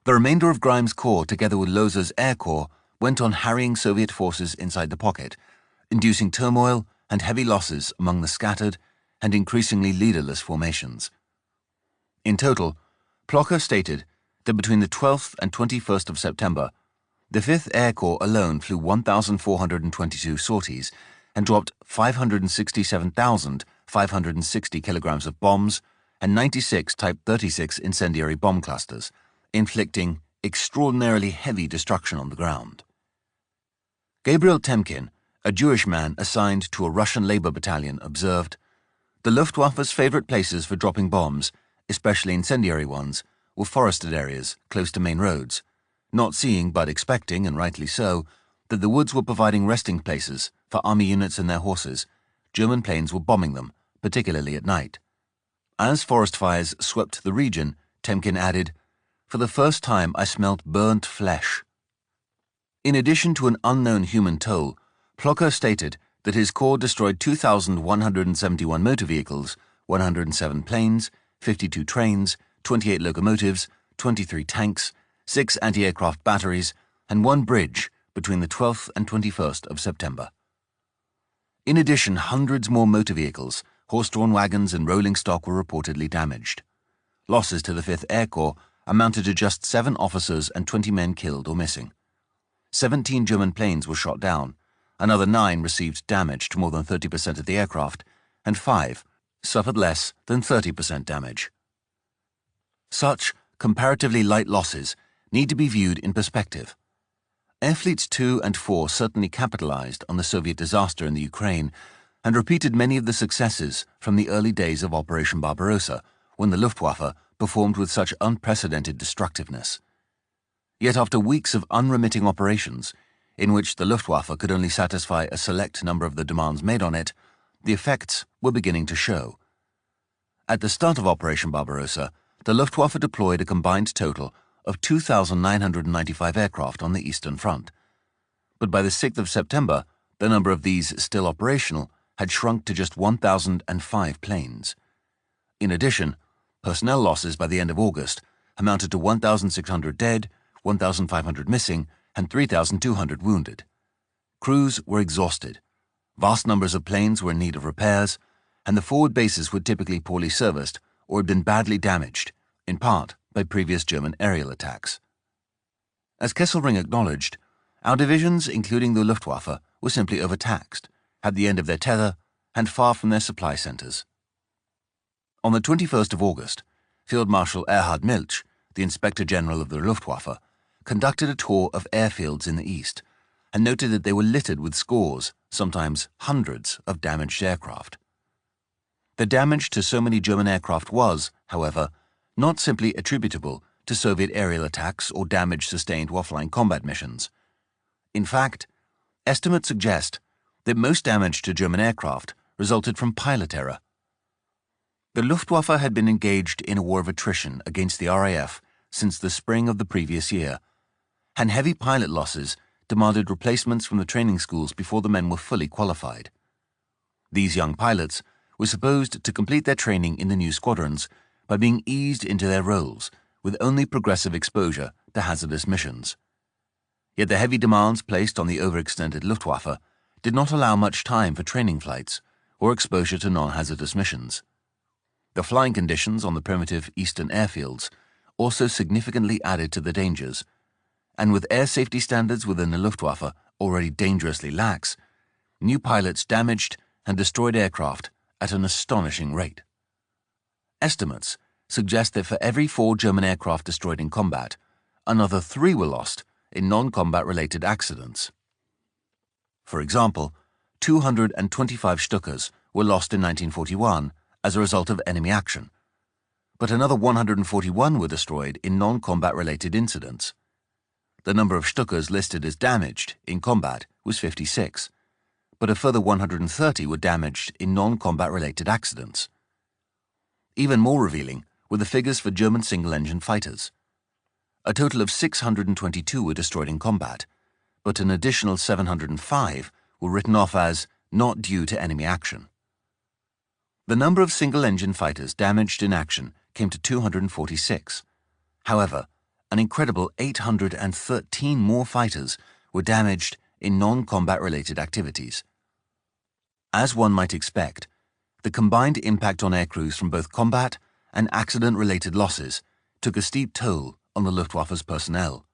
Speaker 1: the remainder of Grimes' corps together with Lohr's Air Corps went on harrying Soviet forces inside the pocket, inducing turmoil and heavy losses among the scattered and increasingly leaderless formations. In total, Plocher stated that between the 12th and 21st of September, the 5th Air Corps alone flew 1,422 sorties and dropped 567,560 kilograms of bombs and 96 Type 36 incendiary bomb clusters, inflicting extraordinarily heavy destruction on the ground. Gabriel Temkin, a Jewish man assigned to a Russian labor battalion, observed, "The Luftwaffe's favorite places for dropping bombs, especially incendiary ones, were forested areas close to main roads, not seeing but expecting, and rightly so, that the woods were providing resting places for army units and their horses. German planes were bombing them, particularly at night." As forest fires swept the region, Temkin added, "For the first time I smelt burnt flesh." In addition to an unknown human toll, Plocker stated that his corps destroyed 2,171 motor vehicles, 107 planes, 52 trains, 28 locomotives, 23 tanks, 6 anti-aircraft batteries, and 1 bridge between the 12th and 21st of September. In addition, hundreds more motor vehicles, horse-drawn wagons, and rolling stock were reportedly damaged. Losses to the 5th Air Corps amounted to just 7 officers and 20 men killed or missing. 17 German planes were shot down, another 9 received damage to more than 30% of the aircraft, and 5 suffered less than 30% damage. Such comparatively light losses need to be viewed in perspective. Air Fleets 2 and 4 certainly capitalized on the Soviet disaster in the Ukraine and repeated many of the successes from the early days of Operation Barbarossa, when the Luftwaffe performed with such unprecedented destructiveness. Yet after weeks of unremitting operations, in which the Luftwaffe could only satisfy a select number of the demands made on it, the effects were beginning to show. At the start of Operation Barbarossa, the Luftwaffe deployed a combined total of 2,995 aircraft on the Eastern Front. But by the 6th of September, the number of these still operational had shrunk to just 1,005 planes. In addition, personnel losses by the end of August amounted to 1,600 dead, 1,500 missing, and 3,200 wounded. Crews were exhausted. Vast numbers of planes were in need of repairs, and the forward bases were typically poorly serviced or had been badly damaged, in part by previous German aerial attacks. As Kesselring acknowledged, our divisions, including the Luftwaffe, were simply overtaxed, at the end of their tether, and far from their supply centers. On the 21st of August, Field Marshal Erhard Milch, the Inspector General of the Luftwaffe, conducted a tour of airfields in the east and noted that they were littered with scores, sometimes hundreds, of damaged aircraft. The damage to so many German aircraft was, however, not simply attributable to Soviet aerial attacks or damage sustained while flying combat missions. In fact, estimates suggest that most damage to German aircraft resulted from pilot error. The Luftwaffe had been engaged in a war of attrition against the RAF since the spring of the previous year, and heavy pilot losses demanded replacements from the training schools before the men were fully qualified. These young pilots were supposed to complete their training in the new squadrons by being eased into their roles with only progressive exposure to hazardous missions. Yet the heavy demands placed on the overextended Luftwaffe did not allow much time for training flights or exposure to non-hazardous missions. The flying conditions on the primitive eastern airfields also significantly added to the dangers, and with air safety standards within the Luftwaffe already dangerously lax, new pilots damaged and destroyed aircraft at an astonishing rate. Estimates suggest that for every 4 German aircraft destroyed in combat, another 3 were lost in non-combat related accidents. For example, 225 Stukas were lost in 1941 as a result of enemy action, but another 141 were destroyed in non-combat related incidents. The number of Stukas listed as damaged in combat was 56, but a further 130 were damaged in non-combat related accidents. Even more revealing were the figures for German single-engine fighters. A total of 622 were destroyed in combat, but an additional 705 were written off as not due to enemy action. The number of single-engine fighters damaged in action came to 246. However, an incredible 813 more fighters were damaged in non-combat related activities. As one might expect, the combined impact on aircrews from both combat and accident-related losses took a steep toll on the Luftwaffe's personnel.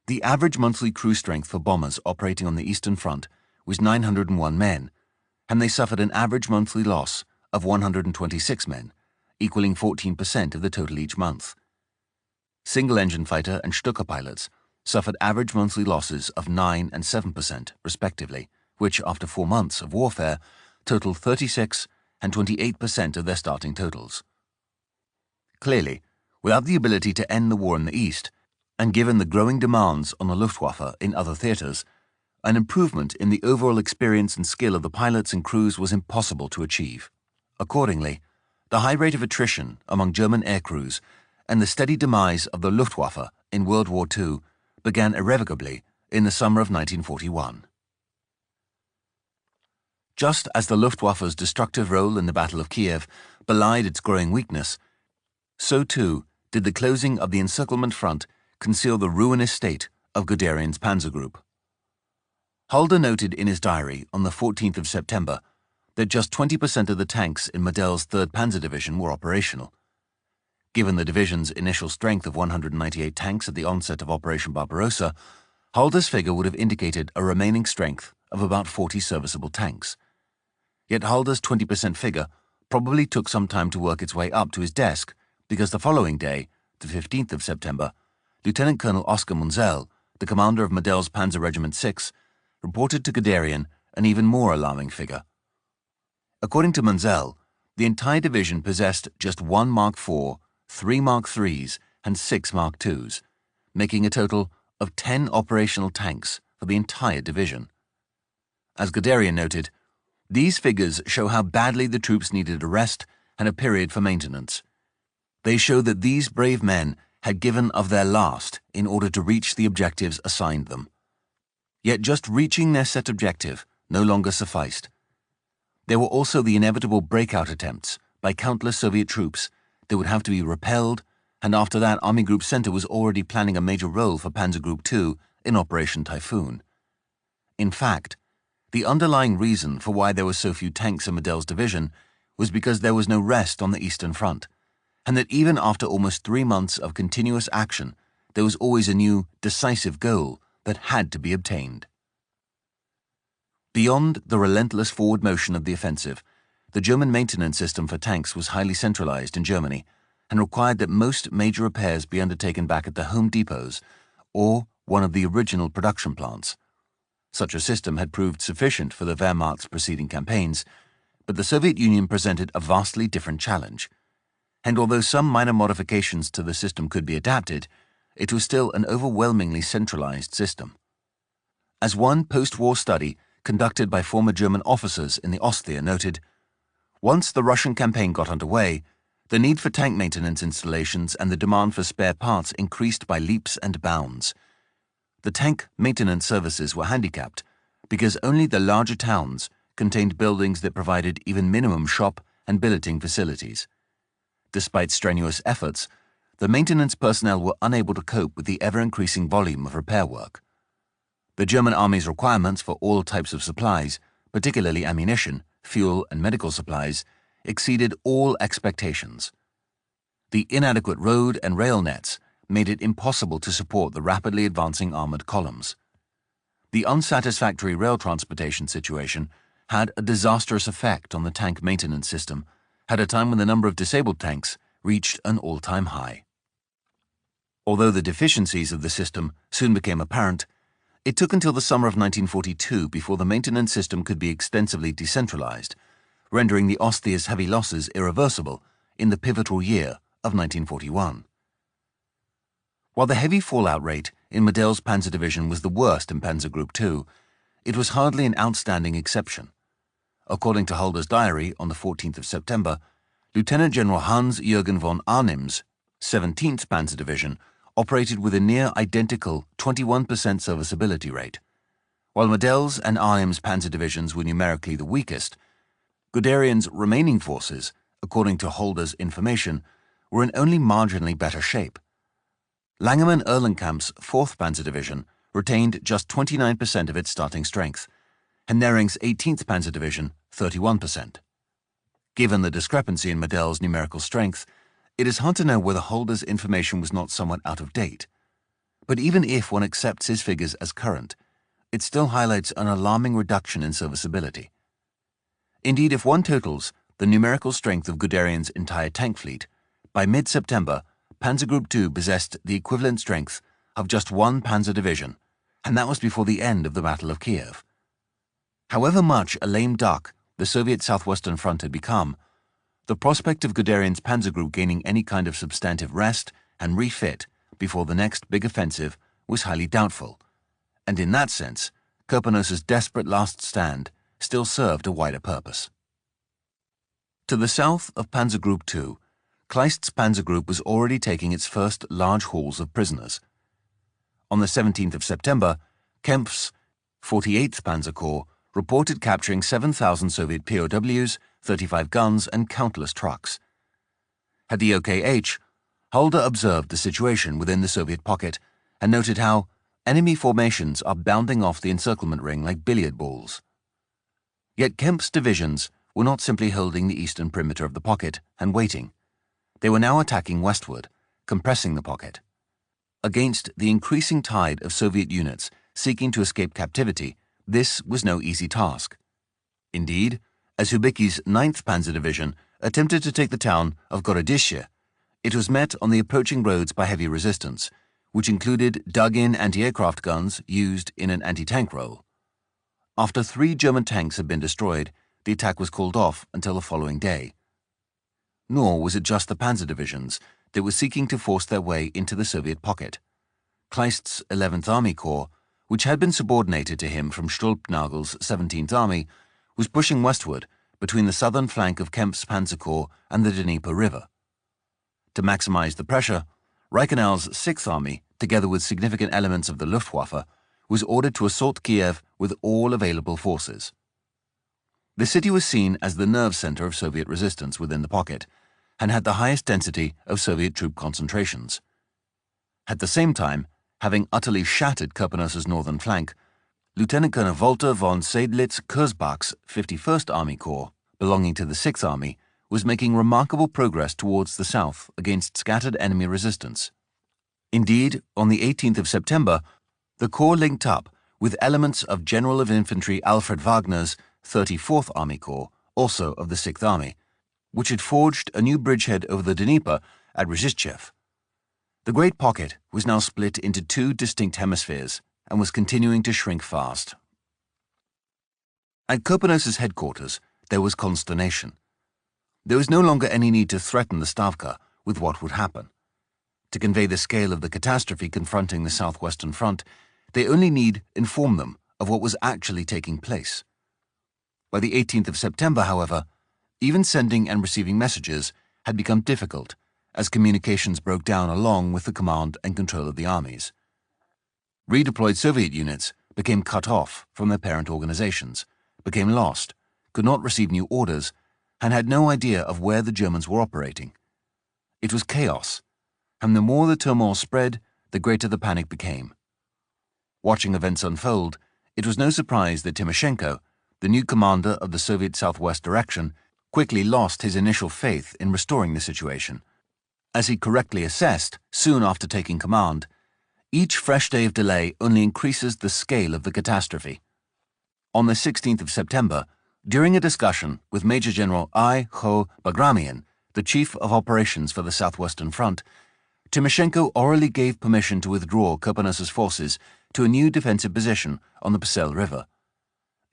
Speaker 1: The average monthly crew strength for bombers operating on the Eastern Front was 901 men, and they suffered an average monthly loss of 126 men, equaling 14% of the total each month. Single-engine fighter and Stuka pilots suffered average monthly losses of 9% and 7%, respectively, which, after 4 months of warfare, totaled 36% and 28% of their starting totals. Clearly, without the ability to end the war in the East, and given the growing demands on the Luftwaffe in other theaters, an improvement in the overall experience and skill of the pilots and crews was impossible to achieve. Accordingly, the high rate of attrition among German air crews and the steady demise of the Luftwaffe in World War II began irrevocably in the summer of 1941. Just as the Luftwaffe's destructive role in the Battle of Kiev belied its growing weakness, so too did the closing of the encirclement front conceal the ruinous state of Guderian's panzer group. Halder noted in his diary on the 14th of September that just 20% of the tanks in Model's 3rd Panzer Division were operational. Given the division's initial strength of 198 tanks at the onset of Operation Barbarossa, Halder's figure would have indicated a remaining strength of about 40 serviceable tanks. Yet Halder's 20% figure probably took some time to work its way up to his desk because the following day, the 15th of September, Lieutenant Colonel Oskar Munzel, the commander of Model's Panzer Regiment 6, reported to Guderian an even more alarming figure. According to Munzel, the entire division possessed just 1 Mark IV, 3 Mark IIIs, and 6 Mark IIs, making a total of 10 operational tanks for the entire division. As Guderian noted, these figures show how badly the troops needed a rest and a period for maintenance. They show that these brave men had given of their last in order to reach the objectives assigned them. Yet just reaching their set objective no longer sufficed. There were also the inevitable breakout attempts by countless Soviet troops that would have to be repelled, and after that Army Group Center was already planning a major role for Panzer Group II in Operation Typhoon. In fact, the underlying reason for why there were so few tanks in Model's division was because there was no rest on the Eastern Front, and that even after almost 3 months of continuous action, there was always a new, decisive goal that had to be obtained. Beyond the relentless forward motion of the offensive, the German maintenance system for tanks was highly centralized in Germany and required that most major repairs be undertaken back at the home depots or one of the original production plants. Such a system had proved sufficient for the Wehrmacht's preceding campaigns, but the Soviet Union presented a vastly different challenge. And although some minor modifications to the system could be adapted, it was still an overwhelmingly centralized system. As one post-war study conducted by former German officers in the Ostheer noted, once the Russian campaign got underway, the need for tank maintenance installations and the demand for spare parts increased by leaps and bounds. The tank maintenance services were handicapped because only the larger towns contained buildings that provided even minimum shop and billeting facilities. Despite strenuous efforts, the maintenance personnel were unable to cope with the ever-increasing volume of repair work. The German Army's requirements for all types of supplies, particularly ammunition, fuel, and medical supplies, exceeded all expectations. The inadequate road and rail nets made it impossible to support the rapidly advancing armored columns. The unsatisfactory rail transportation situation had a disastrous effect on the tank maintenance system at a time when the number of disabled tanks reached an all-time high. Although the deficiencies of the system soon became apparent, it took until the summer of 1942 before the maintenance system could be extensively decentralized, rendering the Ostheer's heavy losses irreversible in the pivotal year of 1941. While the heavy fallout rate in Model's Panzer Division was the worst in Panzer Group II, it was hardly an outstanding exception. According to Halder's diary on the 14th of September, Lieutenant General Hans-Jürgen von Arnim's 17th Panzer Division operated with a near identical 21% serviceability rate. While Model's and Arnim's Panzer Divisions were numerically the weakest, Guderian's remaining forces, according to Halder's information, were in only marginally better shape. Langemann Erlenkamp's 4th Panzer Division retained just 29% of its starting strength, and Nering's 18th Panzer Division 31%. Given the discrepancy in Model's numerical strength, it is hard to know whether Halder's information was not somewhat out of date. But even if one accepts his figures as current, it still highlights an alarming reduction in serviceability. Indeed, if one totals the numerical strength of Guderian's entire tank fleet, by mid-September, Panzer Group II possessed the equivalent strength of just one panzer division, and that was before the end of the Battle of Kiev. However much a lame duck the Soviet southwestern front had become, the prospect of Guderian's panzer group gaining any kind of substantive rest and refit before the next big offensive was highly doubtful, and in that sense, Kirponos's desperate last stand still served a wider purpose. To the south of Panzer Group 2, Kleist's panzer group was already taking its first large hauls of prisoners. On the 17th of September, Kempf's 48th Panzer Corps reported capturing 7,000 Soviet POWs, 35 guns, and countless trucks. At the OKH, Halder observed the situation within the Soviet pocket and noted how enemy formations are bounding off the encirclement ring like billiard balls. Yet Kempf's divisions were not simply holding the eastern perimeter of the pocket and waiting. They were now attacking westward, compressing the pocket. Against the increasing tide of Soviet units seeking to escape captivity, this was no easy task. Indeed, as Hubicki's 9th Panzer Division attempted to take the town of Gorodishche, it was met on the approaching roads by heavy resistance, which included dug-in anti-aircraft guns used in an anti-tank role. After 3 German tanks had been destroyed, the attack was called off until the following day. Nor was it just the panzer divisions that were seeking to force their way into the Soviet pocket. Kleist's 11th Army Corps, which had been subordinated to him from Stülpnagel's 17th Army, was pushing westward between the southern flank of Kempf's Panzer Corps and the Dnieper River. To maximize the pressure, Reichenau's 6th Army, together with significant elements of the Luftwaffe, was ordered to assault Kiev with all available forces. The city was seen as the nerve center of Soviet resistance within the pocket and had the highest density of Soviet troop concentrations. At the same time, having utterly shattered Kirponos's northern flank, Lieutenant Colonel Walter von Seydlitz-Kurzbach's 51st Army Corps, belonging to the 6th Army, was making remarkable progress towards the south against scattered enemy resistance. Indeed, on the 18th of September, the Corps linked up with elements of General of Infantry Alfred Wagner's 34th Army Corps, also of the 6th Army, which had forged a new bridgehead over the Dnieper at Rzhischew. The Great Pocket was now split into 2 distinct hemispheres and was continuing to shrink fast. At Kirponos's headquarters, there was consternation. There was no longer any need to threaten the Stavka with what would happen. To convey the scale of the catastrophe confronting the southwestern front, they only need inform them of what was actually taking place. By the 18th of September, however, even sending and receiving messages had become difficult as communications broke down along with the command and control of the armies. Redeployed Soviet units became cut off from their parent organizations, became lost, could not receive new orders, and had no idea of where the Germans were operating. It was chaos, and the more the turmoil spread, the greater the panic became. Watching events unfold, it was no surprise that Timoshenko, the new commander of the Soviet Southwest Direction, quickly lost his initial faith in restoring the situation. As he correctly assessed, soon after taking command, each fresh day of delay only increases the scale of the catastrophe. On the 16th of September, during a discussion with Major General I. Ho Bagramian, the Chief of Operations for the Southwestern Front, Timoshenko orally gave permission to withdraw Kirponos's forces to a new defensive position on the Psel River.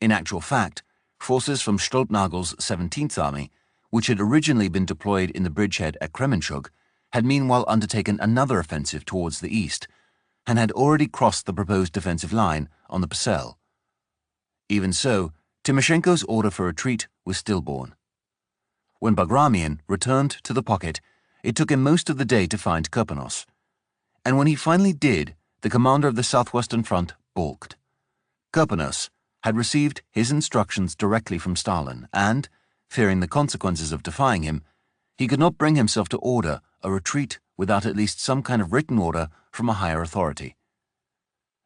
Speaker 1: In actual fact, forces from Stülpnagel's 17th Army, which had originally been deployed in the bridgehead at Kremenchug, had meanwhile undertaken another offensive towards the east, and had already crossed the proposed defensive line on the Psel. Even so, Timoshenko's order for retreat was stillborn. When Bagramian returned to the pocket, it took him most of the day to find Kirponos. And when he finally did, the commander of the Southwestern Front balked. Kirponos had received his instructions directly from Stalin and, fearing the consequences of defying him, he could not bring himself to order a retreat without at least some kind of written order from a higher authority.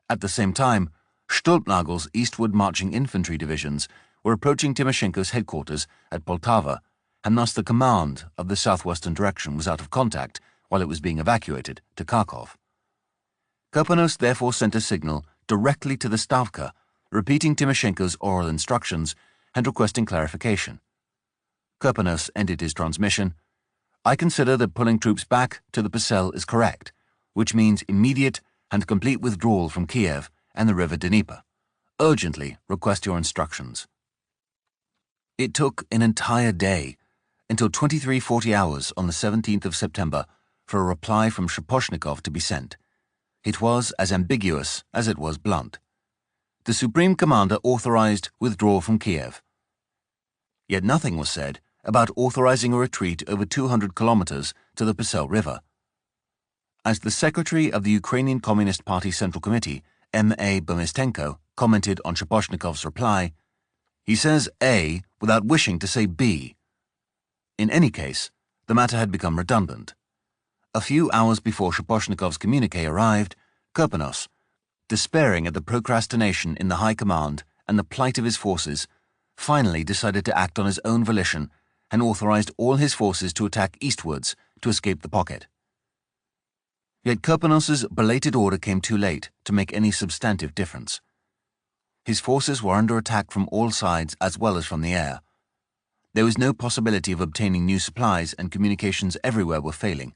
Speaker 1: At the same time, Stülpnagel's eastward marching infantry divisions were approaching Timoshenko's headquarters at Poltava, and thus the command of the southwestern direction was out of contact while it was being evacuated to Kharkov. Kirponos therefore sent a signal directly to the Stavka, repeating Timoshenko's oral instructions and requesting clarification. Kirponos ended his transmission. "I consider that pulling troops back to the Psel is correct, which means immediate and complete withdrawal from Kiev and the river Dnieper. Urgently request your instructions." It took an entire day, until 23:40 hours on the 17th of September, for a reply from Shaposhnikov to be sent. It was as ambiguous as it was blunt. The Supreme Commander authorized withdrawal from Kiev. Yet nothing was said about authorizing a retreat over 200 kilometers to the Psel River. As the secretary of the Ukrainian Communist Party Central Committee, M.A. Bumistenko, commented on Shaposhnikov's reply, "He says A without wishing to say B." In any case, the matter had become redundant. A few hours before Shaposhnikov's communique arrived, Kirponos, despairing at the procrastination in the High Command and the plight of his forces, finally decided to act on his own volition and authorized all his forces to attack eastwards to escape the pocket. Yet Kirponos's belated order came too late to make any substantive difference. His forces were under attack from all sides as well as from the air. There was no possibility of obtaining new supplies, and communications everywhere were failing.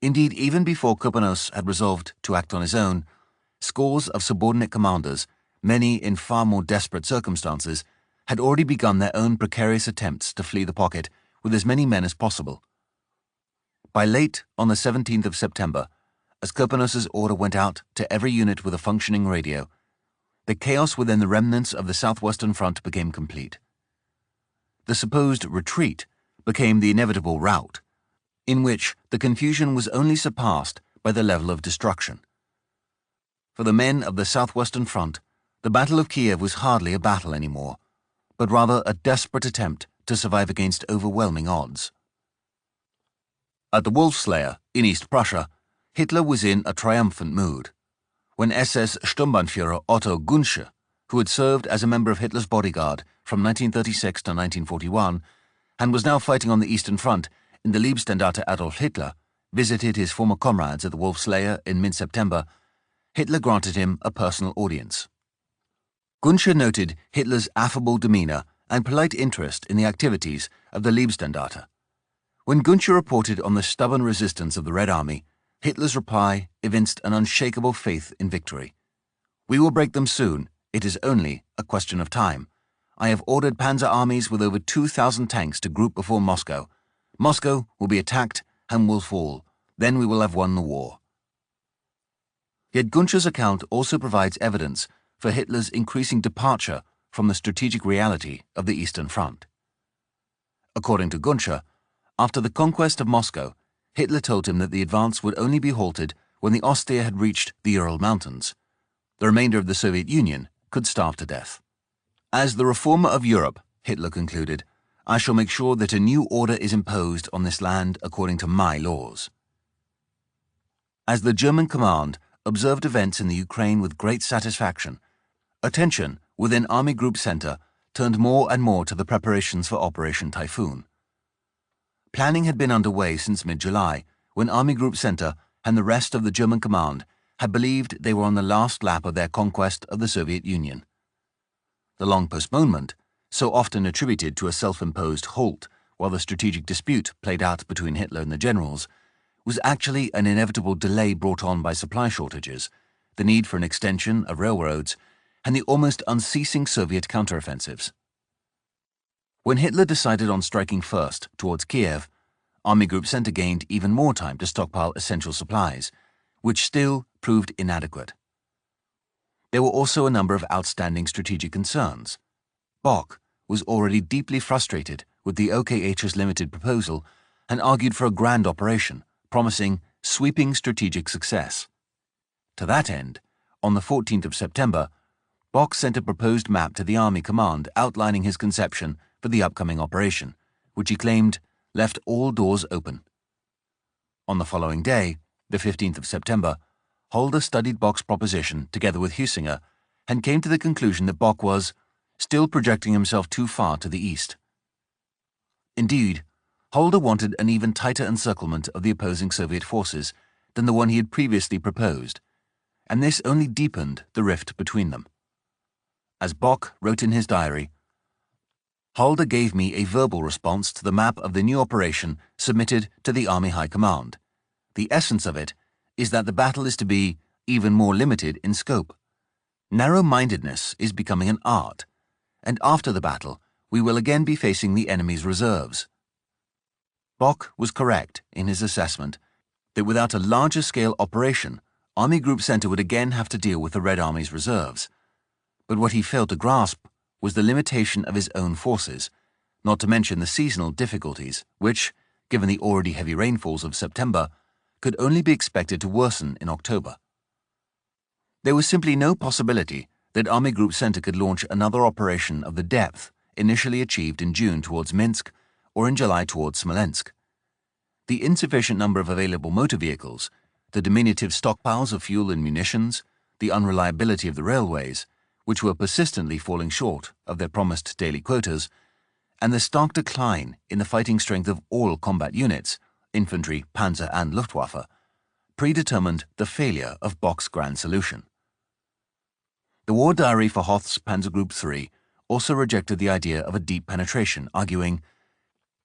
Speaker 1: Indeed, even before Kirponos had resolved to act on his own, scores of subordinate commanders, many in far more desperate circumstances, had already begun their own precarious attempts to flee the pocket with as many men as possible. By late on the 17th of September, as Kirponos's order went out to every unit with a functioning radio, the chaos within the remnants of the southwestern front became complete. The supposed retreat became the inevitable rout, in which the confusion was only surpassed by the level of destruction. For the men of the southwestern front, the Battle of Kiev was hardly a battle anymore, but rather a desperate attempt to survive against overwhelming odds. At the Wolfslayer, in East Prussia, Hitler was in a triumphant mood. When SS Sturmbannführer Otto Gunsche, who had served as a member of Hitler's bodyguard from 1936 to 1941 and was now fighting on the Eastern Front in the Leibstandarte Adolf Hitler, visited his former comrades at the Wolfslayer in mid-September, Hitler granted him a personal audience. Gunsche noted Hitler's affable demeanor and polite interest in the activities of the Leibstandarte. When Gunsche reported on the stubborn resistance of the Red Army, Hitler's reply evinced an unshakable faith in victory. "We will break them soon. It is only a question of time. I have ordered panzer armies with over 2,000 tanks to group before Moscow. Moscow will be attacked and will fall. Then we will have won the war." Yet Gunsche's account also provides evidence for Hitler's increasing departure from the strategic reality of the Eastern Front. According to Gunsche, after the conquest of Moscow, Hitler told him that the advance would only be halted when the Oster had reached the Ural Mountains. The remainder of the Soviet Union could starve to death. "As the reformer of Europe," Hitler concluded, "I shall make sure that a new order is imposed on this land according to my laws." As the German command observed events in the Ukraine with great satisfaction, attention within Army Group Center turned more and more to the preparations for Operation Typhoon. Planning had been underway since mid-July, when Army Group Center and the rest of the German command had believed they were on the last lap of their conquest of the Soviet Union. The long postponement, so often attributed to a self-imposed halt while the strategic dispute played out between Hitler and the generals, was actually an inevitable delay brought on by supply shortages, the need for an extension of railroads, and the almost unceasing Soviet counteroffensives. When Hitler decided on striking first towards Kiev, Army Group Center gained even more time to stockpile essential supplies, which still proved inadequate. There were also a number of outstanding strategic concerns. Bock was already deeply frustrated with the OKH's limited proposal and argued for a grand operation, promising sweeping strategic success. To that end, on the 14th of September, Bock sent a proposed map to the Army Command outlining his conception for the upcoming operation, which he claimed left all doors open. On the following day, the 15th of September, Holder studied Bock's proposition together with Hüsinger and came to the conclusion that Bock was still projecting himself too far to the east. Indeed, Holder wanted an even tighter encirclement of the opposing Soviet forces than the one he had previously proposed, and this only deepened the rift between them. As Bock wrote in his diary, "Holder gave me a verbal response to the map of the new operation submitted to the Army High Command. The essence of it is that the battle is to be even more limited in scope. Narrow-mindedness is becoming an art, and after the battle, we will again be facing the enemy's reserves. Bock was correct in his assessment that without a larger-scale operation, Army Group Center would again have to deal with the Red Army's reserves. But what he failed to grasp was the limitation of his own forces, not to mention the seasonal difficulties, which, given the already heavy rainfalls of September, could only be expected to worsen in October. There was simply no possibility that Army Group Center could launch another operation of the depth initially achieved in June towards Minsk or in July towards Smolensk. The insufficient number of available motor vehicles, the diminutive stockpiles of fuel and munitions, the unreliability of the railways, which were persistently falling short of their promised daily quotas, and the stark decline in the fighting strength of all combat units, infantry, panzer and Luftwaffe, predetermined the failure of Bock's grand solution. The war diary for Hoth's Panzer Group III also rejected the idea of a deep penetration, arguing,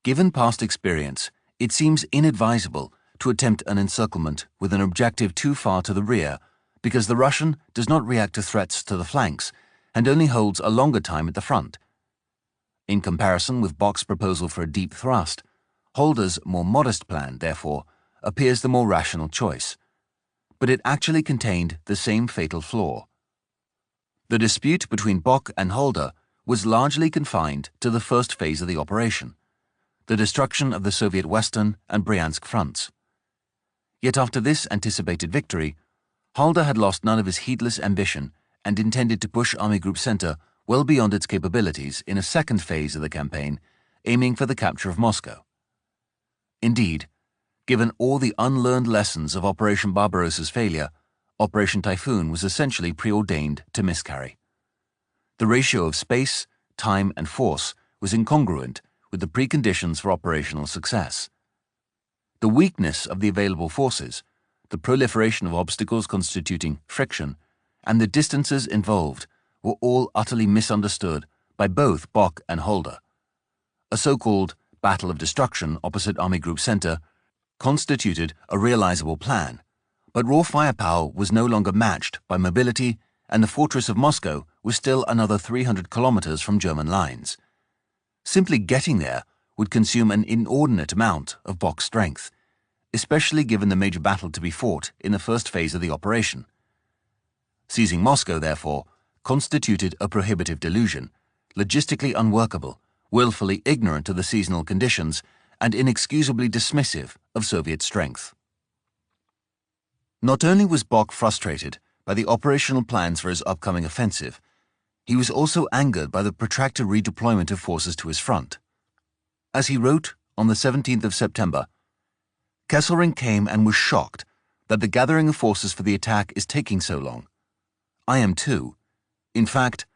Speaker 1: "Given past experience, it seems inadvisable to attempt an encirclement with an objective too far to the rear because the Russian does not react to threats to the flanks and only holds a longer time at the front." In comparison with Bock's proposal for a deep thrust, Holder's more modest plan, therefore, appears the more rational choice. But it actually contained the same fatal flaw. The dispute between Bock and Holder was largely confined to the first phase of the operation, the destruction of the Soviet Western and Bryansk fronts. Yet after this anticipated victory, Holder had lost none of his heedless ambition and intended to push Army Group Center well beyond its capabilities in a second phase of the campaign, aiming for the capture of Moscow. Indeed, given all the unlearned lessons of Operation Barbarossa's failure, Operation Typhoon was essentially preordained to miscarry. The ratio of space, time, and force was incongruent with the preconditions for operational success. The weakness of the available forces, the proliferation of obstacles constituting friction, and the distances involved were all utterly misunderstood by both Bock and Holder. A so-called Battle of Destruction opposite Army Group Center constituted a realizable plan, but raw firepower was no longer matched by mobility, and the fortress of Moscow was still another 300 kilometers from German lines. Simply getting there would consume an inordinate amount of Bock's strength, especially given the major battle to be fought in the first phase of the operation. Seizing Moscow, therefore, constituted a prohibitive delusion, logistically unworkable, willfully ignorant of the seasonal conditions, and inexcusably dismissive of Soviet strength. Not only was Bock frustrated by the operational plans for his upcoming offensive, he was also angered by the protracted redeployment of forces to his front. As he wrote on the 17th of September, "Kesselring came and was shocked that the gathering of forces for the attack is taking so long. I am too. In fact,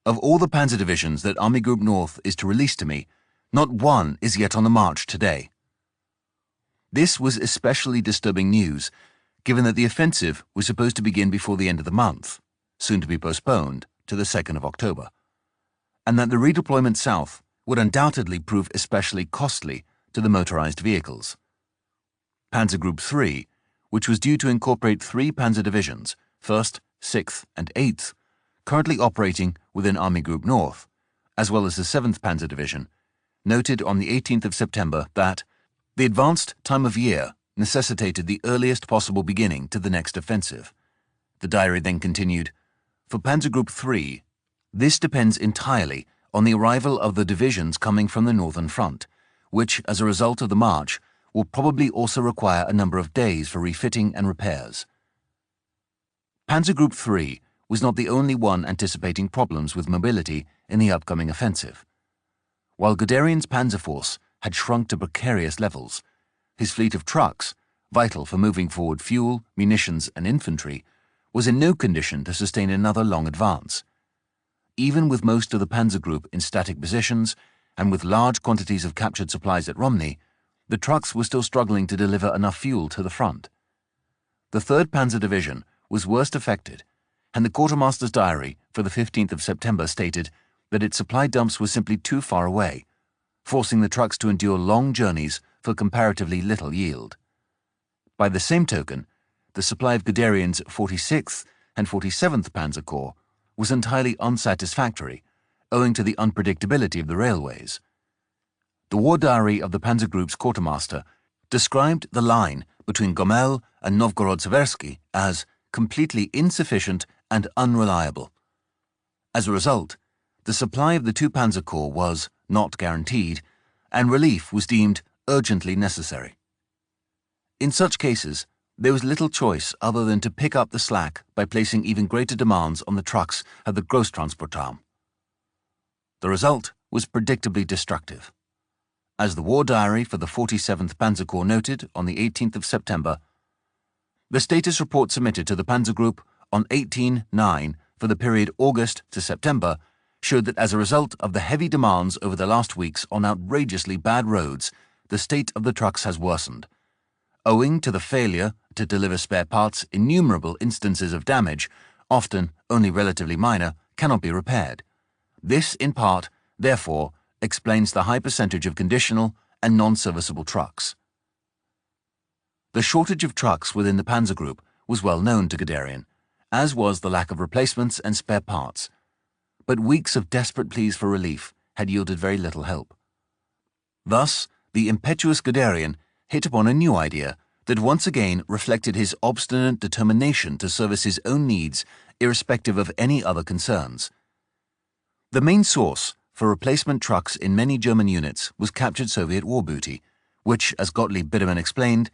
Speaker 1: of all the panzer divisions that Army Group North is to release to me, not one is yet on the march today." This was especially disturbing news, given that the offensive was supposed to begin before the end of the month, soon to be postponed to the 2nd of October, and that the redeployment south would undoubtedly prove especially costly to the motorized vehicles. Panzer Group III, which was due to incorporate 3 panzer divisions, 1st, 6th, and 8th, currently operating within Army Group North, as well as the 7th Panzer Division, noted on the 18th of September that the advanced time of year necessitated the earliest possible beginning to the next offensive. The diary then continued, "For Panzer Group III, this depends entirely on the arrival of the divisions coming from the Northern Front, which, as a result of the march, will probably also require a number of days for refitting and repairs." Panzer Group III was not the only one anticipating problems with mobility in the upcoming offensive. While Guderian's panzer force had shrunk to precarious levels, his fleet of trucks, vital for moving forward fuel, munitions, and infantry, was in no condition to sustain another long advance. Even with most of the Panzer Group in static positions, and with large quantities of captured supplies at Romny, the trucks were still struggling to deliver enough fuel to the front. The 3rd Panzer Division was worst affected, and the quartermaster's diary for the 15th of September stated that its supply dumps were simply too far away, forcing the trucks to endure long journeys for comparatively little yield. By the same token, the supply of Guderian's 46th and 47th Panzer Corps was entirely unsatisfactory, owing to the unpredictability of the railways. The war diary of the Panzer Group's quartermaster described the line between Gomel and Novgorod-Seversky as completely insufficient and unreliable. As a result, the supply of the two Panzer Corps was not guaranteed, and relief was deemed urgently necessary. In such cases, there was little choice other than to pick up the slack by placing even greater demands on the trucks of the Großtransportarm. The result was predictably destructive. As the war diary for the 47th Panzer Corps noted on the 18th of September, the status report submitted to the Panzer Group on 18/9 for the period August to September showed that as a result of the heavy demands over the last weeks on outrageously bad roads, the state of the trucks has worsened. Owing to the failure to deliver spare parts, innumerable instances of damage, often only relatively minor, cannot be repaired. This, in part, therefore, explains the high percentage of conditional and non-serviceable trucks. The shortage of trucks within the Panzer Group was well known to Guderian, as was the lack of replacements and spare parts. But weeks of desperate pleas for relief had yielded very little help. Thus, the impetuous Guderian hit upon a new idea that once again reflected his obstinate determination to service his own needs irrespective of any other concerns. The main source for replacement trucks in many German units was captured Soviet war booty, which, as Gottlieb Bidermann explained,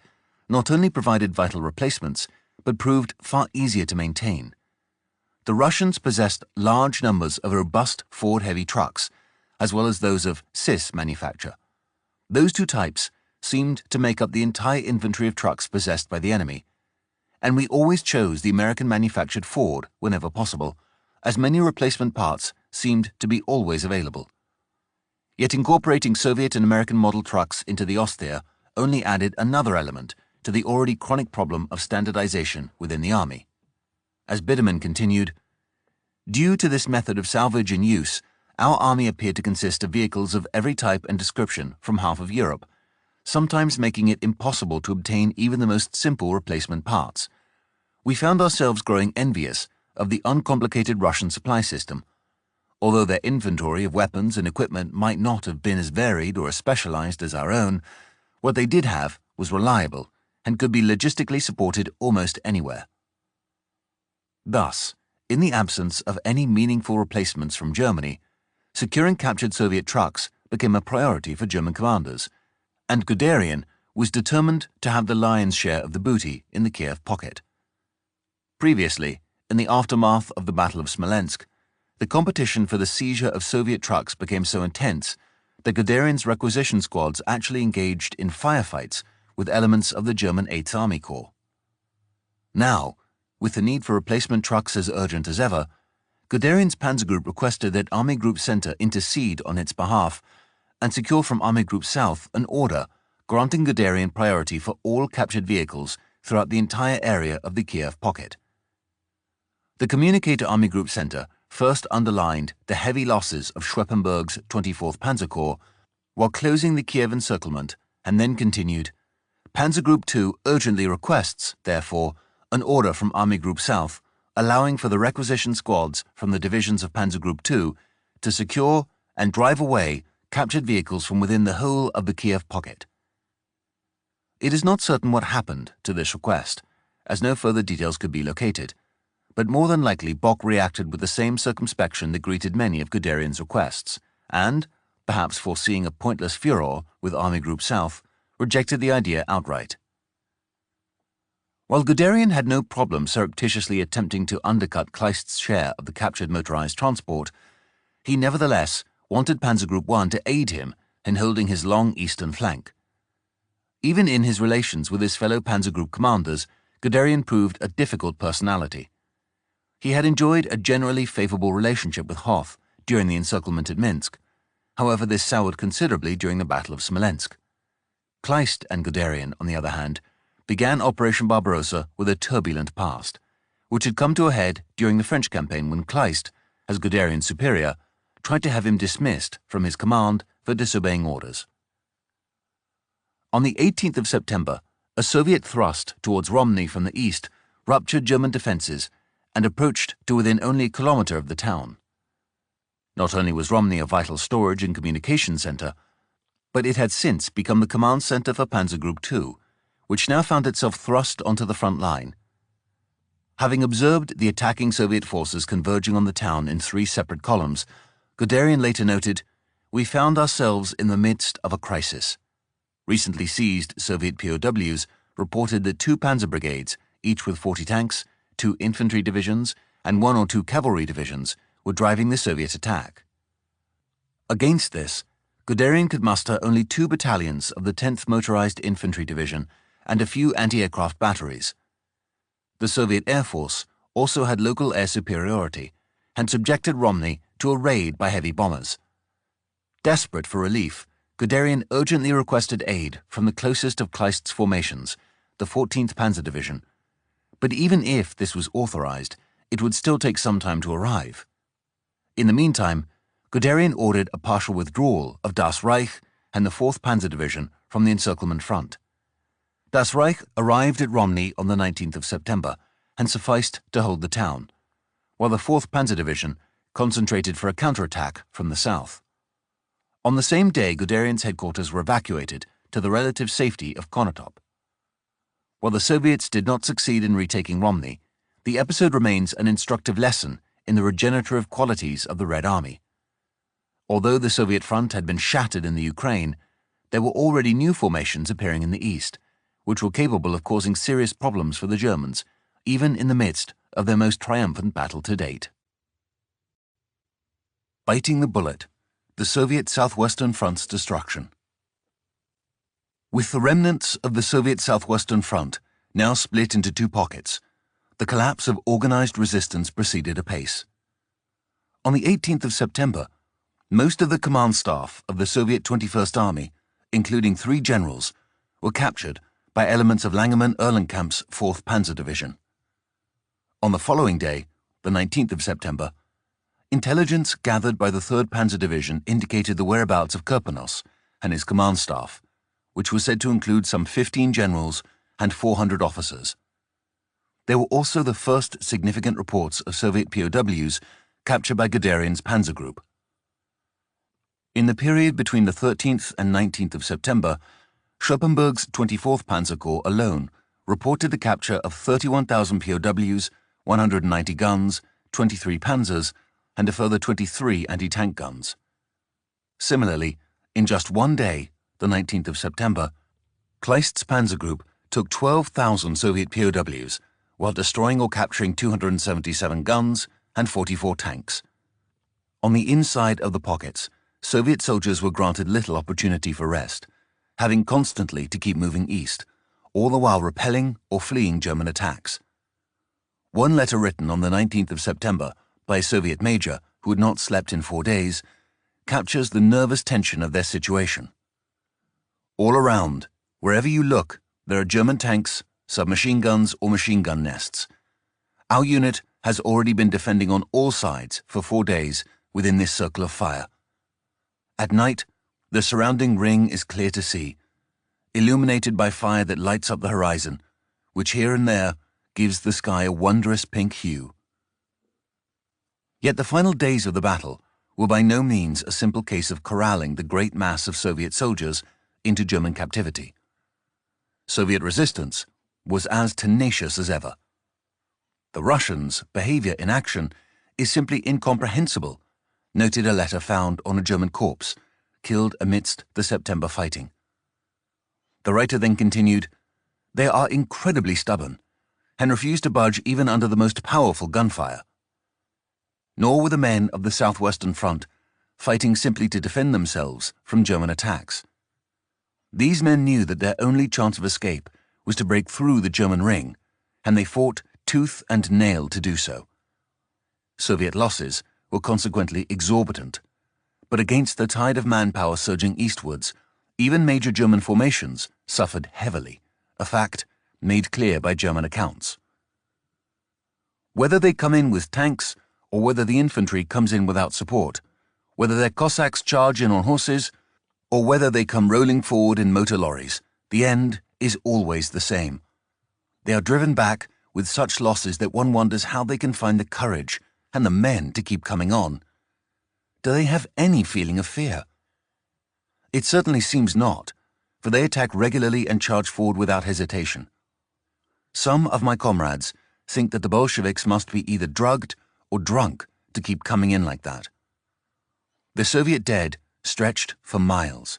Speaker 1: not only provided vital replacements, but proved far easier to maintain. The Russians possessed large numbers of robust Ford-heavy trucks, as well as those of Cis manufacture. Those two types seemed to make up the entire inventory of trucks possessed by the enemy, and we always chose the American-manufactured Ford whenever possible, as many replacement parts seemed to be always available. Yet incorporating Soviet and American model trucks into the Ostheer only added another element to the already chronic problem of standardization within the army. As Bidermann continued, due to this method of salvage in use, our army appeared to consist of vehicles of every type and description from half of Europe, sometimes making it impossible to obtain even the most simple replacement parts. We found ourselves growing envious of the uncomplicated Russian supply system. Although their inventory of weapons and equipment might not have been as varied or as specialized as our own, what they did have was reliable and could be logistically supported almost anywhere. Thus, in the absence of any meaningful replacements from Germany, securing captured Soviet trucks became a priority for German commanders, and Guderian was determined to have the lion's share of the booty in the Kiev pocket. Previously, in the aftermath of the Battle of Smolensk, the competition for the seizure of Soviet trucks became so intense that Guderian's requisition squads actually engaged in firefights with elements of the German 8th Army Corps. Now, with the need for replacement trucks as urgent as ever, Guderian's Panzer Group requested that Army Group Center intercede on its behalf and secure from Army Group South an order granting Guderian priority for all captured vehicles throughout the entire area of the Kiev pocket. The communique to Army Group Center first underlined the heavy losses of Schweppenberg's 24th Panzer Corps while closing the Kiev encirclement, and then continued, Panzer Group 2 urgently requests, therefore, an order from Army Group South allowing for the requisition squads from the divisions of Panzer Group 2 to secure and drive away captured vehicles from within the whole of the Kiev pocket. It is not certain what happened to this request, as no further details could be located, but more than likely Bock reacted with the same circumspection that greeted many of Guderian's requests, and, perhaps foreseeing a pointless furor with Army Group South, rejected the idea outright. While Guderian had no problem surreptitiously attempting to undercut Kleist's share of the captured motorized transport, he nevertheless wanted Panzer Group 1 to aid him in holding his long eastern flank. Even in his relations with his fellow Panzer Group commanders, Guderian proved a difficult personality. He had enjoyed a generally favorable relationship with Hoth during the encirclement at Minsk. However, this soured considerably during the Battle of Smolensk. Kleist and Guderian, on the other hand, began Operation Barbarossa with a turbulent past, which had come to a head during the French campaign when Kleist, as Guderian's superior, tried to have him dismissed from his command for disobeying orders. On the 18th of September, A Soviet thrust towards Romny from the east ruptured German defenses and approached to within only a kilometre of the town. Not only was Romny a vital storage and communication centre, but it had since become the command centre for Panzer Group II, which now found itself thrust onto the front line. Having observed the attacking Soviet forces converging on the town in 3 separate columns, Guderian later noted, "We found ourselves in the midst of a crisis." Recently seized Soviet POWs reported that 2 panzer brigades, each with 40 tanks, 2 infantry divisions, and 1 or 2 cavalry divisions, were driving the Soviet attack. Against this, Guderian could muster only 2 battalions of the 10th Motorized Infantry Division and a few anti-aircraft batteries. The Soviet Air Force also had local air superiority and subjected Romny to a raid by heavy bombers. Desperate for relief, Guderian urgently requested aid from the closest of Kleist's formations, the 14th Panzer Division. But even if this was authorized, it would still take some time to arrive. In the meantime, Guderian ordered a partial withdrawal of Das Reich and the 4th Panzer Division from the encirclement front. Das Reich arrived at Romny on the 19th of September and sufficed to hold the town, while the 4th Panzer Division concentrated for a counterattack from the south. On the same day, Guderian's headquarters were evacuated to the relative safety of Konotop. While the Soviets did not succeed in retaking Romny, the episode remains an instructive lesson in the regenerative qualities of the Red Army. Although the Soviet front had been shattered in the Ukraine, there were already new formations appearing in the east, which were capable of causing serious problems for the Germans, even in the midst of their most triumphant battle to date. Biting the bullet, the Soviet Southwestern Front's destruction. With the remnants of the Soviet Southwestern Front now split into 2 pockets, the collapse of organized resistance proceeded apace. On the 18th of September, most of the command staff of the Soviet 21st Army, including 3 generals, were captured by elements of Langemann-Erlenkamp's 4th Panzer Division. On the following day, the 19th of September, intelligence gathered by the 3rd Panzer Division indicated the whereabouts of Kirpenos and his command staff, which was said to include some 15 generals and 400 officers. There were also the first significant reports of Soviet POWs captured by Guderian's Panzer Group. In the period between the 13th and 19th of September, Schoppenberg's 24th Panzer Corps alone reported the capture of 31,000 POWs, 190 guns, 23 panzers, and a further 23 anti-tank guns. Similarly, in just one day, the 19th of September, Kleist's Panzer Group took 12,000 Soviet POWs while destroying or capturing 277 guns and 44 tanks. On the inside of the pockets, Soviet soldiers were granted little opportunity for rest, having constantly to keep moving east, all the while repelling or fleeing German attacks. One letter written on the 19th of September by a Soviet major who had not slept in 4 days captures the nervous tension of their situation. All around, wherever you look, there are German tanks, submachine guns, or machine gun nests. Our unit has already been defending on all sides for 4 days within this circle of fire. At night, the surrounding ring is clear to see, illuminated by fire that lights up the horizon, which here and there gives the sky a wondrous pink hue. Yet the final days of the battle were by no means a simple case of corralling the great mass of Soviet soldiers into German captivity. Soviet resistance was as tenacious as ever. The Russians' behavior in action is simply incomprehensible, noted a letter found on a German corpse, killed amidst the September fighting. The writer then continued, "They are incredibly stubborn, and refuse to budge even under the most powerful gunfire. Nor were the men of the Southwestern Front fighting simply to defend themselves from German attacks. These men knew that their only chance of escape was to break through the German ring, and they fought tooth and nail to do so. Soviet losses were consequently exorbitant, but against the tide of manpower surging eastwards, even major German formations suffered heavily, a fact made clear by German accounts. Whether they come in with tanks or whether the infantry comes in without support, whether their Cossacks charge in on horses, or whether they come rolling forward in motor lorries, the end is always the same. They are driven back with such losses that one wonders how they can find the courage and the men to keep coming on. Do they have any feeling of fear? It certainly seems not, for they attack regularly and charge forward without hesitation. Some of my comrades think that the Bolsheviks must be either drugged or drunk to keep coming in like that. The Soviet dead stretched for miles.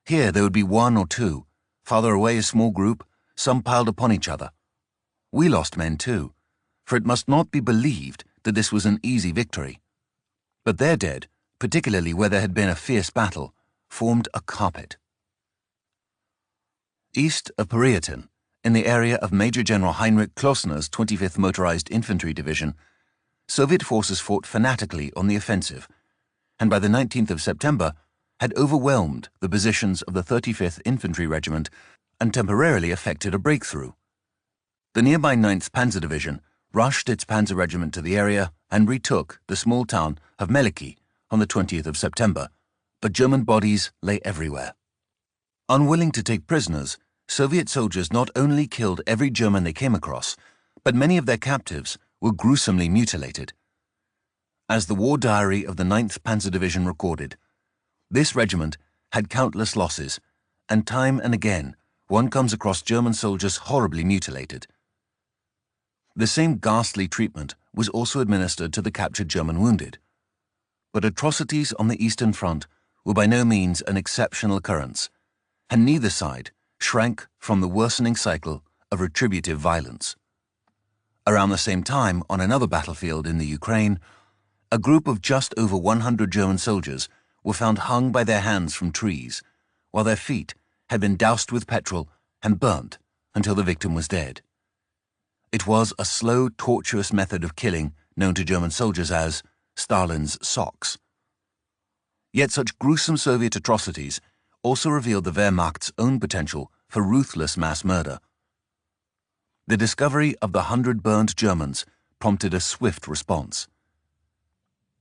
Speaker 1: Here there would be one or two, farther away a small group, some piled upon each other. We lost men too, for it must not be believed that this was an easy victory. But their dead, particularly where there had been a fierce battle, formed a carpet. East of Poriatin, in the area of Major General Heinrich Klossner's 25th Motorized Infantry Division, Soviet forces fought fanatically on the offensive, and by the 19th of September had overwhelmed the positions of the 35th Infantry Regiment and temporarily effected a breakthrough. The nearby 9th Panzer Division rushed its Panzer Regiment to the area and retook the small town of Meliki on the 20th of September, but German bodies lay everywhere. Unwilling to take prisoners, Soviet soldiers not only killed every German they came across, but many of their captives were gruesomely mutilated. As the war diary of the 9th Panzer Division recorded, this regiment had countless losses, and time and again one comes across German soldiers horribly mutilated. The same ghastly treatment was also administered to the captured German wounded. But atrocities on the Eastern Front were by no means an exceptional occurrence, and neither side shrank from the worsening cycle of retributive violence. Around the same time, on another battlefield in the Ukraine, a group of just over 100 German soldiers were found hung by their hands from trees, while their feet had been doused with petrol and burnt until the victim was dead. It was a slow, tortuous method of killing known to German soldiers as Stalin's socks. Yet such gruesome Soviet atrocities also revealed the Wehrmacht's own potential for ruthless mass murder. The discovery of the 100 burned Germans prompted a swift response.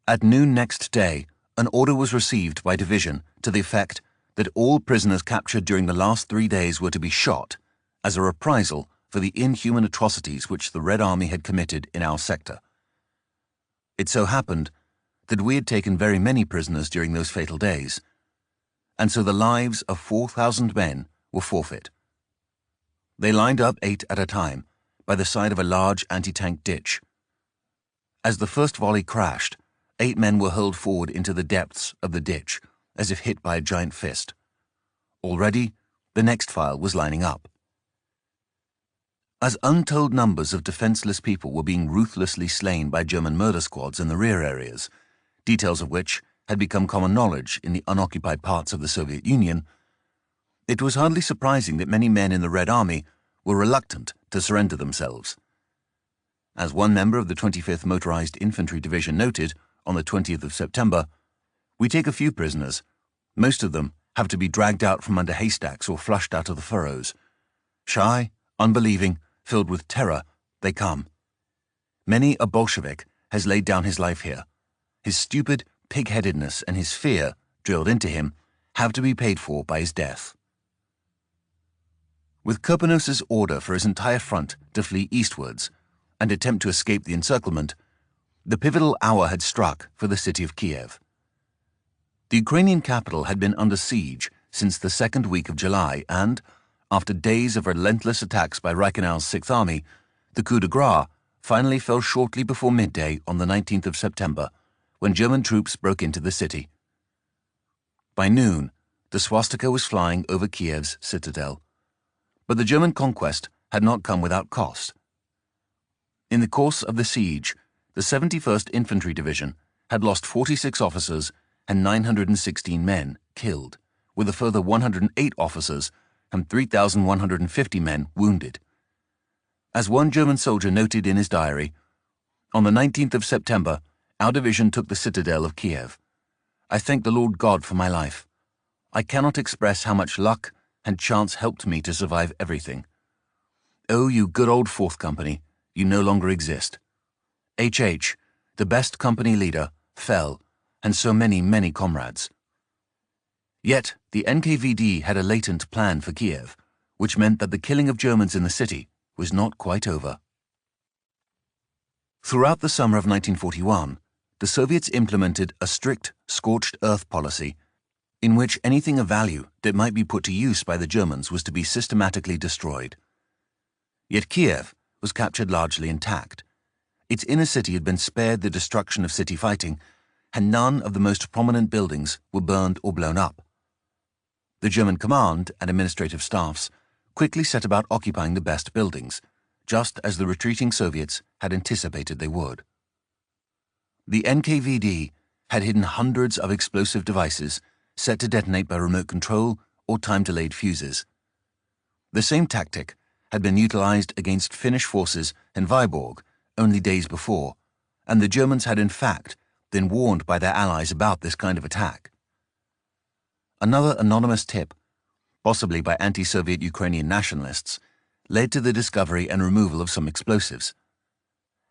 Speaker 1: At noon next day, an order was received by division to the effect that all prisoners captured during the last 3 days were to be shot as a reprisal for the inhuman atrocities which the Red Army had committed in our sector. It so happened that we had taken very many prisoners during those fatal days, and so the lives of 4,000 men were forfeit. They lined up 8 at a time by the side of a large anti-tank ditch. As the first volley crashed, 8 men were hurled forward into the depths of the ditch, as if hit by a giant fist. Already, the next file was lining up. As untold numbers of defenseless people were being ruthlessly slain by German murder squads in the rear areas, details of which had become common knowledge in the unoccupied parts of the Soviet Union, it was hardly surprising that many men in the Red Army were reluctant to surrender themselves. As one member of the 25th Motorized Infantry Division noted on the 20th of September, "We take a few prisoners. Most of them have to be dragged out from under haystacks or flushed out of the furrows. Shy, unbelieving, filled with terror, they come. Many a Bolshevik has laid down his life here. His stupid pig-headedness and his fear, drilled into him, have to be paid for by his death." With Kurpenos's order for his entire front to flee eastwards and attempt to escape the encirclement, the pivotal hour had struck for the city of Kiev. The Ukrainian capital had been under siege since the second week of July, and, after days of relentless attacks by Reichenau's Sixth Army, the coup de grace finally fell shortly before midday on the 19th of September, when German troops broke into the city. By noon, the swastika was flying over Kiev's citadel. But the German conquest had not come without cost. In the course of the siege, the 71st Infantry Division had lost 46 officers and 916 men killed, with a further 108 officers and 3,150 men wounded. As one German soldier noted in his diary, "On the 19th of September, our division took the citadel of Kiev. I thank the Lord God for my life. I cannot express how much luck and chance helped me to survive everything. Oh, you good old 4th Company, you no longer exist. H.H., the best company leader, fell, and so many comrades." Yet the NKVD had a latent plan for Kiev, which meant that the killing of Germans in the city was not quite over. Throughout the summer of 1941, the Soviets implemented a strict scorched earth policy in which anything of value that might be put to use by the Germans was to be systematically destroyed. Yet Kiev was captured largely intact. Its inner city had been spared the destruction of city fighting, and none of the most prominent buildings were burned or blown up. The German command and administrative staffs quickly set about occupying the best buildings, just as the retreating Soviets had anticipated they would. The NKVD had hidden hundreds of explosive devices set to detonate by remote control or time-delayed fuses. The same tactic had been utilized against Finnish forces in Vyborg only days before, and the Germans had in fact been warned by their allies about this kind of attack. Another anonymous tip, possibly by anti-Soviet Ukrainian nationalists, led to the discovery and removal of some explosives.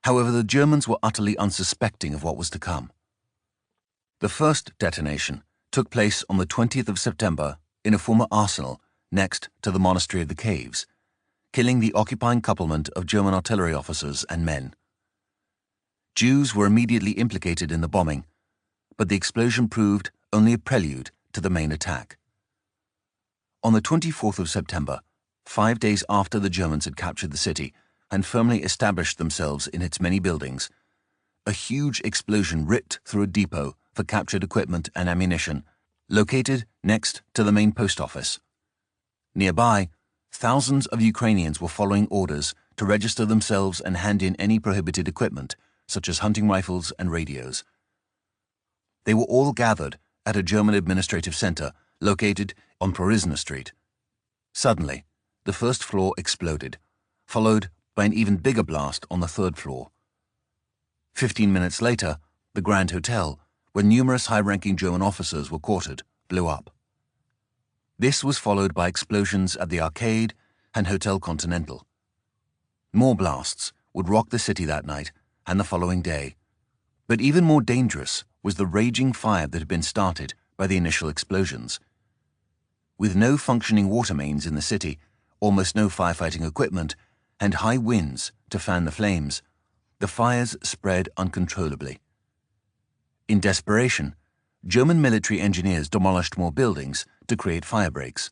Speaker 1: However, the Germans were utterly unsuspecting of what was to come. The first detonation took place on the 20th of September in a former arsenal next to the Monastery of the Caves, killing the occupying couplement of German artillery officers and men. Jews were immediately implicated in the bombing, but the explosion proved only a prelude to the main attack. On the 24th of September, 5 days after the Germans had captured the city and firmly established themselves in its many buildings, a huge explosion ripped through a depot for captured equipment and ammunition, located next to the main post office. Nearby, thousands of Ukrainians were following orders to register themselves and hand in any prohibited equipment, such as hunting rifles and radios. They were all gathered at a German administrative center located on Prorizna Street. Suddenly, the first floor exploded, followed by an even bigger blast on the third floor. 15 minutes later, the Grand Hotel, where numerous high-ranking German officers were quartered, blew up. This was followed by explosions at the Arcade and Hotel Continental. More blasts would rock the city that night and the following day, but even more dangerous was the raging fire that had been started by the initial explosions. With no functioning water mains in the city, almost no firefighting equipment, and high winds to fan the flames, the fires spread uncontrollably. In desperation, German military engineers demolished more buildings to create fire breaks.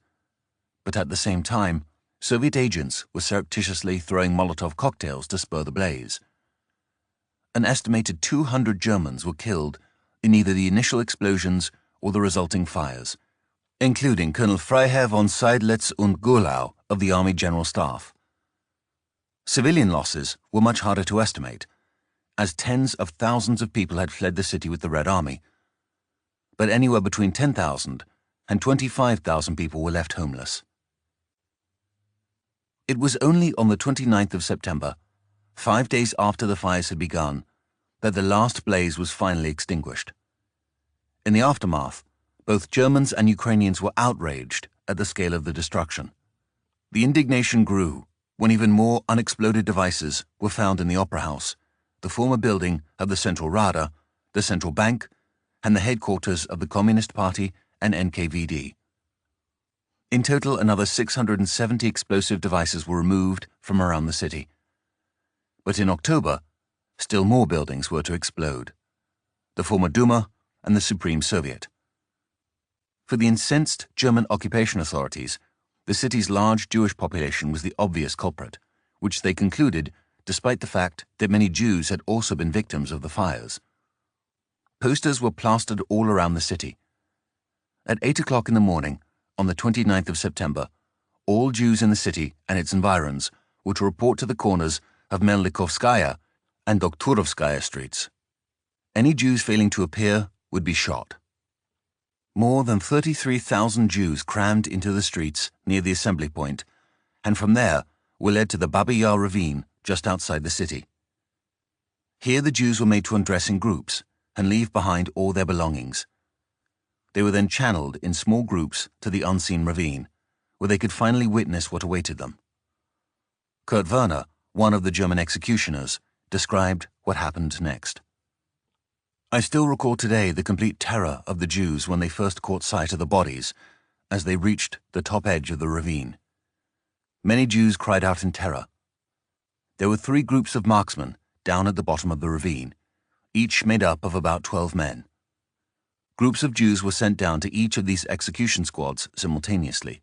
Speaker 1: But at the same time, Soviet agents were surreptitiously throwing Molotov cocktails to spur the blaze. An estimated 200 Germans were killed in either the initial explosions or the resulting fires, including Colonel Freiherr von Seidlitz und Gulau of the Army General Staff. Civilian losses were much harder to estimate, as tens of thousands of people had fled the city with the Red Army, but anywhere between 10,000 and 25,000 people were left homeless. It was only on the 29th of September, 5 days after the fires had begun, that the last blaze was finally extinguished. In the aftermath, both Germans and Ukrainians were outraged at the scale of the destruction. The indignation grew when even more unexploded devices were found in the Opera House, the former building of the Central Rada, the Central Bank, and the headquarters of the Communist Party and NKVD. In total, another 670 explosive devices were removed from around the city. But in October, still more buildings were to explode: the former Duma and the Supreme Soviet. For the incensed German occupation authorities, the city's large Jewish population was the obvious culprit, which they concluded despite the fact that many Jews had also been victims of the fires. Posters were plastered all around the city. At 8 o'clock in the morning, on the 29th of September, all Jews in the city and its environs were to report to the corners of Melnikovskaya and Dokturovskaya streets. Any Jews failing to appear would be shot. More than 33,000 Jews crammed into the streets near the assembly point, and from there were led to the Babi Yar ravine just outside the city. Here the Jews were made to undress in groups and leave behind all their belongings. They were then channeled in small groups to the unseen ravine, where they could finally witness what awaited them. Kurt Werner, one of the German executioners, described what happened next. "I still recall today the complete terror of the Jews when they first caught sight of the bodies as they reached the top edge of the ravine. Many Jews cried out in terror. There were 3 groups of marksmen down at the bottom of the ravine, each made up of about 12 men. Groups of Jews were sent down to each of these execution squads simultaneously.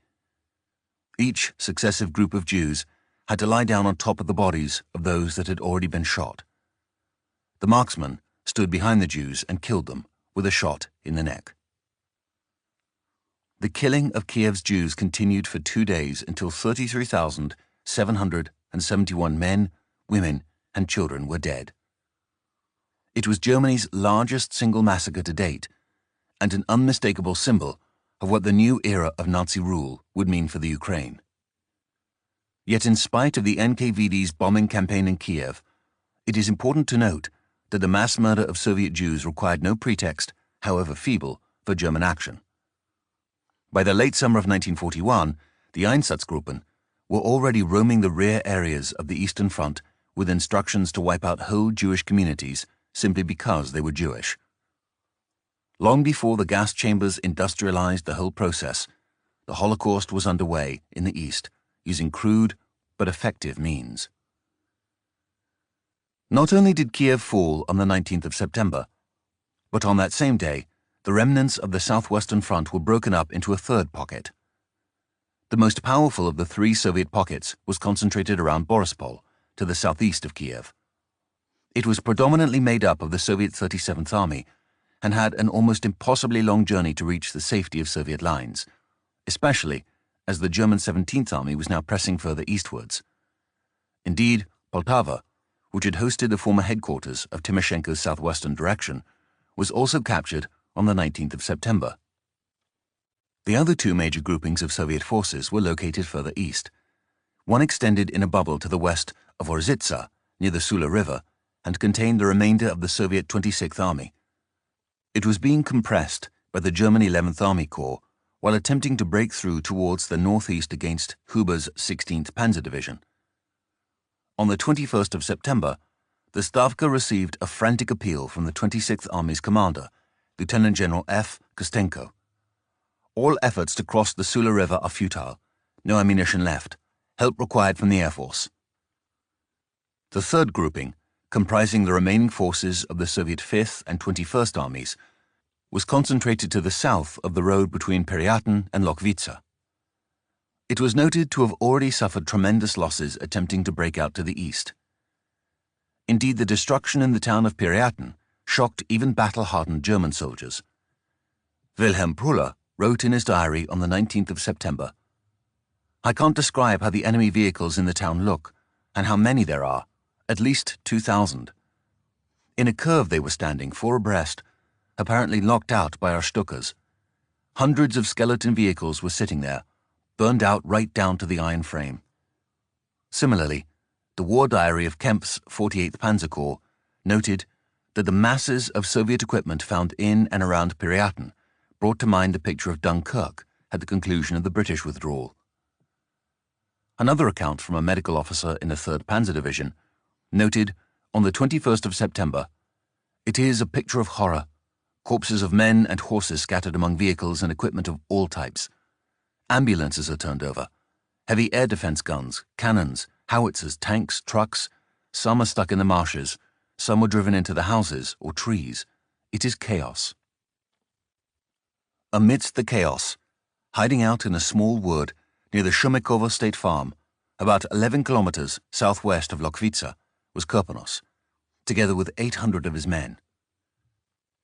Speaker 1: Each successive group of Jews had to lie down on top of the bodies of those that had already been shot. The marksmen stood behind the Jews and killed them with a shot in the neck. The killing of Kiev's Jews continued for 2 days until 33,771 men, women, and children were dead. It was Germany's largest single massacre to date, and an unmistakable symbol of what the new era of Nazi rule would mean for the Ukraine. Yet in spite of the NKVD's bombing campaign in Kiev, it is important to note that the mass murder of Soviet Jews required no pretext, however feeble, for German action. By the late summer of 1941, the Einsatzgruppen were already roaming the rear areas of the Eastern Front with instructions to wipe out whole Jewish communities simply because they were Jewish. Long before the gas chambers industrialized the whole process, the Holocaust was underway in the East, using crude but effective means. Not only did Kiev fall on the 19th of September, but on that same day, the remnants of the southwestern front were broken up into a third pocket. The most powerful of the 3 Soviet pockets was concentrated around Borispol, to the southeast of Kiev. It was predominantly made up of the Soviet 37th Army and had an almost impossibly long journey to reach the safety of Soviet lines, especially as the German 17th Army was now pressing further eastwards. Indeed, Poltava, which had hosted the former headquarters of Timoshenko's southwestern direction, was also captured on the 19th of September. The other 2 major groupings of Soviet forces were located further east. One extended in a bubble to the west of Orzitsa, near the Sula River, and contained the remainder of the Soviet 26th Army. It was being compressed by the German 11th Army Corps while attempting to break through towards the northeast against Huber's 16th Panzer Division. On the 21st of September, the Stavka received a frantic appeal from the 26th Army's commander, Lieutenant General F. Kostenko. All efforts to cross the Sula River are futile. No ammunition left. Help required from the Air Force. The third grouping, comprising the remaining forces of the Soviet 5th and 21st Armies, was concentrated to the south of the road between Peryatyn and Lochvitsa. It was noted to have already suffered tremendous losses attempting to break out to the east. Indeed, the destruction in the town of Peryatyn shocked even battle-hardened German soldiers. Wilhelm Prüller wrote in his diary on the 19th of September, "I can't describe how the enemy vehicles in the town look, and how many there are, at least 2,000. In a curve they were standing, 4 abreast, apparently locked out by our Stukas. Hundreds of skeleton vehicles were sitting there, burned out right down to the iron frame." Similarly, the war diary of Kempf's 48th Panzer Corps noted that the masses of Soviet equipment found in and around Peryatyn brought to mind the picture of Dunkirk at the conclusion of the British withdrawal. Another account from a medical officer in the 3rd Panzer Division noted on the 21st of September, "It is a picture of horror, corpses of men and horses scattered among vehicles and equipment of all types. Ambulances are turned over, heavy air defense guns, cannons, howitzers, tanks, trucks. Some are stuck in the marshes, some were driven into the houses or trees. It is chaos." Amidst the chaos, hiding out in a small wood near the Shumikovo State Farm, about 11 kilometers southwest of Lochvitsa, was Kurpanos, together with 800 of his men.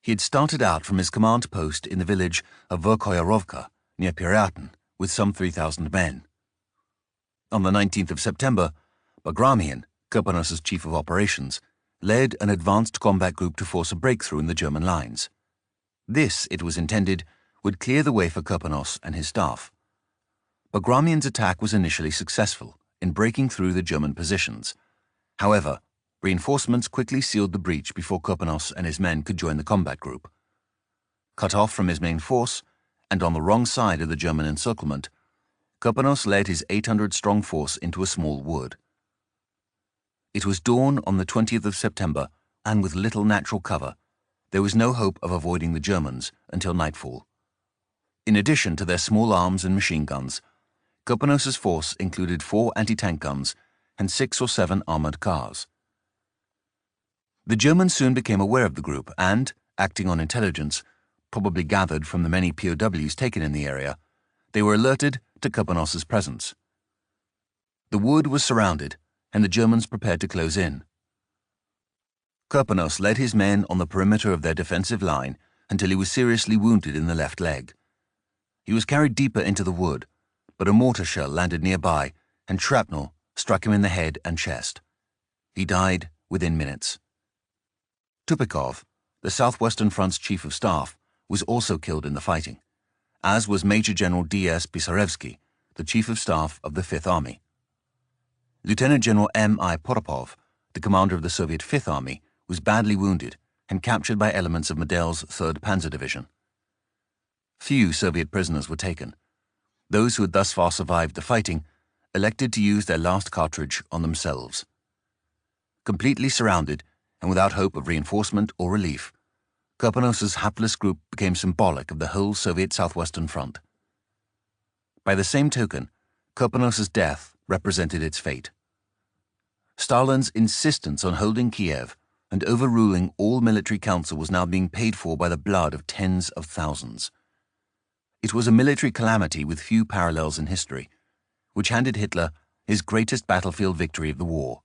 Speaker 1: He had started out from his command post in the village of Verkhoyarovka, near Peryatyn, with some 3,000 men. On the 19th of September, Bagramian, Kurpanos' chief of operations, led an advanced combat group to force a breakthrough in the German lines. This, it was intended, would clear the way for Kurpanos and his staff. Bagramian's attack was initially successful in breaking through the German positions. However, reinforcements quickly sealed the breach before Kurpanos and his men could join the combat group. Cut off from his main force, and on the wrong side of the German encirclement, Kurpanos led his 800-strong force into a small wood. It was dawn on the 20th of September, and with little natural cover, there was no hope of avoiding the Germans until nightfall. In addition to their small arms and machine guns, Kopenosa's force included 4 anti-tank guns and 6 or 7 armored cars. The Germans soon became aware of the group and, acting on intelligence, probably gathered from the many POWs taken in the area, they were alerted to Kopenosa's presence. The wood was surrounded, and the Germans prepared to close in. Kopenos led his men on the perimeter of their defensive line until he was seriously wounded in the left leg. He was carried deeper into the wood, but a mortar shell landed nearby and shrapnel struck him in the head and chest. He died within minutes. Tupikov, the Southwestern Front's chief of staff, was also killed in the fighting, as was Major General D.S. Pisarevsky, the chief of staff of the Fifth Army. Lieutenant General M.I. Poropov, the commander of the Soviet Fifth Army, was badly wounded and captured by elements of Medel's 3rd Panzer Division. Few Soviet prisoners were taken. Those who had thus far survived the fighting elected to use their last cartridge on themselves. Completely surrounded and without hope of reinforcement or relief, Kopenosa's hapless group became symbolic of the whole Soviet Southwestern Front. By the same token, Kopenosa's death represented its fate. Stalin's insistence on holding Kiev and overruling all military council was now being paid for by the blood of tens of thousands. It was a military calamity with few parallels in history, which handed Hitler his greatest battlefield victory of the war.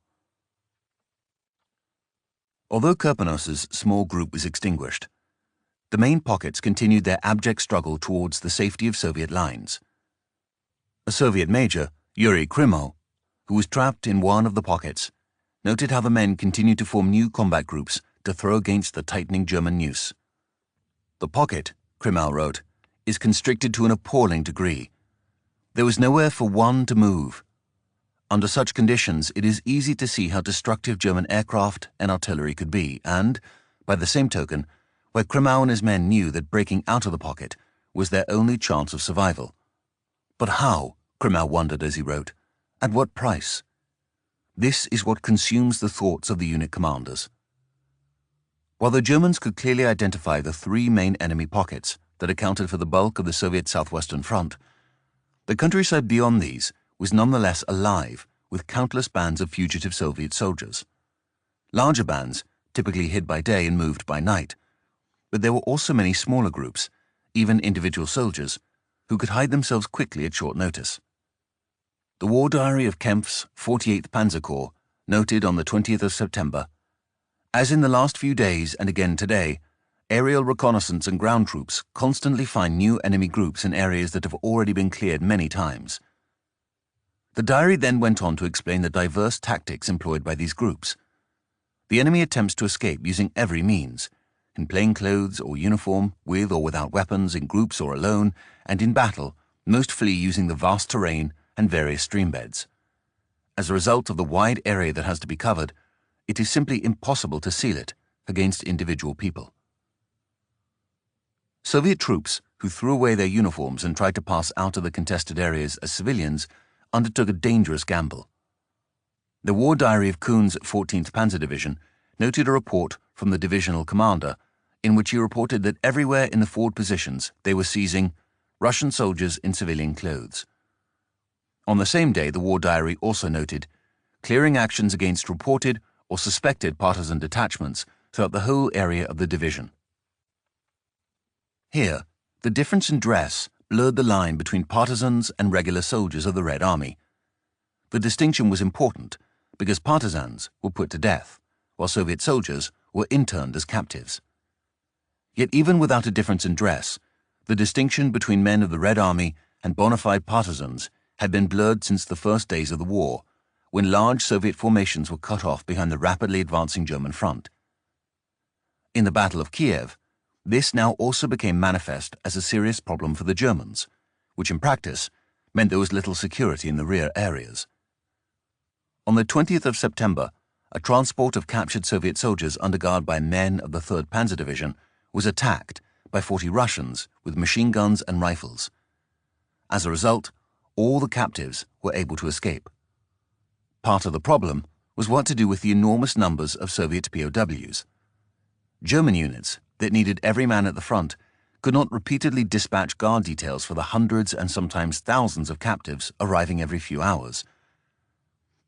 Speaker 1: Although Kopenosa's small group was extinguished, the main pockets continued their abject struggle towards the safety of Soviet lines. A Soviet major, Yuri Krymov, who was trapped in one of the pockets, noted how the men continued to form new combat groups to throw against the tightening German noose. "The pocket," Krymov wrote, "is constricted to an appalling degree. There was nowhere for one to move. Under such conditions, it is easy to see how destructive German aircraft and artillery could be, and, by the same token, where Krymov and his men knew that breaking out of the pocket was their only chance of survival. But how, Krymov wondered as he wrote, at what price? This is what consumes the thoughts of the unit commanders." While the Germans could clearly identify the 3 main enemy pockets that accounted for the bulk of the Soviet Southwestern Front, the countryside beyond these was nonetheless alive with countless bands of fugitive Soviet soldiers. Larger bands, typically hid by day and moved by night, but there were also many smaller groups, even individual soldiers, who could hide themselves quickly at short notice. The War Diary of Kempf's 48th Panzer Corps noted on the 20th of September, "As in the last few days and again today, aerial reconnaissance and ground troops constantly find new enemy groups in areas that have already been cleared many times." The diary then went on to explain the diverse tactics employed by these groups. The enemy attempts to escape using every means, in plain clothes or uniform, with or without weapons, in groups or alone, and in battle, most flee using the vast terrain and various stream beds. As a result of the wide area that has to be covered, it is simply impossible to seal it against individual people. Soviet troops who threw away their uniforms and tried to pass out of the contested areas as civilians undertook a dangerous gamble. The War Diary of Kuhn's 14th Panzer Division noted a report from the divisional commander in which he reported that everywhere in the forward positions they were seizing Russian soldiers in civilian clothes. On the same day, the War Diary also noted clearing actions against reported or suspected partisan detachments throughout the whole area of the division. Here, the difference in dress blurred the line between partisans and regular soldiers of the Red Army. The distinction was important because partisans were put to death, while Soviet soldiers were interned as captives. Yet even without a difference in dress, the distinction between men of the Red Army and bona fide partisans had been blurred since the first days of the war, when large Soviet formations were cut off behind the rapidly advancing German front. In the Battle of Kiev, this now also became manifest as a serious problem for the Germans, which in practice meant there was little security in the rear areas. On the 20th of September, a transport of captured Soviet soldiers under guard by men of the 3rd Panzer Division was attacked by 40 Russians with machine guns and rifles. As a result, all the captives were able to escape. Part of the problem was what to do with the enormous numbers of Soviet POWs. German units that needed every man at the front could not repeatedly dispatch guard details for the hundreds and sometimes thousands of captives arriving every few hours.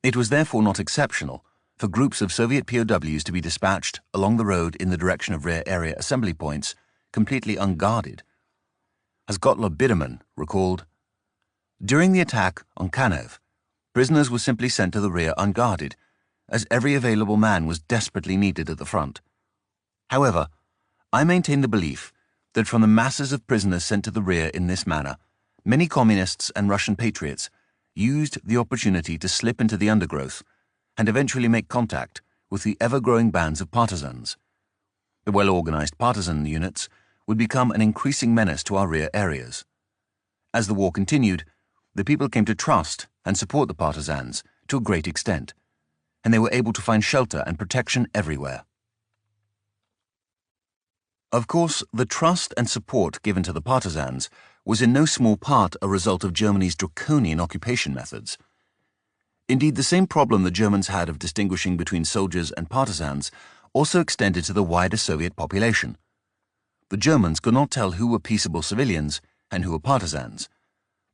Speaker 1: It was therefore not exceptional for groups of Soviet POWs to be dispatched along the road in the direction of rear area assembly points, completely unguarded. As Gottlob Biedermann recalled, during the attack on Kiev, prisoners were simply sent to the rear unguarded, as every available man was desperately needed at the front. However, I maintain the belief that from the masses of prisoners sent to the rear in this manner, many communists and Russian patriots used the opportunity to slip into the undergrowth and eventually make contact with the ever-growing bands of partisans. The well-organized partisan units would become an increasing menace to our rear areas. As the war continued, the people came to trust and support the partisans to a great extent, and they were able to find shelter and protection everywhere. Of course, the trust and support given to the partisans was in no small part a result of Germany's draconian occupation methods. Indeed, the same problem the Germans had of distinguishing between soldiers and partisans also extended to the wider Soviet population. The Germans could not tell who were peaceable civilians and who were partisans,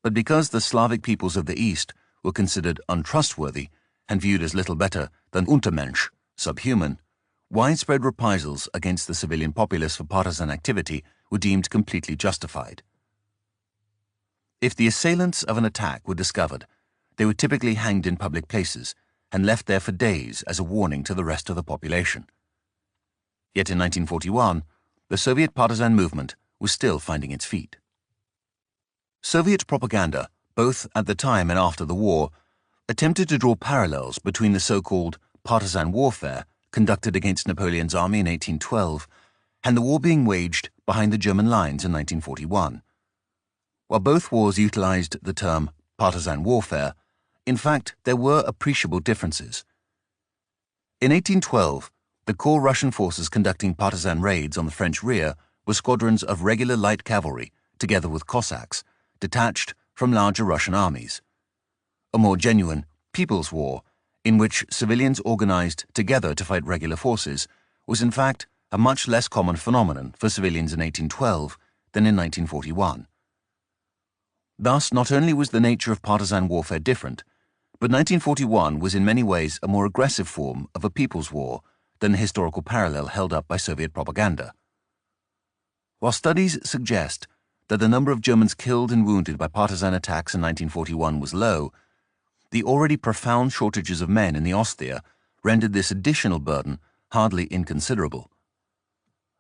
Speaker 1: but because the Slavic peoples of the East were considered untrustworthy and viewed as little better than Untermensch, subhuman, widespread reprisals against the civilian populace for partisan activity were deemed completely justified. If the assailants of an attack were discovered, they were typically hanged in public places and left there for days as a warning to the rest of the population. Yet in 1941, the Soviet partisan movement was still finding its feet. Soviet propaganda, both at the time and after the war, attempted to draw parallels between the so-called partisan warfare conducted against Napoleon's army in 1812 and the war being waged behind the German lines in 1941. While both wars utilized the term partisan warfare, in fact, there were appreciable differences. In 1812, the core Russian forces conducting partisan raids on the French rear were squadrons of regular light cavalry, together with Cossacks, detached from larger Russian armies. A more genuine people's war, in which civilians organized together to fight regular forces, was in fact a much less common phenomenon for civilians in 1812 than in 1941. Thus, not only was the nature of partisan warfare different, but 1941 was in many ways a more aggressive form of a people's war than the historical parallel held up by Soviet propaganda. While studies suggest that the number of Germans killed and wounded by partisan attacks in 1941 was low, the already profound shortages of men in the Ostheer rendered this additional burden hardly inconsiderable.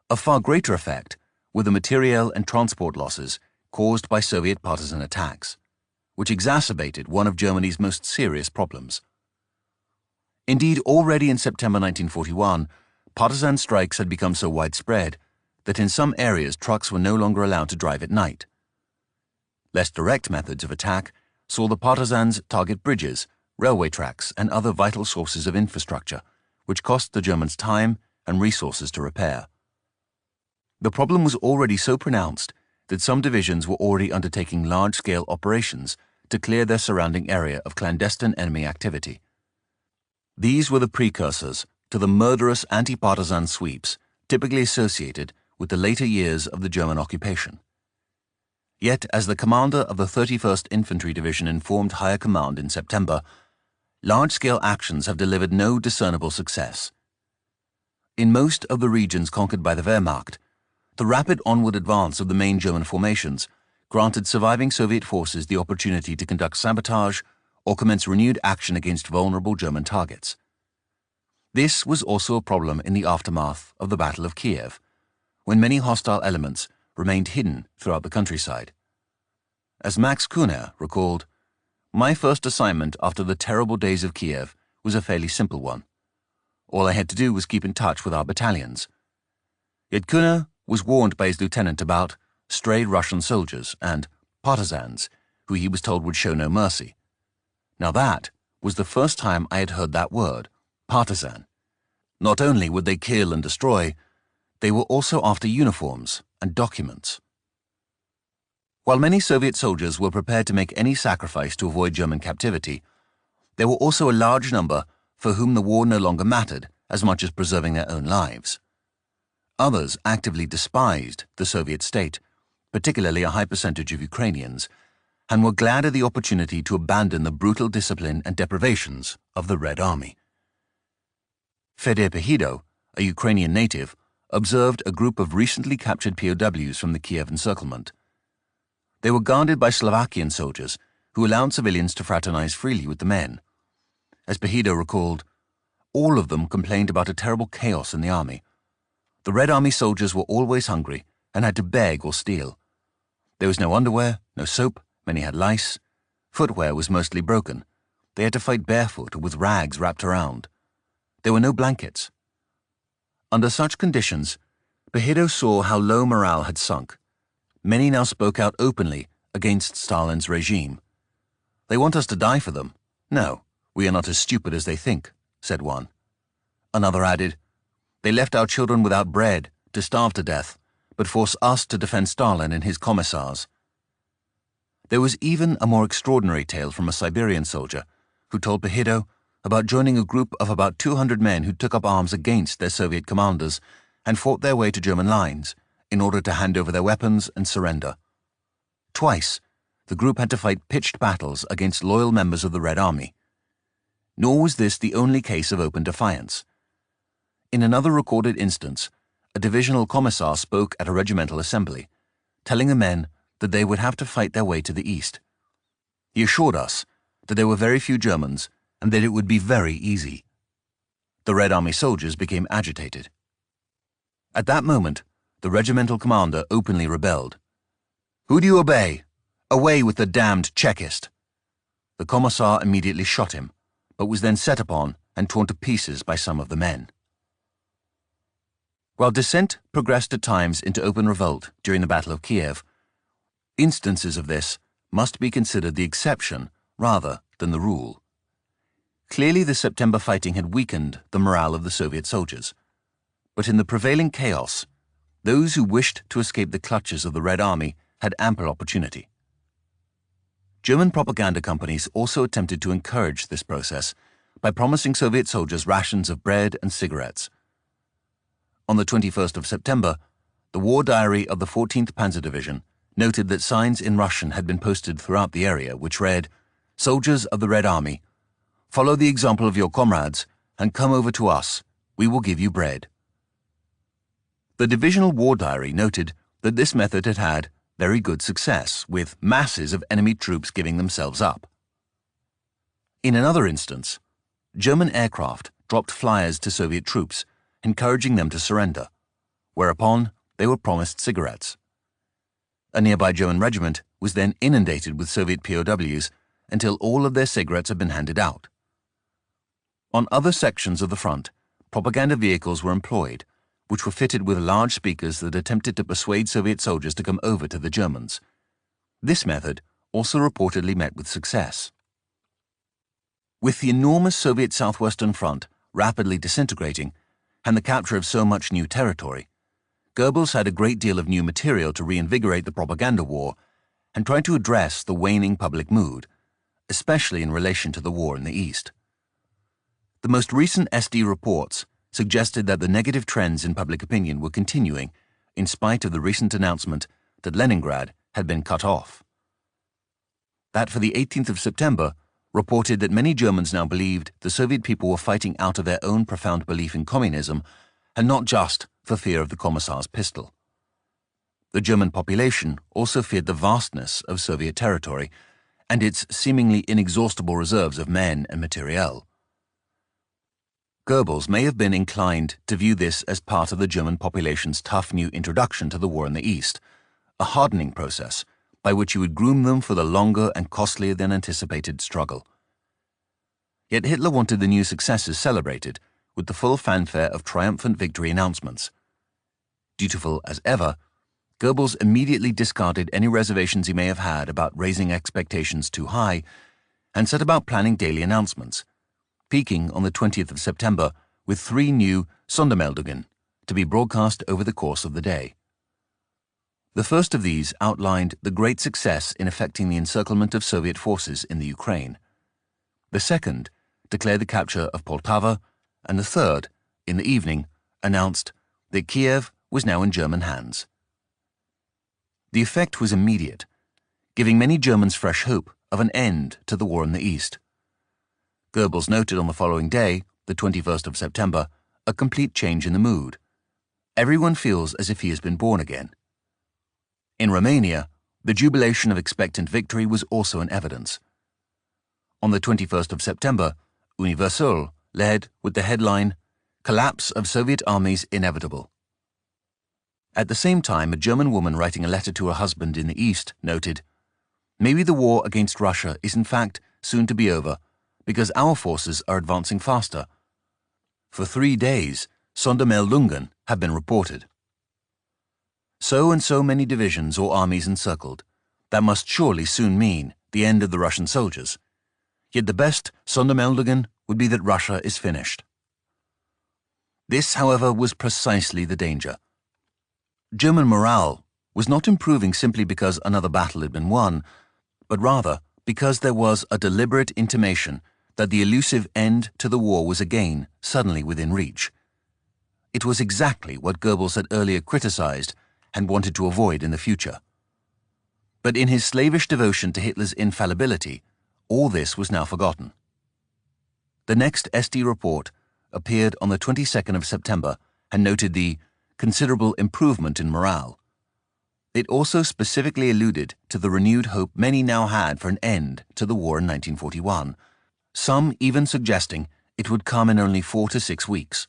Speaker 1: Of far greater effect were the materiel and transport losses caused by Soviet partisan attacks, which exacerbated one of Germany's most serious problems. Indeed, already in September 1941, partisan strikes had become so widespread that in some areas trucks were no longer allowed to drive at night. Less direct methods of attack saw the partisans target bridges, railway tracks, and other vital sources of infrastructure, which cost the Germans time and resources to repair. The problem was already so pronounced that some divisions were already undertaking large-scale operations to clear their surrounding area of clandestine enemy activity. These were the precursors to the murderous anti-partisan sweeps typically associated with the later years of the German occupation. Yet, as the commander of the 31st Infantry Division informed Higher Command in September, large-scale actions have delivered no discernible success. In most of the regions conquered by the Wehrmacht, the rapid onward advance of the main German formations granted surviving Soviet forces the opportunity to conduct sabotage or commence renewed action against vulnerable German targets. This was also a problem in the aftermath of the Battle of Kiev, when many hostile elements remained hidden throughout the countryside. As Max Kuhner recalled, "My first assignment after the terrible days of Kiev was a fairly simple one. All I had to do was keep in touch with our battalions." Yet Kuhner was warned by his lieutenant about stray Russian soldiers and partisans, who he was told would show no mercy. Now that was the first time I had heard that word, partisan. Not only would they kill and destroy, they were also after uniforms and documents. While many Soviet soldiers were prepared to make any sacrifice to avoid German captivity, there were also a large number for whom the war no longer mattered as much as preserving their own lives. Others actively despised the Soviet state particularly a high percentage of Ukrainians, and were glad of the opportunity to abandon the brutal discipline and deprivations of the Red Army. Fede Pehido, a Ukrainian native, observed a group of recently captured POWs from the Kiev encirclement. They were guarded by Slovakian soldiers who allowed civilians to fraternize freely with the men. As Pehido recalled, all of them complained about a terrible chaos in the army. The Red Army soldiers were always hungry and had to beg or steal. There was no underwear, no soap, many had lice. Footwear was mostly broken. They had to fight barefoot or with rags wrapped around. There were no blankets. Under such conditions, Pehido saw how low morale had sunk. Many now spoke out openly against Stalin's regime. "They want us to die for them. No, we are not as stupid as they think," said one. Another added, "They left our children without bread, to starve to death, but force us to defend Stalin and his commissars." There was even a more extraordinary tale from a Siberian soldier who told Pehido about joining a group of about 200 men who took up arms against their Soviet commanders and fought their way to German lines in order to hand over their weapons and surrender. Twice, the group had to fight pitched battles against loyal members of the Red Army. Nor was this the only case of open defiance. In another recorded instance, a divisional commissar spoke at a regimental assembly, telling the men that they would have to fight their way to the east. He assured us that there were very few Germans and that it would be very easy. The Red Army soldiers became agitated. At that moment, the regimental commander openly rebelled. "Who do you obey? Away with the damned Chekist!" The commissar immediately shot him, but was then set upon and torn to pieces by some of the men. While dissent progressed at times into open revolt during the Battle of Kiev, instances of this must be considered the exception rather than the rule. Clearly, the September fighting had weakened the morale of the Soviet soldiers, but in the prevailing chaos, those who wished to escape the clutches of the Red Army had ample opportunity. German propaganda companies also attempted to encourage this process by promising Soviet soldiers rations of bread and cigarettes. On the 21st of September, the war diary of the 14th Panzer Division noted that signs in Russian had been posted throughout the area which read, "Soldiers of the Red Army, follow the example of your comrades and come over to us. We will give you bread." The divisional war diary noted that this method had had very good success, with masses of enemy troops giving themselves up. In another instance, German aircraft dropped flyers to Soviet troops, encouraging them to surrender, whereupon they were promised cigarettes. A nearby German regiment was then inundated with Soviet POWs until all of their cigarettes had been handed out. On other sections of the front, propaganda vehicles were employed, which were fitted with large speakers that attempted to persuade Soviet soldiers to come over to the Germans. This method also reportedly met with success. With the enormous Soviet southwestern front rapidly disintegrating and the capture of so much new territory, Goebbels had a great deal of new material to reinvigorate the propaganda war and try to address the waning public mood, especially in relation to the war in the East. The most recent SD reports suggested that the negative trends in public opinion were continuing in spite of the recent announcement that Leningrad had been cut off. That for the 18th of September reported that many Germans now believed the Soviet people were fighting out of their own profound belief in communism and not just for fear of the Commissar's pistol. The German population also feared the vastness of Soviet territory and its seemingly inexhaustible reserves of men and materiel. Goebbels may have been inclined to view this as part of the German population's tough new introduction to the war in the East, a hardening process by which he would groom them for the longer and costlier than anticipated struggle. Yet Hitler wanted the new successes celebrated with the full fanfare of triumphant victory announcements. Dutiful as ever, Goebbels immediately discarded any reservations he may have had about raising expectations too high and set about planning daily announcements, peaking on the 20th of September with 3 new Sondermeldungen to be broadcast over the course of the day. The first of these outlined the great success in effecting the encirclement of Soviet forces in the Ukraine. The second declared the capture of Poltava, and the third, in the evening, announced that Kiev was now in German hands. The effect was immediate, giving many Germans fresh hope of an end to the war in the East. Goebbels noted on the following day, the 21st of September, a complete change in the mood. Everyone feels as if he has been born again. In Romania, the jubilation of expectant victory was also in evidence. On the 21st of September, Universul led with the headline, "Collapse of Soviet Armies Inevitable." At the same time, a German woman writing a letter to her husband in the East noted, "Maybe the war against Russia is in fact soon to be over because our forces are advancing faster. For 3 days, Sondermeldungen have been reported. So and so many divisions or armies encircled. That must surely soon mean the end of the Russian soldiers. Yet the best Sondermeldungen would be that Russia is finished." This, however, was precisely the danger. German morale was not improving simply because another battle had been won, but rather because there was a deliberate intimation that the elusive end to the war was again suddenly within reach. It was exactly what Goebbels had earlier criticized and wanted to avoid in the future. But in his slavish devotion to Hitler's infallibility, all this was now forgotten. The next SD report appeared on the 22nd of September and noted the considerable improvement in morale. It also specifically alluded to the renewed hope many now had for an end to the war in 1941, some even suggesting it would come in only 4 to 6 weeks.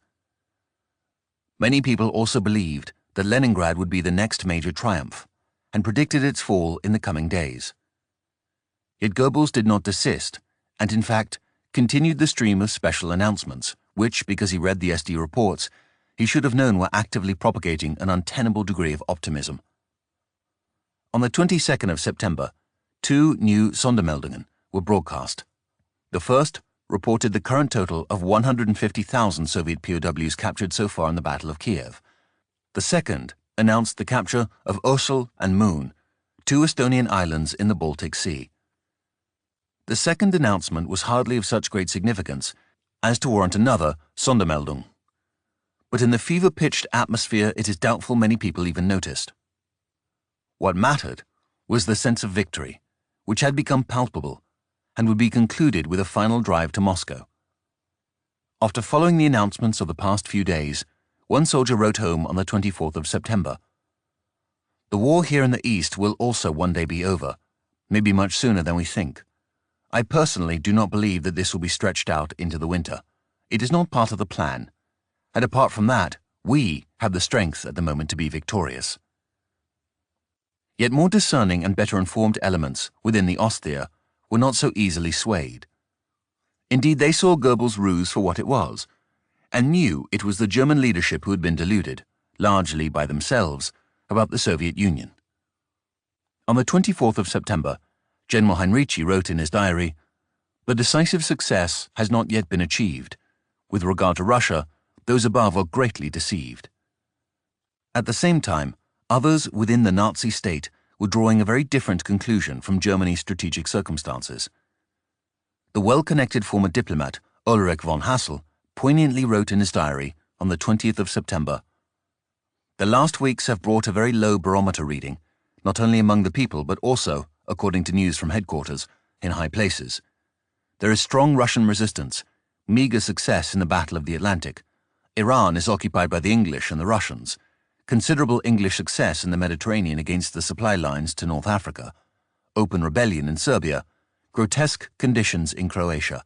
Speaker 1: Many people also believed that Leningrad would be the next major triumph, and predicted its fall in the coming days. Yet Goebbels did not desist, and in fact continued the stream of special announcements, which, because he read the SD reports, he should have known were actively propagating an untenable degree of optimism. On the 22nd of September, 2 new Sondermeldungen were broadcast. The first reported the current total of 150,000 Soviet POWs captured so far in the Battle of Kiev. The second announced the capture of Ursel and Moon, 2 Estonian islands in the Baltic Sea. The second announcement was hardly of such great significance as to warrant another Sondermeldung. But in the fever-pitched atmosphere it is doubtful many people even noticed. What mattered was the sense of victory, which had become palpable and would be concluded with a final drive to Moscow. After following the announcements of the past few days, one soldier wrote home on the 24th of September, "The war here in the East will also one day be over, maybe much sooner than we think. I personally do not believe that this will be stretched out into the winter. It is not part of the plan. And apart from that, we have the strength at the moment to be victorious." Yet more discerning and better informed elements within the Ostheer were not so easily swayed. Indeed, they saw Goebbels' ruse for what it was, and knew it was the German leadership who had been deluded, largely by themselves, about the Soviet Union. On the 24th of September, General Heinrici wrote in his diary, "The decisive success has not yet been achieved. With regard to Russia, those above are greatly deceived." At the same time, others within the Nazi state were drawing a very different conclusion from Germany's strategic circumstances. The well-connected former diplomat Ulrich von Hassel poignantly wrote in his diary on the 20th of September, "The last weeks have brought a very low barometer reading, not only among the people but also, according to news from headquarters, in high places. There is strong Russian resistance, meager success in the Battle of the Atlantic. Iran is occupied by the English and the Russians. Considerable English success in the Mediterranean against the supply lines to North Africa. Open rebellion in Serbia. Grotesque conditions in Croatia.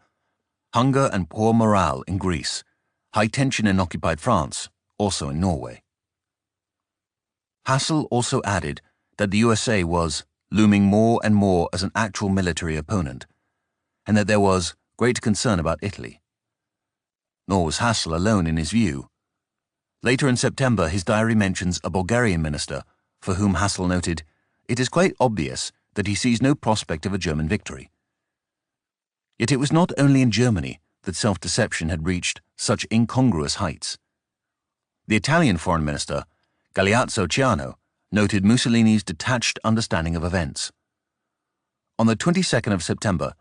Speaker 1: Hunger and poor morale in Greece. High tension in occupied France, also in Norway." Hassel also added that the USA was looming more and more as an actual military opponent, and that there was great concern about Italy. Nor was Hassel alone in his view. Later in September, his diary mentions a Bulgarian minister, for whom Hassel noted, "It is quite obvious that he sees no prospect of a German victory." Yet it was not only in Germany that self-deception had reached such incongruous heights. The Italian foreign minister, Galeazzo Ciano, noted Mussolini's detached understanding of events. On the 22nd of September,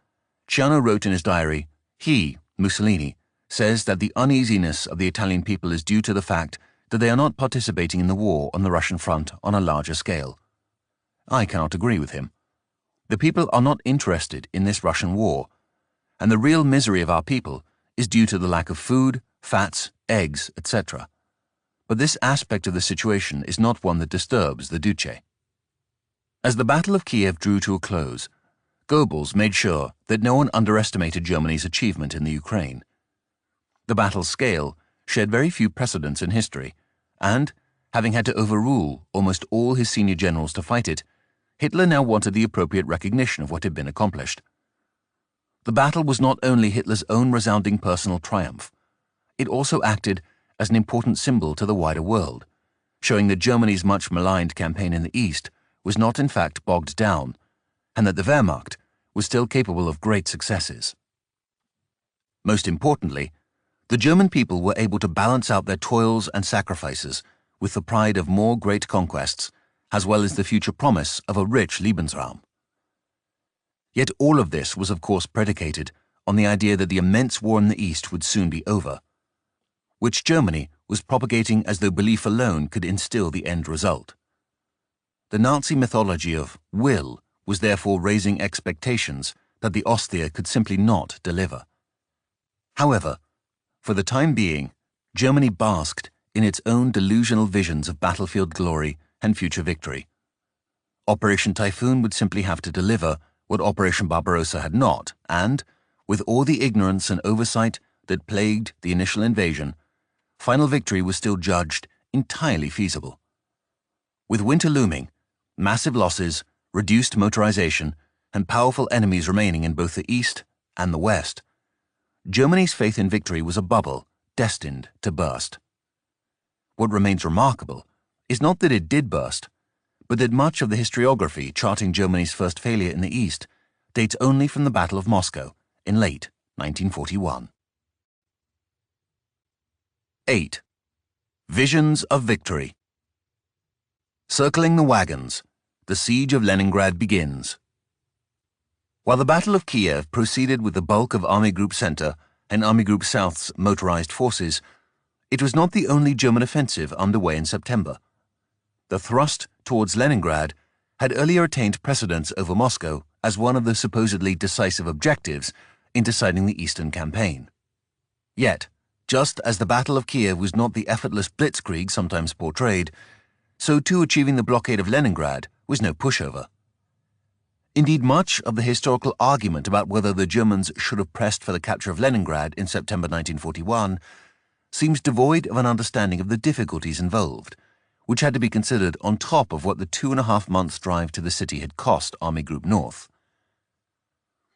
Speaker 1: Ciano wrote in his diary, he, Mussolini, says that the uneasiness of the Italian people is due to the fact that they are not participating in the war on the Russian front on a larger scale. I cannot agree with him. The people are not interested in this Russian war, and the real misery of our people is due to the lack of food, fats, eggs, etc. But this aspect of the situation is not one that disturbs the Duce. As the Battle of Kiev drew to a close, Goebbels made sure that no one underestimated Germany's achievement in the Ukraine. The battle's scale shared very few precedents in history, and, having had to overrule almost all his senior generals to fight it, Hitler now wanted the appropriate recognition of what had been accomplished. The battle was not only Hitler's own resounding personal triumph, it also acted as an important symbol to the wider world, showing that Germany's much maligned campaign in the East was not in fact bogged down, and that the Wehrmacht was still capable of great successes. Most importantly, the German people were able to balance out their toils and sacrifices with the pride of more great conquests, as well as the future promise of a rich Lebensraum. Yet all of this was of course predicated on the idea that the immense war in the East would soon be over, which Germany was propagating as though belief alone could instill the end result. The Nazi mythology of will was therefore raising expectations that the Ostseer could simply not deliver. However, for the time being, Germany basked in its own delusional visions of battlefield glory and future victory. Operation Typhoon would simply have to deliver what Operation Barbarossa had not, and, with all the ignorance and oversight that plagued the initial invasion, final victory was still judged entirely feasible. With winter looming, massive losses, reduced motorization, and powerful enemies remaining in both the East and the West, Germany's faith in victory was a bubble destined to burst. What remains remarkable is not that it did burst, but that much of the historiography charting Germany's first failure in the East dates only from the Battle of Moscow in late 1941. 8. Visions of Victory. Circling the wagons, the siege of Leningrad begins. While the Battle of Kiev proceeded with the bulk of Army Group Center and Army Group South's motorized forces, it was not the only German offensive underway in September. The thrust towards Leningrad had earlier attained precedence over Moscow as one of the supposedly decisive objectives in deciding the Eastern campaign. Yet, just as the Battle of Kiev was not the effortless blitzkrieg sometimes portrayed, so too achieving the blockade of Leningrad was no pushover. Indeed, much of the historical argument about whether the Germans should have pressed for the capture of Leningrad in September 1941 seems devoid of an understanding of the difficulties involved, which had to be considered on top of what the 2.5 months' drive to the city had cost Army Group North.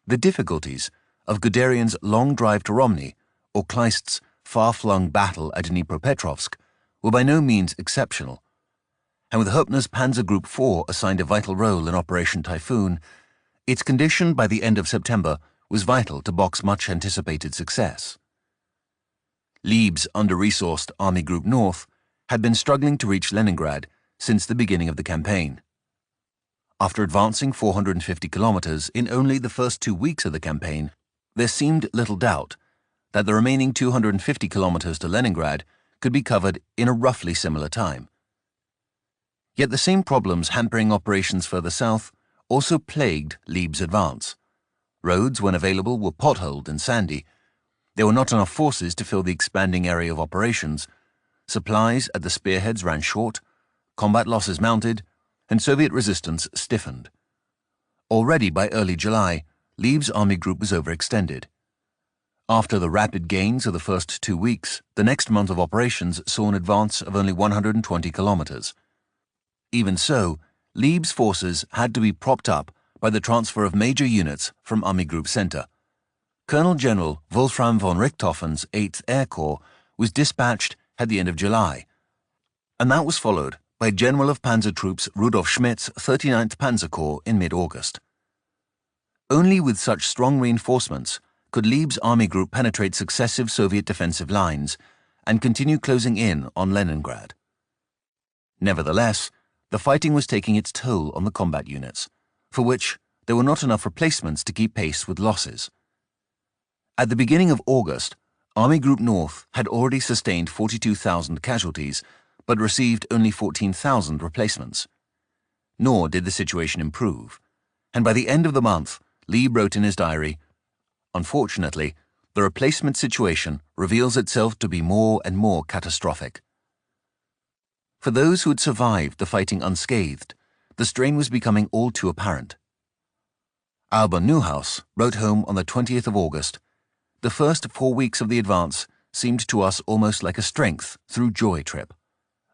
Speaker 1: The difficulties of Guderian's long drive to Romny or Kleist's far-flung battle at Dnipropetrovsk were by no means exceptional, and with Hoepner's Panzer Group 4 assigned a vital role in Operation Typhoon, its condition by the end of September was vital to Bock's much-anticipated success. Lieb's under-resourced Army Group North had been struggling to reach Leningrad since the beginning of the campaign. After advancing 450 kilometers in only the first 2 weeks of the campaign, there seemed little doubt that the remaining 250 kilometers to Leningrad could be covered in a roughly similar time. Yet the same problems hampering operations further south also plagued Lieb's advance. Roads, when available, were potholed and sandy. There were not enough forces to fill the expanding area of operations. Supplies at the spearheads ran short, combat losses mounted, and Soviet resistance stiffened. Already by early July, Lieb's army group was overextended. After the rapid gains of the first 2 weeks, the next month of operations saw an advance of only 120 kilometers. Even so, Lieb's forces had to be propped up by the transfer of major units from Army Group Center. Colonel General Wolfram von Richthofen's 8th Air Corps was dispatched at the end of July, and that was followed by General of Panzer Troops Rudolf Schmidt's 39th Panzer Corps in mid-August. Only with such strong reinforcements could Lieb's army group penetrate successive Soviet defensive lines and continue closing in on Leningrad. Nevertheless, the fighting was taking its toll on the combat units, for which there were not enough replacements to keep pace with losses. At the beginning of August, Army Group North had already sustained 42,000 casualties, but received only 14,000 replacements. nor did the situation improve, and by the end of the month, Lieb wrote in his diary, "Unfortunately, the replacement situation reveals itself to be more and more catastrophic." For those who had survived the fighting unscathed, the strain was becoming all too apparent. Alba Newhouse wrote home on the 20th of August, "The first 4 weeks of the advance seemed to us almost like a strength through joy trip,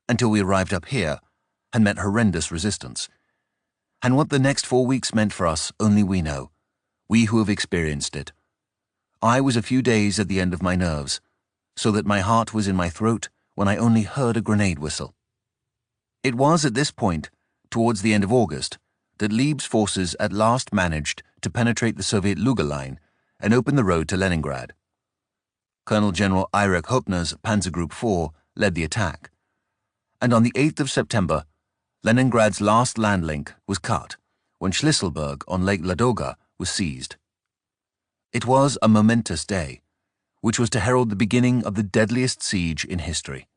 Speaker 1: until we arrived up here and met horrendous resistance. And what the next 4 weeks meant for us only we know, we who have experienced it. I was a few days at the end of my nerves, so that my heart was in my throat when I only heard a grenade whistle." It was at this point, towards the end of August, that Lieb's forces at last managed to penetrate the Soviet Luga line and open the road to Leningrad. Colonel General Erich Hoppner's Panzer Group 4 led the attack, and on the 8th of September, Leningrad's last land link was cut when Schlisselburg on Lake Ladoga was seized. It was a momentous day, which was to herald the beginning of the deadliest siege in history.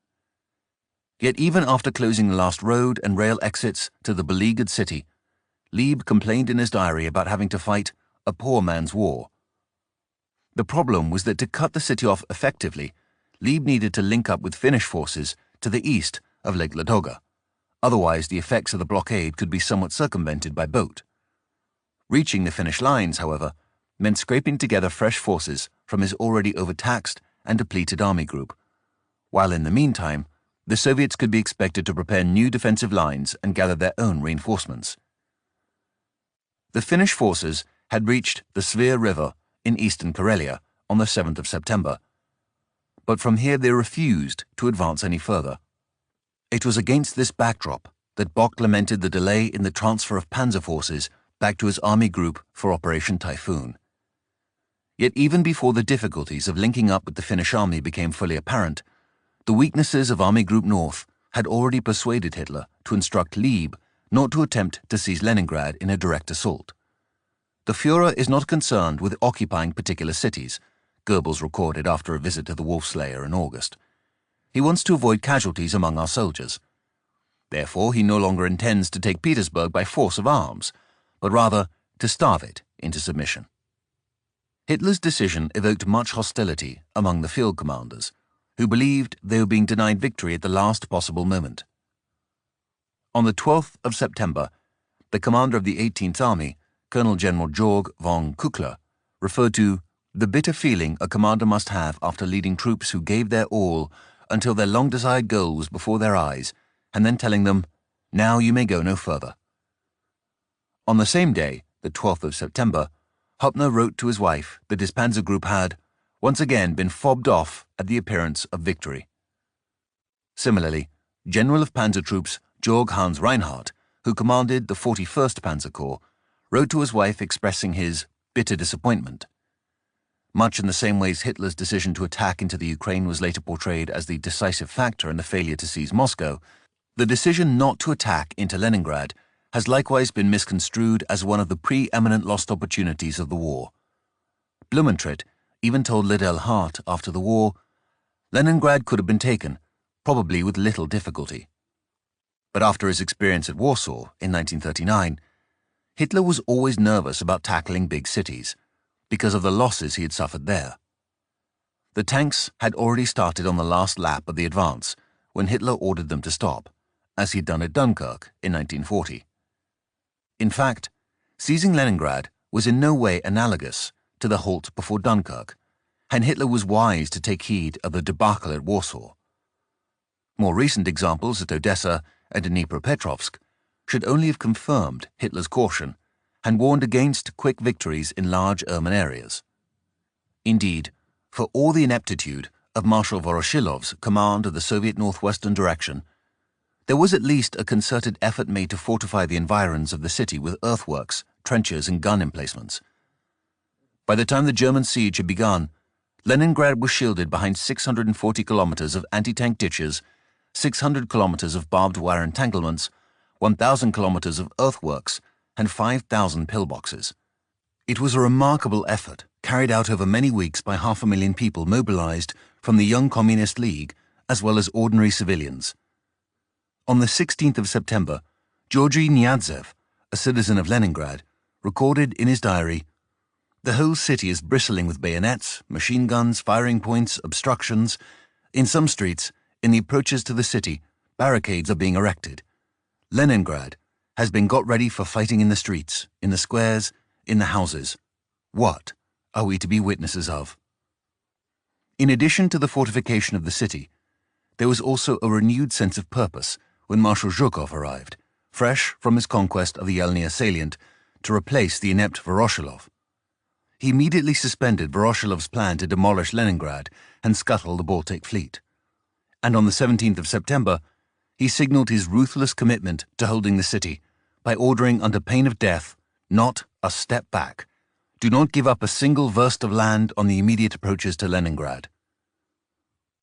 Speaker 1: Yet even after closing the last road and rail exits to the beleaguered city, Lieb complained in his diary about having to fight a poor man's war. The problem was that to cut the city off effectively, Lieb needed to link up with Finnish forces to the east of Lake Ladoga. Otherwise, the effects of the blockade could be somewhat circumvented by boat. Reaching the Finnish lines, however, meant scraping together fresh forces from his already overtaxed and depleted army group, while in the meantime, the Soviets could be expected to prepare new defensive lines and gather their own reinforcements. The Finnish forces had reached the Svir River in eastern Karelia on the 7th of September, but from here they refused to advance any further. It was against this backdrop that Bock lamented the delay in the transfer of panzer forces back to his army group for Operation Typhoon. Yet even before the difficulties of linking up with the Finnish army became fully apparent, the weaknesses of Army Group North had already persuaded Hitler to instruct Lieb not to attempt to seize Leningrad in a direct assault. "The Führer is not concerned with occupying particular cities," Goebbels recorded after a visit to the Wolf Slayer in August. "He wants to avoid casualties among our soldiers. Therefore, he no longer intends to take Petersburg by force of arms, but rather to starve it into submission." Hitler's decision evoked much hostility among the field commanders, who believed they were being denied victory at the last possible moment. On the 12th of September, the commander of the 18th Army, Colonel General Georg von Kuckler, referred to the bitter feeling a commander must have after leading troops who gave their all until their long-desired goal was before their eyes, and then telling them, "Now you may go no further." On the same day, the 12th of September, Hoppner wrote to his wife that his panzer group had, once again, been fobbed off at the appearance of victory. Similarly, General of Panzer Troops Georg Hans Reinhardt, who commanded the 41st Panzer Corps, wrote to his wife expressing his bitter disappointment. Much in the same way as Hitler's decision to attack into the Ukraine was later portrayed as the decisive factor in the failure to seize Moscow, the decision not to attack into Leningrad has likewise been misconstrued as one of the preeminent lost opportunities of the war. Blumentritt even told Liddell Hart after the war, "Leningrad could have been taken, probably with little difficulty." But after his experience at Warsaw in 1939, Hitler was always nervous about tackling big cities, because of the losses he had suffered there. The tanks had already started on the last lap of the advance when Hitler ordered them to stop, as he'd done at Dunkirk in 1940. In fact, seizing Leningrad was in no way analogous to the halt before Dunkirk, and Hitler was wise to take heed of the debacle at Warsaw. More recent examples at Odessa and Dnipropetrovsk should only have confirmed Hitler's caution and warned against quick victories in large urban areas. Indeed, for all the ineptitude of Marshal Voroshilov's command of the Soviet northwestern direction, there was at least a concerted effort made to fortify the environs of the city with earthworks, trenches, and gun emplacements. By the time the German siege had begun, Leningrad was shielded behind 640 kilometers of anti-tank ditches, 600 kilometers of barbed wire entanglements, 1,000 kilometers of earthworks, and 5,000 pillboxes. It was a remarkable effort carried out over many weeks by 500,000 people mobilized from the Young Communist League as well as ordinary civilians. On the 16th of September, Georgy Nyadzev, a citizen of Leningrad, recorded in his diary, "The whole city is bristling with bayonets, machine guns, firing points, obstructions. In some streets, in the approaches to the city, barricades are being erected. Leningrad has been got ready for fighting in the streets, in the squares, in the houses. What are we to be witnesses of?" In addition to the fortification of the city, there was also a renewed sense of purpose when Marshal Zhukov arrived, fresh from his conquest of the Yelnya salient, to replace the inept Voroshilov. He immediately suspended Voroshilov's plan to demolish Leningrad and scuttle the Baltic fleet. And on the 17th of September, he signaled his ruthless commitment to holding the city by ordering under pain of death, "Not a step back. Do not give up a single verst of land on the immediate approaches to Leningrad."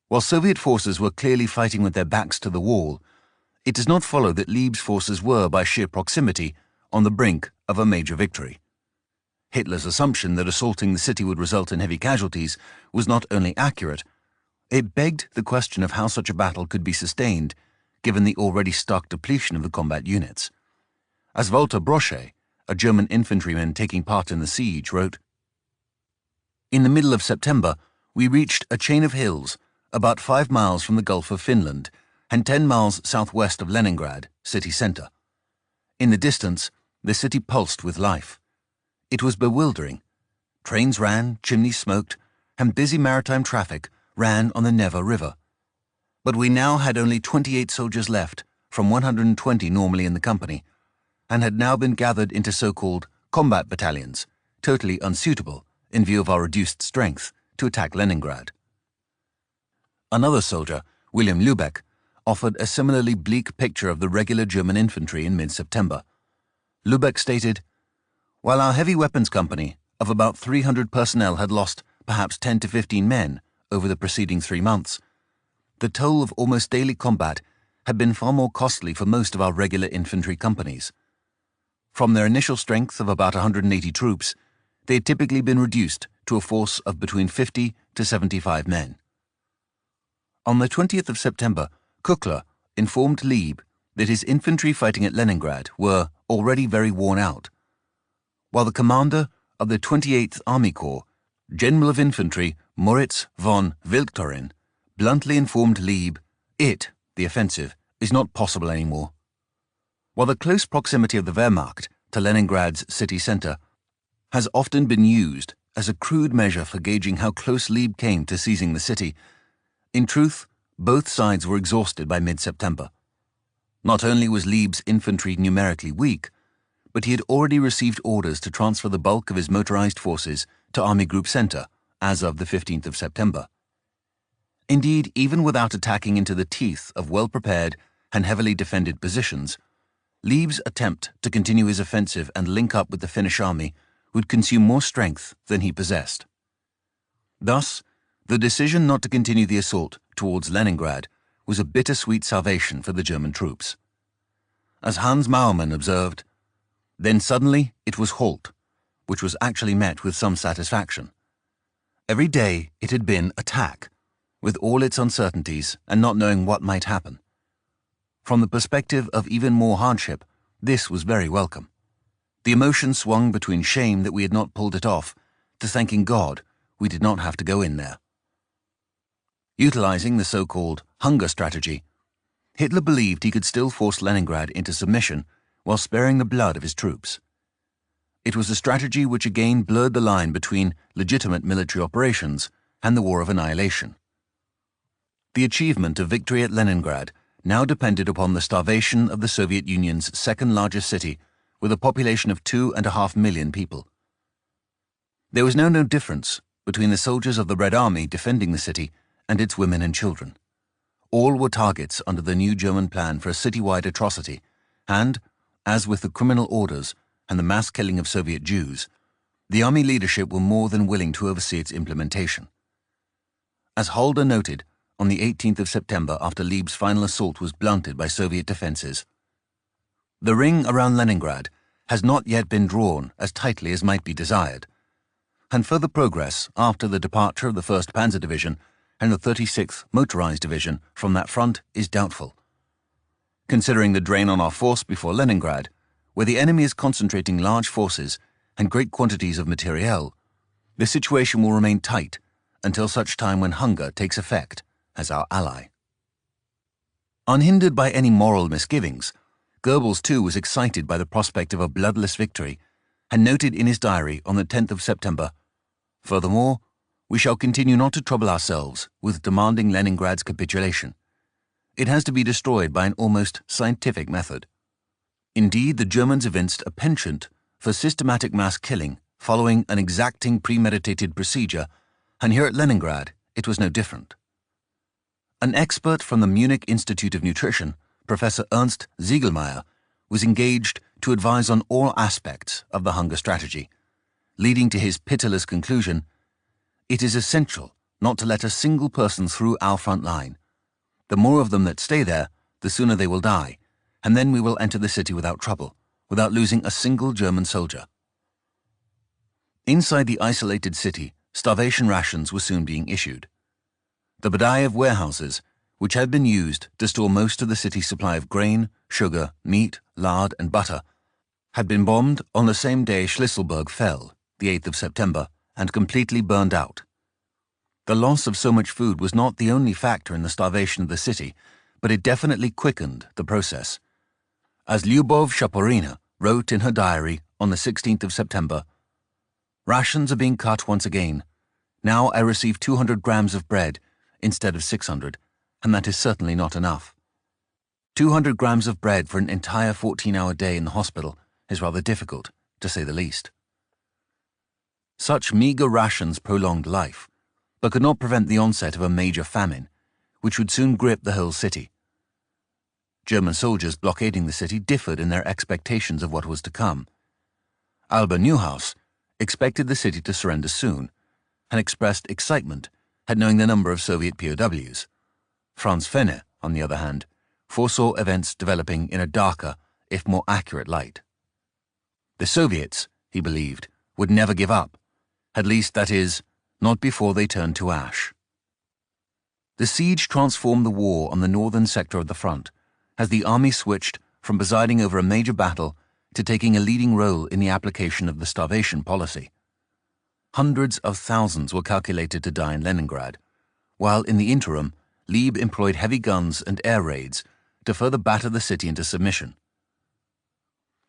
Speaker 1: While Soviet forces were clearly fighting with their backs to the wall, it does not follow that Lieb's forces were, by sheer proximity, on the brink of a major victory. Hitler's assumption that assaulting the city would result in heavy casualties was not only accurate, it begged the question of how such a battle could be sustained, given the already stark depletion of the combat units. As Walter Brosche, a German infantryman taking part in the siege, wrote, "In the middle of September, we reached a chain of hills about 5 miles from the Gulf of Finland and 10 miles southwest of Leningrad, city center. In the distance, the city pulsed with life. It was bewildering. Trains ran, chimneys smoked, and busy maritime traffic ran on the Neva River. But we now had only 28 soldiers left from 120 normally in the company, and had now been gathered into so-called combat battalions, totally unsuitable, in view of our reduced strength, to attack Leningrad." Another soldier, William Lubeck, offered a similarly bleak picture of the regular German infantry in mid-September. Lubeck stated, "While our heavy weapons company of about 300 personnel had lost perhaps 10 to 15 men over the preceding 3 months, the toll of almost daily combat had been far more costly for most of our regular infantry companies. From their initial strength of about 180 troops, they had typically been reduced to a force of between 50 to 75 men." On the 20th of September, Kuckler informed Lieb that his infantry fighting at Leningrad were already very worn out, while the commander of the 28th Army Corps, General of Infantry Moritz von Wiltkorin, bluntly informed Lieb, the offensive, is not possible anymore. While the close proximity of the Wehrmacht to Leningrad's city center has often been used as a crude measure for gauging how close Lieb came to seizing the city, in truth, both sides were exhausted by mid-September. Not only was Lieb's infantry numerically weak, but he had already received orders to transfer the bulk of his motorized forces to Army Group Center as of the 15th of September. Indeed, even without attacking into the teeth of well-prepared and heavily defended positions, Lieb's attempt to continue his offensive and link up with the Finnish army would consume more strength than he possessed. Thus, the decision not to continue the assault towards Leningrad was a bittersweet salvation for the German troops. As Hans Mauermann observed, "Then suddenly it was halt, which was actually met with some satisfaction. Every day it had been attack, with all its uncertainties and not knowing what might happen. From the perspective of even more hardship, this was very welcome. The emotion swung between shame that we had not pulled it off to thanking God we did not have to go in there." Utilizing the so-called hunger strategy, Hitler believed he could still force Leningrad into submission while sparing the blood of his troops. It was a strategy which again blurred the line between legitimate military operations and the war of annihilation. The achievement of victory at Leningrad now depended upon the starvation of the Soviet Union's second-largest city with a population of 2.5 million people. There was now no difference between the soldiers of the Red Army defending the city and its women and children. All were targets under the new German plan for a citywide atrocity, and, as with the criminal orders and the mass killing of Soviet Jews, the army leadership were more than willing to oversee its implementation. As Halder noted on the 18th of September after Lieb's final assault was blunted by Soviet defenses, "The ring around Leningrad has not yet been drawn as tightly as might be desired, and further progress after the departure of the 1st Panzer Division and the 36th Motorized Division from that front is doubtful. Considering the drain on our force before Leningrad, where the enemy is concentrating large forces and great quantities of materiel, the situation will remain tight until such time when hunger takes effect as our ally. Unhindered by any moral misgivings, Goebbels too was excited by the prospect of a bloodless victory and noted in his diary on the 10th of September, "Furthermore, we shall continue not to trouble ourselves with demanding Leningrad's capitulation. It has to be destroyed by an almost scientific method." Indeed, the Germans evinced a penchant for systematic mass killing following an exacting premeditated procedure, and here at Leningrad it was no different. An expert from the Munich Institute of Nutrition, Professor Ernst Ziegelmeier, was engaged to advise on all aspects of the hunger strategy, leading to his pitiless conclusion, "It is essential not to let a single person through our front line. The more of them that stay there, the sooner they will die, and then we will enter the city without trouble, without losing a single German soldier." Inside the isolated city, starvation rations were soon being issued. The Badaev warehouses, which had been used to store most of the city's supply of grain, sugar, meat, lard, and butter, had been bombed on the same day Schlisselburg fell, the 8th of September, and completely burned out. The loss of so much food was not the only factor in the starvation of the city, but it definitely quickened the process. As Lyubov Shaporina wrote in her diary on the 16th of September, "Rations are being cut once again. Now I receive 200 grams of bread instead of 600, and that is certainly not enough. 200 grams of bread for an entire 14-hour day in the hospital is rather difficult, to say the least." Such meager rations prolonged life, but could not prevent the onset of a major famine, which would soon grip the whole city. German soldiers blockading the city differed in their expectations of what was to come. Alba Neuhaus expected the city to surrender soon, and expressed excitement at knowing the number of Soviet POWs. Franz Fenne, on the other hand, foresaw events developing in a darker, if more accurate light. The Soviets, he believed, would never give up, at least, that is, not before they turned to ash. The siege transformed the war on the northern sector of the front, as the army switched from presiding over a major battle to taking a leading role in the application of the starvation policy. Hundreds of thousands were calculated to die in Leningrad, while in the interim, Lieb employed heavy guns and air raids to further batter the city into submission.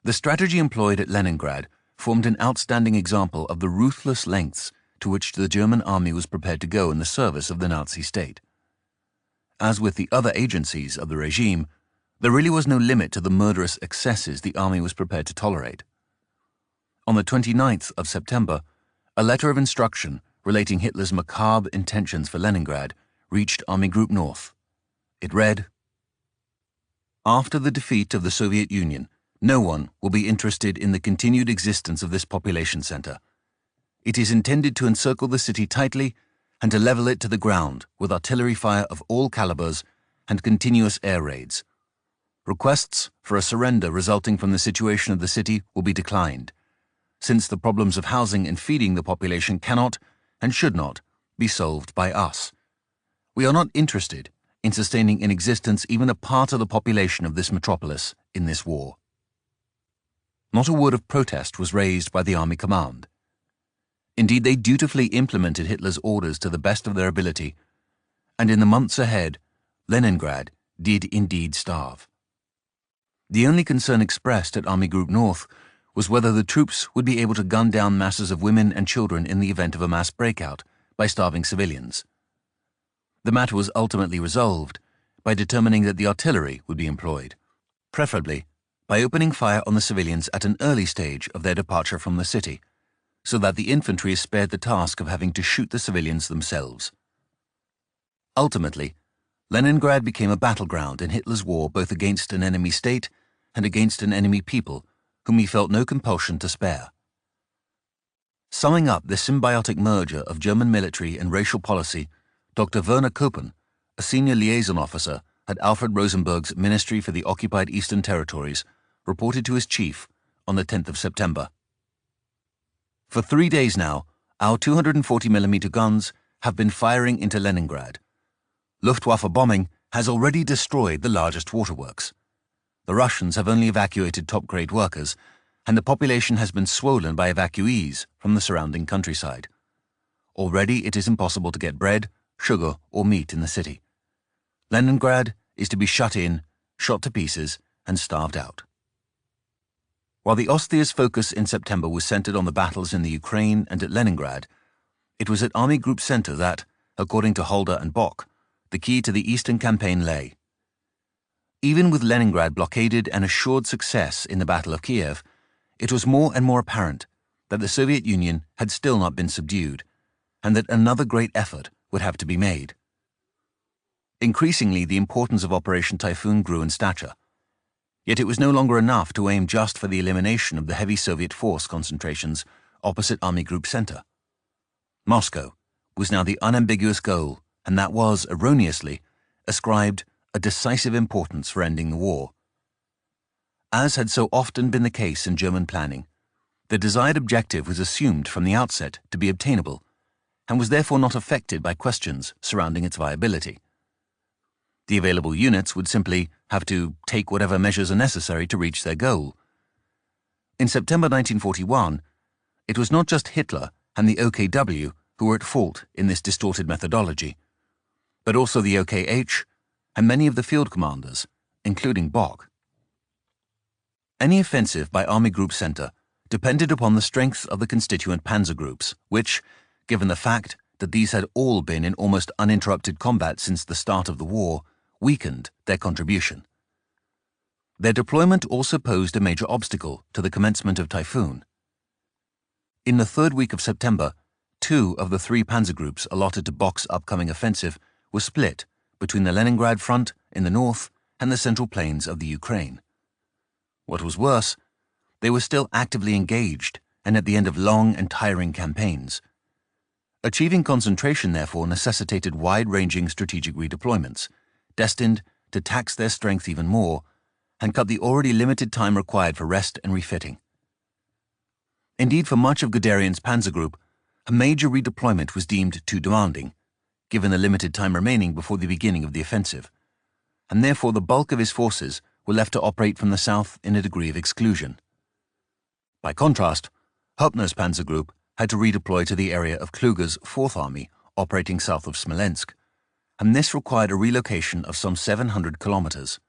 Speaker 1: The strategy employed at Leningrad formed an outstanding example of the ruthless lengths to which the German army was prepared to go in the service of the Nazi state. As with the other agencies of the regime, there really was no limit to the murderous excesses the army was prepared to tolerate. On the 29th of September, a letter of instruction relating Hitler's macabre intentions for Leningrad reached Army Group North. It read, "After the defeat of the Soviet Union, no one will be interested in the continued existence of this population center. It is intended to encircle the city tightly and to level it to the ground with artillery fire of all calibers and continuous air raids. Requests for a surrender resulting from the situation of the city will be declined, since the problems of housing and feeding the population cannot and should not be solved by us. We are not interested in sustaining in existence even a part of the population of this metropolis in this war." Not a word of protest was raised by the army command. Indeed, they dutifully implemented Hitler's orders to the best of their ability, and in the months ahead, Leningrad did indeed starve. The only concern expressed at Army Group North was whether the troops would be able to gun down masses of women and children in the event of a mass breakout by starving civilians. The matter was ultimately resolved by determining that the artillery would be employed, preferably by opening fire on the civilians at an early stage of their departure from the city, so that the infantry is spared the task of having to shoot the civilians themselves. Ultimately, Leningrad became a battleground in Hitler's war both against an enemy state and against an enemy people whom he felt no compulsion to spare. Summing up the symbiotic merger of German military and racial policy, Dr. Werner Koppen, a senior liaison officer at Alfred Rosenberg's Ministry for the Occupied Eastern Territories, reported to his chief on the 10th of September. "For 3 days now, our 240mm guns have been firing into Leningrad. Luftwaffe bombing has already destroyed the largest waterworks. The Russians have only evacuated top-grade workers, and the population has been swollen by evacuees from the surrounding countryside. Already it is impossible to get bread, sugar, or meat in the city. Leningrad is to be shut in, shot to pieces, and starved out. While the Austria's focus in September was centered on the battles in the Ukraine and at Leningrad, it was at Army Group Center that, according to Halder and Bock, the key to the Eastern Campaign lay. Even with Leningrad blockaded and assured success in the Battle of Kiev, it was more and more apparent that the Soviet Union had still not been subdued, and that another great effort would have to be made. Increasingly, the importance of Operation Typhoon grew in stature. Yet it was no longer enough to aim just for the elimination of the heavy Soviet force concentrations opposite Army Group Center. Moscow was now the unambiguous goal, and that was, erroneously, ascribed a decisive importance for ending the war. As had so often been the case in German planning, the desired objective was assumed from the outset to be obtainable, and was therefore not affected by questions surrounding its viability. The available units would simply have to take whatever measures are necessary to reach their goal. In September 1941, it was not just Hitler and the OKW who were at fault in this distorted methodology, but also the OKH and many of the field commanders, including Bock. Any offensive by Army Group Center depended upon the strength of the constituent panzer groups, which, given the fact that these had all been in almost uninterrupted combat since the start of the war, weakened their contribution. Their deployment also posed a major obstacle to the commencement of Typhoon. In the third week of September, 2 of the 3 panzer groups allotted to Bock's upcoming offensive were split between the Leningrad front in the north and the central plains of the Ukraine. What was worse, they were still actively engaged and at the end of long and tiring campaigns. Achieving concentration, therefore, necessitated wide-ranging strategic redeployments, destined to tax their strength even more and cut the already limited time required for rest and refitting. Indeed, for much of Guderian's panzer group, a major redeployment was deemed too demanding, given the limited time remaining before the beginning of the offensive, and therefore the bulk of his forces were left to operate from the south in a degree of exclusion. By contrast, Höppner's panzer group had to redeploy to the area of Kluge's 4th Army operating south of Smolensk, and this required a relocation of some 700 kilometers.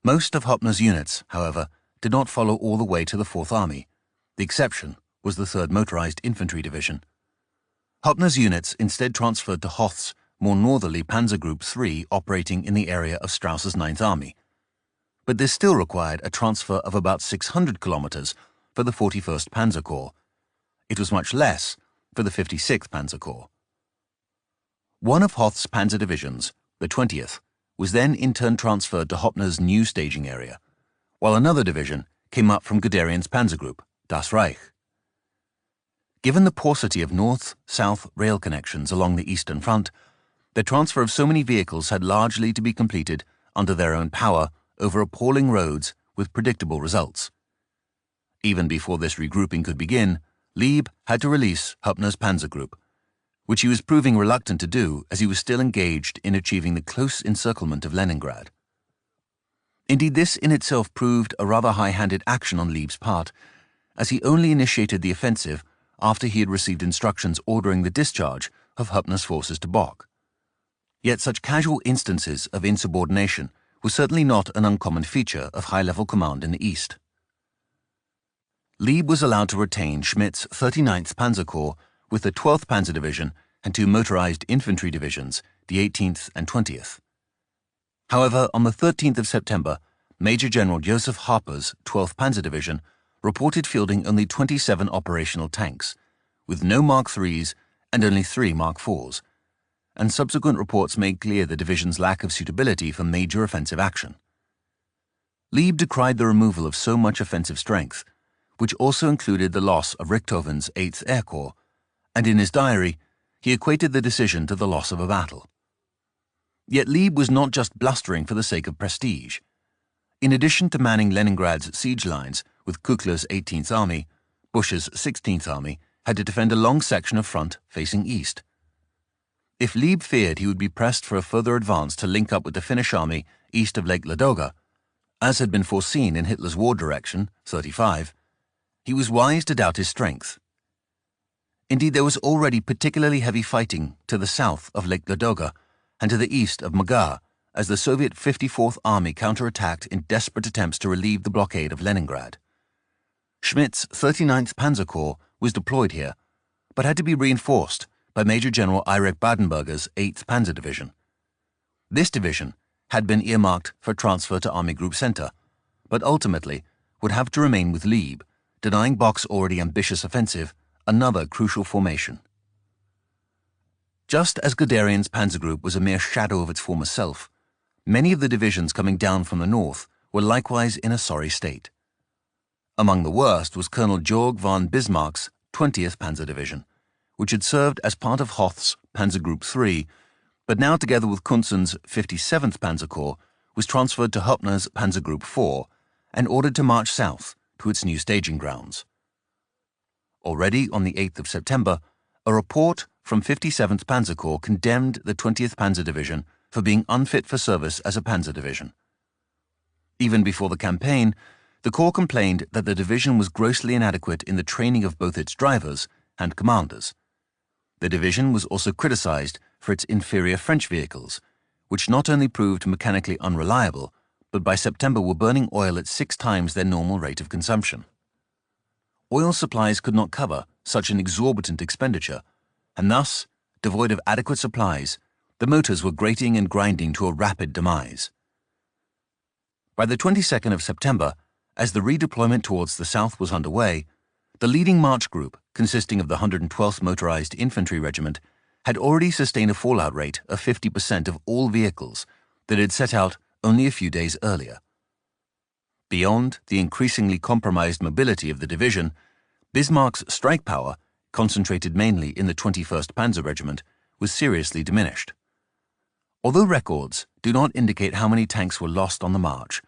Speaker 1: Most of Höppner's units, however, did not follow all the way to the 4th Army. The exception was the 3rd Motorized Infantry Division. Höppner's units instead transferred to Hoth's more northerly Panzer Group 3 operating in the area of Strauss's 9th Army. But this still required a transfer of about 600 kilometers for the 41st Panzer Corps. It was much less for the 56th Panzer Corps. One of Hoth's panzer divisions, the 20th, was then in turn transferred to Höppner's new staging area, while another division came up from Guderian's panzer group, Das Reich. Given the paucity of north-south rail connections along the Eastern Front, the transfer of so many vehicles had largely to be completed under their own power over appalling roads with predictable results. Even before this regrouping could begin, Lieb had to release Höppner's panzer group, which he was proving reluctant to do as he was still engaged in achieving the close encirclement of Leningrad. Indeed, this in itself proved a rather high-handed action on Lieb's part, as he only initiated the offensive after he had received instructions ordering the discharge of Höppner's forces to Bock. Yet such casual instances of insubordination was certainly not an uncommon feature of high-level command in the East. Lieb was allowed to retain Schmidt's 39th Panzer Corps with the 12th Panzer Division and 2 motorized infantry divisions, the 18th and 20th. However, on the 13th of September, Major General Joseph Harper's 12th Panzer Division reported fielding only 27 operational tanks, with no Mark IIIs and only 3 Mark IVs, and subsequent reports made clear the division's lack of suitability for major offensive action. Lieb decried the removal of so much offensive strength, which also included the loss of Richthofen's 8th Air Corps, and in his diary, he equated the decision to the loss of a battle. Yet Lieb was not just blustering for the sake of prestige. In addition to manning Leningrad's siege lines with Kukler's 18th Army, Busch's 16th Army had to defend a long section of front facing east. If Lieb feared he would be pressed for a further advance to link up with the Finnish army east of Lake Ladoga, As had been foreseen in Hitler's war direction, 35, he was wise to doubt his strength. Indeed, there was already particularly heavy fighting to the south of Lake Ladoga and to the east of Magar as the Soviet 54th Army counterattacked in desperate attempts to relieve the blockade of Leningrad. Schmidt's 39th Panzer Corps was deployed here, but had to be reinforced by Major General Erich Badenberger's 8th Panzer Division. This division had been earmarked for transfer to Army Group Center, but ultimately would have to remain with Lieb, denying Bock's already ambitious offensive another crucial formation. Just as Guderian's Panzer Group was a mere shadow of its former self, many of the divisions coming down from the north were likewise in a sorry state. Among the worst was Colonel Georg von Bismarck's 20th Panzer Division, which had served as part of Hoth's Panzer Group III, but now together with Kunzen's 57th Panzer Corps was transferred to Hoppner's Panzer Group IV and ordered to march south to its new staging grounds. Already on the 8th of September, a report from 57th Panzer Corps condemned the 20th Panzer Division for being unfit for service as a panzer division. Even before the campaign, the Corps complained that the division was grossly inadequate in the training of both its drivers and commanders. The division was also criticized for its inferior French vehicles, which not only proved mechanically unreliable, but by September were burning oil at 6 times their normal rate of consumption. Oil supplies could not cover such an exorbitant expenditure, and thus, devoid of adequate supplies, the motors were grating and grinding to a rapid demise. By the 22nd of September, as the redeployment towards the south was underway, the leading march group, consisting of the 112th Motorized Infantry Regiment, had already sustained a fallout rate of 50% of all vehicles that had set out only a few days earlier. Beyond the increasingly compromised mobility of the division, Bismarck's strike power, concentrated mainly in the 21st Panzer Regiment, was seriously diminished. Although records do not indicate how many tanks were lost on the march,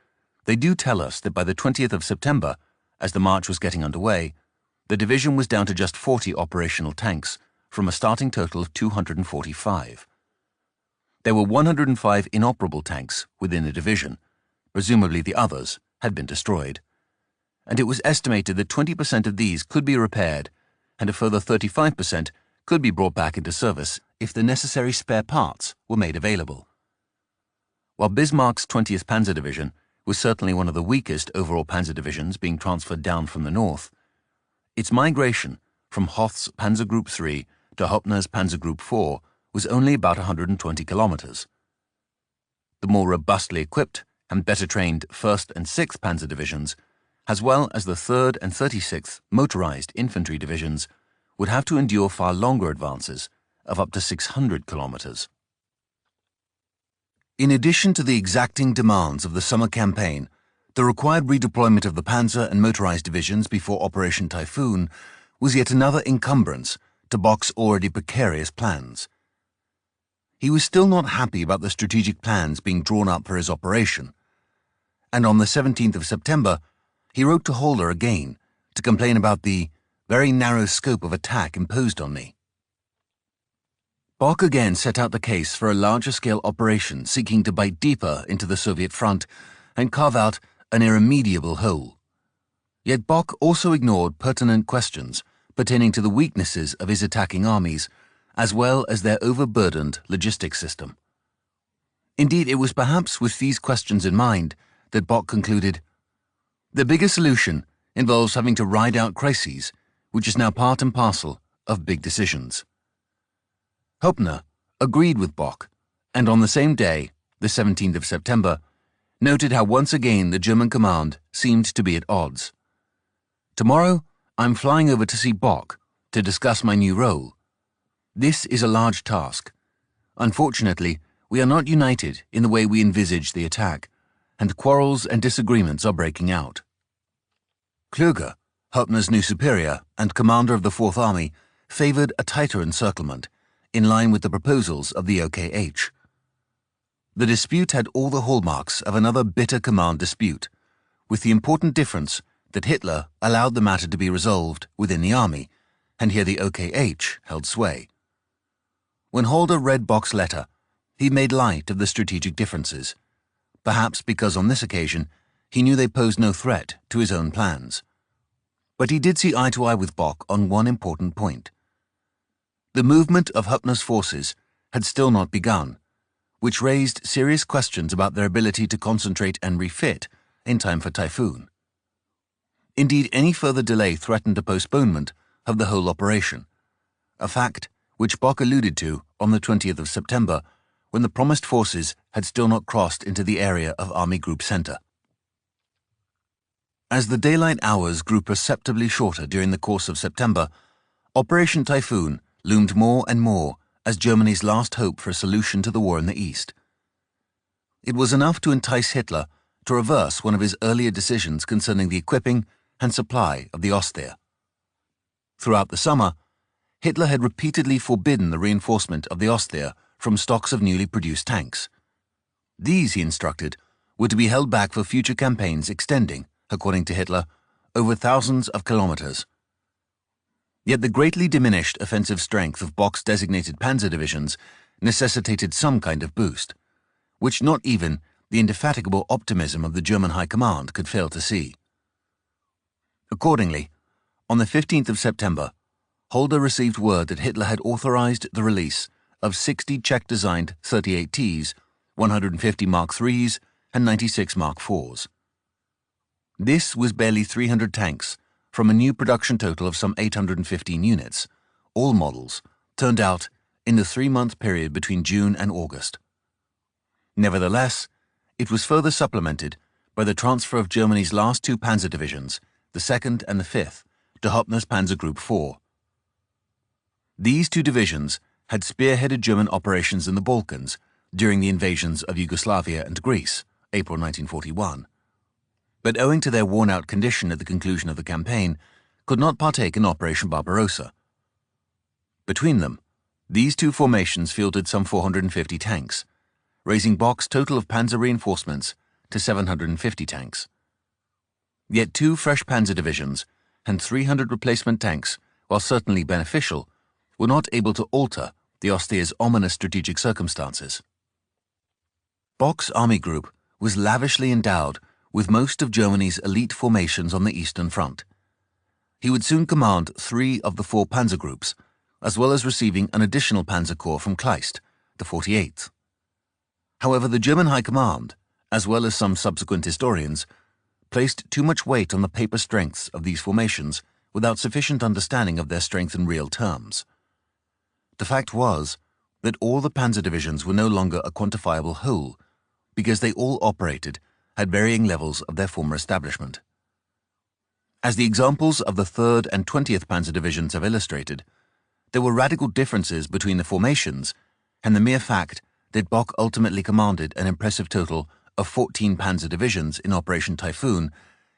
Speaker 1: they do tell us that by the 20th of September, as the march was getting underway, the division was down to just 40 operational tanks from a starting total of 245. There were 105 inoperable tanks within the division, presumably the others had been destroyed, and it was estimated that 20% of these could be repaired and a further 35% could be brought back into service if the necessary spare parts were made available. While Bismarck's 20th Panzer Division was certainly one of the weakest overall panzer divisions being transferred down from the north, its migration from Hoth's Panzer Group III to Hoppner's Panzer Group IV was only about 120 kilometers. The more robustly equipped and better trained 1st and 6th Panzer Divisions, as well as the 3rd and 36th Motorized Infantry Divisions, would have to endure far longer advances of up to 600 kilometers. In addition to the exacting demands of the summer campaign, the required redeployment of the Panzer and Motorized Divisions before Operation Typhoon was yet another encumbrance to Bock's already precarious plans. He was still not happy about the strategic plans being drawn up for his operation, and on the 17th of September, he wrote to Holder again to complain about the very narrow scope of attack imposed on me. Bock again set out the case for a larger-scale operation seeking to bite deeper into the Soviet front and carve out an irremediable hole. Yet Bock also ignored pertinent questions pertaining to the weaknesses of his attacking armies, as well as their overburdened logistics system. Indeed, it was perhaps with these questions in mind that Bock concluded, "The bigger solution involves having to ride out crises, which is now part and parcel of big decisions." Hoppner agreed with Bock, and on the same day, the 17th of September, noted how once again the German command seemed to be at odds. "Tomorrow, I'm flying over to see Bock to discuss my new role. This is a large task. Unfortunately, we are not united in the way we envisaged the attack, and quarrels and disagreements are breaking out." Kluge, Hoppner's new superior and commander of the Fourth Army, favored a tighter encirclement, in line with the proposals of the OKH. The dispute had all the hallmarks of another bitter command dispute, with the important difference that Hitler allowed the matter to be resolved within the army, and here the OKH held sway. When Holder read Bock's letter, he made light of the strategic differences, perhaps because on this occasion he knew they posed no threat to his own plans. But he did see eye to eye with Bock on one important point. The movement of Höppner's forces had still not begun, which raised serious questions about their ability to concentrate and refit in time for Typhoon. Indeed, any further delay threatened a postponement of the whole operation, a fact which Bock alluded to on the 20th of September, when the promised forces had still not crossed into the area of Army Group Center. As the daylight hours grew perceptibly shorter during the course of September, Operation Typhoon loomed more and more as Germany's last hope for a solution to the war in the East. It was enough to entice Hitler to reverse one of his earlier decisions concerning the equipping and supply of the Ostseer. Throughout the summer, Hitler had repeatedly forbidden the reinforcement of the Ostseer from stocks of newly produced tanks. These, he instructed, were to be held back for future campaigns extending, according to Hitler, over thousands of kilometers. Yet the greatly diminished offensive strength of Bock's designated panzer divisions necessitated some kind of boost, which not even the indefatigable optimism of the German High Command could fail to see. Accordingly, on the 15th of September, Holder received word that Hitler had authorized the release of 60 Czech-designed 38Ts, 150 Mark IIIs, and 96 Mark IVs. This was barely 300 tanks from a new production total of some 815 units, all models, turned out in the 3-month period between June and August. Nevertheless, it was further supplemented by the transfer of Germany's last 2 panzer divisions, the 2nd and the 5th, to Höppner's Panzer Group 4. These 2 divisions had spearheaded German operations in the Balkans during the invasions of Yugoslavia and Greece, April 1941, but owing to their worn-out condition at the conclusion of the campaign, could not partake in Operation Barbarossa. Between them, these 2 formations fielded some 450 tanks, raising Bock's total of panzer reinforcements to 750 tanks. Yet 2 fresh panzer divisions and 300 replacement tanks, while certainly beneficial, were not able to alter the Ostseer's ominous strategic circumstances. Bock's army group was lavishly endowed with most of Germany's elite formations on the Eastern Front. He would soon command 3 of the 4 panzer groups, as well as receiving an additional panzer corps from Kleist, the 48th. However, the German High Command, as well as some subsequent historians, placed too much weight on the paper strengths of these formations without sufficient understanding of their strength in real terms. The fact was that all the panzer divisions were no longer a quantifiable whole, because they all operated at varying levels of their former establishment. As the examples of the 3rd and 20th Panzer Divisions have illustrated, there were radical differences between the formations, and the mere fact that Bock ultimately commanded an impressive total of 14 Panzer Divisions in Operation Typhoon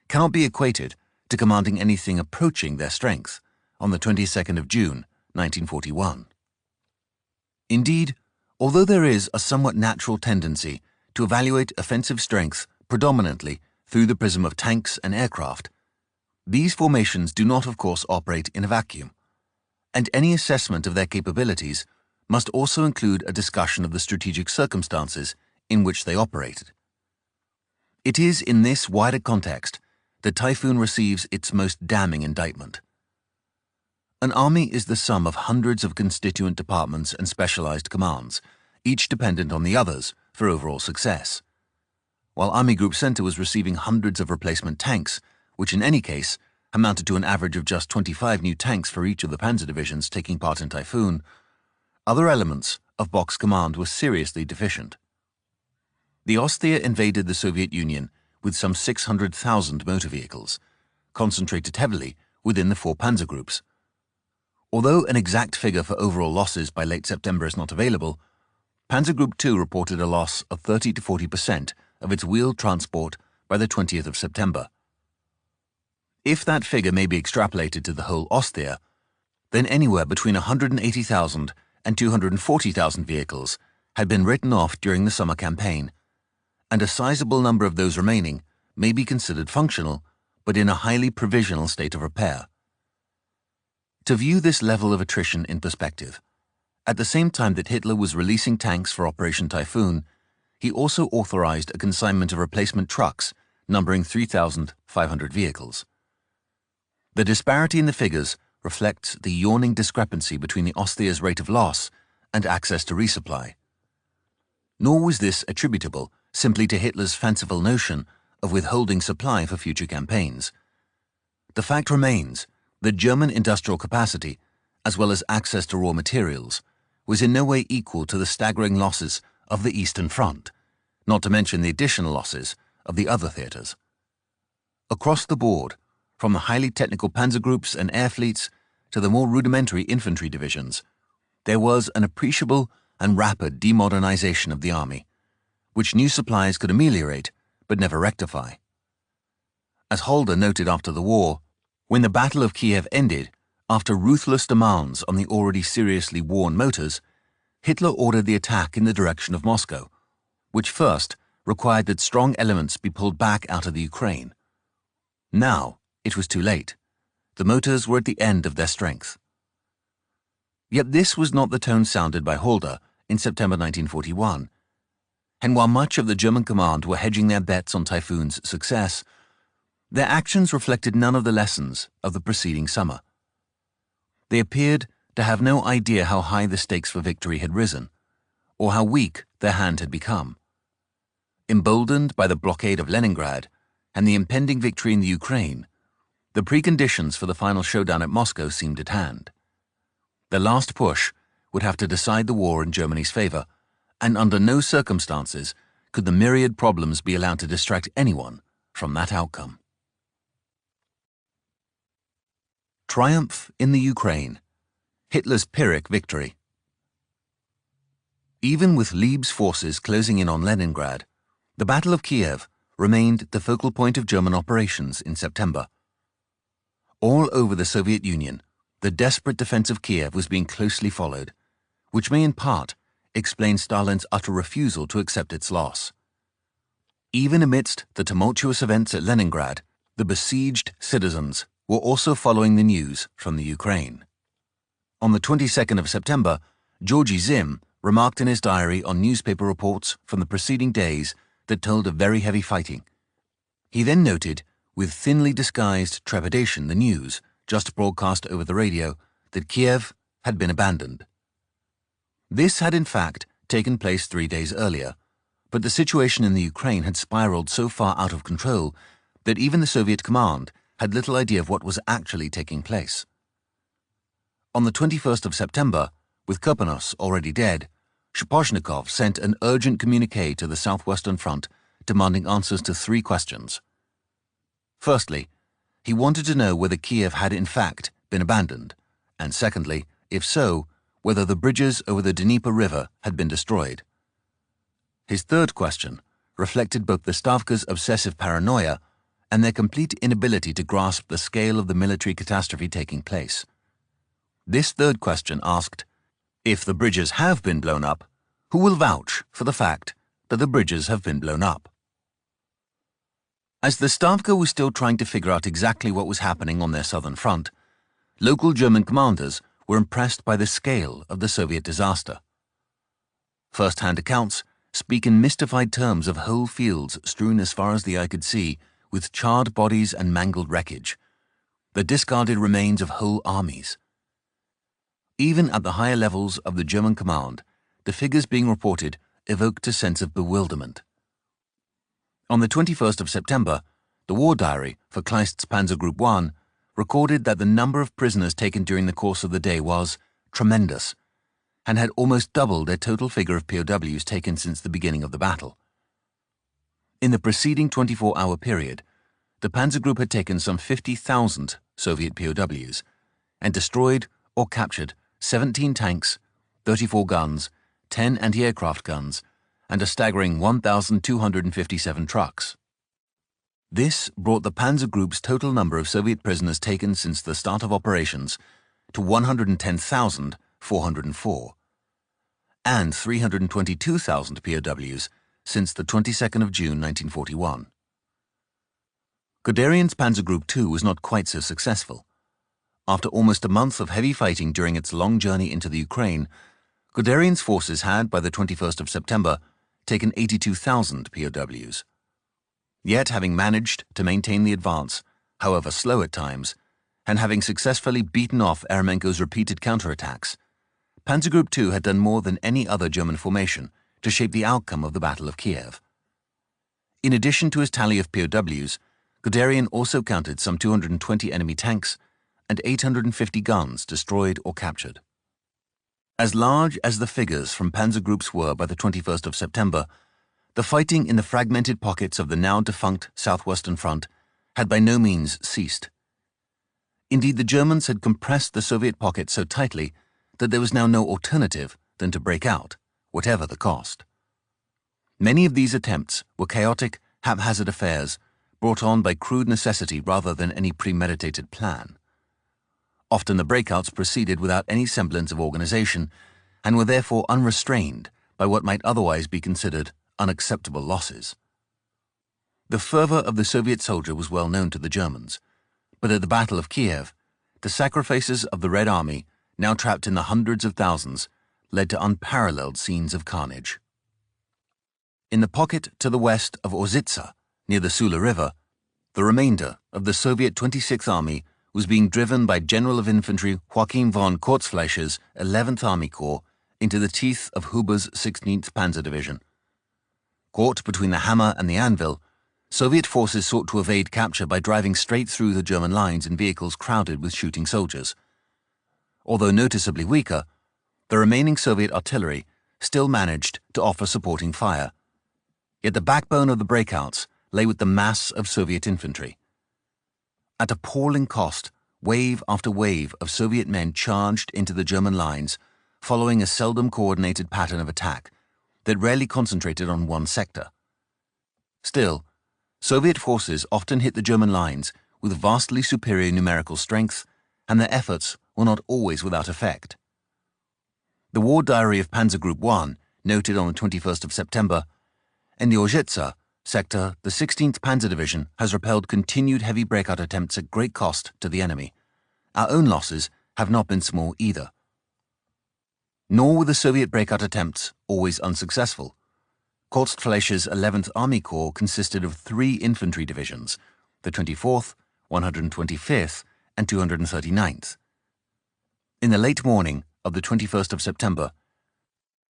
Speaker 1: cannot be equated to commanding anything approaching their strength on the 22nd of June, 1941. Indeed, although there is a somewhat natural tendency to evaluate offensive strength predominantly through the prism of tanks and aircraft, these formations do not, of course, operate in a vacuum, and any assessment of their capabilities must also include a discussion of the strategic circumstances in which they operated. It is in this wider context that Typhoon receives its most damning indictment. An army is the sum of hundreds of constituent departments and specialized commands, each dependent on the others for overall success. While Army Group Center was receiving hundreds of replacement tanks, which in any case amounted to an average of just 25 new tanks for each of the panzer divisions taking part in Typhoon, other elements of Bock's command were seriously deficient. The Ostseer invaded the Soviet Union with some 600,000 motor vehicles, concentrated heavily within the 4 panzer groups. Although an exact figure for overall losses by late September is not available, Panzer Group 2 reported a loss of 30 to 40% of its wheeled transport by the 20th of September. If that figure may be extrapolated to the whole Ostseer, then anywhere between 180,000 and 240,000 vehicles had been written off during the summer campaign, and a sizable number of those remaining may be considered functional, but in a highly provisional state of repair. To view this level of attrition in perspective, at the same time that Hitler was releasing tanks for Operation Typhoon, he also authorized a consignment of replacement trucks numbering 3,500 vehicles. The disparity in the figures reflects the yawning discrepancy between the Austria's rate of loss and access to resupply. Nor was this attributable simply to Hitler's fanciful notion of withholding supply for future campaigns. The fact remains that German industrial capacity, as well as access to raw materials, was in no way equal to the staggering losses of the Eastern Front, not to mention the additional losses of the other theatres. Across the board, from the highly technical panzer groups and air fleets to the more rudimentary infantry divisions, there was an appreciable and rapid demodernization of the army, which new supplies could ameliorate but never rectify. As Holder noted after the war, when the Battle of Kiev ended, after ruthless demands on the already seriously worn motors, Hitler ordered the attack in the direction of Moscow, which first required that strong elements be pulled back out of the Ukraine. Now, it was too late. The motors were at the end of their strength. Yet this was not the tone sounded by Holder in September 1941, and while much of the German command were hedging their bets on Typhoon's success, their actions reflected none of the lessons of the preceding summer. They appeared to have no idea how high the stakes for victory had risen, or how weak their hand had become. Emboldened by the blockade of Leningrad and the impending victory in the Ukraine, the preconditions for the final showdown at Moscow seemed at hand. The last push would have to decide the war in Germany's favor, and under no circumstances could the myriad problems be allowed to distract anyone from that outcome. Triumph in the Ukraine. Hitler's Pyrrhic victory. Even with Lieb's forces closing in on Leningrad, the Battle of Kiev remained the focal point of German operations in September. All over the Soviet Union, the desperate defense of Kiev was being closely followed, which may in part explain Stalin's utter refusal to accept its loss. Even amidst the tumultuous events at Leningrad, the besieged citizens were also following the news from the Ukraine. On the 22nd of September, Georgy Zim remarked in his diary on newspaper reports from the preceding days that told of very heavy fighting. He then noted, with thinly disguised trepidation, the news, just broadcast over the radio, that Kiev had been abandoned. This had in fact taken place 3 days earlier, but the situation in the Ukraine had spiraled so far out of control that even the Soviet command had little idea of what was actually taking place. On the 21st of September, with Kurpanos already dead, Shaposhnikov sent an urgent communique to the Southwestern Front demanding answers to 3 questions. Firstly, he wanted to know whether Kiev had in fact been abandoned, and secondly, if so, whether the bridges over the Dnieper River had been destroyed. His third question reflected both the Stavka's obsessive paranoia and their complete inability to grasp the scale of the military catastrophe taking place. This third question asked, if the bridges have been blown up, who will vouch for the fact that the bridges have been blown up? As the Stavka was still trying to figure out exactly what was happening on their southern front, local German commanders were impressed by the scale of the Soviet disaster. First-hand accounts speak in mystified terms of whole fields strewn as far as the eye could see with charred bodies and mangled wreckage, the discarded remains of whole armies. Even at the higher levels of the German command, the figures being reported evoked a sense of bewilderment. On the 21st of September, the war diary for Kleist's Panzer Group 1 recorded that the number of prisoners taken during the course of the day was tremendous and had almost doubled their total figure of POWs taken since the beginning of the battle. In the preceding 24-hour period, the Panzer Group had taken some 50,000 Soviet POWs and destroyed or captured 17 tanks, 34 guns, 10 anti-aircraft guns, and a staggering 1,257 trucks. This brought the Panzer Group's total number of Soviet prisoners taken since the start of operations to 110,404, and 322,000 POWs since the 22nd of June 1941. Guderian's Panzer Group 2 was not quite so successful. After almost a month of heavy fighting during its long journey into the Ukraine, Guderian's forces had, by the 21st of September, taken 82,000 POWs. Yet, having managed to maintain the advance, however slow at times, and having successfully beaten off Eremenko's repeated counterattacks, Panzer Group II had done more than any other German formation to shape the outcome of the Battle of Kiev. In addition to his tally of POWs, Guderian also counted some 220 enemy tanks and 850 guns destroyed or captured. As large as the figures from Panzer Groups were by the 21st of September, the fighting in the fragmented pockets of the now-defunct Southwestern Front had by no means ceased. Indeed, the Germans had compressed the Soviet pocket so tightly that there was now no alternative than to break out, whatever the cost. Many of these attempts were chaotic, haphazard affairs brought on by crude necessity rather than any premeditated plan. Often the breakouts proceeded without any semblance of organization and were therefore unrestrained by what might otherwise be considered unacceptable losses. The fervor of the Soviet soldier was well known to the Germans, but at the Battle of Kiev, the sacrifices of the Red Army, now trapped in the hundreds of thousands, led to unparalleled scenes of carnage. In the pocket to the west of Orsitsa, near the Sula River, the remainder of the Soviet 26th Army was being driven by General of Infantry Joachim von Kurzfleisch's 11th Army Corps into the teeth of Huber's 16th Panzer Division. Caught between the hammer and the anvil, Soviet forces sought to evade capture by driving straight through the German lines in vehicles crowded with shooting soldiers. Although noticeably weaker, the remaining Soviet artillery still managed to offer supporting fire. Yet the backbone of the breakouts lay with the mass of Soviet infantry. At appalling cost, wave after wave of Soviet men charged into the German lines, following a seldom coordinated pattern of attack that rarely concentrated on one sector. Still, Soviet forces often hit the German lines with vastly superior numerical strength, and their efforts were not always without effect. The War Diary of Panzer Group I noted on the 21st of September, "In the Orsitsa sector, the 16th Panzer Division has repelled continued heavy breakout attempts at great cost to the enemy. Our own losses have not been small either." Nor were the Soviet breakout attempts always unsuccessful. Kurzfleisch's 11th Army Corps consisted of 3 infantry divisions, the 24th, 125th, and 239th. In the late morning of the 21st of September,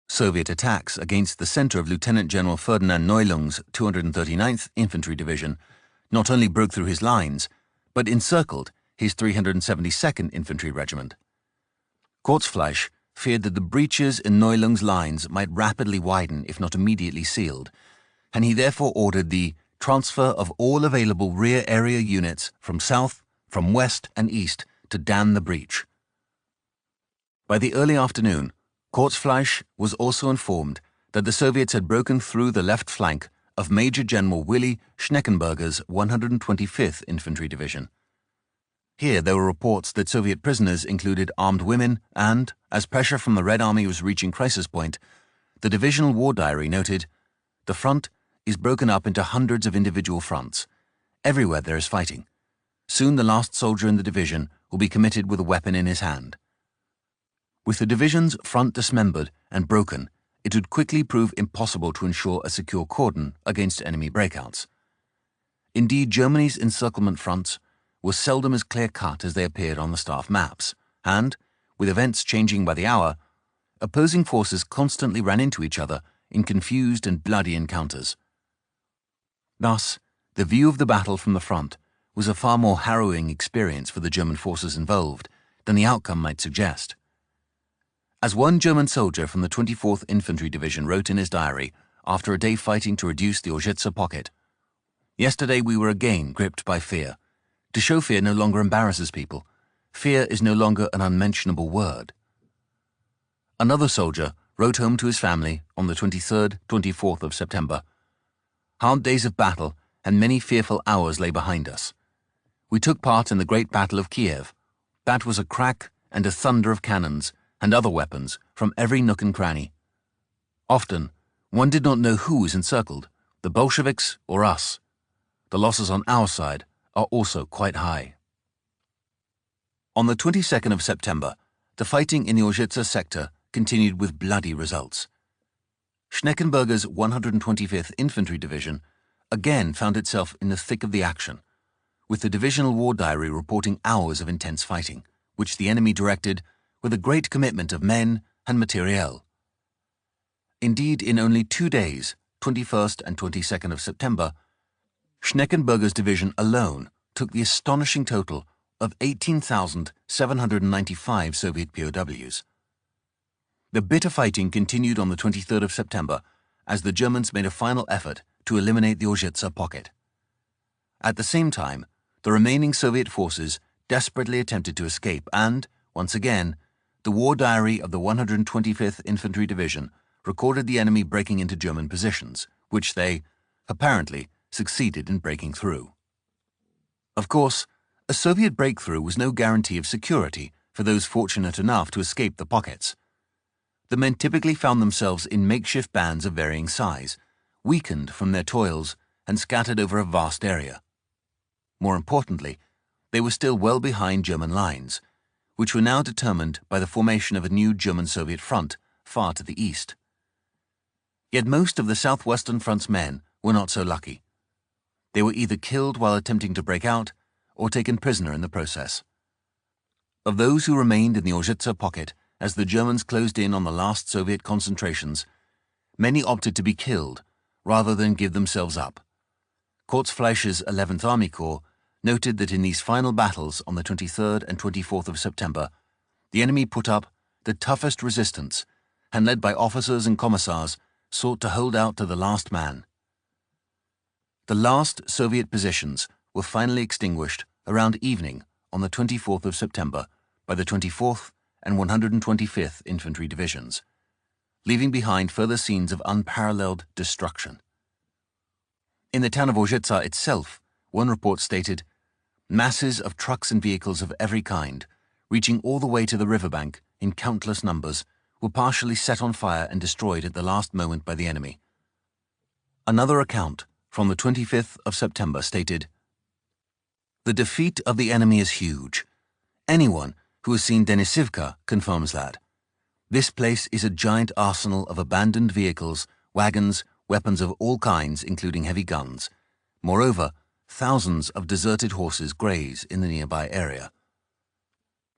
Speaker 1: Soviet attacks against the center of Lieutenant General Ferdinand Neulung's 239th Infantry Division not only broke through his lines, but encircled his 372nd Infantry Regiment. Kurzfleisch feared that the breaches in Neulung's lines might rapidly widen if not immediately sealed, and he therefore ordered the transfer of all available rear area units from south, from west, and east to dam the breach. By the early afternoon, Kurzfleisch was also informed that the Soviets had broken through the left flank of Major General Willy Schneckenberger's 125th Infantry Division. Here there were reports that Soviet prisoners included armed women and, as pressure from the Red Army was reaching crisis point, the Divisional War Diary noted, "The front is broken up into hundreds of individual fronts. Everywhere there is fighting. Soon the last soldier in the division will be committed with a weapon in his hand." With the division's front dismembered and broken, it would quickly prove impossible to ensure a secure cordon against enemy breakouts. Indeed, Germany's encirclement fronts were seldom as clear-cut as they appeared on the staff maps, and, with events changing by the hour, opposing forces constantly ran into each other in confused and bloody encounters. Thus, the view of the battle from the front was a far more harrowing experience for the German forces involved than the outcome might suggest. As one German soldier from the 24th Infantry Division wrote in his diary after a day fighting to reduce the Orsitsa pocket, "Yesterday we were again gripped by fear. To show fear no longer embarrasses people. Fear is no longer an unmentionable word." Another soldier wrote home to his family on the 23rd, 24th of September, "Hard days of battle and many fearful hours lay behind us. We took part in the great Battle of Kiev. That was a crack and a thunder of cannons and other weapons from every nook and cranny. Often, one did not know who was encircled, the Bolsheviks or us. The losses on our side are also quite high." On the 22nd of September, the fighting in the Orsitsa sector continued with bloody results. Schneckenberger's 125th Infantry Division, again found itself in the thick of the action, with the divisional war diary reporting hours of intense fighting, which the enemy directed with a great commitment of men and materiel. Indeed, in only 2 days, 21st and 22nd of September, Schneckenburger's division alone took the astonishing total of 18,795 Soviet POWs. The bitter fighting continued on the 23rd of September as the Germans made a final effort to eliminate the Ojitsa pocket. At the same time, the remaining Soviet forces desperately attempted to escape and, once again, the war diary of the 125th Infantry Division recorded the enemy breaking into German positions, which they, apparently, succeeded in breaking through. Of course, a Soviet breakthrough was no guarantee of security for those fortunate enough to escape the pockets. The men typically found themselves in makeshift bands of varying size, weakened from their toils and scattered over a vast area. More importantly, they were still well behind German lines, which were now determined by the formation of a new German-Soviet front far to the east. Yet most of the Southwestern Front's men were not so lucky. They were either killed while attempting to break out or taken prisoner in the process. Of those who remained in the Ojitsa pocket as the Germans closed in on the last Soviet concentrations, many opted to be killed rather than give themselves up. Kortzfleischer's 11th Army Corps noted that in these final battles on the 23rd and 24th of September, the enemy put up the toughest resistance and, led by officers and commissars, sought to hold out to the last man. The last Soviet positions were finally extinguished around evening on the 24th of September by the 24th and 125th Infantry Divisions, leaving behind further scenes of unparalleled destruction. In the town of Ojitsa itself, one report stated, "Masses of trucks and vehicles of every kind, reaching all the way to the riverbank in countless numbers, were partially set on fire and destroyed at the last moment by the enemy." Another account from the 25th of September stated, "The defeat of the enemy is huge. Anyone who has seen Denisivka confirms that. This place is a giant arsenal of abandoned vehicles, wagons, weapons of all kinds, including heavy guns. Moreover, thousands of deserted horses graze in the nearby area.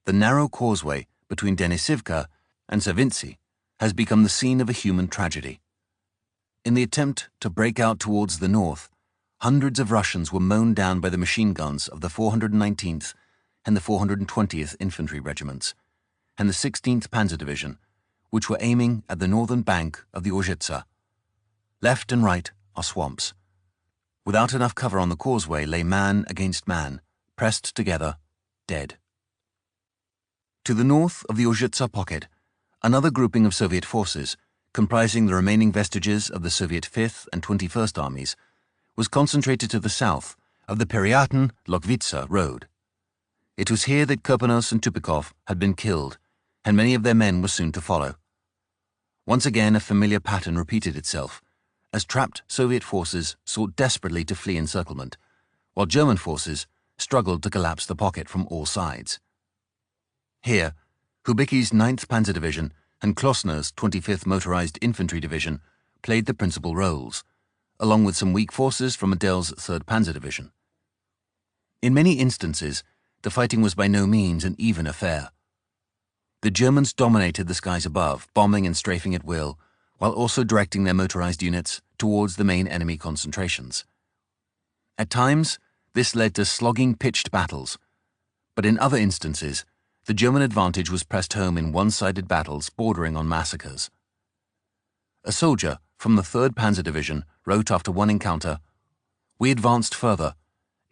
Speaker 1: The narrow causeway between Denisivka and Savintsi has become the scene of a human tragedy. In the attempt to break out towards the north, hundreds of Russians were mown down by the machine guns of the 419th and the 420th Infantry Regiments, and the 16th Panzer Division, which were aiming at the northern bank of the Ojitsa. Left and right are swamps. Without enough cover on the causeway lay man against man, pressed together, dead." To the north of the Ojitsa pocket, another grouping of Soviet forces, comprising the remaining vestiges of the Soviet 5th and 21st Armies, was concentrated to the south of the Pereyatin-Lokvitsa road. It was here that Kirponos and Tupikov had been killed, and many of their men were soon to follow. Once again a familiar pattern repeated itself, as trapped Soviet forces sought desperately to flee encirclement, while German forces struggled to collapse the pocket from all sides. Here, Hubicki's 9th Panzer Division and Klossner's 25th Motorized Infantry Division played the principal roles, along with some weak forces from Adele's 3rd Panzer Division. In many instances, the fighting was by no means an even affair. The Germans dominated the skies above, bombing and strafing at will, while also directing their motorized units towards the main enemy concentrations. At times, this led to slogging pitched battles, but in other instances, the German advantage was pressed home in one-sided battles bordering on massacres. A soldier from the 3rd Panzer Division wrote after one encounter, "We advanced further.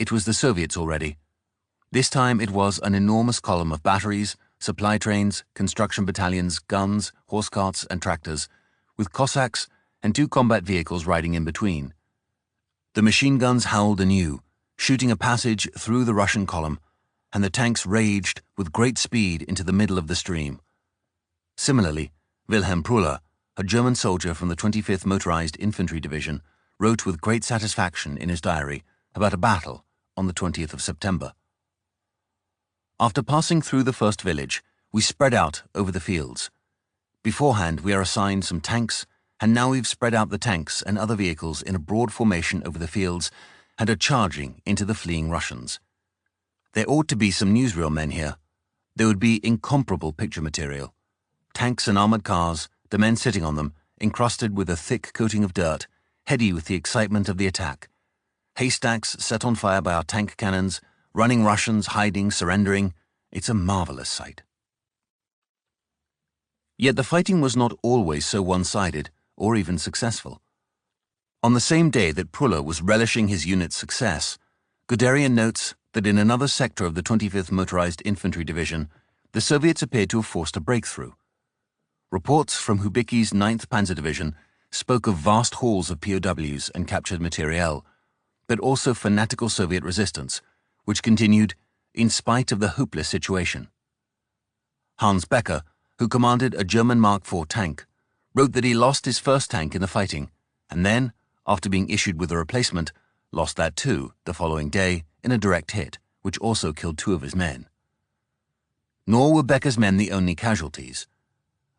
Speaker 1: It was the Soviets already. This time it was an enormous column of batteries, supply trains, construction battalions, guns, horse carts, and tractors, with Cossacks and 2 combat vehicles riding in between. The machine guns howled anew, shooting a passage through the Russian column, and the tanks raged with great speed into the middle of the stream." Similarly, Wilhelm Pruller, a German soldier from the 25th Motorized Infantry Division, wrote with great satisfaction in his diary about a battle on the 20th of September. "After passing through the first village, we spread out over the fields. Beforehand, we are assigned some tanks and now we've spread out the tanks and other vehicles in a broad formation over the fields and are charging into the fleeing Russians. There ought to be some newsreel men here. There would be incomparable picture material. Tanks and armored cars, the men sitting on them, encrusted with a thick coating of dirt, heady with the excitement of the attack. Haystacks set on fire by our tank cannons, running Russians, hiding, surrendering. It's a marvelous sight. Yet the fighting was not always so one-sided, or even successful. On the same day that Prula was relishing his unit's success, Guderian notes that in another sector of the 25th Motorized Infantry Division, the Soviets appeared to have forced a breakthrough. Reports from Hubicki's 9th Panzer Division spoke of vast hauls of POWs and captured materiel, but also fanatical Soviet resistance, which continued in spite of the hopeless situation. Hans Becker, who commanded a German Mark IV tank, wrote that he lost his first tank in the fighting, and then, after being issued with a replacement, lost that too the following day in a direct hit, which also killed 2 of his men. Nor were Becker's men the only casualties.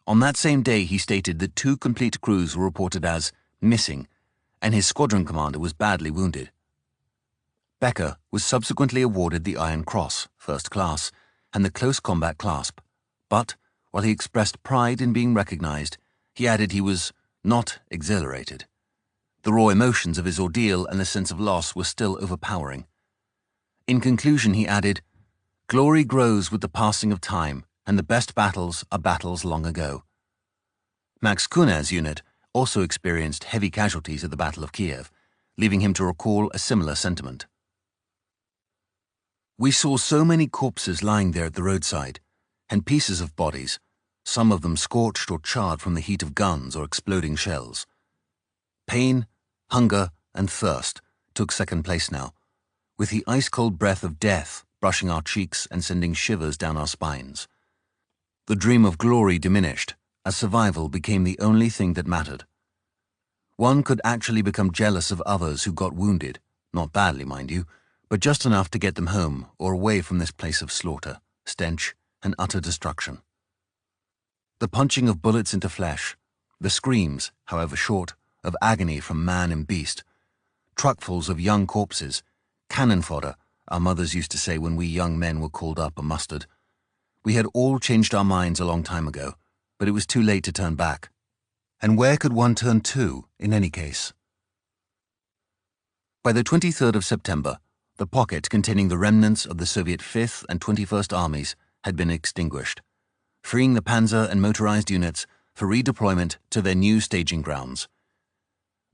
Speaker 1: On that same day he stated that 2 complete crews were reported as missing, and his squadron commander was badly wounded. Becker was subsequently awarded the Iron Cross, First Class, and the Close Combat Clasp, but, while he expressed pride in being recognized, he added he was not exhilarated. The raw emotions of his ordeal and the sense of loss were still overpowering. In conclusion, he added, "Glory grows with the passing of time, and the best battles are battles long ago." Max Kuner's unit also experienced heavy casualties at the Battle of Kiev, leaving him to recall a similar sentiment. "We saw so many corpses lying there at the roadside, and pieces of bodies, some of them scorched or charred from the heat of guns or exploding shells. Pain, hunger, and thirst took second place now, with the ice-cold breath of death brushing our cheeks and sending shivers down our spines. The dream of glory diminished, as survival became the only thing that mattered. One could actually become jealous of others who got wounded, not badly, mind you, but just enough to get them home or away from this place of slaughter, stench, and utter destruction. The punching of bullets into flesh, the screams, however short, of agony from man and beast, truckfuls of young corpses, cannon fodder, our mothers used to say when we young men were called up and mustered. We had all changed our minds a long time ago, but it was too late to turn back. And where could one turn to, in any case? By the 23rd of September, the pocket containing the remnants of the Soviet 5th and 21st Armies had been extinguished, freeing the panzer and motorized units for redeployment to their new staging grounds.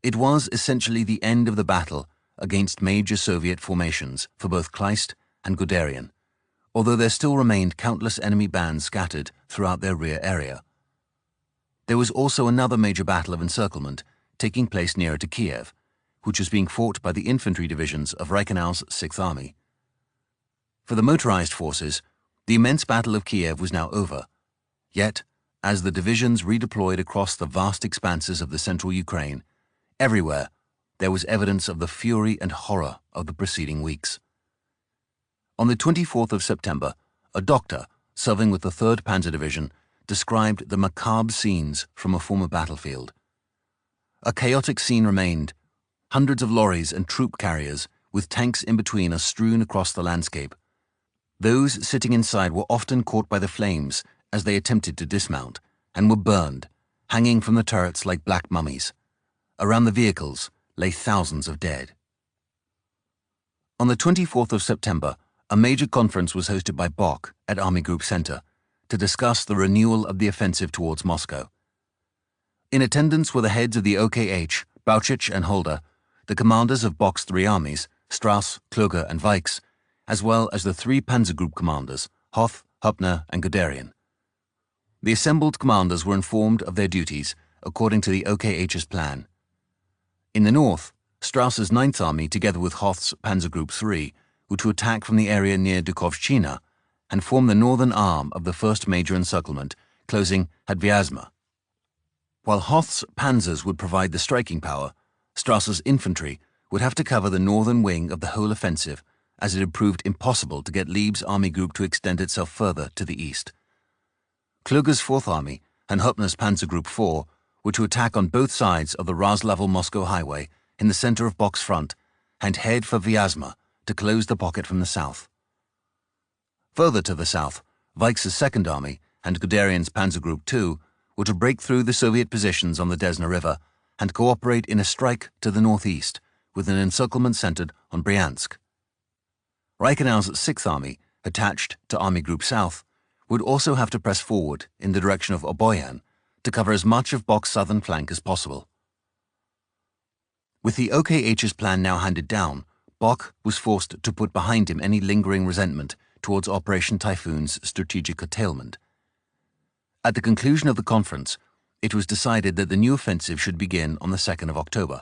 Speaker 1: It was essentially the end of the battle against major Soviet formations for both Kleist and Guderian, although there still remained countless enemy bands scattered throughout their rear area. There was also another major battle of encirclement taking place nearer to Kiev, which was being fought by the infantry divisions of Reichenau's 6th Army. For the motorized forces, the immense Battle of Kiev was now over, yet, as the divisions redeployed across the vast expanses of the central Ukraine, everywhere there was evidence of the fury and horror of the preceding weeks. On the 24th of September, a doctor serving with the 3rd Panzer Division described the macabre scenes from a former battlefield. A chaotic scene remained. Hundreds of lorries and troop carriers with tanks in between are strewn across the landscape. Those sitting inside were often caught by the flames as they attempted to dismount, and were burned, hanging from the turrets like black mummies. Around the vehicles lay thousands of dead. On the 24th of September, a major conference was hosted by Bock at Army Group Center to discuss the renewal of the offensive towards Moscow. In attendance were the heads of the OKH, Bauchich and Holder, the commanders of Bock's 3 armies, Strauss, Kluge, and Weichs, as well as the 3 Panzer Group commanders, Hoth, Höppner, and Guderian. The assembled commanders were informed of their duties according to the OKH's plan. In the north, Strauss's 9th Army, together with Hoth's Panzer Group 3, were to attack from the area near Dukovchina and form the northern arm of the first major encirclement, closing at Vyazma. While Hoth's panzers would provide the striking power, Strauss's infantry would have to cover the northern wing of the whole offensive, as it had proved impossible to get Lieb's army group to extend itself further to the east. Kluge's 4th Army and Höppner's Panzer Group 4 were to attack on both sides of the Roslavel-Moscow highway in the center of Bock's front and head for Vyazma to close the pocket from the south. Further to the south, Weich's Second Army and Guderian's Panzer Group II were to break through the Soviet positions on the Desna River and cooperate in a strike to the northeast, with an encirclement centered on Bryansk. Reichenau's Sixth Army, attached to Army Group South, would also have to press forward in the direction of Oboyan to cover as much of Bock's southern flank as possible. With the OKH's plan now handed down, Bock was forced to put behind him any lingering resentment towards Operation Typhoon's strategic curtailment. At the conclusion of the conference, it was decided that the new offensive should begin on the 2nd of October.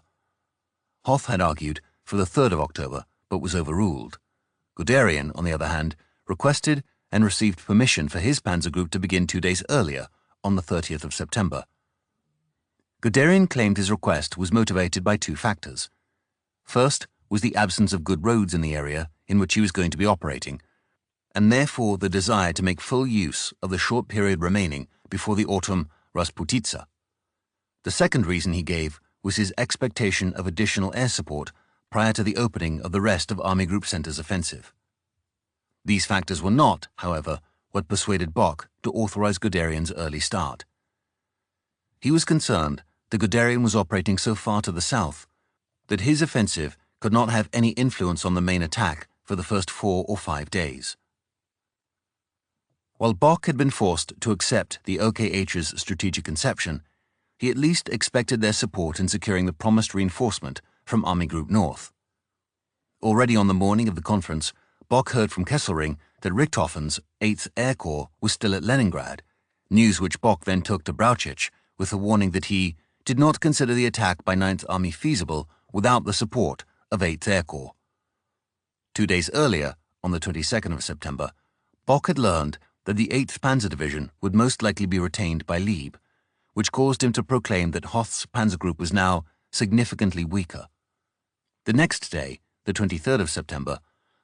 Speaker 1: Hoth had argued for the 3rd of October, but was overruled. Guderian, on the other hand, requested and received permission for his panzer group to begin 2 days earlier, on the 30th of September. Guderian claimed his request was motivated by two factors. First was the absence of good roads in the area in which he was going to be operating, and therefore the desire to make full use of the short period remaining before the autumn Rasputitsa. The second reason he gave was his expectation of additional air support prior to the opening of the rest of Army Group Center's offensive. These factors were not, however, what persuaded Bock to authorize Guderian's early start. He was concerned that Guderian was operating so far to the south that his offensive could not have any influence on the main attack for the first 4 or 5 days. While Bock had been forced to accept the OKH's strategic conception, he at least expected their support in securing the promised reinforcement from Army Group North. Already on the morning of the conference, Bock heard from Kesselring that Richthofen's 8th Air Corps was still at Leningrad, news which Bock then took to Brauchitsch with the warning that he did not consider the attack by 9th Army feasible without the support of 8th Air Corps. 2 days earlier, on the 22nd of September, Bock had learned that the 8th Panzer Division would most likely be retained by Lieb, which caused him to proclaim that Hoth's panzer group was now significantly weaker. The next day, the 23rd of September,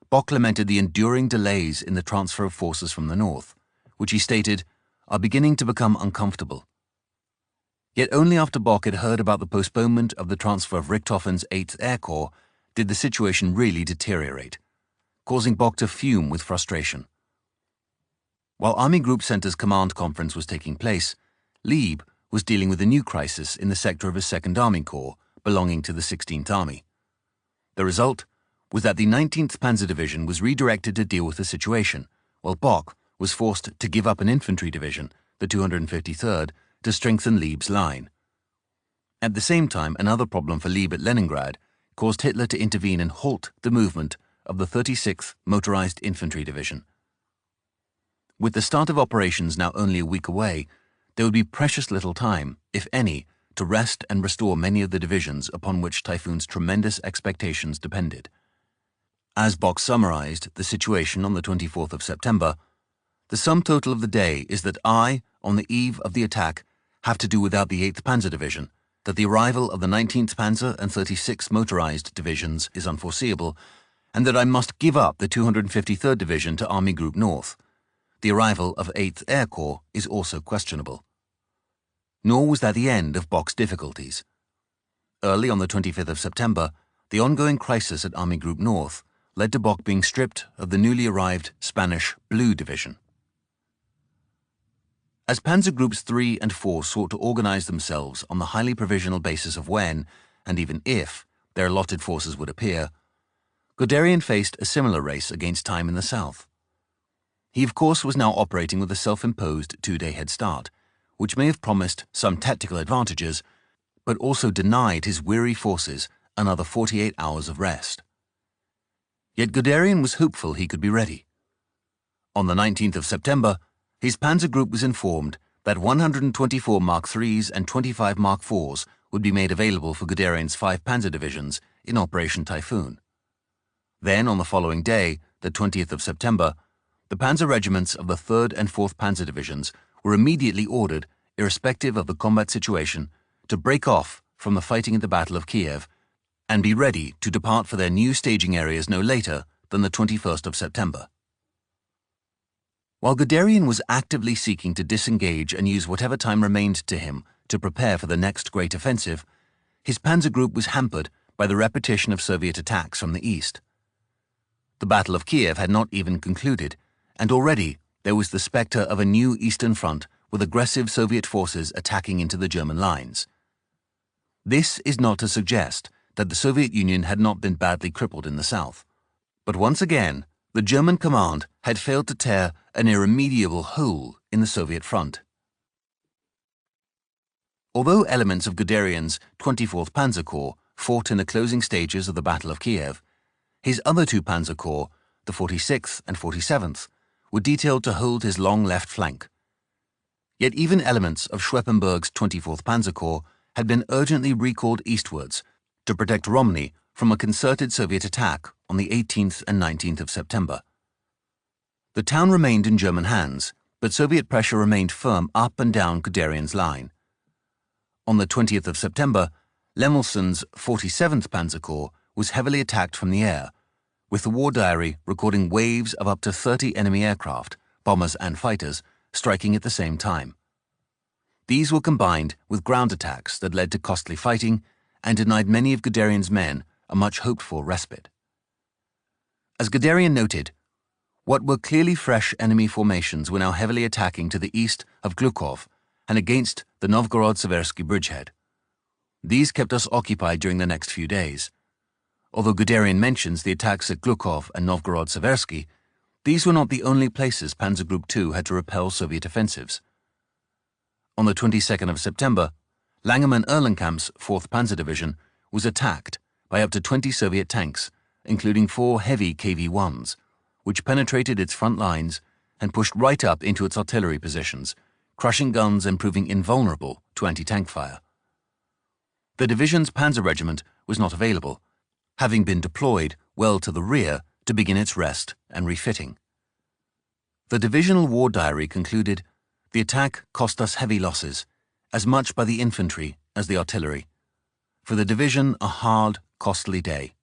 Speaker 1: Bock lamented the enduring delays in the transfer of forces from the north, which he stated are beginning to become uncomfortable. Yet only after Bock had heard about the postponement of the transfer of Richthofen's 8th Air Corps did the situation really deteriorate, causing Bock to fume with frustration. While Army Group Center's command conference was taking place, Lieb was dealing with a new crisis in the sector of his 2nd Army Corps belonging to the 16th Army. The result was that the 19th Panzer Division was redirected to deal with the situation, while Bock was forced to give up an infantry division, the 253rd, to strengthen Lieb's line. At the same time, another problem for Lieb at Leningrad caused Hitler to intervene and halt the movement of the 36th Motorized Infantry Division. With the start of operations now only a week away, there would be precious little time, if any, to rest and restore many of the divisions upon which Typhoon's tremendous expectations depended. As Bock summarized the situation on the 24th of September, the sum total of the day is that I, on the eve of the attack, have to do without the 8th Panzer Division, that the arrival of the 19th Panzer and 36th Motorized Divisions is unforeseeable, and that I must give up the 253rd Division to Army Group North. The arrival of 8th Air Corps is also questionable. Nor was that the end of Bock's difficulties. Early on the 25th of September, the ongoing crisis at Army Group North led to Bock being stripped of the newly arrived Spanish Blue Division. As Panzer Groups 3 and 4 sought to organize themselves on the highly provisional basis of when, and even if, their allotted forces would appear, Guderian faced a similar race against time in the south. He, of course, was now operating with a self-imposed 2-day head start, which may have promised some tactical advantages, but also denied his weary forces another 48 hours of rest. Yet Guderian was hopeful he could be ready. On the 19th of September, his panzer group was informed that 124 Mark IIIs and 25 Mark IVs would be made available for Guderian's 5 panzer divisions in Operation Typhoon. Then, on the following day, the 20th of September, the panzer regiments of the 3rd and 4th Panzer Divisions were immediately ordered, irrespective of the combat situation, to break off from the fighting at the Battle of Kiev and be ready to depart for their new staging areas no later than the 21st of September. While Guderian was actively seeking to disengage and use whatever time remained to him to prepare for the next great offensive, his panzer group was hampered by the repetition of Soviet attacks from the east. The Battle of Kiev had not even concluded, and already there was the spectre of a new Eastern Front with aggressive Soviet forces attacking into the German lines. This is not to suggest that the Soviet Union had not been badly crippled in the south. But once again, the German command had failed to tear an irremediable hole in the Soviet front. Although elements of Guderian's 24th Panzer Corps fought in the closing stages of the Battle of Kiev, his other two Panzer Corps, the 46th and 47th, were detailed to hold his long left flank. Yet even elements of Schweppenberg's 24th Panzer Corps had been urgently recalled eastwards to protect Romny from a concerted Soviet attack on the 18th and 19th of September. The town remained in German hands, but Soviet pressure remained firm up and down Guderian's line. On the 20th of September, Lemelson's 47th Panzer Corps was heavily attacked from the air, with the war diary recording waves of up to 30 enemy aircraft, bombers and fighters, striking at the same time. These were combined with ground attacks that led to costly fighting and denied many of Guderian's men a much hoped-for respite. As Guderian noted, what were clearly fresh enemy formations were now heavily attacking to the east of Glukov and against the Novgorod-Seversky bridgehead. These kept us occupied during the next few days. Although Guderian mentions the attacks at Glukov and Novgorod-Seversky, these were not the only places Panzer Group II had to repel Soviet offensives. On the 22nd of September, Langemann-Erlenkamp's 4th Panzer Division was attacked by up to 20 Soviet tanks, including 4 heavy KV-1s, which penetrated its front lines and pushed right up into its artillery positions, crushing guns and proving invulnerable to anti-tank fire. The division's panzer regiment was not available, having been deployed well to the rear to begin its rest and refitting. The divisional war diary concluded, "The attack cost us heavy losses, as much by the infantry as the artillery. For the division, a hard, costly day."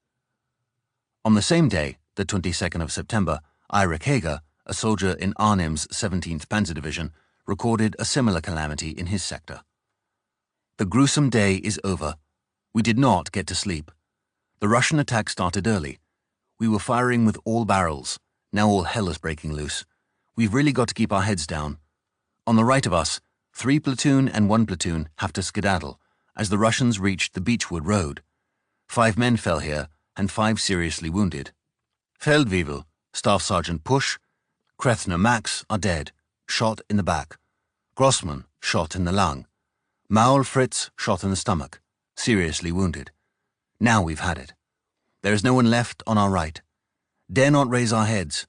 Speaker 1: On the same day, the 22nd of September, Erich Heger, a soldier in Arnim's 17th Panzer Division, recorded a similar calamity in his sector. "The gruesome day is over. We did not get to sleep. The Russian attack started early. We were firing with all barrels. Now all hell is breaking loose. We've really got to keep our heads down. On the right of us, 3 platoon and 1 platoon have to skedaddle as the Russians reached the Beechwood Road. 5 men fell here and 5 seriously wounded. Feldwebel, Staff Sergeant Pusch, Krethner Max are dead, shot in the back. Grossmann, shot in the lung. Maul Fritz, shot in the stomach, seriously wounded. Now we've had it. There is no one left on our right. Dare not raise our heads.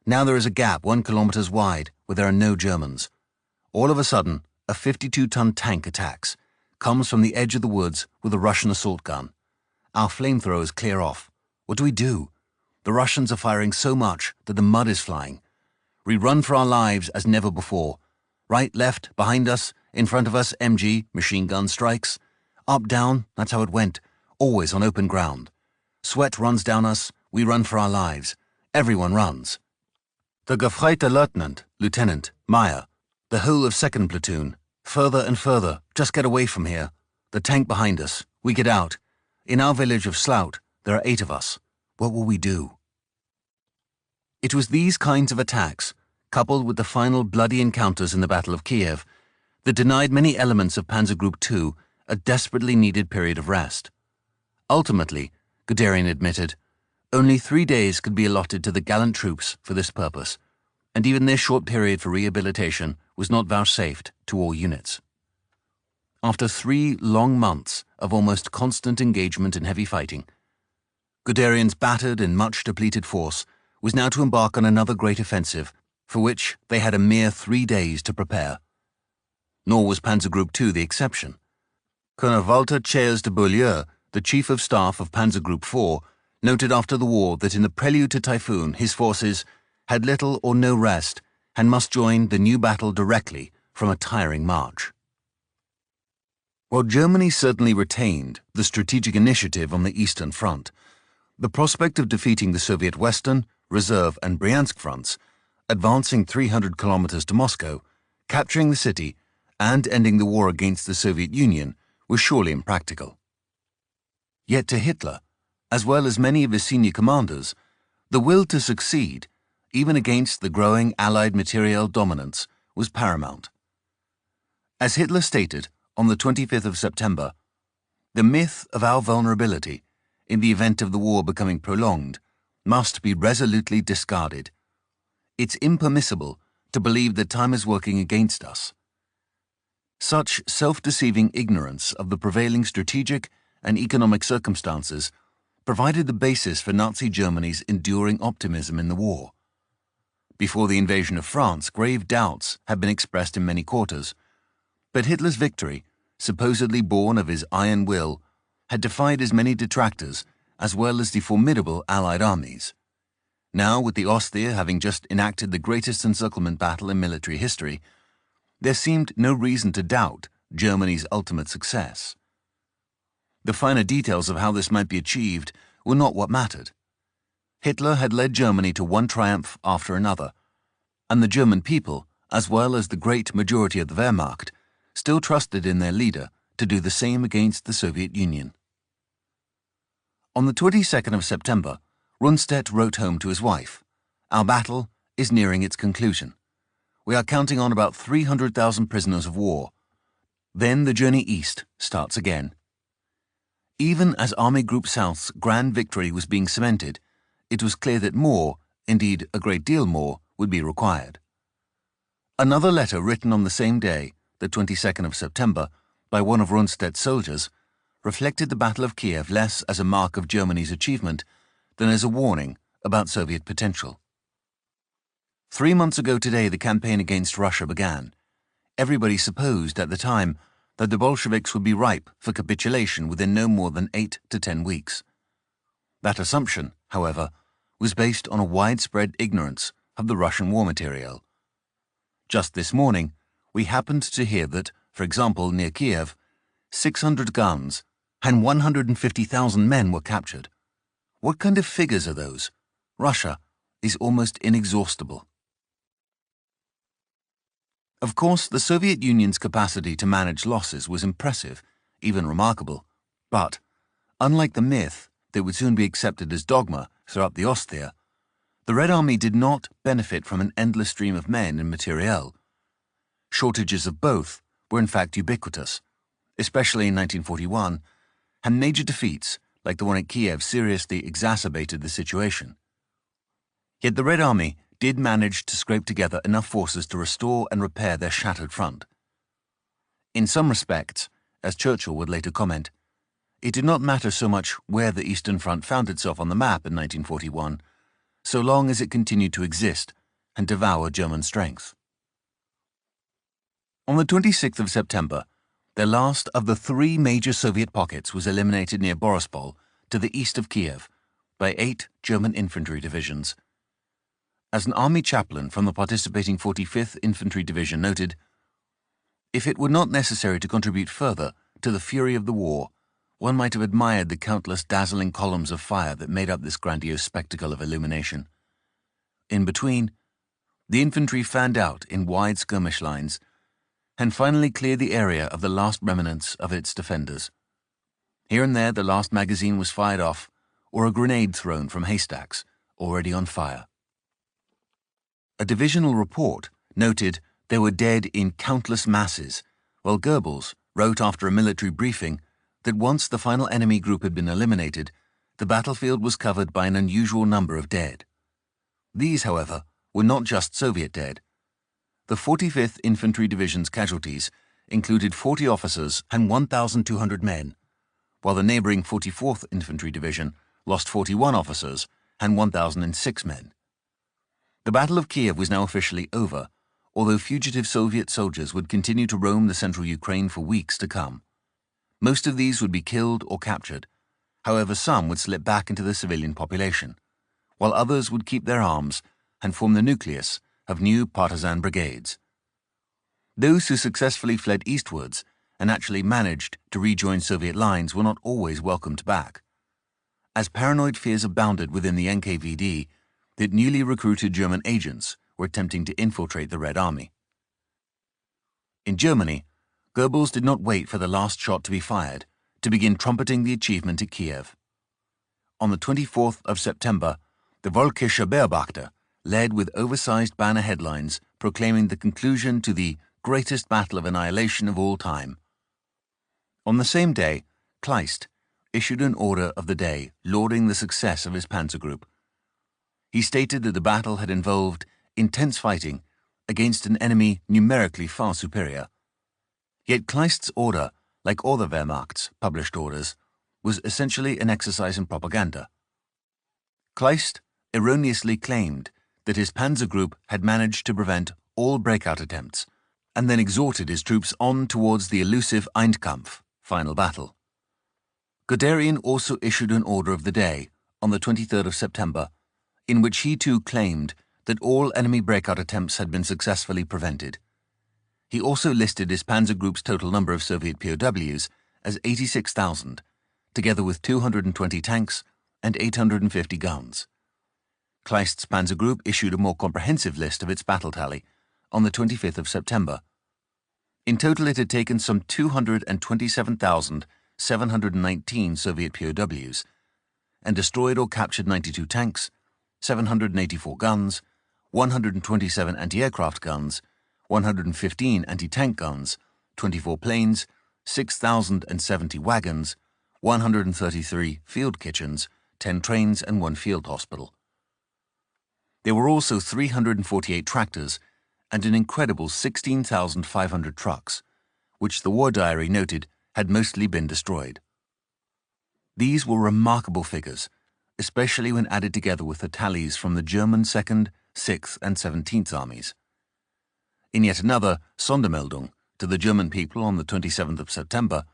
Speaker 1: Now there is a gap 1 kilometer wide where there are no Germans. All of a sudden, a 52-ton tank attacks, comes from the edge of the woods with a Russian assault gun. Our flamethrowers clear off. What do we do? The Russians are firing so much that the mud is flying. We run for our lives as never before. Right, left, behind us, in front of us, MG, machine gun strikes. Up, down, that's how it went, always on open ground. Sweat runs down us, we run for our lives. Everyone runs. The Gefreite Lieutenant, Meyer, the whole of 2nd Platoon, further and further, just get away from here. The tank behind us, we get out. In our village of Slout, there are 8 of us. What will we do?" It was these kinds of attacks, coupled with the final bloody encounters in the Battle of Kiev, that denied many elements of Panzer Group II a desperately needed period of rest. Ultimately, Guderian admitted, only 3 days could be allotted to the gallant troops for this purpose, and even this short period for rehabilitation was not vouchsafed to all units. After 3 long months of almost constant engagement in heavy fighting, Guderian's battered and much depleted force was now to embark on another great offensive, for which they had a mere 3 days to prepare. Nor was Panzer Group II the exception. Colonel Walter Chayers de Beaulieu, the Chief of Staff of Panzer Group IV, noted after the war that in the prelude to Typhoon his forces had little or no rest and must join the new battle directly from a tiring march. While Germany certainly retained the strategic initiative on the Eastern Front, the prospect of defeating the Soviet Western, Reserve and Bryansk fronts, advancing 300 kilometers to Moscow, capturing the city, and ending the war against the Soviet Union was surely impractical. Yet to Hitler, as well as many of his senior commanders, the will to succeed, even against the growing Allied materiel dominance, was paramount. As Hitler stated on the 25th of September, the myth of our vulnerability, in the event of the war becoming prolonged, must be resolutely discarded. It's impermissible to believe that time is working against us. Such self-deceiving ignorance of the prevailing strategic and economic circumstances provided the basis for Nazi Germany's enduring optimism in the war. Before the invasion of France, grave doubts had been expressed in many quarters, but Hitler's victory, supposedly born of his iron will, had defied as many detractors as well as the formidable Allied armies. Now, with the Ostheer having just enacted the greatest encirclement battle in military history, there seemed no reason to doubt Germany's ultimate success. The finer details of how this might be achieved were not what mattered. Hitler had led Germany to one triumph after another, and the German people, as well as the great majority of the Wehrmacht, still trusted in their leader to do the same against the Soviet Union. On the 22nd of September, Rundstedt wrote home to his wife, "Our battle is nearing its conclusion. We are counting on about 300,000 prisoners of war. Then the journey east starts again." Even as Army Group South's grand victory was being cemented, it was clear that more, indeed a great deal more, would be required. Another letter written on the same day, the 22nd of September, by one of Rundstedt's soldiers, reflected the Battle of Kiev less as a mark of Germany's achievement than as a warning about Soviet potential. 3 months ago today, the campaign against Russia began. Everybody supposed at the time that the Bolsheviks would be ripe for capitulation within no more than 8 to 10 weeks. That assumption, however, was based on a widespread ignorance of the Russian war material. Just this morning, we happened to hear that, for example, near Kiev, 600 guns and 150,000 men were captured. What kind of figures are those? Russia is almost inexhaustible. Of course, the Soviet Union's capacity to manage losses was impressive, even remarkable, but, unlike the myth that would soon be accepted as dogma throughout the Ostheer, the Red Army did not benefit from an endless stream of men and materiel. Shortages of both were in fact ubiquitous, especially in 1941, and major defeats, like the one at Kiev, seriously exacerbated the situation. Yet the Red Army did manage to scrape together enough forces to restore and repair their shattered front. In some respects, as Churchill would later comment, it did not matter so much where the Eastern Front found itself on the map in 1941, so long as it continued to exist and devour German strength. On the 26th of September, the last of the 3 major Soviet pockets was eliminated near Borispol, to the east of Kiev, by 8 German infantry divisions. As an army chaplain from the participating 45th Infantry Division noted, "If it were not necessary to contribute further to the fury of the war, one might have admired the countless dazzling columns of fire that made up this grandiose spectacle of illumination. In between, the infantry fanned out in wide skirmish lines and finally cleared the area of the last remnants of its defenders. Here and there the last magazine was fired off or a grenade thrown from haystacks already on fire." A divisional report noted there were dead in countless masses, while Goebbels wrote after a military briefing that once the final enemy group had been eliminated, the battlefield was covered by an unusual number of dead. These, however, were not just Soviet dead. The 45th Infantry Division's casualties included 40 officers and 1,200 men, while the neighboring 44th Infantry Division lost 41 officers and 1,006 men. The Battle of Kiev was now officially over, although fugitive Soviet soldiers would continue to roam the central Ukraine for weeks to come. Most of these would be killed or captured. However, some would slip back into the civilian population, while others would keep their arms and form the nucleus of new partisan brigades. Those who successfully fled eastwards and actually managed to rejoin Soviet lines were not always welcomed back, as paranoid fears abounded within the NKVD that newly recruited German agents were attempting to infiltrate the Red Army. In Germany, Goebbels did not wait for the last shot to be fired to begin trumpeting the achievement at Kiev. On the 24th of September, the Völkische Beobachter led with oversized banner headlines proclaiming the conclusion to the greatest battle of annihilation of all time. On the same day, Kleist issued an order of the day lauding the success of his panzer group. He stated that the battle had involved intense fighting against an enemy numerically far superior. Yet Kleist's order, like all the Wehrmacht's published orders, was essentially an exercise in propaganda. Kleist erroneously claimed that his panzer group had managed to prevent all breakout attempts, and then exhorted his troops on towards the elusive Endkampf, final battle. Guderian also issued an order of the day on the 23rd of September, in which he too claimed that all enemy breakout attempts had been successfully prevented. He also listed his panzer group's total number of Soviet POWs as 86,000, together with 220 tanks and 850 guns. Kleist's panzer group issued a more comprehensive list of its battle tally on the 25th of September. In total, it had taken some 227,719 Soviet POWs and destroyed or captured 92 tanks, 784 guns, 127 anti-aircraft guns, 115 anti-tank guns, 24 planes, 6,070 wagons, 133 field kitchens, 10 trains and 1 field hospital. There were also 348 tractors and an incredible 16,500 trucks, which the war diary noted had mostly been destroyed. These were remarkable figures, especially when added together with the tallies from the German 2nd, 6th and 17th Armies. In yet another Sondermeldung to the German people on the 27th of September,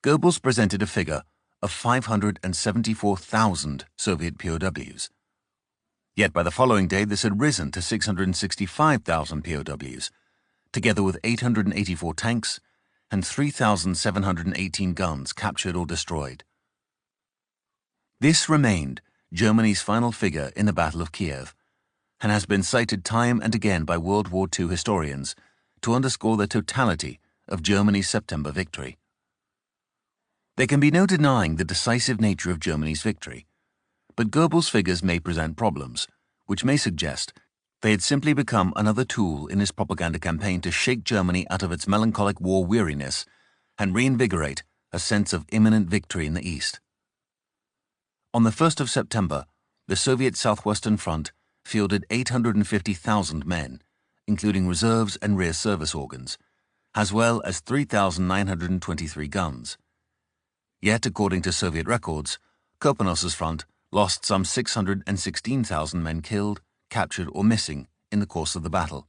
Speaker 1: Goebbels presented a figure of 574,000 Soviet POWs. Yet by the following day this had risen to 665,000 POWs, together with 884 tanks and 3,718 guns captured or destroyed. This remained Germany's final figure in the Battle of Kiev, and has been cited time and again by World War II historians to underscore the totality of Germany's September victory. There can be no denying the decisive nature of Germany's victory, but Goebbels' figures may present problems, which may suggest they had simply become another tool in his propaganda campaign to shake Germany out of its melancholic war weariness and reinvigorate a sense of imminent victory in the East. On the 1st of September, the Soviet Southwestern Front fielded 850,000 men, including reserves and rear service organs, as well as 3,923 guns. Yet, according to Soviet records, Kopenoss's front lost some 616,000 men killed, captured or missing in the course of the battle.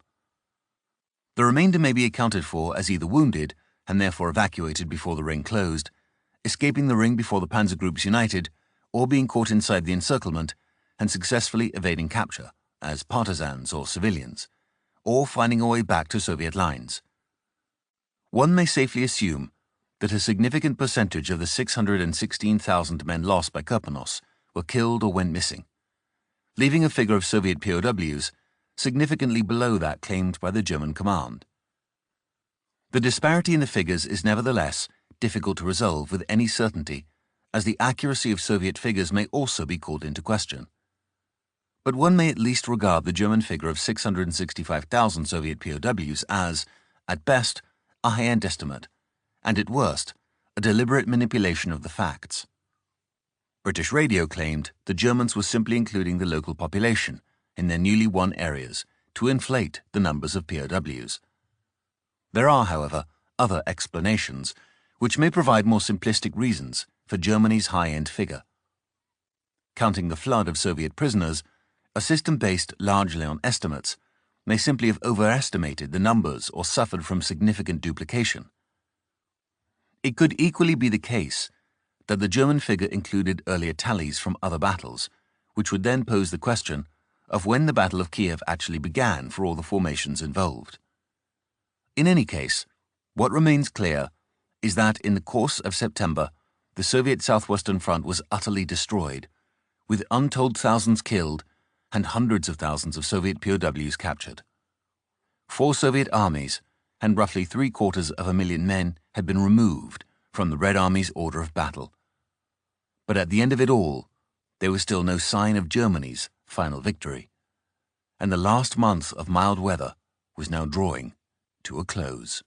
Speaker 1: The remainder may be accounted for as either wounded and therefore evacuated before the ring closed, escaping the ring before the panzer groups united, or being caught inside the encirclement and successfully evading capture as partisans or civilians, or finding a way back to Soviet lines. One may safely assume that a significant percentage of the 616,000 men lost by Kopenoss were killed or went missing, leaving a figure of Soviet POWs significantly below that claimed by the German command. The disparity in the figures is nevertheless difficult to resolve with any certainty, as the accuracy of Soviet figures may also be called into question. But one may at least regard the German figure of 665,000 Soviet POWs as, at best, a high-end estimate, and at worst, a deliberate manipulation of the facts. British radio claimed the Germans were simply including the local population in their newly won areas to inflate the numbers of POWs. There are, however, other explanations which may provide more simplistic reasons for Germany's high-end figure. Counting the flood of Soviet prisoners, a system based largely on estimates may simply have overestimated the numbers or suffered from significant duplication. It could equally be the case that the German figure included earlier tallies from other battles, which would then pose the question of when the Battle of Kiev actually began for all the formations involved. In any case, what remains clear is that in the course of September, the Soviet Southwestern Front was utterly destroyed, with untold thousands killed and hundreds of thousands of Soviet POWs captured. 4 Soviet armies and roughly 750,000 men had been removed from the Red Army's order of battle. But at the end of it all, there was still no sign of Germany's final victory, and the last month of mild weather was now drawing to a close.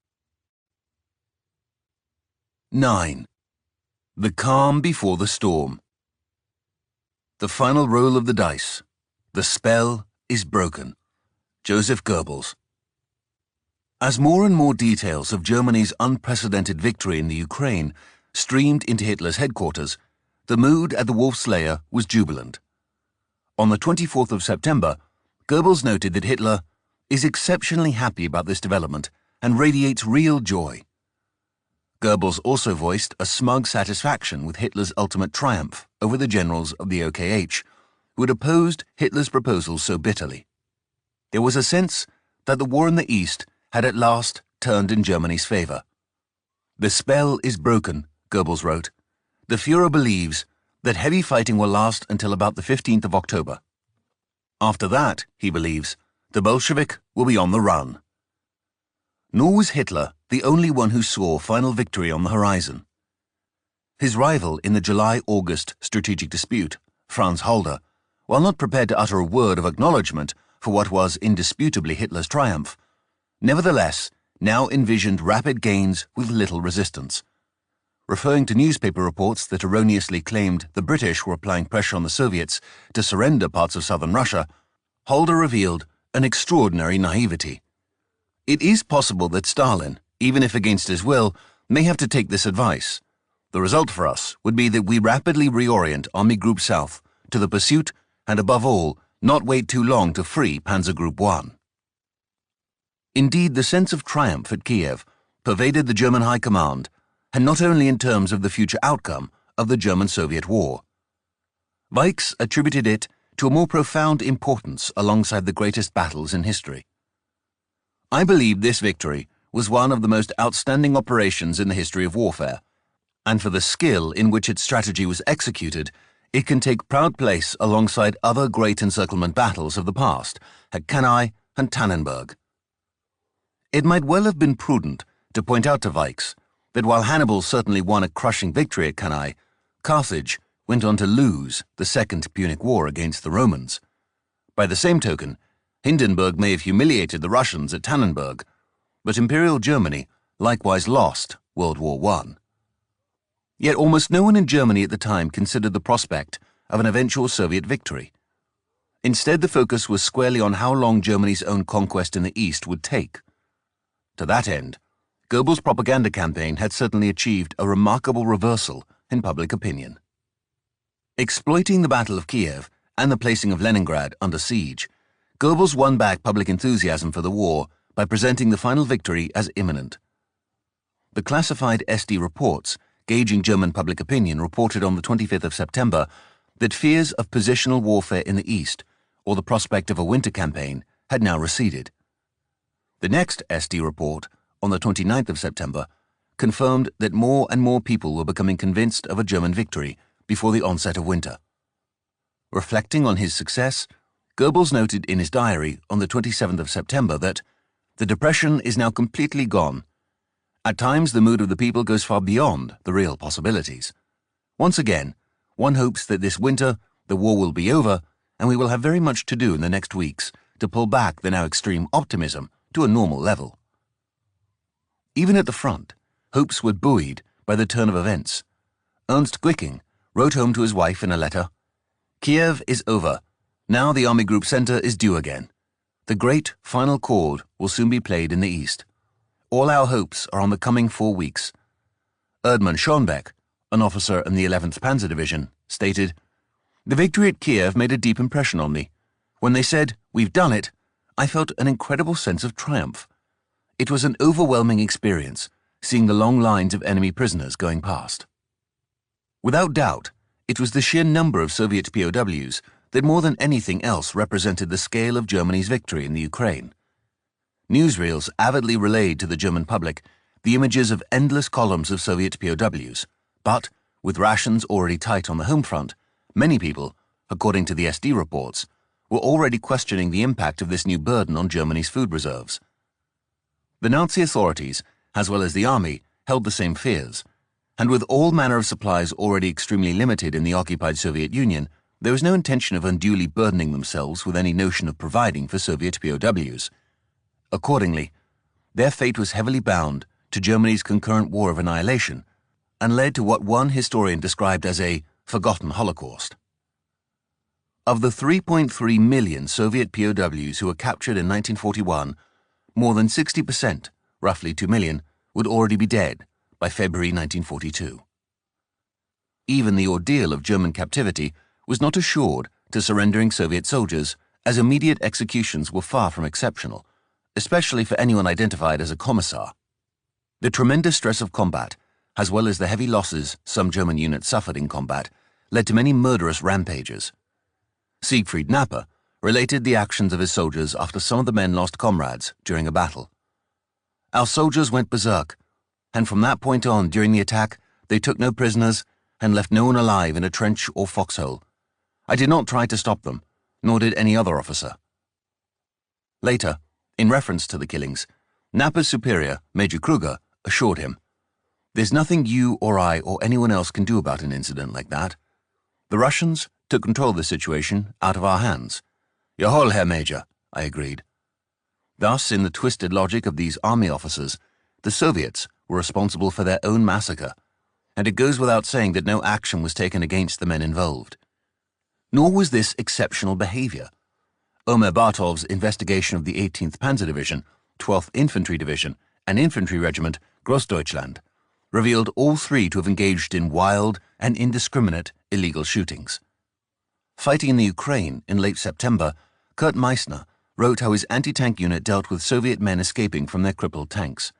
Speaker 1: 9. The calm before the storm. The final roll of the dice. The spell is broken. Joseph Goebbels. As more and more details of Germany's unprecedented victory in the Ukraine streamed into Hitler's headquarters, the mood at the Wolf's Lair was jubilant. On the 24th of September, Goebbels noted that Hitler is exceptionally happy about this development and radiates real joy. Goebbels also voiced a smug satisfaction with Hitler's ultimate triumph over the generals of the OKH, who had opposed Hitler's proposals so bitterly. There was a sense that the war in the East had at last turned in Germany's favor. The spell is broken, Goebbels wrote. The Führer believes that heavy fighting will last until about the 15th of October. After that, he believes, the Bolshevik will be on the run. Nor was Hitler the only one who saw final victory on the horizon. His rival in the July-August strategic dispute, Franz Halder, while not prepared to utter a word of acknowledgement for what was indisputably Hitler's triumph, nevertheless now envisioned rapid gains with little resistance. Referring to newspaper reports that erroneously claimed the British were applying pressure on the Soviets to surrender parts of southern Russia, Halder revealed an extraordinary naivety. It is possible that Stalin, even if against his will, may have to take this advice. The result for us would be that we rapidly reorient Army Group South to the pursuit and, above all, not wait too long to free Panzer Group 1. Indeed, the sense of triumph at Kiev pervaded the German High Command, and not only in terms of the future outcome of the German-Soviet War. Weichs attributed it to a more profound importance alongside the greatest battles in history. I believe this victory was one of the most outstanding operations in the history of warfare, and for the skill in which its strategy was executed, it can take proud place alongside other great encirclement battles of the past at Cannae and Tannenberg. It might well have been prudent to point out to Weichs that while Hannibal certainly won a crushing victory at Cannae, Carthage went on to lose the Second Punic War against the Romans. By the same token, Hindenburg may have humiliated the Russians at Tannenberg, but Imperial Germany likewise lost World War I. Yet almost no one in Germany at the time considered the prospect of an eventual Soviet victory. Instead, the focus was squarely on how long Germany's own conquest in the East would take. To that end, Goebbels' propaganda campaign had certainly achieved a remarkable reversal in public opinion. Exploiting the Battle of Kiev and the placing of Leningrad under siege, Goebbels won back public enthusiasm for the war by presenting the final victory as imminent. The classified SD reports gauging German public opinion reported on the 25th of September that fears of positional warfare in the East, or the prospect of a winter campaign, had now receded. The next SD report, on the 29th of September, confirmed that more and more people were becoming convinced of a German victory before the onset of winter. Reflecting on his success, Goebbels noted in his diary on the 27th of September that the depression is now completely gone. At times, the mood of the people goes far beyond the real possibilities. Once again, one hopes that this winter the war will be over and we will have very much to do in the next weeks to pull back the now extreme optimism to a normal level. Even at the front, hopes were buoyed by the turn of events. Ernst Gwicking wrote home to his wife in a letter, "Kiev is over. Now the Army Group Center is due again. The great final chord will soon be played in the East. All our hopes are on the coming 4 weeks." Erdmann Schonbeck, an officer in the 11th Panzer Division, stated, "The victory at Kiev made a deep impression on me. When they said, 'We've done it,' I felt an incredible sense of triumph. It was an overwhelming experience, seeing the long lines of enemy prisoners going past." Without doubt, it was the sheer number of Soviet POWs that more than anything else represented the scale of Germany's victory in the Ukraine. Newsreels avidly relayed to the German public the images of endless columns of Soviet POWs, but, with rations already tight on the home front, many people, according to the SD reports, were already questioning the impact of this new burden on Germany's food reserves. The Nazi authorities, as well as the army, held the same fears, and with all manner of supplies already extremely limited in the occupied Soviet Union, there was no intention of unduly burdening themselves with any notion of providing for Soviet POWs. Accordingly, their fate was heavily bound to Germany's concurrent war of annihilation and led to what one historian described as a forgotten Holocaust. Of the 3.3 million Soviet POWs who were captured in 1941, more than 60%, roughly 2 million, would already be dead by February 1942. Even the ordeal of German captivity was not assured to surrendering Soviet soldiers, as immediate executions were far from exceptional, especially for anyone identified as a commissar. The tremendous stress of combat, as well as the heavy losses some German units suffered in combat, led to many murderous rampages. Siegfried Napper related the actions of his soldiers after some of the men lost comrades during a battle. "Our soldiers went berserk, and from that point on during the attack, they took no prisoners and left no one alive in a trench or foxhole. I did not try to stop them, nor did any other officer." Later, in reference to the killings, Napper's superior, Major Kruger, assured him, "There's nothing you or I or anyone else can do about an incident like that. The Russians took control of the situation out of our hands." "Jawohl, Herr Major," I agreed. Thus, in the twisted logic of these army officers, the Soviets were responsible for their own massacre, and it goes without saying that no action was taken against the men involved. Nor was this exceptional behavior. Omer Bartov's investigation of the 18th Panzer Division, 12th Infantry Division, and Infantry Regiment Großdeutschland revealed all three to have engaged in wild and indiscriminate illegal shootings. Fighting in the Ukraine in late September, Kurt Meissner wrote how his anti-tank unit dealt with Soviet men escaping from their crippled tanks.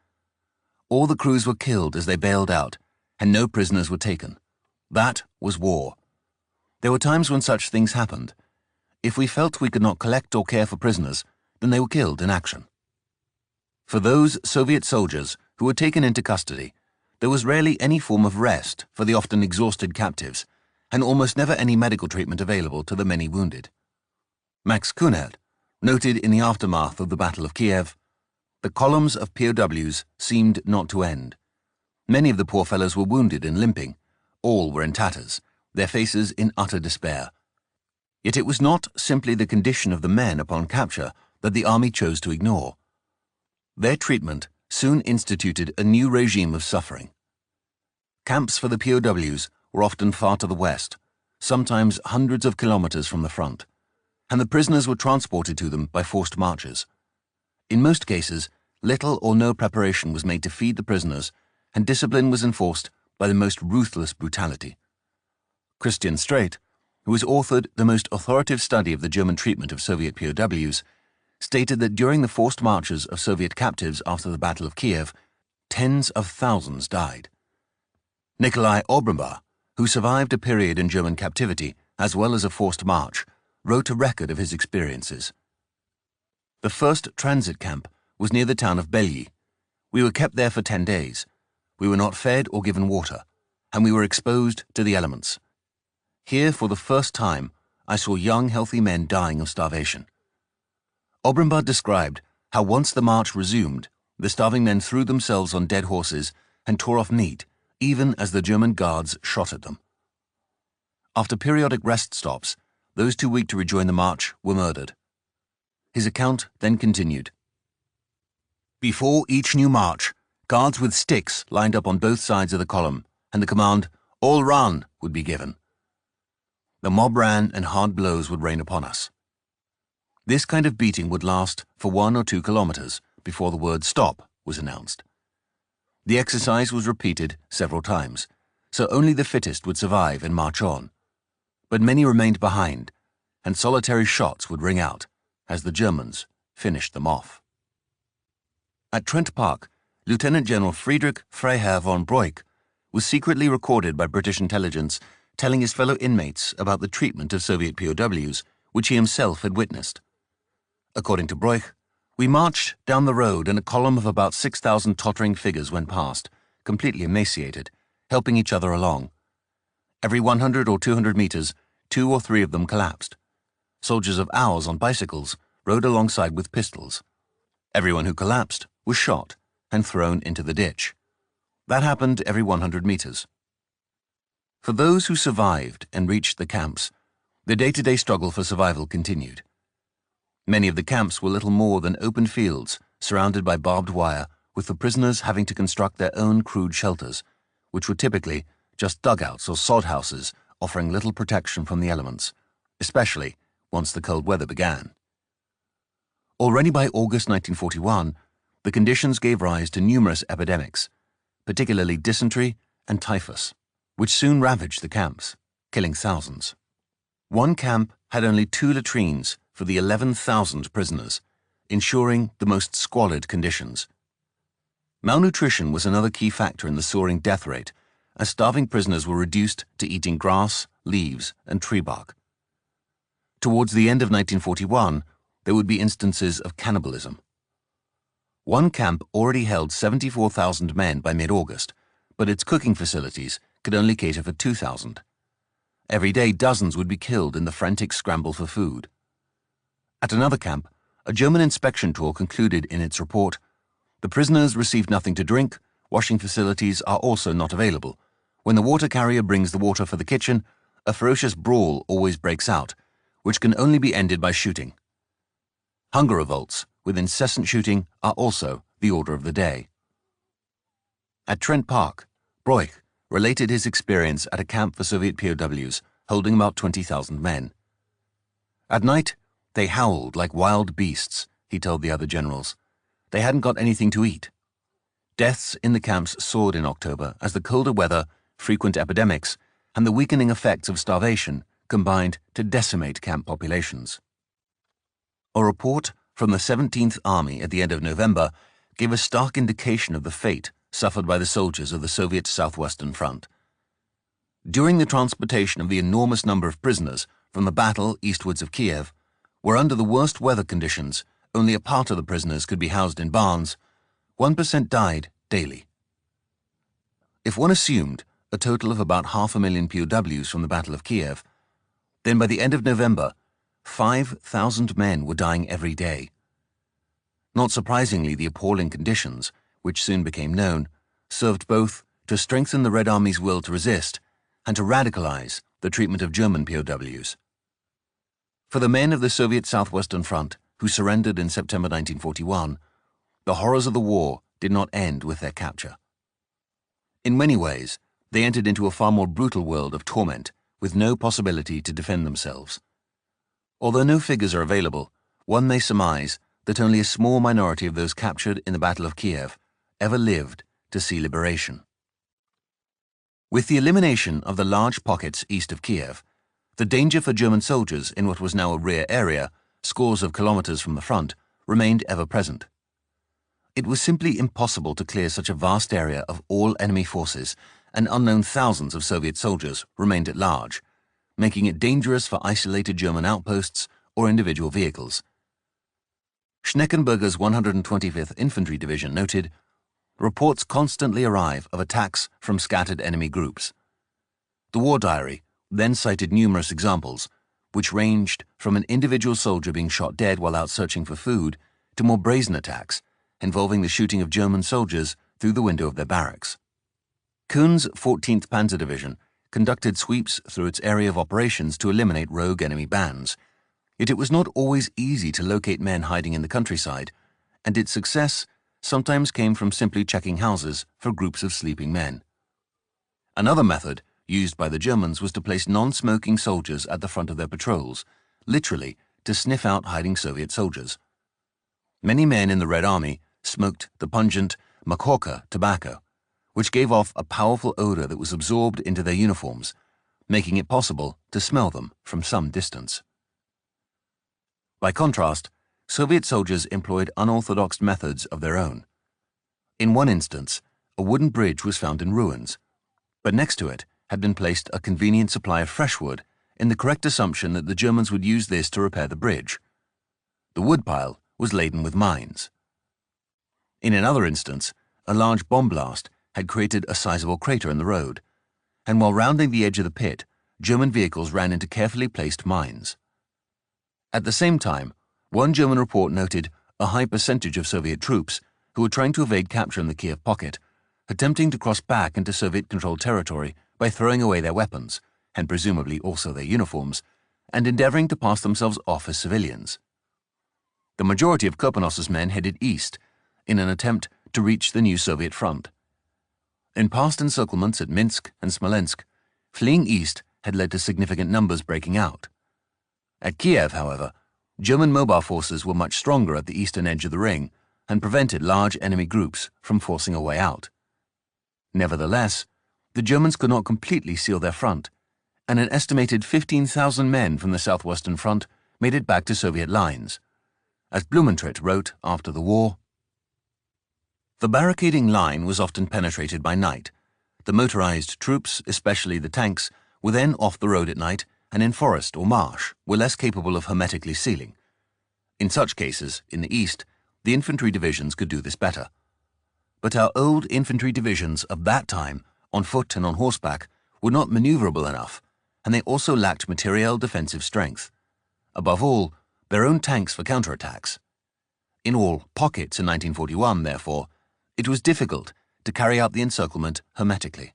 Speaker 1: All the crews were killed as they bailed out, and no prisoners were taken. That was war. There were times when such things happened. If we felt we could not collect or care for prisoners, then they were killed in action. For those Soviet soldiers who were taken into custody, there was rarely any form of rest for the often exhausted captives, and almost never any medical treatment available to the many wounded. Max Kunert noted in the aftermath of the Battle of Kiev, "The columns of POWs seemed not to end. Many of the poor fellows were wounded and limping. All were in tatters, their faces in utter despair. Yet it was not simply the condition of the men upon capture that the army chose to ignore. Their treatment soon instituted a new regime of suffering. Camps for the POWs were often far to the west, sometimes hundreds of kilometers from the front, and the prisoners were transported to them by forced marches. In most cases, little or no preparation was made to feed the prisoners, and discipline was enforced by the most ruthless brutality." Christian Straight, who has authored the most authoritative study of the German treatment of Soviet POWs, stated that during the forced marches of Soviet captives after the Battle of Kiev, tens of thousands died. Nikolai Obrenbach, who survived a period in German captivity as well as a forced march, wrote a record of his experiences. "The first transit camp was near the town of Belyi. We were kept there for 10 days. We were not fed or given water, and we were exposed to the elements. Here, for the first time, I saw young, healthy men dying of starvation." Obrenbach described how once the march resumed, the starving men threw themselves on dead horses and tore off meat, even as the German guards shot at them. After periodic rest stops, those too weak to rejoin the march were murdered. His account then continued. "Before each new march, guards with sticks lined up on both sides of the column, and the command, 'All run,' would be given. The mob ran and hard blows would rain upon us. This kind of beating would last for 1 or 2 kilometers before the word 'stop' was announced. The exercise was repeated several times, so only the fittest would survive and march on. But many remained behind, and solitary shots would ring out as the Germans finished them off." At Trent Park, Lieutenant General Friedrich Freiherr von Broich was secretly recorded by British intelligence telling his fellow inmates about the treatment of Soviet POWs, which he himself had witnessed. According to Broich, "We marched down the road and a column of about 6,000 tottering figures went past, completely emaciated, helping each other along. Every 100 or 200 meters, 2 or 3 of them collapsed. Soldiers of ours on bicycles rode alongside with pistols. Everyone who collapsed was shot and thrown into the ditch. That happened every 100 meters. For those who survived and reached the camps, the day-to-day struggle for survival continued. Many of the camps were little more than open fields surrounded by barbed wire, with the prisoners having to construct their own crude shelters, which were typically just dugouts or sod houses offering little protection from the elements, especially once the cold weather began. Already by August 1941, the conditions gave rise to numerous epidemics, particularly dysentery and typhus, which soon ravaged the camps, killing thousands. One camp had only 2 latrines for the 11,000 prisoners, ensuring the most squalid conditions. Malnutrition was another key factor in the soaring death rate, as starving prisoners were reduced to eating grass, leaves, and tree bark. Towards the end of 1941, there would be instances of cannibalism. One camp already held 74,000 men by mid-August, but its cooking facilities could only cater for 2,000. Every day, dozens would be killed in the frantic scramble for food. At another camp, a German inspection tour concluded in its report, "The prisoners received nothing to drink, washing facilities are also not available. When the water carrier brings the water for the kitchen, a ferocious brawl always breaks out, which can only be ended by shooting. Hunger revolts, with incessant shooting, are also the order of the day." At Trent Park, Broich related his experience at a camp for Soviet POWs holding about 20,000 men. "At night, they howled like wild beasts," he told the other generals. "They hadn't got anything to eat." Deaths in the camps soared in October as the colder weather, frequent epidemics, and the weakening effects of starvation combined to decimate camp populations. A report from the 17th Army at the end of November gave a stark indication of the fate suffered by the soldiers of the Soviet Southwestern Front. During the transportation of the enormous number of prisoners from the battle eastwards of Kiev, where under the worst weather conditions only a part of the prisoners could be housed in barns, 1% died daily. If one assumed a total of about 500,000 POWs from the Battle of Kiev, then by the end of November, 5,000 men were dying every day. Not surprisingly, the appalling conditions, which soon became known, served both to strengthen the Red Army's will to resist and to radicalize the treatment of German POWs. For the men of the Soviet Southwestern Front who surrendered in September 1941, the horrors of the war did not end with their capture. In many ways, they entered into a far more brutal world of torment with no possibility to defend themselves. Although no figures are available, one may surmise that only a small minority of those captured in the Battle of Kiev ever lived to see liberation. With the elimination of the large pockets east of Kiev, the danger for German soldiers in what was now a rear area, scores of kilometers from the front, remained ever present. It was simply impossible to clear such a vast area of all enemy forces, and unknown thousands of Soviet soldiers remained at large, making it dangerous for isolated German outposts or individual vehicles. Schneckenburger's 125th Infantry Division noted, "Reports constantly arrive of attacks from scattered enemy groups." The War Diary then cited numerous examples, which ranged from an individual soldier being shot dead while out searching for food to more brazen attacks involving the shooting of German soldiers through the window of their barracks. Kuhn's 14th Panzer Division conducted sweeps through its area of operations to eliminate rogue enemy bands, yet it was not always easy to locate men hiding in the countryside, and its success sometimes came from simply checking houses for groups of sleeping men. Another method used by the Germans was to place non-smoking soldiers at the front of their patrols, literally to sniff out hiding Soviet soldiers. Many men in the Red Army smoked the pungent Makhorka tobacco, which gave off a powerful odor that was absorbed into their uniforms, making it possible to smell them from some distance. By contrast, Soviet soldiers employed unorthodox methods of their own. In one instance, a wooden bridge was found in ruins, but next to it had been placed a convenient supply of fresh wood in the correct assumption that the Germans would use this to repair the bridge. The woodpile was laden with mines. In another instance, a large bomb blast had created a sizable crater in the road, and while rounding the edge of the pit, German vehicles ran into carefully placed mines. At the same time, one German report noted a high percentage of Soviet troops who were trying to evade capture in the Kiev pocket, attempting to cross back into Soviet-controlled territory by throwing away their weapons, and presumably also their uniforms, and endeavoring to pass themselves off as civilians. The majority of Kurpanos's men headed east in an attempt to reach the new Soviet front. In past encirclements at Minsk and Smolensk, fleeing east had led to significant numbers breaking out. At Kiev, however, German mobile forces were much stronger at the eastern edge of the ring and prevented large enemy groups from forcing a way out. Nevertheless, the Germans could not completely seal their front, and an estimated 15,000 men from the southwestern front made it back to Soviet lines. As Blumentritt wrote after the war, "The barricading line was often penetrated by night. The motorized troops, especially the tanks, were then off the road at night and in forest or marsh were less capable of hermetically sealing. In such cases, in the east, the infantry divisions could do this better. But our old infantry divisions of that time, on foot and on horseback, were not maneuverable enough, and they also lacked materiel defensive strength. Above all, their own tanks for counterattacks. In all pockets in 1941, therefore, it was difficult to carry out the encirclement hermetically."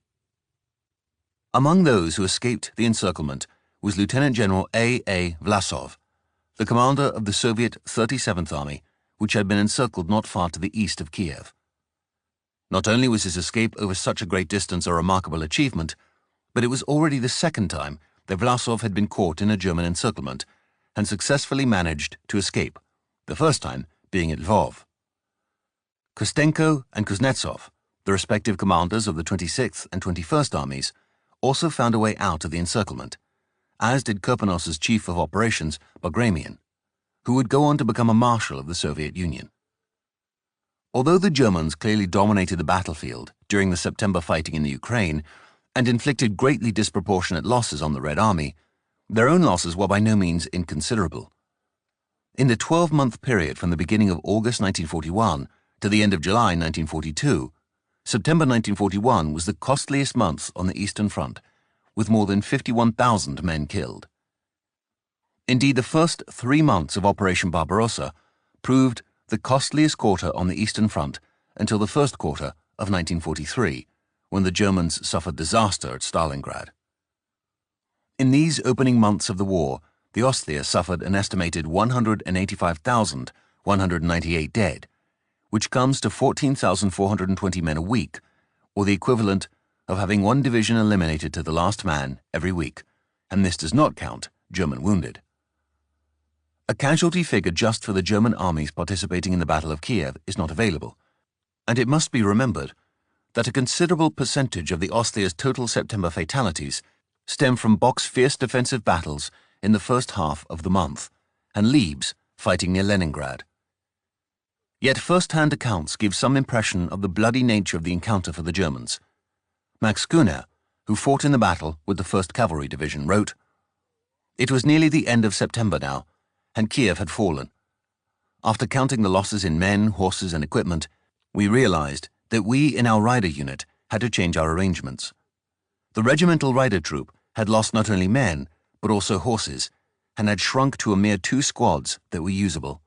Speaker 1: Among those who escaped the encirclement was Lieutenant General A. Vlasov, the commander of the Soviet 37th Army, which had been encircled not far to the east of Kiev. Not only was his escape over such a great distance a remarkable achievement, but it was already the second time that Vlasov had been caught in a German encirclement and successfully managed to escape, the first time being at Lvov. Kostenko and Kuznetsov, the respective commanders of the 26th and 21st Armies, also found a way out of the encirclement, as did Kurpanos's chief of operations, Bagramian, who would go on to become a marshal of the Soviet Union. Although the Germans clearly dominated the battlefield during the September fighting in the Ukraine and inflicted greatly disproportionate losses on the Red Army, their own losses were by no means inconsiderable. In the 12-month period from the beginning of August 1941 to the end of July 1942, September 1941 was the costliest month on the Eastern Front, with more than 51,000 men killed. Indeed, the first 3 months of Operation Barbarossa proved the costliest quarter on the Eastern Front until the first quarter of 1943, when the Germans suffered disaster at Stalingrad. In these opening months of the war, the Ostler suffered an estimated 185,198 dead, which comes to 14,420 men a week, or the equivalent of having one division eliminated to the last man every week, and this does not count German wounded. A casualty figure just for the German armies participating in the Battle of Kiev is not available, and it must be remembered that a considerable percentage of the Ostler's total September fatalities stem from Bock's fierce defensive battles in the first half of the month, and Lieb's fighting near Leningrad. Yet first-hand accounts give some impression of the bloody nature of the encounter for the Germans. Max Kuhner, who fought in the battle with the 1st Cavalry Division, wrote, "It was nearly the end of September now, and Kiev had fallen. After counting the losses in men, horses, and equipment, we realized that we in our rider unit had to change our arrangements. The regimental rider troop had lost not only men, but also horses, and had shrunk to a mere 2 squads that were usable.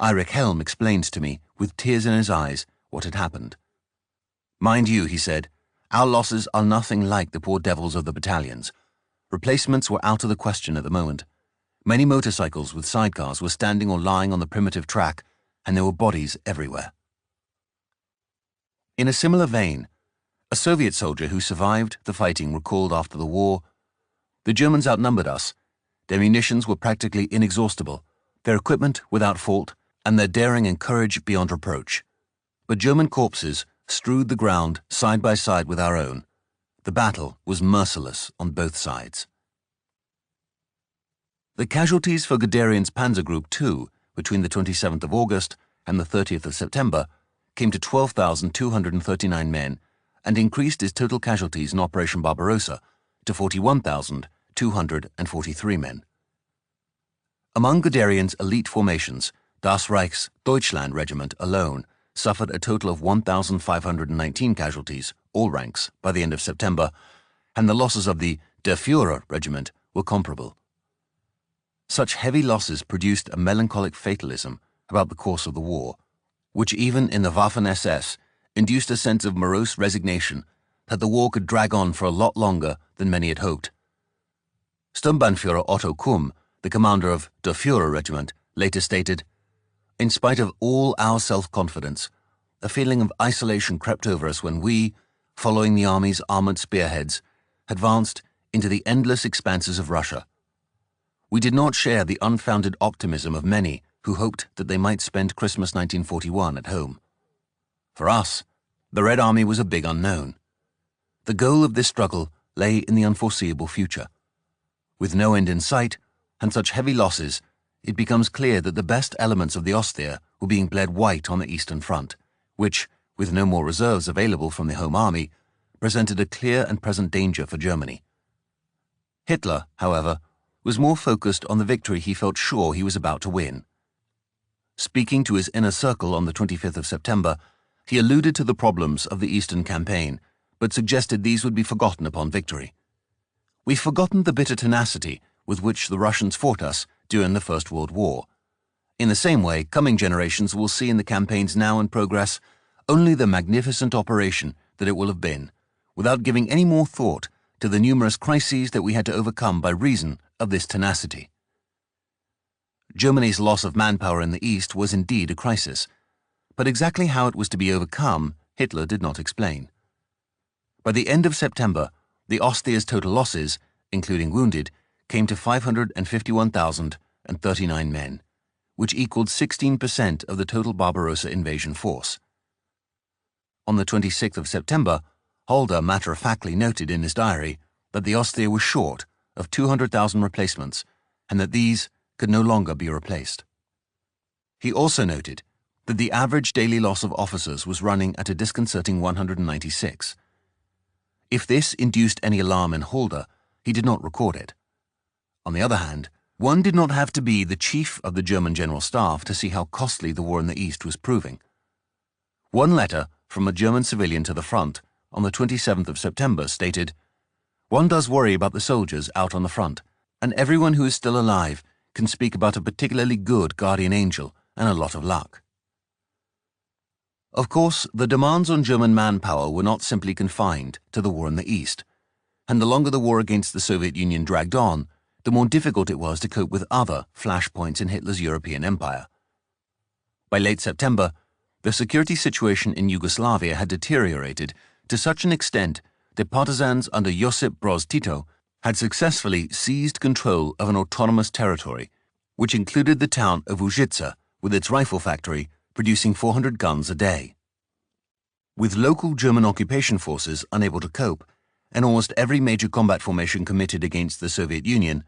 Speaker 1: Erich Helm explained to me, with tears in his eyes, what had happened. Mind you, he said, our losses are nothing like the poor devils of the battalions. Replacements were out of the question at the moment. Many motorcycles with sidecars were standing or lying on the primitive track, and there were bodies everywhere." In a similar vein, a Soviet soldier who survived the fighting recalled after the war, "The Germans outnumbered us. Their munitions were practically inexhaustible, their equipment without fault, and their daring and courage beyond reproach. But German corpses strewed the ground side by side with our own. The battle was merciless on both sides." The casualties for Guderian's Panzer Group II between the 27th of August and the 30th of September came to 12,239 men and increased his total casualties in Operation Barbarossa to 41,243 men. Among Guderian's elite formations, Das Reich's Deutschland Regiment alone suffered a total of 1,519 casualties, all ranks, by the end of September, and the losses of the Der Führer Regiment were comparable. Such heavy losses produced a melancholic fatalism about the course of the war, which even in the Waffen-SS induced a sense of morose resignation that the war could drag on for a lot longer than many had hoped. Sturmbannführer Otto Kumm, the commander of Der Führer Regiment, later stated, "In spite of all our self-confidence, a feeling of isolation crept over us when we, following the army's armored spearheads, advanced into the endless expanses of Russia. We did not share the unfounded optimism of many who hoped that they might spend Christmas 1941 at home. For us, the Red Army was a big unknown. The goal of this struggle lay in the unforeseeable future. With no end in sight and such heavy losses, it becomes clear that the best elements of the Ostseer were being bled white on the Eastern Front, which, with no more reserves available from the home army, presented a clear and present danger for Germany. Hitler, however, was more focused on the victory he felt sure he was about to win. Speaking to his inner circle on the 25th of September, he alluded to the problems of the Eastern campaign, but suggested these would be forgotten upon victory. We've forgotten the bitter tenacity with which the Russians fought us during the First World War. In the same way, coming generations will see in the campaigns now in progress only the magnificent operation that it will have been, without giving any more thought to the numerous crises that we had to overcome by reason of this tenacity." Germany's loss of manpower in the East was indeed a crisis, but exactly how it was to be overcome, Hitler did not explain. By the end of September, the Ostseer's total losses, including wounded, came to 551,039 men, which equaled 16% of the total Barbarossa invasion force. On the 26th of September, Halder matter-of-factly noted in his diary that the Ostseer was short of 200,000 replacements and that these could no longer be replaced. He also noted that the average daily loss of officers was running at a disconcerting 196. If this induced any alarm in Halder, he did not record it. On the other hand, one did not have to be the chief of the German General Staff to see how costly the war in the East was proving. One letter from a German civilian to the front on the 27th of September stated, "One does worry about the soldiers out on the front, and everyone who is still alive can speak about a particularly good guardian angel and a lot of luck." Of course, the demands on German manpower were not simply confined to the war in the East, and the longer the war against the Soviet Union dragged on, the more difficult it was to cope with other flashpoints in Hitler's European empire. By late September, the security situation in Yugoslavia had deteriorated to such an extent that partisans under Josip Broz Tito had successfully seized control of an autonomous territory, which included the town of Užice with its rifle factory producing 400 guns a day. With local German occupation forces unable to cope, and almost every major combat formation committed against the Soviet Union,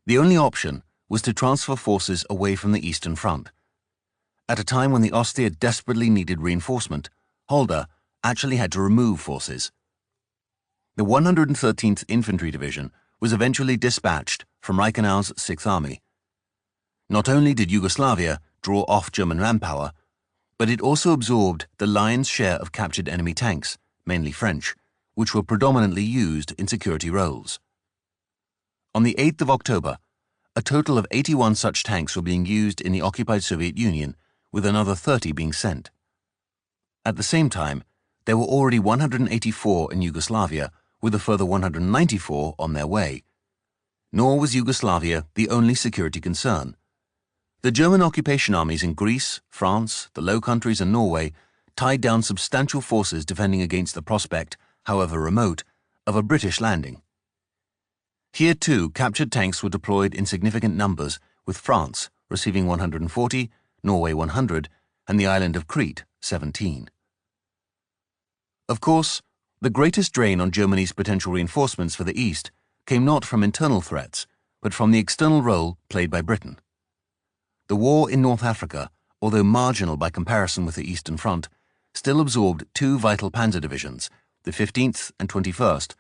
Speaker 1: the only option was to transfer forces away from the Eastern Front. At a time when the Ostseer desperately needed reinforcement, Halder actually had to remove forces. The 113th Infantry Division was eventually dispatched from Reichenau's 6th Army. Not only did Yugoslavia draw off German manpower, but it also absorbed the lion's share of captured enemy tanks, mainly French, which were predominantly used in security roles. On the 8th of October, a total of 81 such tanks were being used in the occupied Soviet Union, with another 30 being sent. At the same time, there were already 184 in Yugoslavia, with a further 194 on their way. Nor was Yugoslavia the only security concern. The German occupation armies in Greece, France, the Low Countries and Norway tied down substantial forces defending against the prospect, however remote, of a British landing. Here too, captured tanks were deployed in significant numbers, with France receiving 140, Norway 100, and the island of Crete 17. Of course, the greatest drain on Germany's potential reinforcements for the East came not from internal threats, but from the external role played by Britain. The war in North Africa, although marginal by comparison with the Eastern Front, still absorbed two vital panzer divisions, the 15th and 21st,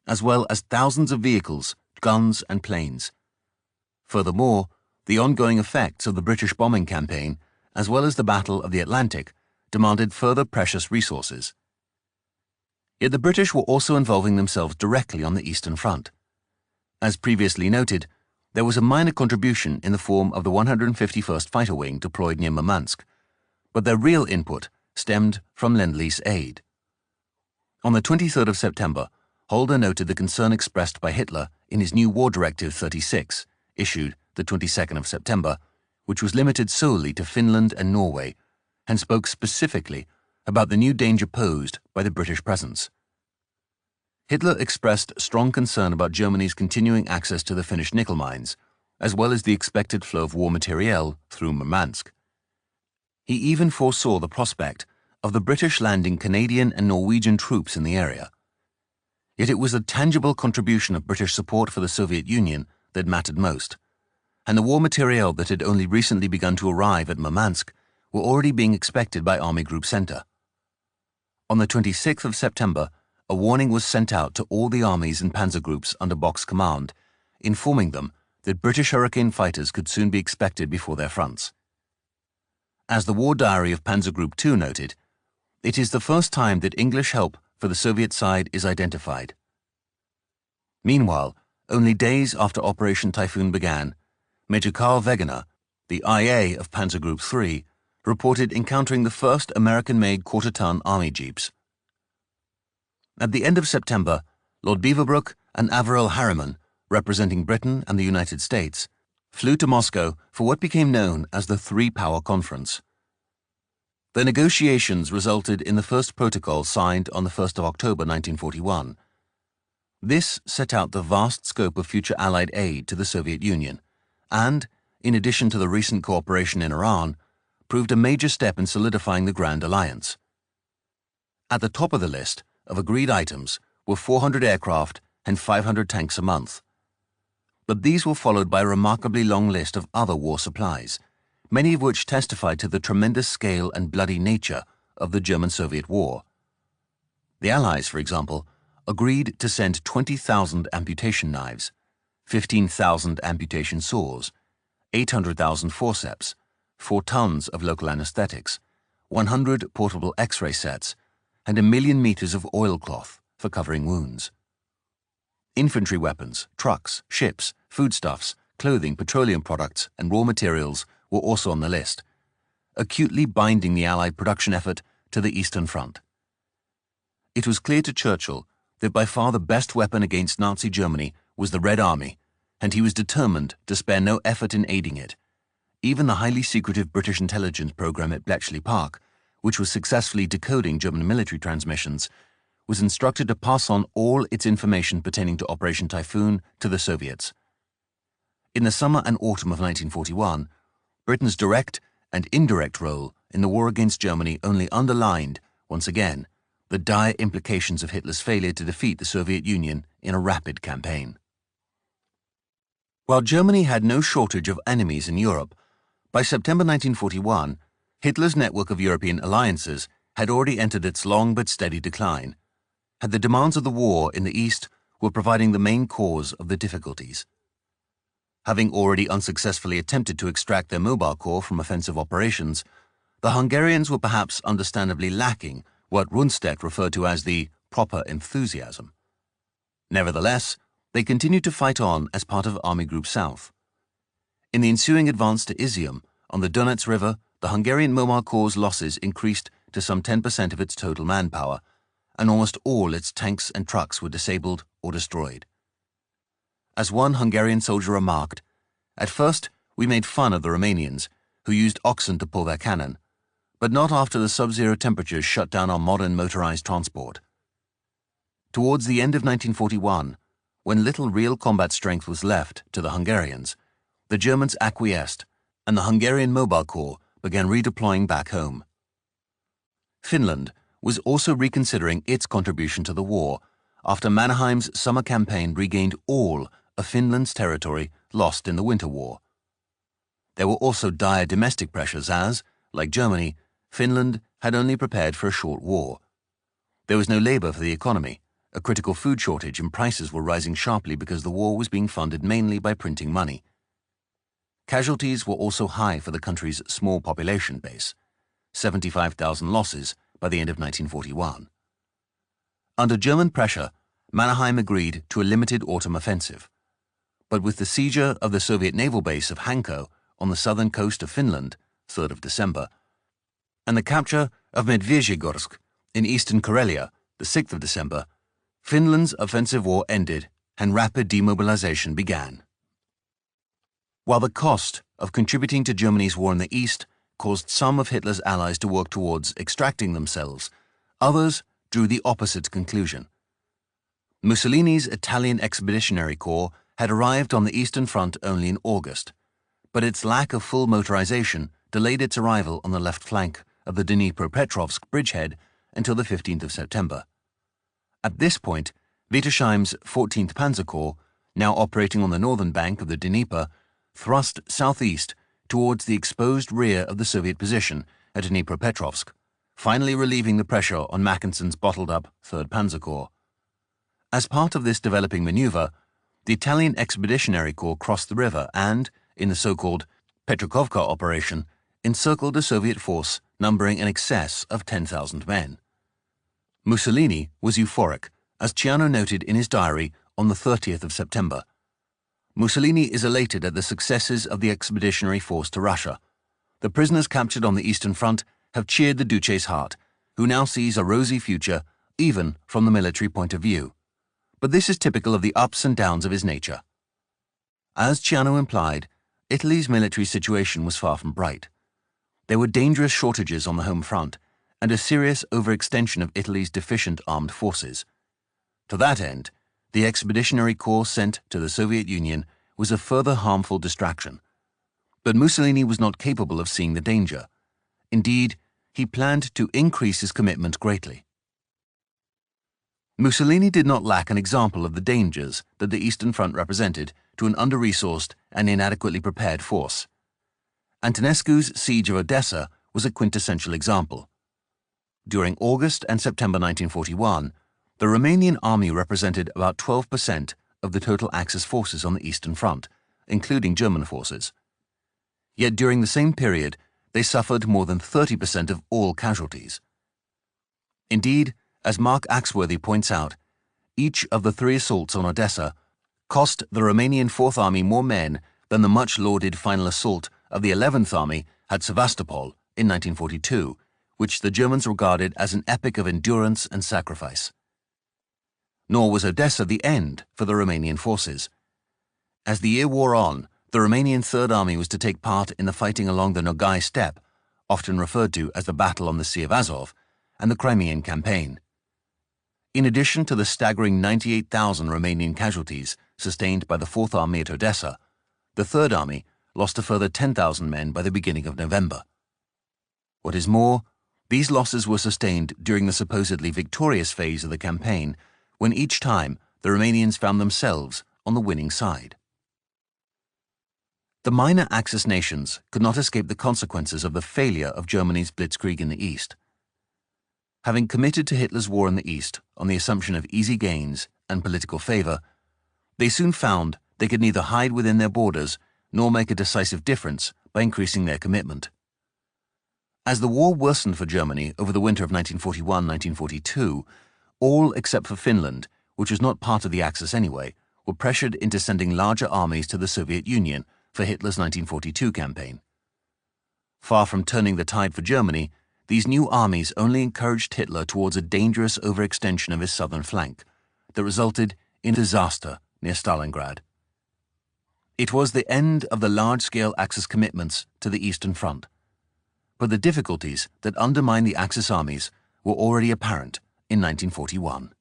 Speaker 1: as well as thousands of vehicles, guns and planes. Furthermore, the ongoing effects of the British bombing campaign, as well as the Battle of the Atlantic, demanded further precious resources. Yet the British were also involving themselves directly on the Eastern Front. As previously noted, there was a minor contribution in the form of the 151st Fighter Wing deployed near Murmansk, but their real input stemmed from Lend-Lease aid. On the 23rd of September, Holder noted the concern expressed by Hitler in his new War Directive 36, issued the 22nd of September, which was limited solely to Finland and Norway, and spoke specifically about the new danger posed by the British presence. Hitler expressed strong concern about Germany's continuing access to the Finnish nickel mines, as well as the expected flow of war materiel through Murmansk. He even foresaw the prospect of the British landing Canadian and Norwegian troops in the area. Yet it was the tangible contribution of British support for the Soviet Union that mattered most, and the war materiel that had only recently begun to arrive at Murmansk were already being expected by Army Group Center. On the 26th of September, a warning was sent out to all the armies and panzer groups under Bock's command, informing them that British Hurricane fighters could soon be expected before their fronts. As the War Diary of Panzer Group 2 noted, it is the first time that English help for the Soviet side is identified. Meanwhile, only days after Operation Typhoon began, Major Carl Wegener, the IA of Panzer Group 3, reported encountering the first American-made quarter-ton army jeeps. At the end of September, Lord Beaverbrook and Averell Harriman, representing Britain and the United States, flew to Moscow for what became known as the Three-Power Conference. The negotiations resulted in the first protocol signed on the 1st of October 1941. This set out the vast scope of future Allied aid to the Soviet Union and, in addition to the recent cooperation in Iran, proved a major step in solidifying the Grand Alliance. At the top of the list of agreed items were 400 aircraft and 500 tanks a month. But these were followed by a remarkably long list of other war supplies, many of which testified to the tremendous scale and bloody nature of the German-Soviet War. The Allies, for example, agreed to send 20,000 amputation knives, 15,000 amputation saws, 800,000 forceps, 4 tons of local anesthetics, 100 portable X-ray sets, and 1 million meters of oilcloth for covering wounds. Infantry weapons, trucks, ships, foodstuffs, clothing, petroleum products, and raw materials were also on the list, acutely binding the Allied production effort to the Eastern Front. It was clear to Churchill that by far the best weapon against Nazi Germany was the Red Army, and he was determined to spare no effort in aiding it. Even the highly secretive British intelligence program at Bletchley Park, which was successfully decoding German military transmissions, was instructed to pass on all its information pertaining to Operation Typhoon to the Soviets. In the summer and autumn of 1941, Britain's direct and indirect role in the war against Germany only underlined, once again, the dire implications of Hitler's failure to defeat the Soviet Union in a rapid campaign. While Germany had no shortage of enemies in Europe, by September 1941, Hitler's network of European alliances had already entered its long but steady decline, and the demands of the war in the East were providing the main cause of the difficulties. Having already unsuccessfully attempted to extract their Mobile Corps from offensive operations, the Hungarians were perhaps understandably lacking what Rundstedt referred to as the proper enthusiasm. Nevertheless, they continued to fight on as part of Army Group South. In the ensuing advance to Izium, on the Donets River, the Hungarian Mobile Corps' losses increased to some 10% of its total manpower, and almost all its tanks and trucks were disabled or destroyed. As one Hungarian soldier remarked, "At first we made fun of the Romanians, who used oxen to pull their cannon, but not after the sub-zero temperatures shut down our modern motorized transport." Towards the end of 1941, when little real combat strength was left to the Hungarians, the Germans acquiesced, and the Hungarian Mobile Corps began redeploying back home. Finland was also reconsidering its contribution to the war after Mannerheim's summer campaign regained all of Finland's territory lost in the Winter War. There were also dire domestic pressures as, like Germany, Finland had only prepared for a short war. There was no labor for the economy, a critical food shortage, and prices were rising sharply because the war was being funded mainly by printing money. Casualties were also high for the country's small population base, 75,000 losses by the end of 1941. Under German pressure, Mannerheim agreed to a limited autumn offensive. But with the seizure of the Soviet naval base of Hanko on the southern coast of Finland, 3rd of December, and the capture of Medvedjegorsk in eastern Karelia, the 6th of December, Finland's offensive war ended and rapid demobilization began. While the cost of contributing to Germany's war in the East caused some of Hitler's allies to work towards extracting themselves, others drew the opposite conclusion. Mussolini's Italian Expeditionary Corps had arrived on the Eastern Front only in August, but its lack of full motorization delayed its arrival on the left flank of the Dnipropetrovsk bridgehead until the 15th of September. At this point, Wittersheim's 14th Panzer Corps, now operating on the northern bank of the Dnieper, thrust southeast towards the exposed rear of the Soviet position at Dnipropetrovsk, finally relieving the pressure on Mackensen's bottled-up 3rd Panzer Corps. As part of this developing maneuver, the Italian Expeditionary Corps crossed the river and, in the so-called Petrokovka operation, encircled a Soviet force numbering in excess of 10,000 men. Mussolini was euphoric, as Ciano noted in his diary on the 30th of September. Mussolini is elated at the successes of the expeditionary force to Russia. The prisoners captured on the Eastern Front have cheered the Duce's heart, who now sees a rosy future even from the military point of view. But this is typical of the ups and downs of his nature. As Ciano implied, Italy's military situation was far from bright. There were dangerous shortages on the home front and a serious overextension of Italy's deficient armed forces. To that end, the Expeditionary Corps sent to the Soviet Union was a further harmful distraction. But Mussolini was not capable of seeing the danger. Indeed, he planned to increase his commitment greatly. Mussolini did not lack an example of the dangers that the Eastern Front represented to an under-resourced and inadequately prepared force. Antonescu's siege of Odessa was a quintessential example. During August and September 1941, the Romanian army represented about 12% of the total Axis forces on the Eastern Front, including German forces. Yet during the same period, they suffered more than 30% of all casualties. Indeed, as Mark Axworthy points out, each of the 3 assaults on Odessa cost the Romanian Fourth Army more men than the much-lauded final assault of the 11th Army at Sevastopol in 1942, which the Germans regarded as an epic of endurance and sacrifice. Nor was Odessa the end for the Romanian forces. As the year wore on, the Romanian Third Army was to take part in the fighting along the Nogai Steppe, often referred to as the Battle on the Sea of Azov, and the Crimean Campaign. In addition to the staggering 98,000 Romanian casualties sustained by the Fourth Army at Odessa, the Third Army lost a further 10,000 men by the beginning of November. What is more, these losses were sustained during the supposedly victorious phase of the campaign, when each time the Romanians found themselves on the winning side. The minor Axis nations could not escape the consequences of the failure of Germany's blitzkrieg in the East. Having committed to Hitler's war in the East on the assumption of easy gains and political favor, they soon found they could neither hide within their borders nor make a decisive difference by increasing their commitment. As the war worsened for Germany over the winter of 1941-1942, all except for Finland, which was not part of the Axis anyway, were pressured into sending larger armies to the Soviet Union for Hitler's 1942 campaign. Far from turning the tide for Germany, these new armies only encouraged Hitler towards a dangerous overextension of his southern flank that resulted in disaster near Stalingrad. It was the end of the large-scale Axis commitments to the Eastern Front, but the difficulties that undermined the Axis armies were already apparent in 1941.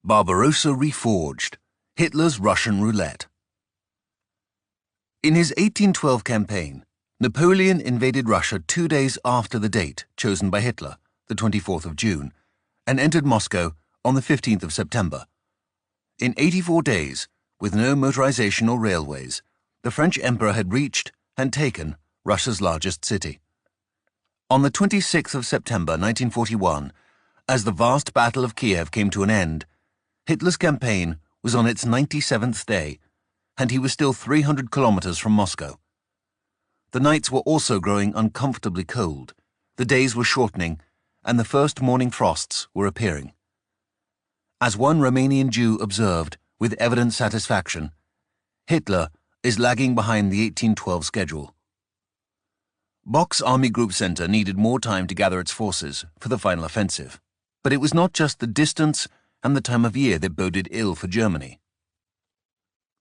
Speaker 1: Barbarossa reforged, Hitler's Russian roulette. In his 1812 campaign, Napoleon invaded Russia 2 days after the date chosen by Hitler, the 24th of June, and entered Moscow on the 15th of September. In 84 days, with no motorization or railways, the French Emperor had reached and taken Russia's largest city. On the 26th of September 1941, as the vast Battle of Kiev came to an end, Hitler's campaign was on its 97th day, and he was still 300 kilometers from Moscow. The nights were also growing uncomfortably cold, the days were shortening, and the first morning frosts were appearing. As one Romanian Jew observed, with evident satisfaction, Hitler is lagging behind the 1812 schedule. Bock's Army Group Center needed more time to gather its forces for the final offensive, but it was not just the distance and the time of year that boded ill for Germany.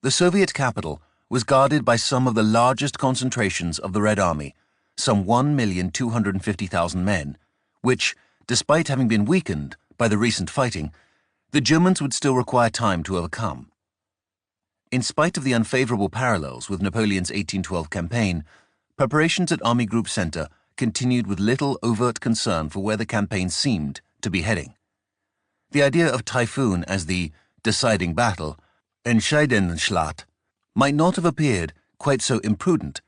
Speaker 1: The Soviet capital was guarded by some of the largest concentrations of the Red Army, some 1,250,000 men, which, despite having been weakened by the recent fighting, the Germans would still require time to overcome. In spite of the unfavorable parallels with Napoleon's 1812 campaign, preparations at Army Group Center continued with little overt concern for where the campaign seemed to be heading. The idea of Typhoon as the deciding battle, entscheidenden Schlacht, might not have appeared quite so imprudent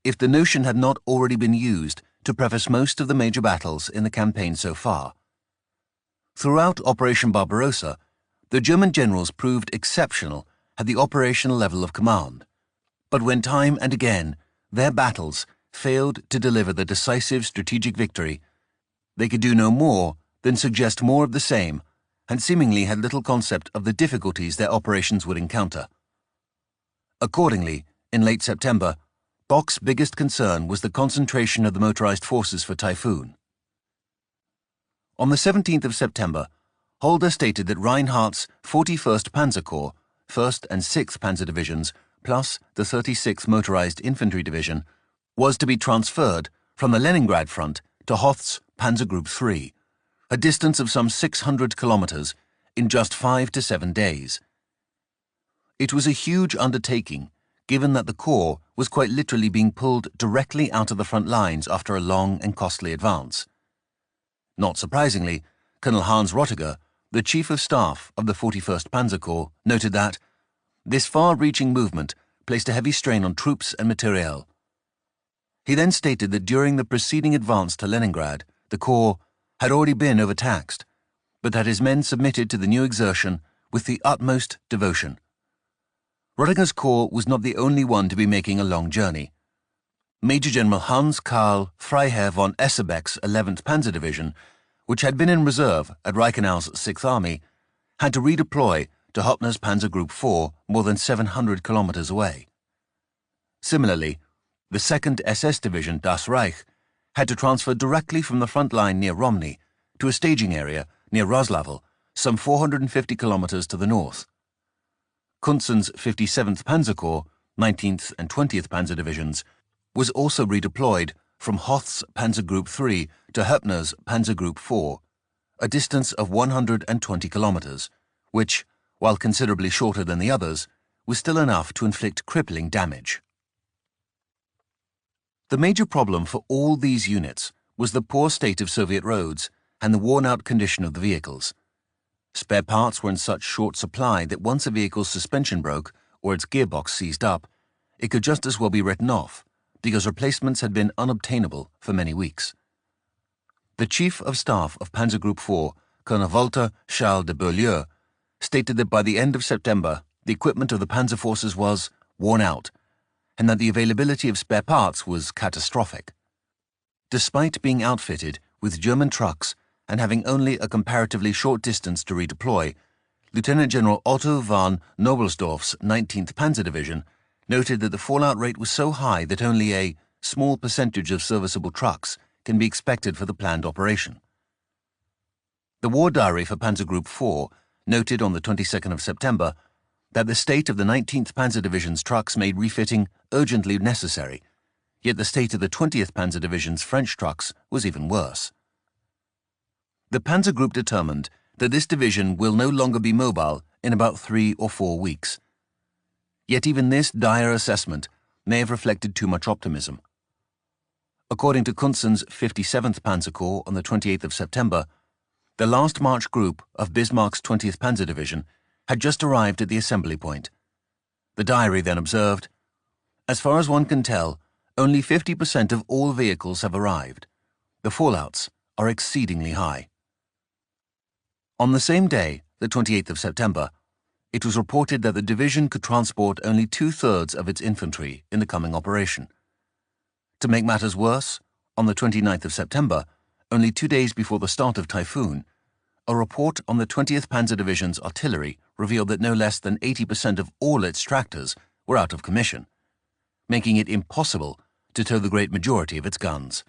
Speaker 1: if the notion had not already been used to preface most of the major battles in the campaign so far. Throughout Operation Barbarossa, the German generals proved exceptional at the operational level of command, but when time and again their battles failed to deliver the decisive strategic victory, they could do no more than suggest more of the same and seemingly had little concept of the difficulties their operations would encounter. Accordingly, in late September, Bock's biggest concern was the concentration of the motorized forces for Typhoon. On the 17th of September, Holder stated that Reinhardt's 41st Panzer Corps, 1st and 6th Panzer Divisions, plus the 36th Motorized Infantry Division, was to be transferred from the Leningrad front to Hoth's Panzer Group 3, a distance of some 600 kilometers, in just 5 to 7 days. It was a huge undertaking, given that the Corps was quite literally being pulled directly out of the front lines after a long and costly advance. Not surprisingly, Colonel Hans Rottiger, the Chief of Staff of the 41st Panzer Corps, noted that this far-reaching movement placed a heavy strain on troops and materiel. He then stated that during the preceding advance to Leningrad, the Corps had already been overtaxed, but that his men submitted to the new exertion with the utmost devotion. Rottiger's Corps was not the only one to be making a long journey. Major General Hans Karl Freiherr von Essebeck's 11th Panzer Division, which had been in reserve at Reichenau's 6th Army, had to redeploy to Hoppner's Panzer Group 4 more than 700 kilometers away. Similarly, the 2nd SS Division Das Reich had to transfer directly from the front line near Romny to a staging area near Roslavel, some 450 kilometers to the north. Kunzen's 57th Panzer Corps, 19th and 20th Panzer Divisions, was also redeployed from Hoth's Panzer Group 3 to Höppner's Panzer Group 4, a distance of 120 kilometers, which, while considerably shorter than the others, was still enough to inflict crippling damage. The major problem for all these units was the poor state of Soviet roads and the worn-out condition of the vehicles. Spare parts were in such short supply that once a vehicle's suspension broke or its gearbox seized up, it could just as well be written off, because replacements had been unobtainable for many weeks. The Chief of Staff of Panzer Group 4, Colonel Walter Charles de Beaulieu, stated that by the end of September, the equipment of the panzer forces was worn out, and that the availability of spare parts was catastrophic. Despite being outfitted with German trucks and having only a comparatively short distance to redeploy, Lieutenant General Otto von Nobelsdorf's 19th Panzer Division noted that the fallout rate was so high that only a small percentage of serviceable trucks can be expected for the planned operation. The War Diary for Panzer Group 4 noted on the 22nd of September that the state of the 19th Panzer Division's trucks made refitting urgently necessary, yet the state of the 20th Panzer Division's French trucks was even worse. The Panzer Group determined that this division will no longer be mobile in about 3 or 4 weeks. Yet even this dire assessment may have reflected too much optimism. According to Kunzen's 57th Panzer Corps on the 28th of September, the last march group of Bismarck's 20th Panzer Division had just arrived at the assembly point. The diary then observed, "As far as one can tell, only 50% of all vehicles have arrived. The fallouts are exceedingly high." On the same day, the 28th of September, it was reported that the division could transport only 2/3 of its infantry in the coming operation. To make matters worse, on the 29th of September, only 2 days before the start of Typhoon, a report on the 20th Panzer Division's artillery revealed that no less than 80% of all its tractors were out of commission, making it impossible to tow the great majority of its guns.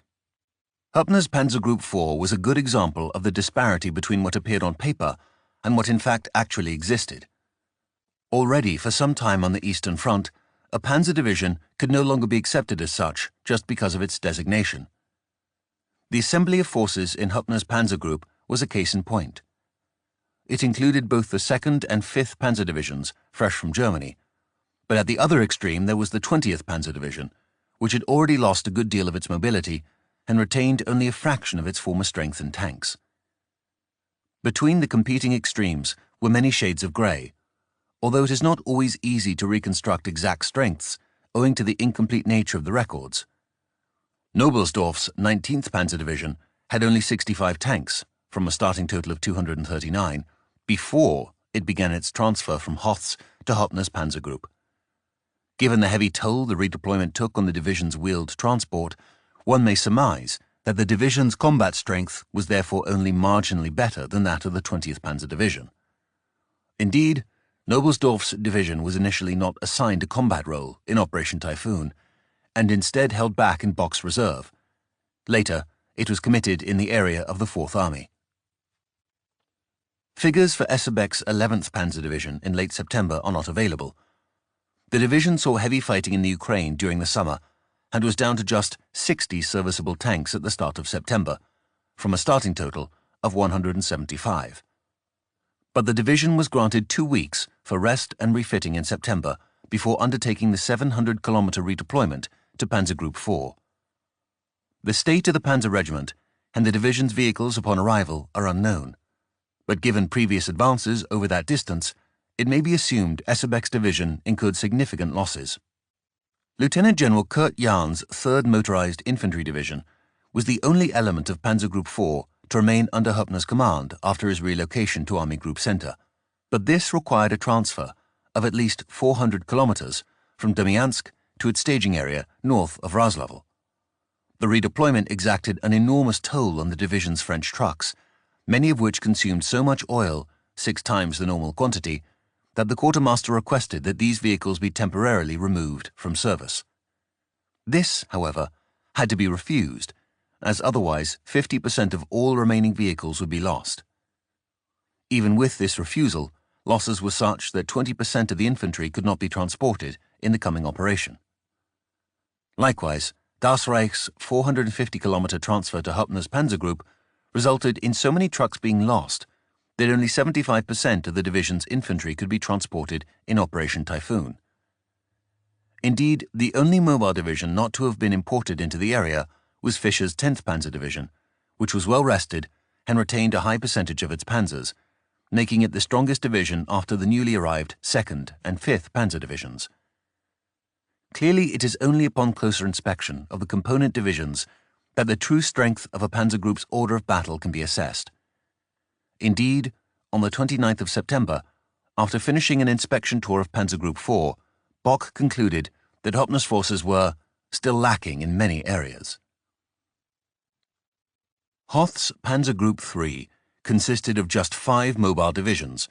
Speaker 1: Huppner's Panzer Group 4 was a good example of the disparity between what appeared on paper and what in fact actually existed. Already for some time on the Eastern Front, a panzer division could no longer be accepted as such just because of its designation. The assembly of forces in Huppner's Panzer Group was a case in point. It included both the 2nd and 5th Panzer Divisions, fresh from Germany, but at the other extreme there was the 20th Panzer Division, which had already lost a good deal of its mobility and retained only a fraction of its former strength in tanks. Between the competing extremes were many shades of grey, although it is not always easy to reconstruct exact strengths owing to the incomplete nature of the records. Knobelsdorff's 19th Panzer Division had only 65 tanks, from a starting total of 239, before it began its transfer from Hoth's to Huppner's Panzer Group. Given the heavy toll the redeployment took on the division's wheeled transport, one may surmise that the division's combat strength was therefore only marginally better than that of the 20th Panzer Division. Indeed, Knobelsdorff's division was initially not assigned a combat role in Operation Typhoon, and instead held back in box reserve. Later, it was committed in the area of the Fourth Army. Figures for Essebeck's 11th Panzer Division in late September are not available. The division saw heavy fighting in the Ukraine during the summer and was down to just 60 serviceable tanks at the start of September, from a starting total of 175. But the division was granted 2 weeks for rest and refitting in September before undertaking the 700-kilometer redeployment to Panzer Group 4. The state of the Panzer Regiment and the division's vehicles upon arrival are unknown, but given previous advances over that distance, it may be assumed Essebeck's division incurred significant losses. Lieutenant General Kurt Jahn's 3rd Motorized Infantry Division was the only element of Panzer Group 4 to remain under Huppner's command after his relocation to Army Group Center, but this required a transfer of at least 400 kilometers from Demyansk to its staging area north of Roslavel. The redeployment exacted an enormous toll on the division's French trucks, many of which consumed so much oil, 6 times the normal quantity, that the quartermaster requested that these vehicles be temporarily removed from service. This, however, had to be refused, as otherwise 50% of all remaining vehicles would be lost. Even with this refusal, losses were such that 20% of the infantry could not be transported in the coming operation. Likewise, Das Reich's 450-kilometer transfer to Huppner's Panzer Group resulted in so many trucks being lost that only 75% of the division's infantry could be transported in Operation Typhoon. Indeed, the only mobile division not to have been imported into the area was Fischer's 10th Panzer Division, which was well rested and retained a high percentage of its panzers, making it the strongest division after the newly arrived 2nd and 5th Panzer Divisions. Clearly, it is only upon closer inspection of the component divisions that the true strength of a Panzer Group's order of battle can be assessed. Indeed, on the 29th of September, after finishing an inspection tour of Panzer Group 4, Bock concluded that Huppner's forces were still lacking in many areas. Hoth's Panzer Group 3 consisted of just 5 mobile divisions,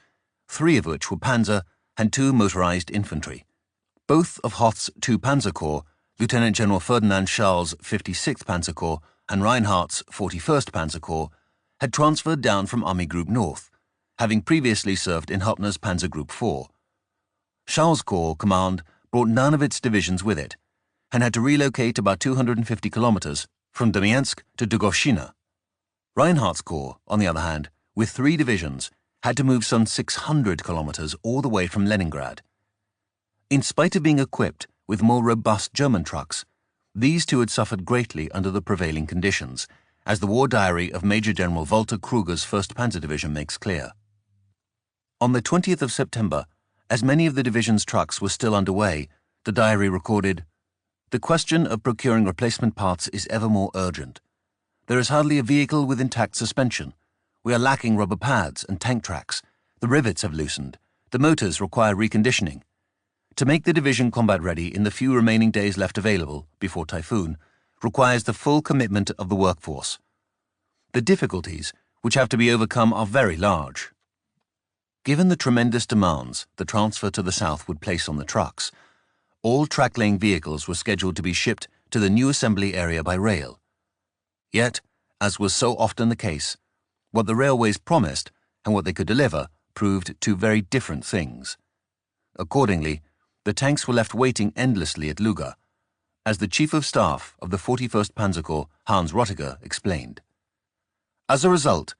Speaker 1: 3 of which were panzer and 2 motorized infantry. Both of Hoth's 2 Panzer Corps, Lieutenant General Ferdinand Schall's 56th Panzer Corps and Reinhardt's 41st Panzer Corps, had transferred down from Army Group North, having previously served in Huppner's Panzer Group 4. Schall's Corps command brought none of its divisions with it, and had to relocate about 250 kilometers from Demyansk to Dugovshchina. Reinhardt's Corps, on the other hand, with 3 divisions, had to move some 600 kilometers all the way from Leningrad. In spite of being equipped with more robust German trucks, these two had suffered greatly under the prevailing conditions, as the war diary of Major General Walter Kruger's 1st Panzer Division makes clear. On the 20th of September, as many of the division's trucks were still underway, the diary recorded, "The question of procuring replacement parts is ever more urgent. There is hardly a vehicle with intact suspension. We are lacking rubber pads and tank tracks. The rivets have loosened. The motors require reconditioning. To make the division combat ready in the few remaining days left available before Typhoon requires the full commitment of the workforce. The difficulties which have to be overcome are very large." Given the tremendous demands the transfer to the south would place on the trucks, all track-laying vehicles were scheduled to be shipped to the new assembly area by rail. Yet, as was so often the case, what the railways promised and what they could deliver proved two very different things. Accordingly, the tanks were left waiting endlessly at Luga, as the Chief of Staff of the 41st Panzer Corps, Hans Rottiger, explained. As a result,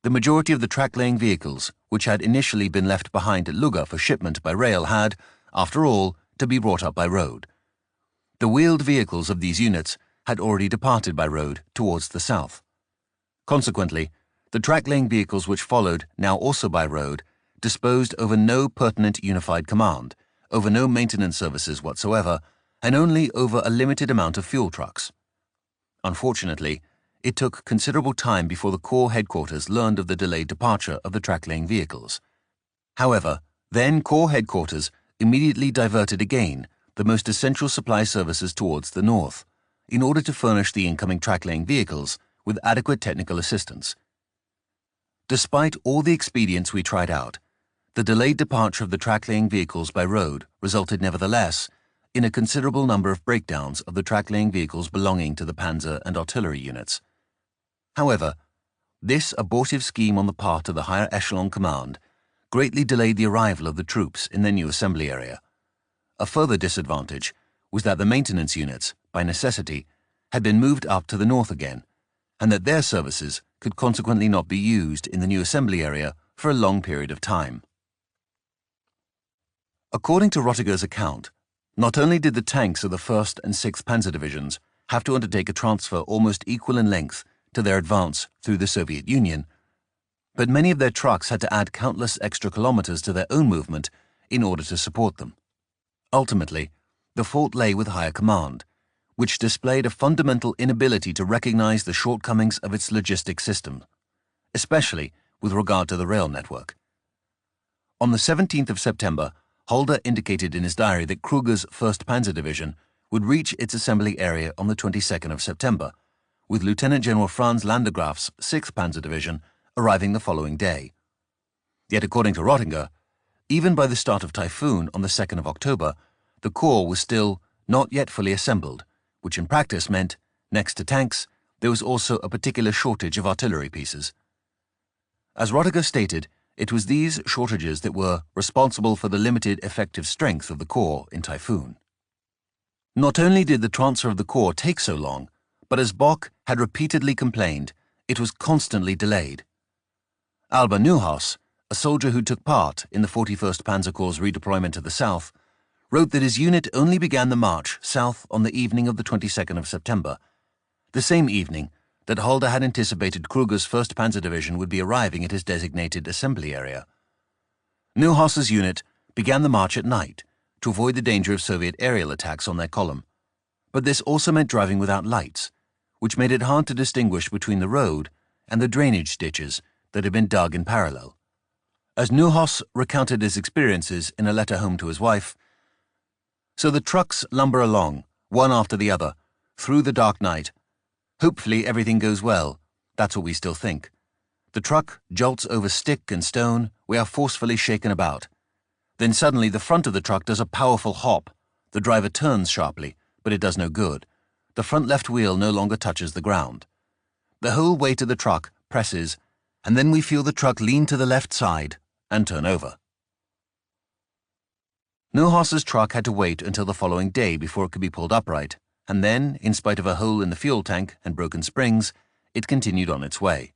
Speaker 1: the majority of the track-laying vehicles, which had initially been left behind at Luga for shipment by rail, had, after all, to be brought up by road. The wheeled vehicles of these units had already departed by road towards the south. Consequently, the track-laying vehicles which followed, now also by road, disposed over no pertinent unified command, over no maintenance services whatsoever, and only over a limited amount of fuel trucks. Unfortunately, it took considerable time before the Corps headquarters learned of the delayed departure of the track-laying vehicles. However, then Corps headquarters immediately diverted again the most essential supply services towards the north, in order to furnish the incoming track-laying vehicles with adequate technical assistance. Despite all the expedients we tried out, the delayed departure of the track-laying vehicles by road resulted nevertheless in a considerable number of breakdowns of the track-laying vehicles belonging to the panzer and artillery units. However, this abortive scheme on the part of the higher echelon command greatly delayed the arrival of the troops in their new assembly area. A further disadvantage was that the maintenance units, by necessity, had been moved up to the north again, and that their services could consequently not be used in the new assembly area for a long period of time. According to Rottiger's account, not only did the tanks of the 1st and 6th Panzer Divisions have to undertake a transfer almost equal in length to their advance through the Soviet Union, but many of their trucks had to add countless extra kilometers to their own movement in order to support them. Ultimately, the fault lay with higher command, which displayed a fundamental inability to recognize the shortcomings of its logistic system, especially with regard to the rail network. On the 17th of September, Halder indicated in his diary that Kruger's 1st Panzer Division would reach its assembly area on the 22nd of September, with Lieutenant General Franz Landgraf's 6th Panzer Division arriving the following day. Yet according to Rottiger, even by the start of Typhoon on the 2nd of October, the Corps was still not yet fully assembled, which in practice meant, next to tanks, there was also a particular shortage of artillery pieces. As Rottiger stated, it was these shortages that were responsible for the limited effective strength of the Corps in Typhoon. Not only did the transfer of the Corps take so long, but as Bock had repeatedly complained, it was constantly delayed. Alba Neuhaus, a soldier who took part in the 41st Panzer Corps' redeployment to the south, wrote that his unit only began the march south on the evening of the 22nd of September, the same evening that Halder had anticipated Kruger's 1st Panzer Division would be arriving at his designated assembly area. Neuhaus's unit began the march at night to avoid the danger of Soviet aerial attacks on their column, but this also meant driving without lights, which made it hard to distinguish between the road and the drainage ditches that had been dug in parallel. As Neuhaus recounted his experiences in a letter home to his wife, "So the trucks lumber along, one after the other, through the dark night. Hopefully everything goes well, that's what we still think. The truck jolts over stick and stone, we are forcefully shaken about. Then suddenly the front of the truck does a powerful hop. The driver turns sharply, but it does no good. The front left wheel no longer touches the ground. The whole weight of the truck presses, and then we feel the truck lean to the left side and turn over." Neuhaus's truck had to wait until the following day before it could be pulled upright, and then, in spite of a hole in the fuel tank and broken springs, it continued on its way.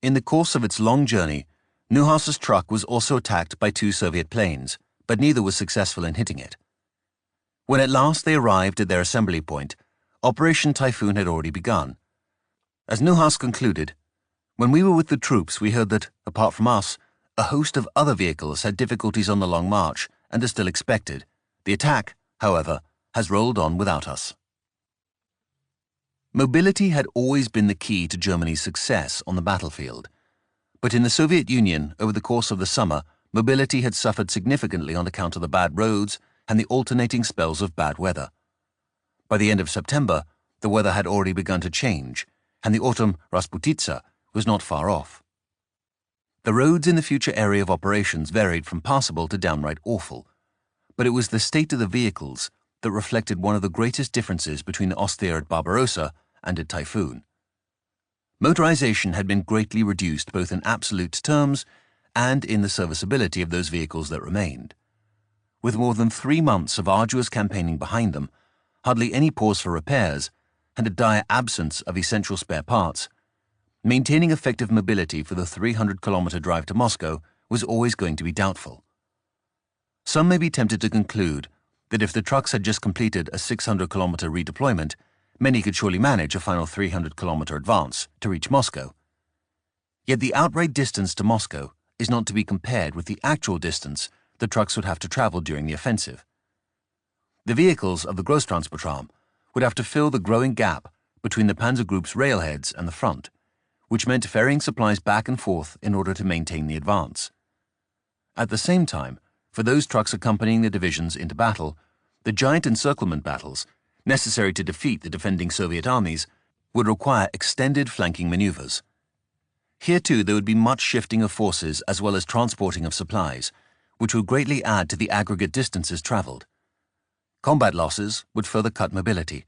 Speaker 1: In the course of its long journey, Neuhaus's truck was also attacked by 2 Soviet planes, but neither was successful in hitting it. When at last they arrived at their assembly point, Operation Typhoon had already begun. As Neuhaus concluded, "When we were with the troops, we heard that, apart from us, a host of other vehicles had difficulties on the long march and are still expected. The attack, however, has rolled on without us." Mobility had always been the key to Germany's success on the battlefield, but in the Soviet Union, over the course of the summer, mobility had suffered significantly on account of the bad roads and the alternating spells of bad weather. By the end of September, the weather had already begun to change, and the autumn Rasputitsa was not far off. The roads in the future area of operations varied from passable to downright awful, but it was the state of the vehicles, that reflected one of the greatest differences between the Ostheer at Barbarossa and at Typhoon. Motorization had been greatly reduced both in absolute terms and in the serviceability of those vehicles that remained. With more than 3 months of arduous campaigning behind them, hardly any pause for repairs, and a dire absence of essential spare parts, maintaining effective mobility for the 300-kilometer drive to Moscow was always going to be doubtful. Some may be tempted to conclude that if the trucks had just completed a 600-kilometer redeployment, many could surely manage a final 300-kilometer advance to reach Moscow. Yet the outright distance to Moscow is not to be compared with the actual distance the trucks would have to travel during the offensive. The vehicles of the Großtransportraum would have to fill the growing gap between the Panzer Group's railheads and the front, which meant ferrying supplies back and forth in order to maintain the advance. At the same time, for those trucks accompanying the divisions into battle, the giant encirclement battles, necessary to defeat the defending Soviet armies, would require extended flanking maneuvers. Here too there would be much shifting of forces as well as transporting of supplies, which would greatly add to the aggregate distances traveled. Combat losses would further cut mobility.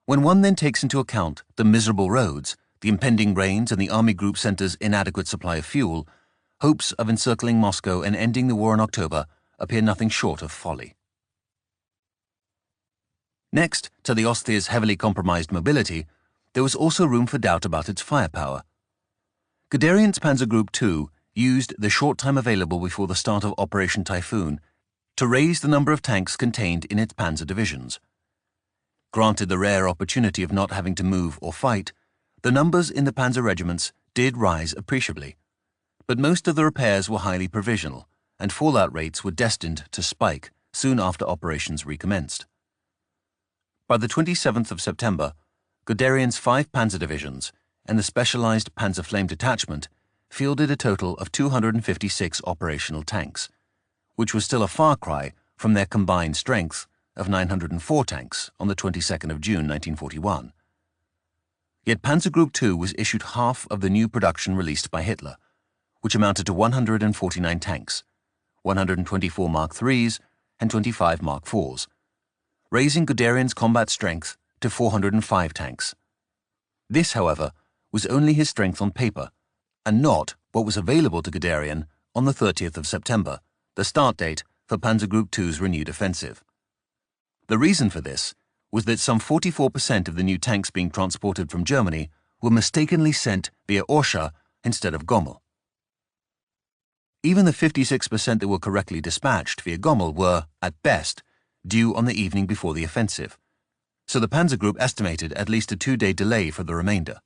Speaker 1: When one then takes into account the miserable roads, the impending rains, and the Army Group Center's inadequate supply of fuel, hopes of encircling Moscow and ending the war in October appear nothing short of folly. Next to the Ostheer's heavily compromised mobility, there was also room for doubt about its firepower. Guderian's Panzer Group II used the short time available before the start of Operation Typhoon to raise the number of tanks contained in its panzer divisions. Granted the rare opportunity of not having to move or fight, the numbers in the panzer regiments did rise appreciably, but most of the repairs were highly provisional, and fallout rates were destined to spike soon after operations recommenced. By the 27th of September, Guderian's 5 panzer divisions and the specialized Panzer Flame Detachment fielded a total of 256 operational tanks, which was still a far cry from their combined strength of 904 tanks on the 22nd of June 1941. Yet Panzer Group II was issued half of the new production released by Hitler, which amounted to 149 tanks, 124 Mark IIIs and 25 Mark IVs, raising Guderian's combat strength to 405 tanks. This, however, was only his strength on paper, and not what was available to Guderian on the 30th of September, the start date for Panzer Group II's renewed offensive. The reason for this was that some 44% of the new tanks being transported from Germany were mistakenly sent via Orsha instead of Gommel. Even the 56% that were correctly dispatched via Gommel were, at best, due on the evening before the offensive, so the Panzer Group estimated at least a 2-day delay for the remainder.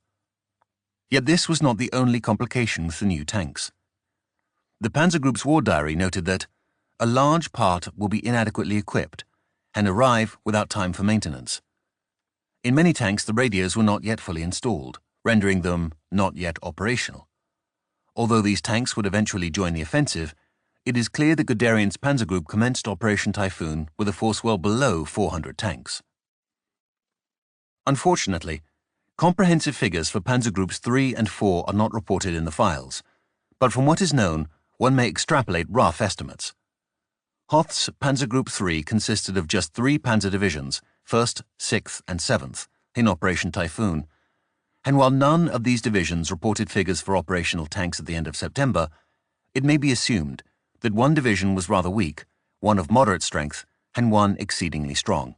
Speaker 1: Yet this was not the only complication with the new tanks. The Panzer Group's war diary noted that a large part will be inadequately equipped and arrive without time for maintenance. In many tanks, the radios were not yet fully installed, rendering them not yet operational. Although these tanks would eventually join the offensive, it is clear that Guderian's Panzer Group commenced Operation Typhoon with a force well below 400 tanks. Unfortunately, comprehensive figures for Panzer Groups 3 and 4 are not reported in the files, but from what is known, one may extrapolate rough estimates. Hoth's Panzer Group 3 consisted of just 3 panzer divisions, 1st, 6th, and 7th, in Operation Typhoon, and while none of these divisions reported figures for operational tanks at the end of September, it may be assumed that one division was rather weak, one of moderate strength, and one exceedingly strong.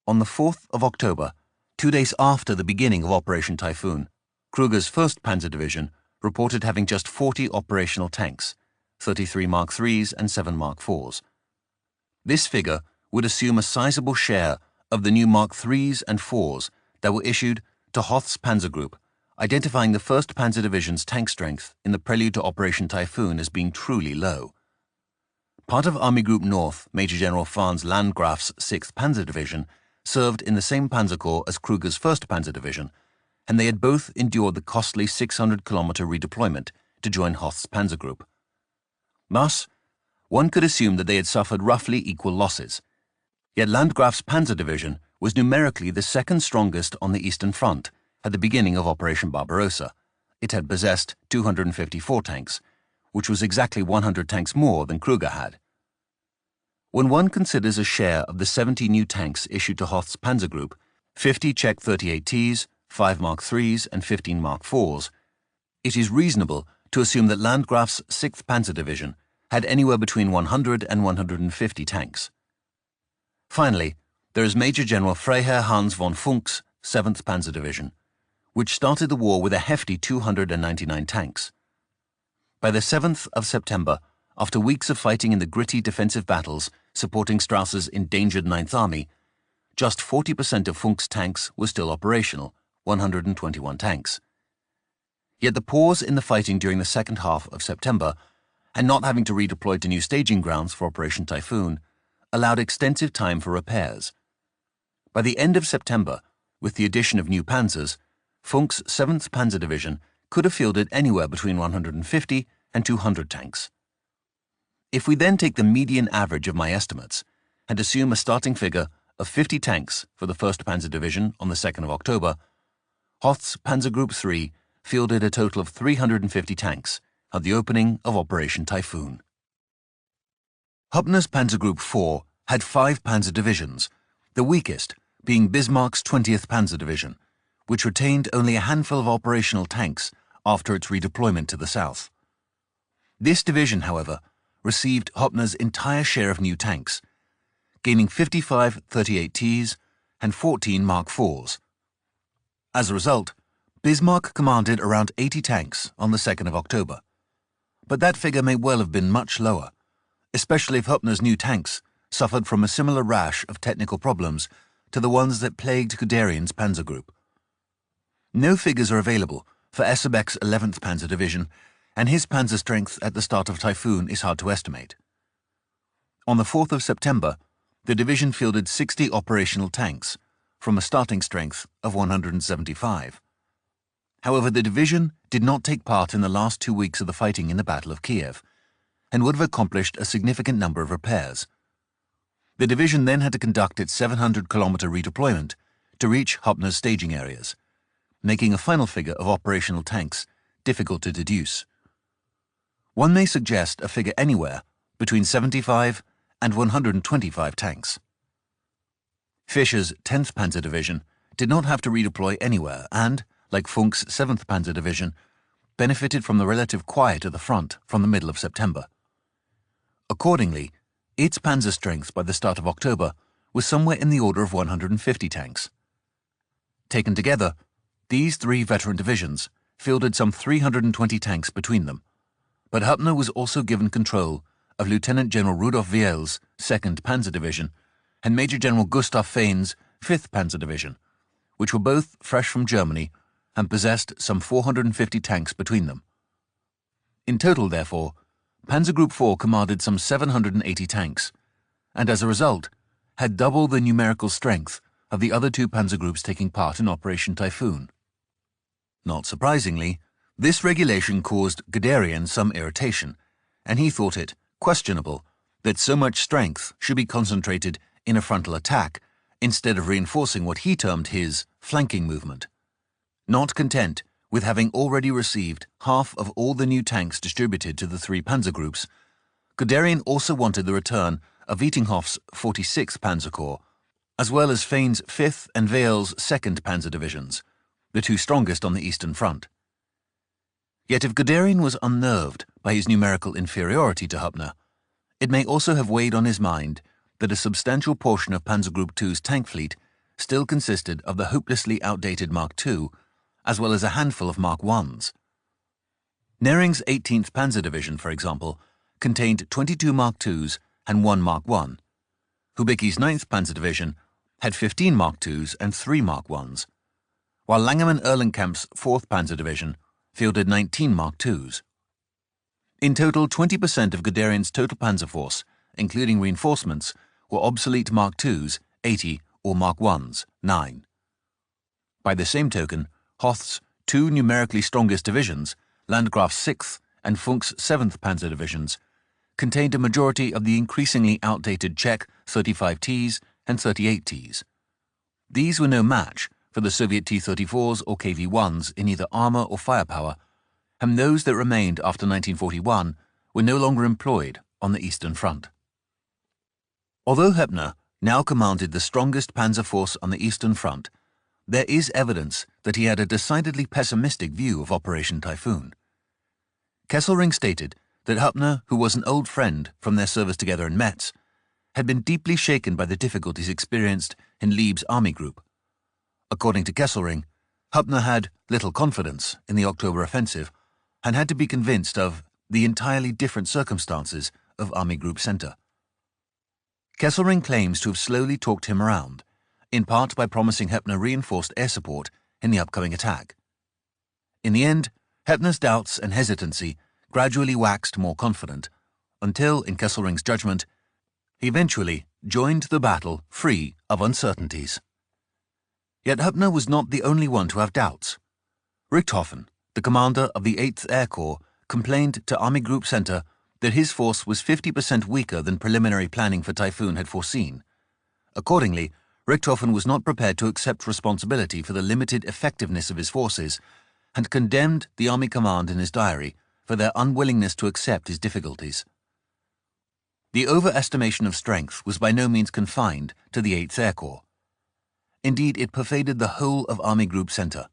Speaker 1: On the 4th of October, 2 days after the beginning of Operation Typhoon, Kruger's 1st Panzer Division reported having just 40 operational tanks, 33 Mark IIIs and 7 Mark IVs. This figure would assume a sizable share of the new Mark IIIs and IVs that were issued to Hoth's Panzer Group, identifying the 1st Panzer Division's tank strength in the prelude to Operation Typhoon as being truly low. Part of Army Group North, Major General Franz Landgraf's 6th Panzer Division, served in the same Panzer Corps as Kruger's 1st Panzer Division, and they had both endured the costly 600-kilometer redeployment to join Hoth's Panzer Group. Thus, one could assume that they had suffered roughly equal losses. Yet Landgraf's Panzer Division was numerically the second strongest on the Eastern Front at the beginning of Operation Barbarossa. It had possessed 254 tanks, which was exactly 100 tanks more than Kruger had. When one considers a share of the 70 new tanks issued to Hoth's Panzer Group, 50 Czech 38Ts, 5 Mark IIIs and 15 Mark IVs, it is reasonable to assume that Landgraf's 6th Panzer Division had anywhere between 100 and 150 tanks. Finally, there is Major General Freiherr Hans von Funk's 7th Panzer Division, which started the war with a hefty 299 tanks. By the 7th of September, after weeks of fighting in the gritty defensive battles supporting Strauss's endangered 9th Army, just 40% of Funk's tanks were still operational, 121 tanks. Yet the pause in the fighting during the second half of September, and not having to redeploy to new staging grounds for Operation Typhoon, allowed extensive time for repairs. By the end of September, with the addition of new panzers, Funk's 7th Panzer Division could have fielded anywhere between 150 and 200 tanks. If we then take the median average of my estimates and assume a starting figure of 50 tanks for the 1st Panzer Division on the 2nd of October, Hoth's Panzer Group 3 fielded a total of 350 tanks at the opening of Operation Typhoon. Hoppner's Panzer Group 4 had 5 panzer divisions, the weakest being Bismarck's 20th Panzer Division, which retained only a handful of operational tanks after its redeployment to the south. This division, however, received Hoppner's entire share of new tanks, gaining 55 38Ts and 14 Mark IVs. As a result, Bismarck commanded around 80 tanks on the 2nd of October, but that figure may well have been much lower, especially if Hoppner's new tanks suffered from a similar rash of technical problems to the ones that plagued Guderian's Panzer Group. No figures are available for Essebeck's 11th Panzer Division, and his panzer strength at the start of Typhoon is hard to estimate. On the 4th of September, the division fielded 60 operational tanks, from a starting strength of 175. However, the division did not take part in the last 2 weeks of the fighting in the Battle of Kiev, and would have accomplished a significant number of repairs. The division then had to conduct its 700-kilometer redeployment to reach Hoppner's staging areas, making a final figure of operational tanks difficult to deduce. One may suggest a figure anywhere between 75 and 125 tanks. Fischer's 10th Panzer Division did not have to redeploy anywhere and, like Funk's 7th Panzer Division, benefited from the relative quiet at the front from the middle of September. Accordingly, its panzer strength by the start of October was somewhere in the order of 150 tanks. Taken together, these 3 veteran divisions fielded some 320 tanks between them, but Hoppner was also given control of Lieutenant General Rudolf Viel's 2nd Panzer Division and Major General Gustav Fein's 5th Panzer Division, which were both fresh from Germany and possessed some 450 tanks between them. In total, therefore, Panzer Group 4 commanded some 780 tanks, and as a result, had double the numerical strength of the other 2 panzer groups taking part in Operation Typhoon. Not surprisingly, this regulation caused Guderian some irritation, and he thought it questionable that so much strength should be concentrated in a frontal attack instead of reinforcing what he termed his flanking movement. Not content with having already received half of all the new tanks distributed to the 3 panzer groups, Guderian also wanted the return of Vietinghoff's 46th Panzer Corps, as well as Fein's 5th and Viel's 2nd Panzer Divisions, the 2 strongest on the Eastern Front. Yet if Guderian was unnerved by his numerical inferiority to Hoppner, it may also have weighed on his mind that a substantial portion of Panzer Group 2's tank fleet still consisted of the hopelessly outdated Mark II, as well as a handful of Mark I's. Nering's 18th Panzer Division, for example, contained 22 Mark IIs and 1 Mark I. Hubicki's 9th Panzer Division had 15 Mark IIs and 3 Mark I's, while Langemann-Erlenkampf's 4th Panzer Division fielded 19 Mark IIs. In total, 20% of Guderian's total panzer force, including reinforcements, were obsolete Mark IIs, 80, or Mark I's, 9. By the same token, Hoth's 2 numerically strongest divisions, Landgraf's 6th and Funk's 7th Panzer Divisions, contained a majority of the increasingly outdated Czech 35Ts and 38Ts. These were no match for the Soviet T-34s or KV-1s in either armor or firepower, and those that remained after 1941 were no longer employed on the Eastern Front. Although Hoeppner now commanded the strongest panzer force on the Eastern Front, there is evidence that he had a decidedly pessimistic view of Operation Typhoon. Kesselring stated that Hoeppner, who was an old friend from their service together in Metz, had been deeply shaken by the difficulties experienced in Lieb's army group. According to Kesselring, Hoeppner had little confidence in the October offensive and had to be convinced of the entirely different circumstances of Army Group Center. Kesselring claims to have slowly talked him around, in part by promising Hoeppner reinforced air support in the upcoming attack. In the end, Hoeppner's doubts and hesitancy gradually waxed more confident, until, in Kesselring's judgment, he eventually joined the battle free of uncertainties. Yet Hoeppner was not the only one to have doubts. Richthofen, the commander of the 8th Air Corps, complained to Army Group Center that his force was 50% weaker than preliminary planning for Typhoon had foreseen. Accordingly, Richthofen was not prepared to accept responsibility for the limited effectiveness of his forces and condemned the Army Command in his diary for their unwillingness to accept his difficulties. The overestimation of strength was by no means confined to the 8th Air Corps. Indeed, it pervaded the whole of Army Group Center.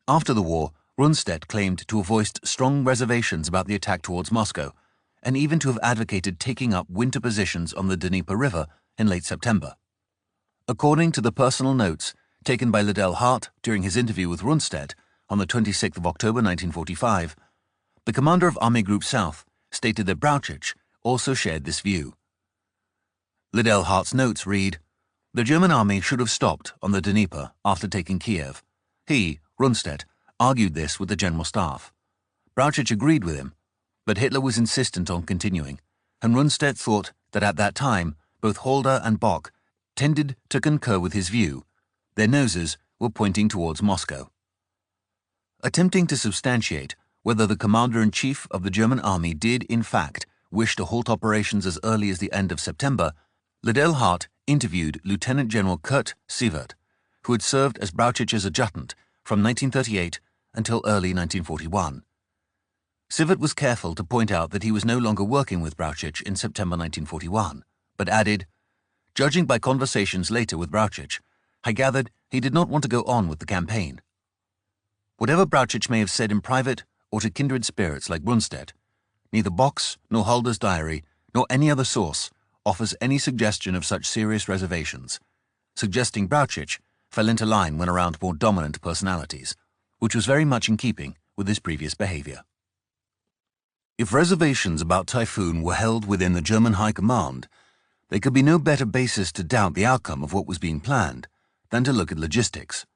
Speaker 1: After the war, Rundstedt claimed to have voiced strong reservations about the attack towards Moscow, and even to have advocated taking up winter positions on the Dnieper River in late September. According to the personal notes taken by Liddell Hart during his interview with Rundstedt on the 26th of October 1945, the commander of Army Group South stated that Brauchitsch also shared this view. Liddell Hart's notes read, "The German army should have stopped on the Dnieper after taking Kiev. He, Rundstedt, argued this with the General Staff. Brauchitsch agreed with him, but Hitler was insistent on continuing, and Rundstedt thought that at that time both Halder and Bock tended to concur with his view. Their noses were pointing towards Moscow." Attempting to substantiate whether the commander-in-chief of the German army did, in fact, wish to halt operations as early as the end of September, Liddell Hart interviewed Lieutenant General Kurt Sievert, who had served as Brauchitsch's adjutant from 1938 until early 1941. Sievert was careful to point out that he was no longer working with Brauchitsch in September 1941, but added, "Judging by conversations later with Brauchitsch, I gathered he did not want to go on with the campaign." Whatever Brauchitsch may have said in private or to kindred spirits like Rundstedt, neither Bock's nor Halder's diary nor any other source offers any suggestion of such serious reservations, suggesting Brauchitsch fell into line when around more dominant personalities, which was very much in keeping with his previous behavior. If reservations about Typhoon were held within the German High Command, there could be no better basis to doubt the outcome of what was being planned than to look at logistics.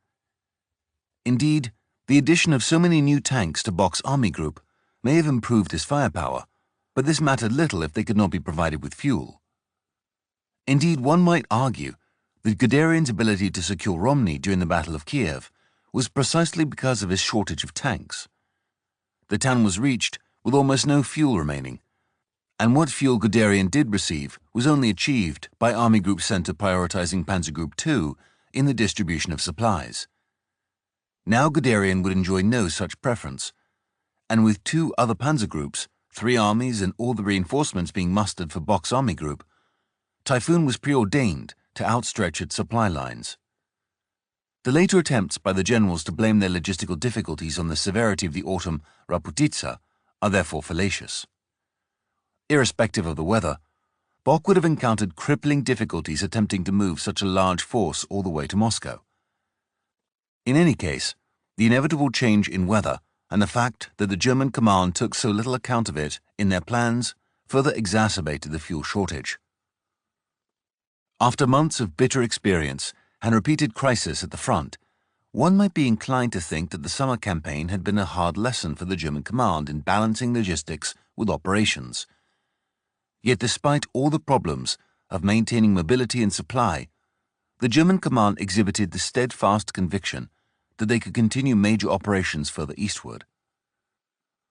Speaker 1: Indeed, the addition of so many new tanks to Bock's army group may have improved his firepower, but this mattered little if they could not be provided with fuel. Indeed, one might argue that Guderian's ability to secure Romny during the Battle of Kiev was precisely because of his shortage of tanks. The town was reached with almost no fuel remaining, and what fuel Guderian did receive was only achieved by Army Group Center prioritizing Panzer Group II in the distribution of supplies. Now Guderian would enjoy no such preference, and with 2 other panzer groups, 3 armies, and all the reinforcements being mustered for Bock's army group, Typhoon was preordained to outstretch its supply lines. The later attempts by the generals to blame their logistical difficulties on the severity of the autumn Raputitsa are therefore fallacious. Irrespective of the weather, Bock would have encountered crippling difficulties attempting to move such a large force all the way to Moscow. In any case, the inevitable change in weather and the fact that the German command took so little account of it in their plans further exacerbated the fuel shortage. After months of bitter experience and repeated crisis at the front, one might be inclined to think that the summer campaign had been a hard lesson for the German command in balancing logistics with operations. Yet despite all the problems of maintaining mobility and supply, the German command exhibited the steadfast conviction that they could continue major operations further eastward.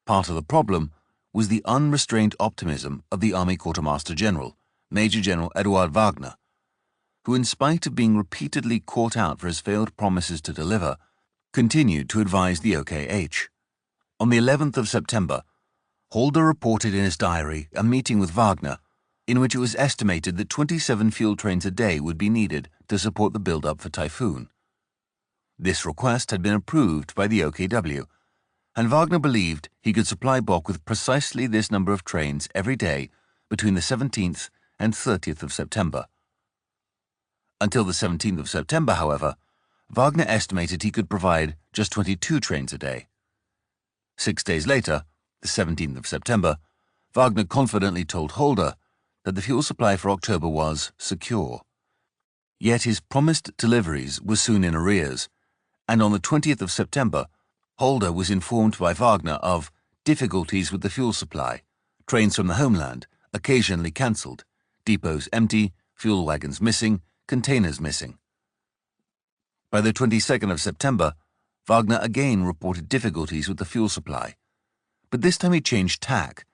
Speaker 1: Part of the problem was the unrestrained optimism of the Army Quartermaster General, Major General Eduard Wagner, who, in spite of being repeatedly caught out for his failed promises to deliver, continued to advise the OKH. On the 11th of September, Halder reported in his diary a meeting with Wagner, in which it was estimated that 27 fuel trains a day would be needed to support the build-up for Typhoon. This request had been approved by the OKW, and Wagner believed he could supply Bock with precisely this number of trains every day between the 17th and 30th of September. Until the 17th of September, however, Wagner estimated he could provide just 22 trains a day. 6 days later, the 17th of September, Wagner confidently told Holder that the fuel supply for October was secure. Yet his promised deliveries were soon in arrears, and on the 20th of September, Holder was informed by Wagner of difficulties with the fuel supply, trains from the homeland occasionally cancelled, depots empty, fuel wagons missing, containers missing. By the 22nd of September, Wagner again reported difficulties with the fuel supply, but this time he changed tack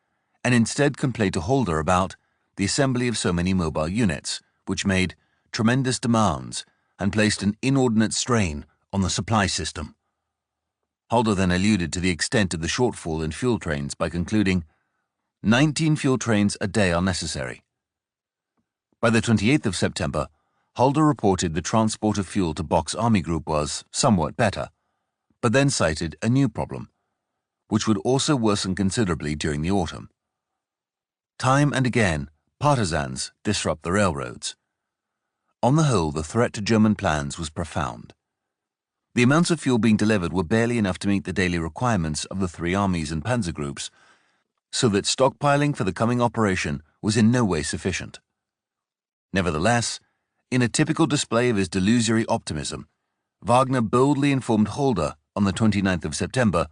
Speaker 1: and instead complained to Holder about the assembly of so many mobile units, which made tremendous demands and placed an inordinate strain on the supply system. Holder then alluded to the extent of the shortfall in fuel trains by concluding, 19 fuel trains a day are necessary. By the 28th of September, Holder reported the transport of fuel to Bock's army group was somewhat better, but then cited a new problem, which would also worsen considerably during the autumn. Time and again, partisans disrupt the railroads. On the whole, the threat to German plans was profound. The amounts of fuel being delivered were barely enough to meet the daily requirements of the three armies and panzer groups, so that stockpiling for the coming operation was in no way sufficient. Nevertheless, in a typical display of his delusory optimism, Wagner boldly informed Holder on the 29th of September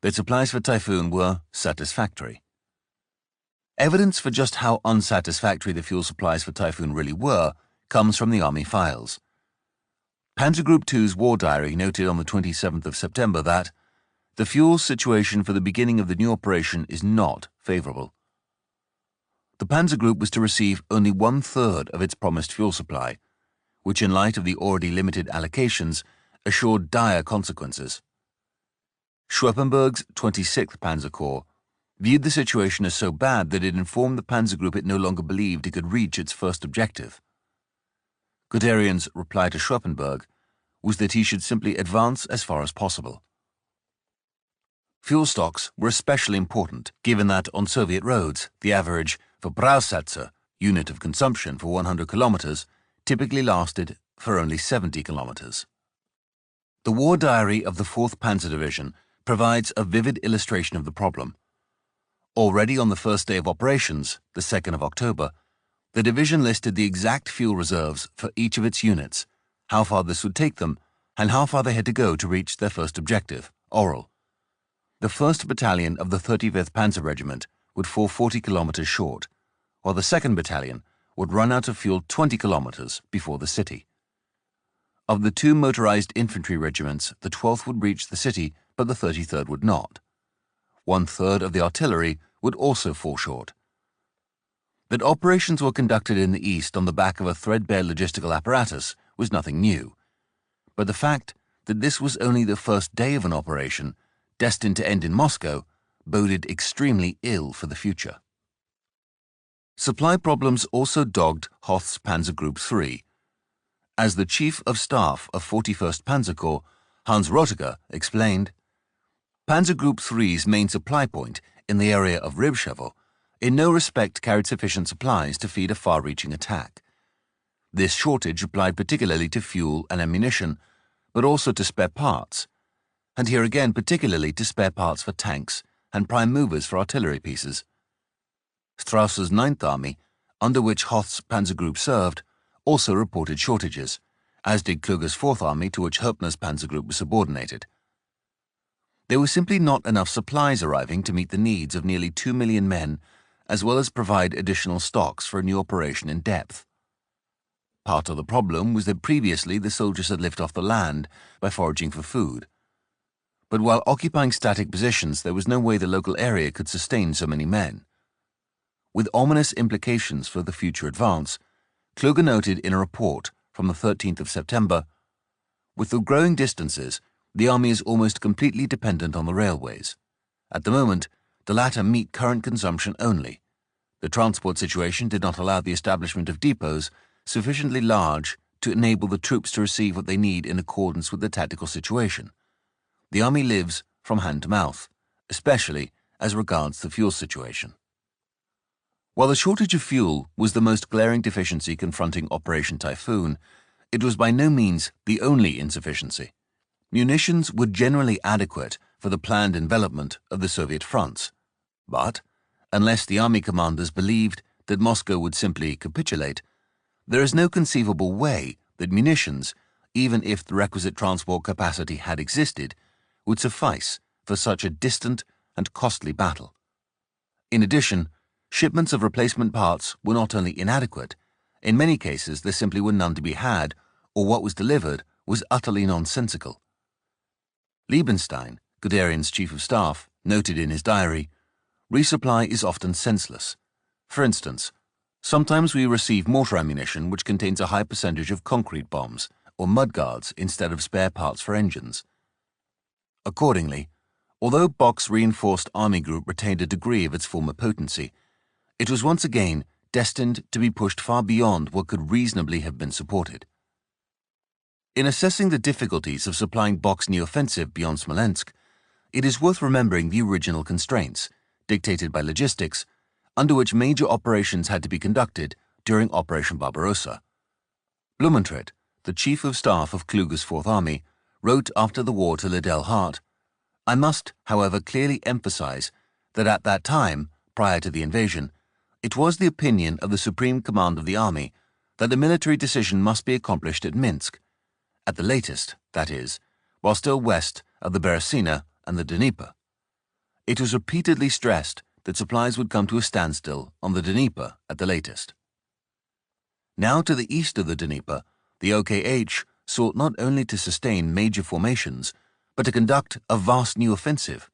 Speaker 1: that supplies for Typhoon were satisfactory. Evidence for just how unsatisfactory the fuel supplies for Typhoon really were comes from the Army files. Panzer Group 2's war diary noted on the 27th of September that the fuel situation for the beginning of the new operation is not favorable. The Panzer Group was to receive only 1/3 of its promised fuel supply, which in light of the already limited allocations assured dire consequences. Schweppenberg's 26th Panzer Corps viewed the situation as so bad that it informed the Panzer Group it no longer believed it could reach its first objective. Guderian's reply to Schweppenberg was that he should simply advance as far as possible. Fuel stocks were especially important, given that on Soviet roads, the average Verbrauchssatze, unit of consumption for 100 kilometers, typically lasted for only 70 kilometers. The war diary of the 4th Panzer Division provides a vivid illustration of the problem. Already on the first day of operations, the 2nd of October, the division listed the exact fuel reserves for each of its units, how far this would take them, and how far they had to go to reach their first objective, Oral. The 1st Battalion of the 35th Panzer Regiment would fall 40 kilometers short, while the 2nd Battalion would run out of fuel 20 kilometers before the city. Of the 2 motorized infantry regiments, the 12th would reach the city, but the 33rd would not. 1/3 of the artillery would also fall short. That operations were conducted in the east on the back of a threadbare logistical apparatus was nothing new, but the fact that this was only the first day of an operation destined to end in Moscow boded extremely ill for the future. Supply problems also dogged Hoth's Panzer Group 3. As the Chief of Staff of 41st Panzer Corps, Hans Rottiger, explained, Panzer Group 3's main supply point in the area of Rybchevo in no respect carried sufficient supplies to feed a far-reaching attack. This shortage applied particularly to fuel and ammunition, but also to spare parts, and here again particularly to spare parts for tanks and prime movers for artillery pieces. Strauss's 9th Army, under which Hoth's Panzer Group served, also reported shortages, as did Kluge's 4th Army, to which Hoepner's Panzer Group was subordinated. There were simply not enough supplies arriving to meet the needs of nearly 2 million men, as well as provide additional stocks for a new operation in depth. Part of the problem was that previously the soldiers had lived off the land by foraging for food. But while occupying static positions, there was no way the local area could sustain so many men. With ominous implications for the future advance, Kluge noted in a report from the 13th of September, with the growing distances, the army is almost completely dependent on the railways. At the moment, the latter meet current consumption only. The transport situation did not allow the establishment of depots sufficiently large to enable the troops to receive what they need in accordance with the tactical situation. The army lives from hand to mouth, especially as regards the fuel situation. While the shortage of fuel was the most glaring deficiency confronting Operation Typhoon, it was by no means the only insufficiency. Munitions were generally adequate for the planned envelopment of the Soviet fronts, but, unless the army commanders believed that Moscow would simply capitulate, there is no conceivable way that munitions, even if the requisite transport capacity had existed, would suffice for such a distant and costly battle. In addition, shipments of replacement parts were not only inadequate, in many cases there simply were none to be had, or what was delivered was utterly nonsensical. Liebenstein, Guderian's chief of staff, noted in his diary, "Resupply is often senseless. For instance, sometimes we receive mortar ammunition which contains a high percentage of concrete bombs or mudguards instead of spare parts for engines." Accordingly, although Bock's reinforced army group retained a degree of its former potency, it was once again destined to be pushed far beyond what could reasonably have been supported. In assessing the difficulties of supplying Bock's new offensive beyond Smolensk, it is worth remembering the original constraints, dictated by logistics, under which major operations had to be conducted during Operation Barbarossa. Blumentritt, the chief of staff of Kluge's Fourth Army, wrote after the war to Liddell Hart, "I must, however, clearly emphasize that at that time, prior to the invasion, it was the opinion of the Supreme Command of the Army that the military decision must be accomplished at Minsk, at the latest, that is, while still west of the Beresina and the Dnieper. It was repeatedly stressed that supplies would come to a standstill on the Dnieper at the latest." Now to the east of the Dnieper, the OKH sought not only to sustain major formations, but to conduct a vast new offensive.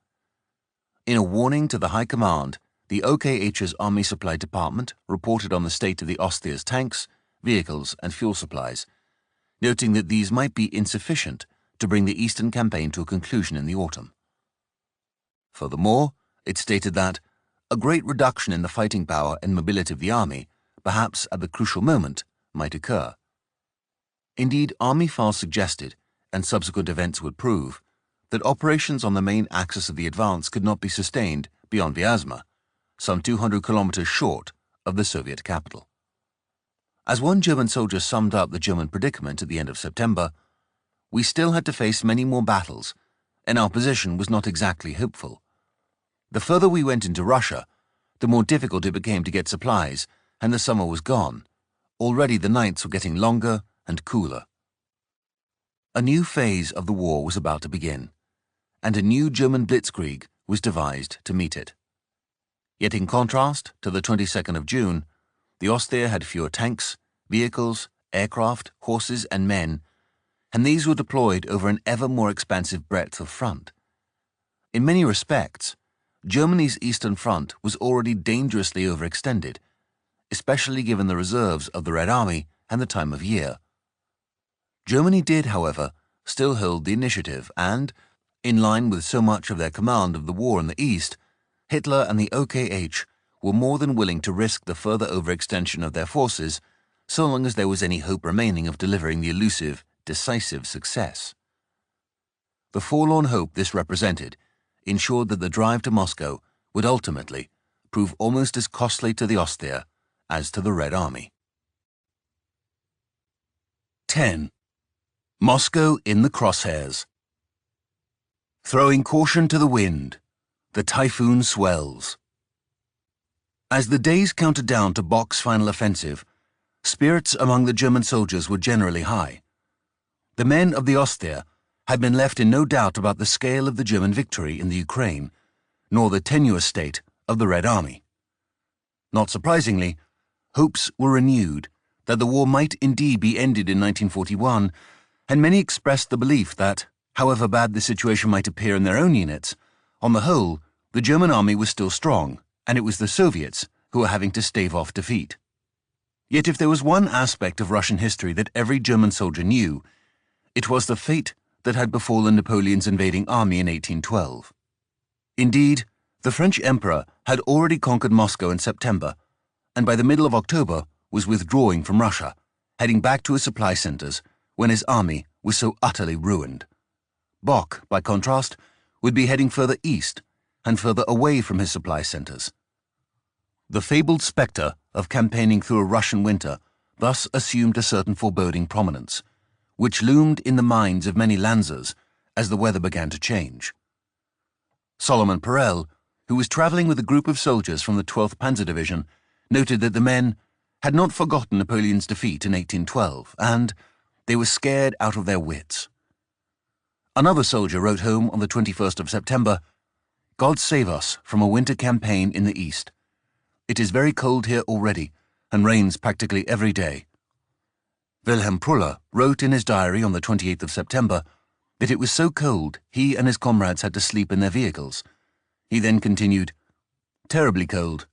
Speaker 1: In a warning to the High Command, the OKH's Army Supply Department reported on the state of the Ostier's tanks, vehicles, and fuel supplies, noting that these might be insufficient to bring the Eastern campaign to a conclusion in the autumn. Furthermore, it stated that a great reduction in the fighting power and mobility of the army, perhaps at the crucial moment, might occur. Indeed, army files suggested, and subsequent events would prove, that operations on the main axis of the advance could not be sustained beyond Vyazma, some 200 kilometers short of the Soviet capital. As one German soldier summed up the German predicament at the end of September, "We still had to face many more battles, and our position was not exactly hopeful. The further we went into Russia, the more difficult it became to get supplies, and the summer was gone. Already the nights were getting longer and cooler." A new phase of the war was about to begin, and a new German blitzkrieg was devised to meet it. Yet in contrast to the 22nd of June, the Ostier had fewer tanks, vehicles, aircraft, horses, and men, and these were deployed over an ever more expansive breadth of front. In many respects, Germany's Eastern Front was already dangerously overextended, especially given the reserves of the Red Army and the time of year. Germany did, however, still hold the initiative and, in line with so much of their command of the war in the East, Hitler and the OKH were more than willing to risk the further overextension of their forces so long as there was any hope remaining of delivering the elusive, decisive success. The forlorn hope this represented ensured that the drive to Moscow would ultimately prove almost as costly to the Ostier as to the Red Army. 10. Moscow in the crosshairs. Throwing caution to the wind, the typhoon swells. As the days counted down to Bock's final offensive, spirits among the German soldiers were generally high. The men of the Ostier had been left in no doubt about the scale of the German victory in the Ukraine, nor the tenuous state of the Red Army. Not surprisingly, hopes were renewed that the war might indeed be ended in 1941, and many expressed the belief that, however bad the situation might appear in their own units, on the whole, the German army was still strong, and it was the Soviets who were having to stave off defeat. Yet if there was one aspect of Russian history that every German soldier knew, it was the fate that had befallen Napoleon's invading army in 1812. Indeed, the French emperor had already conquered Moscow in September, and by the middle of October was withdrawing from Russia, heading back to his supply centers when his army was so utterly ruined. Bock, by contrast, would be heading further east and further away from his supply centers. The fabled specter of campaigning through a Russian winter thus assumed a certain foreboding prominence, which loomed in the minds of many Lancers as the weather began to change. Solomon Perel, who was traveling with a group of soldiers from the 12th Panzer Division, noted that the men had not forgotten Napoleon's defeat in 1812, and they were scared out of their wits. Another soldier wrote home on the 21st of September, "God save us from a winter campaign in the east. It is very cold here already, and rains practically every day." Wilhelm Prüller wrote in his diary on the 28th of September that it was so cold he and his comrades had to sleep in their vehicles. He then continued, "Terribly cold.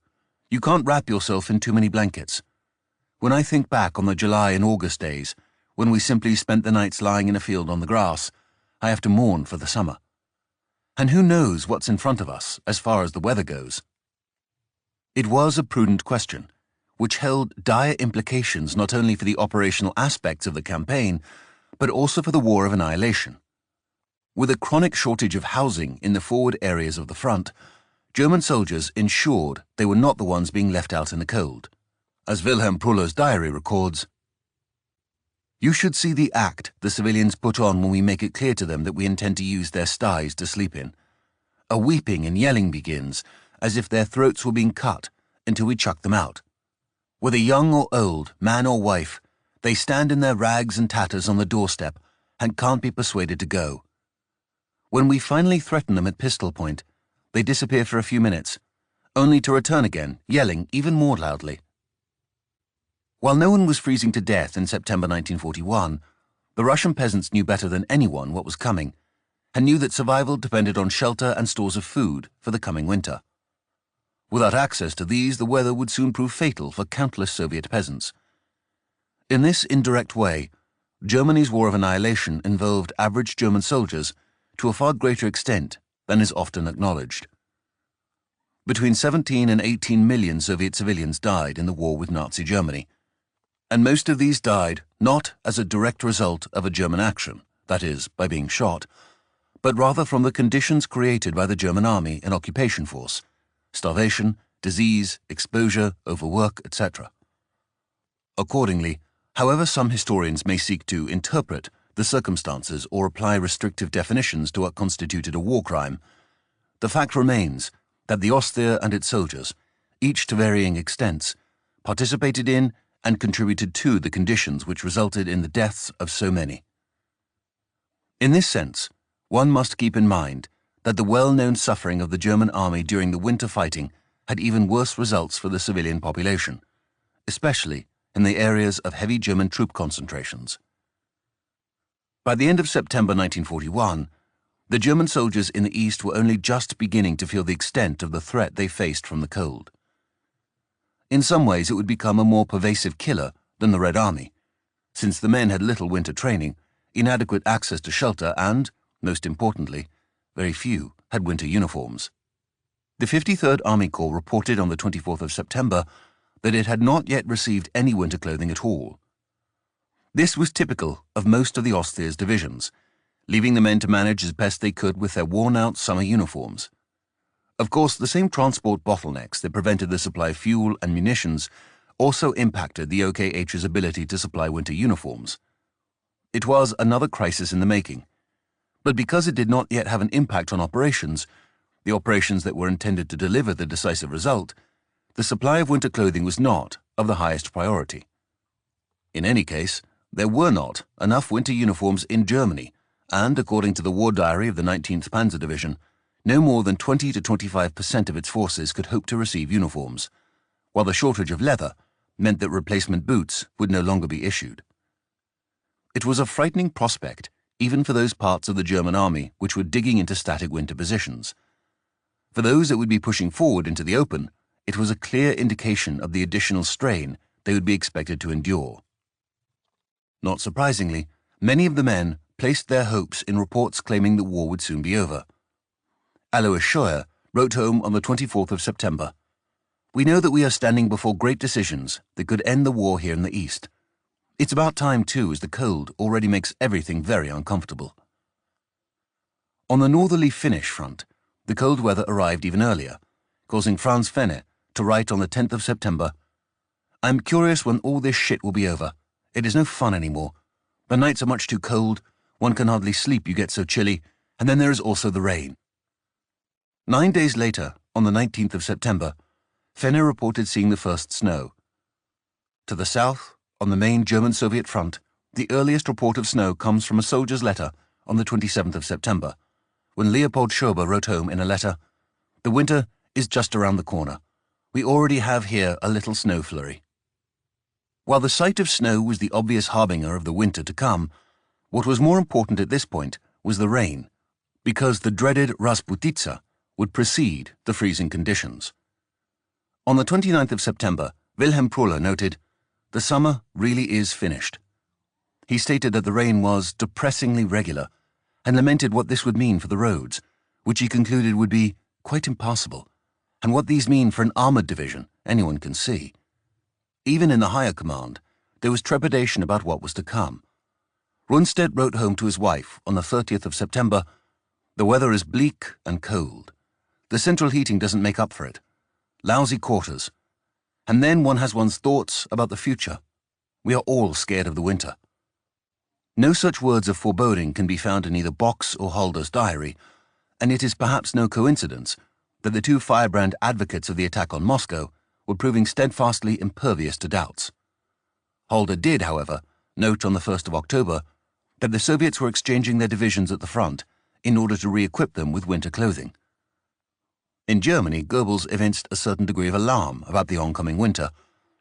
Speaker 1: You can't wrap yourself in too many blankets. When I think back on the July and August days, when we simply spent the nights lying in a field on the grass, I have to mourn for the summer. And who knows what's in front of us as far as the weather goes?" It was a prudent question, which held dire implications not only for the operational aspects of the campaign, but also for the war of annihilation. With a chronic shortage of housing in the forward areas of the front, German soldiers ensured they were not the ones being left out in the cold. As Wilhelm Prüller's diary records, "You should see the act the civilians put on when we make it clear to them that we intend to use their sties to sleep in. A weeping and yelling begins, as if their throats were being cut, until we chuck them out. Whether young or old, man or wife, they stand in their rags and tatters on the doorstep and can't be persuaded to go. When we finally threaten them at pistol point, they disappear for a few minutes, only to return again, yelling even more loudly." While no one was freezing to death in September 1941, the Russian peasants knew better than anyone what was coming, and knew that survival depended on shelter and stores of food for the coming winter. Without access to these, the weather would soon prove fatal for countless Soviet peasants. In this indirect way, Germany's war of annihilation involved average German soldiers to a far greater extent than is often acknowledged. Between 17 and 18 million Soviet civilians died in the war with Nazi Germany, and most of these died not as a direct result of a German action, that is, by being shot, but rather from the conditions created by the German army and occupation force: starvation, disease, exposure, overwork, etc. Accordingly, however some historians may seek to interpret the circumstances or apply restrictive definitions to what constituted a war crime, the fact remains that the Ostseer and its soldiers, each to varying extents, participated in and contributed to the conditions which resulted in the deaths of so many. In this sense, one must keep in mind that the well-known suffering of the German army during the winter fighting had even worse results for the civilian population, especially in the areas of heavy German troop concentrations. By the end of September 1941, the German soldiers in the east were only just beginning to feel the extent of the threat they faced from the cold. In some ways, it would become a more pervasive killer than the Red Army, since the men had little winter training, inadequate access to shelter, and, most importantly, very few had winter uniforms. The 53rd Army Corps reported on the 24th of September that it had not yet received any winter clothing at all. This was typical of most of the Ostseer's divisions, leaving the men to manage as best they could with their worn-out summer uniforms. Of course, the same transport bottlenecks that prevented the supply of fuel and munitions also impacted the OKH's ability to supply winter uniforms. It was another crisis in the making, but because it did not yet have an impact on operations, the operations that were intended to deliver the decisive result, the supply of winter clothing was not of the highest priority. In any case, there were not enough winter uniforms in Germany, and according to the war diary of the 19th Panzer Division, no more than 20 to 25% of its forces could hope to receive uniforms, while the shortage of leather meant that replacement boots would no longer be issued. It was a frightening prospect, even for those parts of the German army which were digging into static winter positions. For those that would be pushing forward into the open, it was a clear indication of the additional strain they would be expected to endure. Not surprisingly, many of the men placed their hopes in reports claiming the war would soon be over. Alois Scheuer wrote home on the 24th of September, We know that we are standing before great decisions that could end the war here in the east. It's about time too, as the cold already makes everything very uncomfortable. On the northerly Finnish front, the cold weather arrived even earlier, causing Franz Fenne to write on the 10th of September, "I'm curious when all this shit will be over. It is no fun anymore. The nights are much too cold, one can hardly sleep, you get so chilly, and then there is also the rain." 9 days later, on the 19th of September, Fenne reported seeing the first snow. To the south, on the main German-Soviet front, the earliest report of snow comes from a soldier's letter on the 27th of September, when Leopold Schober wrote home in a letter, "The winter is just around the corner. We already have here a little snow flurry." While the sight of snow was the obvious harbinger of the winter to come, what was more important at this point was the rain, because the dreaded Rasputitsa would precede the freezing conditions. On the 29th of September, Wilhelm Proller noted, "The summer really is finished." He stated that the rain was depressingly regular and lamented what this would mean for the roads, which he concluded would be quite impassable, and what these mean for an armoured division anyone can see. Even in the higher command, there was trepidation about what was to come. Rundstedt wrote home to his wife on the 30th of September, "The weather is bleak and cold. The central heating doesn't make up for it. Lousy quarters. And then one has one's thoughts about the future. We are all scared of the winter." No such words of foreboding can be found in either Bock's or Halder's diary, and it is perhaps no coincidence that the two firebrand advocates of the attack on Moscow were proving steadfastly impervious to doubts. Halder did, however, note on the 1st of October that the Soviets were exchanging their divisions at the front in order to re-equip them with winter clothing. In Germany, Goebbels evinced a certain degree of alarm about the oncoming winter,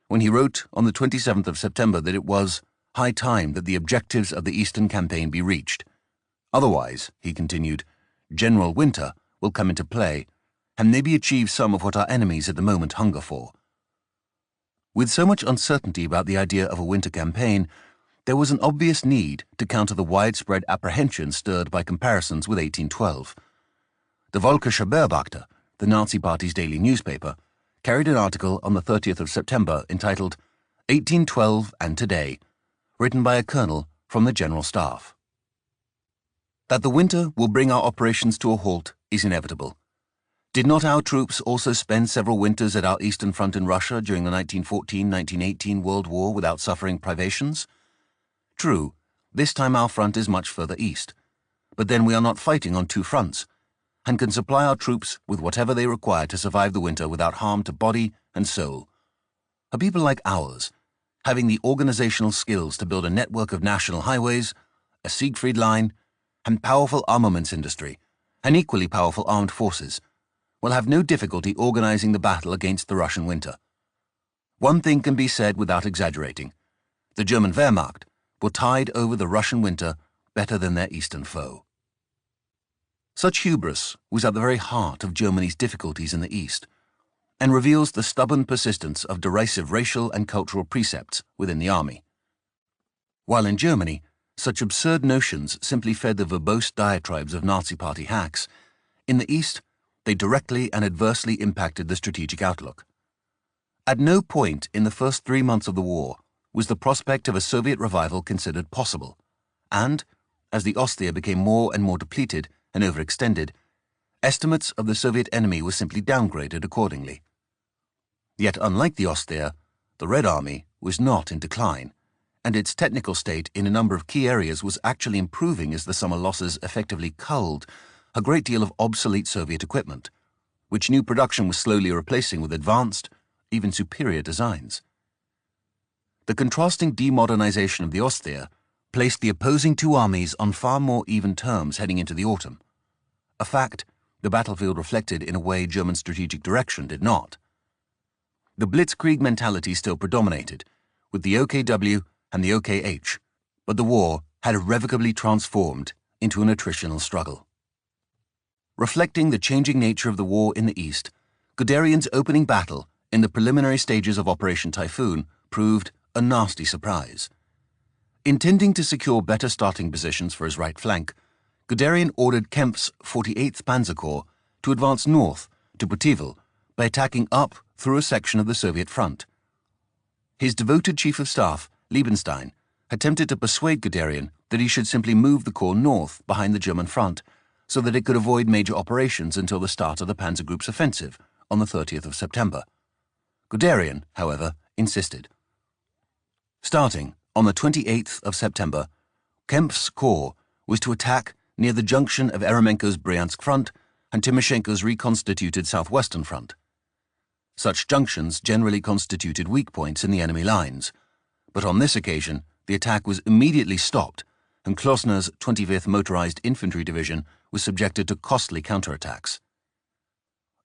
Speaker 1: when he wrote on the 27th of September that it was high time that the objectives of the Eastern Campaign be reached. Otherwise, he continued, general winter will come into play and maybe achieve some of what our enemies at the moment hunger for. With so much uncertainty about the idea of a winter campaign, there was an obvious need to counter the widespread apprehension stirred by comparisons with 1812. The Völkische Beobachter, the Nazi Party's daily newspaper, carried an article on the 30th of September entitled 1812 and Today, written by a colonel from the General Staff. That the winter will bring our operations to a halt is inevitable. Did not our troops also spend several winters at our eastern front in Russia during the 1914-1918 World War without suffering privations? True, this time our front is much further east, but then we are not fighting on two fronts, and can supply our troops with whatever they require to survive the winter without harm to body and soul. A people like ours, having the organizational skills to build a network of national highways, a Siegfried line, and powerful armaments industry, and equally powerful armed forces, will have no difficulty organizing the battle against the Russian winter. One thing can be said without exaggerating. The German Wehrmacht will tide over the Russian winter better than their eastern foe. Such hubris was at the very heart of Germany's difficulties in the East, and reveals the stubborn persistence of derisive racial and cultural precepts within the army. While in Germany, such absurd notions simply fed the verbose diatribes of Nazi Party hacks, in the East, they directly and adversely impacted the strategic outlook. At no point in the first 3 months of the war was the prospect of a Soviet revival considered possible, and, as the Ostseer became more and more depleted and overextended, estimates of the Soviet enemy were simply downgraded accordingly. Yet unlike the Ostseer, the Red Army was not in decline, and its technical state in a number of key areas was actually improving as the summer losses effectively culled a great deal of obsolete Soviet equipment, which new production was slowly replacing with advanced, even superior designs. The contrasting demodernization of the Ostseer placed the opposing two armies on far more even terms heading into the autumn, a fact the battlefield reflected in a way German strategic direction did not. The blitzkrieg mentality still predominated, with the OKW and the OKH, but the war had irrevocably transformed into an attritional struggle. Reflecting the changing nature of the war in the East, Guderian's opening battle in the preliminary stages of Operation Typhoon proved a nasty surprise. Intending to secure better starting positions for his right flank, Guderian ordered Kempf's 48th Panzer Corps to advance north to Putyvl by attacking up through a section of the Soviet front. His devoted chief of staff, Liebenstein, attempted to persuade Guderian that he should simply move the corps north behind the German front so that it could avoid major operations until the start of the Panzer Group's offensive on the 30th of September. Guderian, however, insisted. Starting on the 28th of September, Kempf's corps was to attack near the junction of Eremenko's Bryansk front and Timoshenko's reconstituted southwestern front. Such junctions generally constituted weak points in the enemy lines, but on this occasion the attack was immediately stopped and Klosner's 25th Motorized Infantry Division was subjected to costly counterattacks.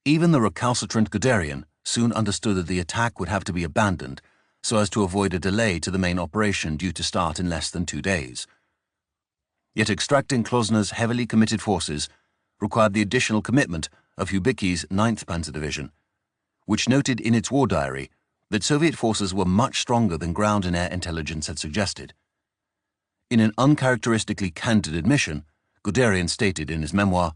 Speaker 1: Even the recalcitrant Guderian soon understood that the attack would have to be abandoned so as to avoid a delay to the main operation due to start in less than 2 days. Yet extracting Klosner's heavily committed forces required the additional commitment of Hubicki's 9th Panzer Division, which noted in its war diary that Soviet forces were much stronger than ground and air intelligence had suggested. In an uncharacteristically candid admission, Guderian stated in his memoir,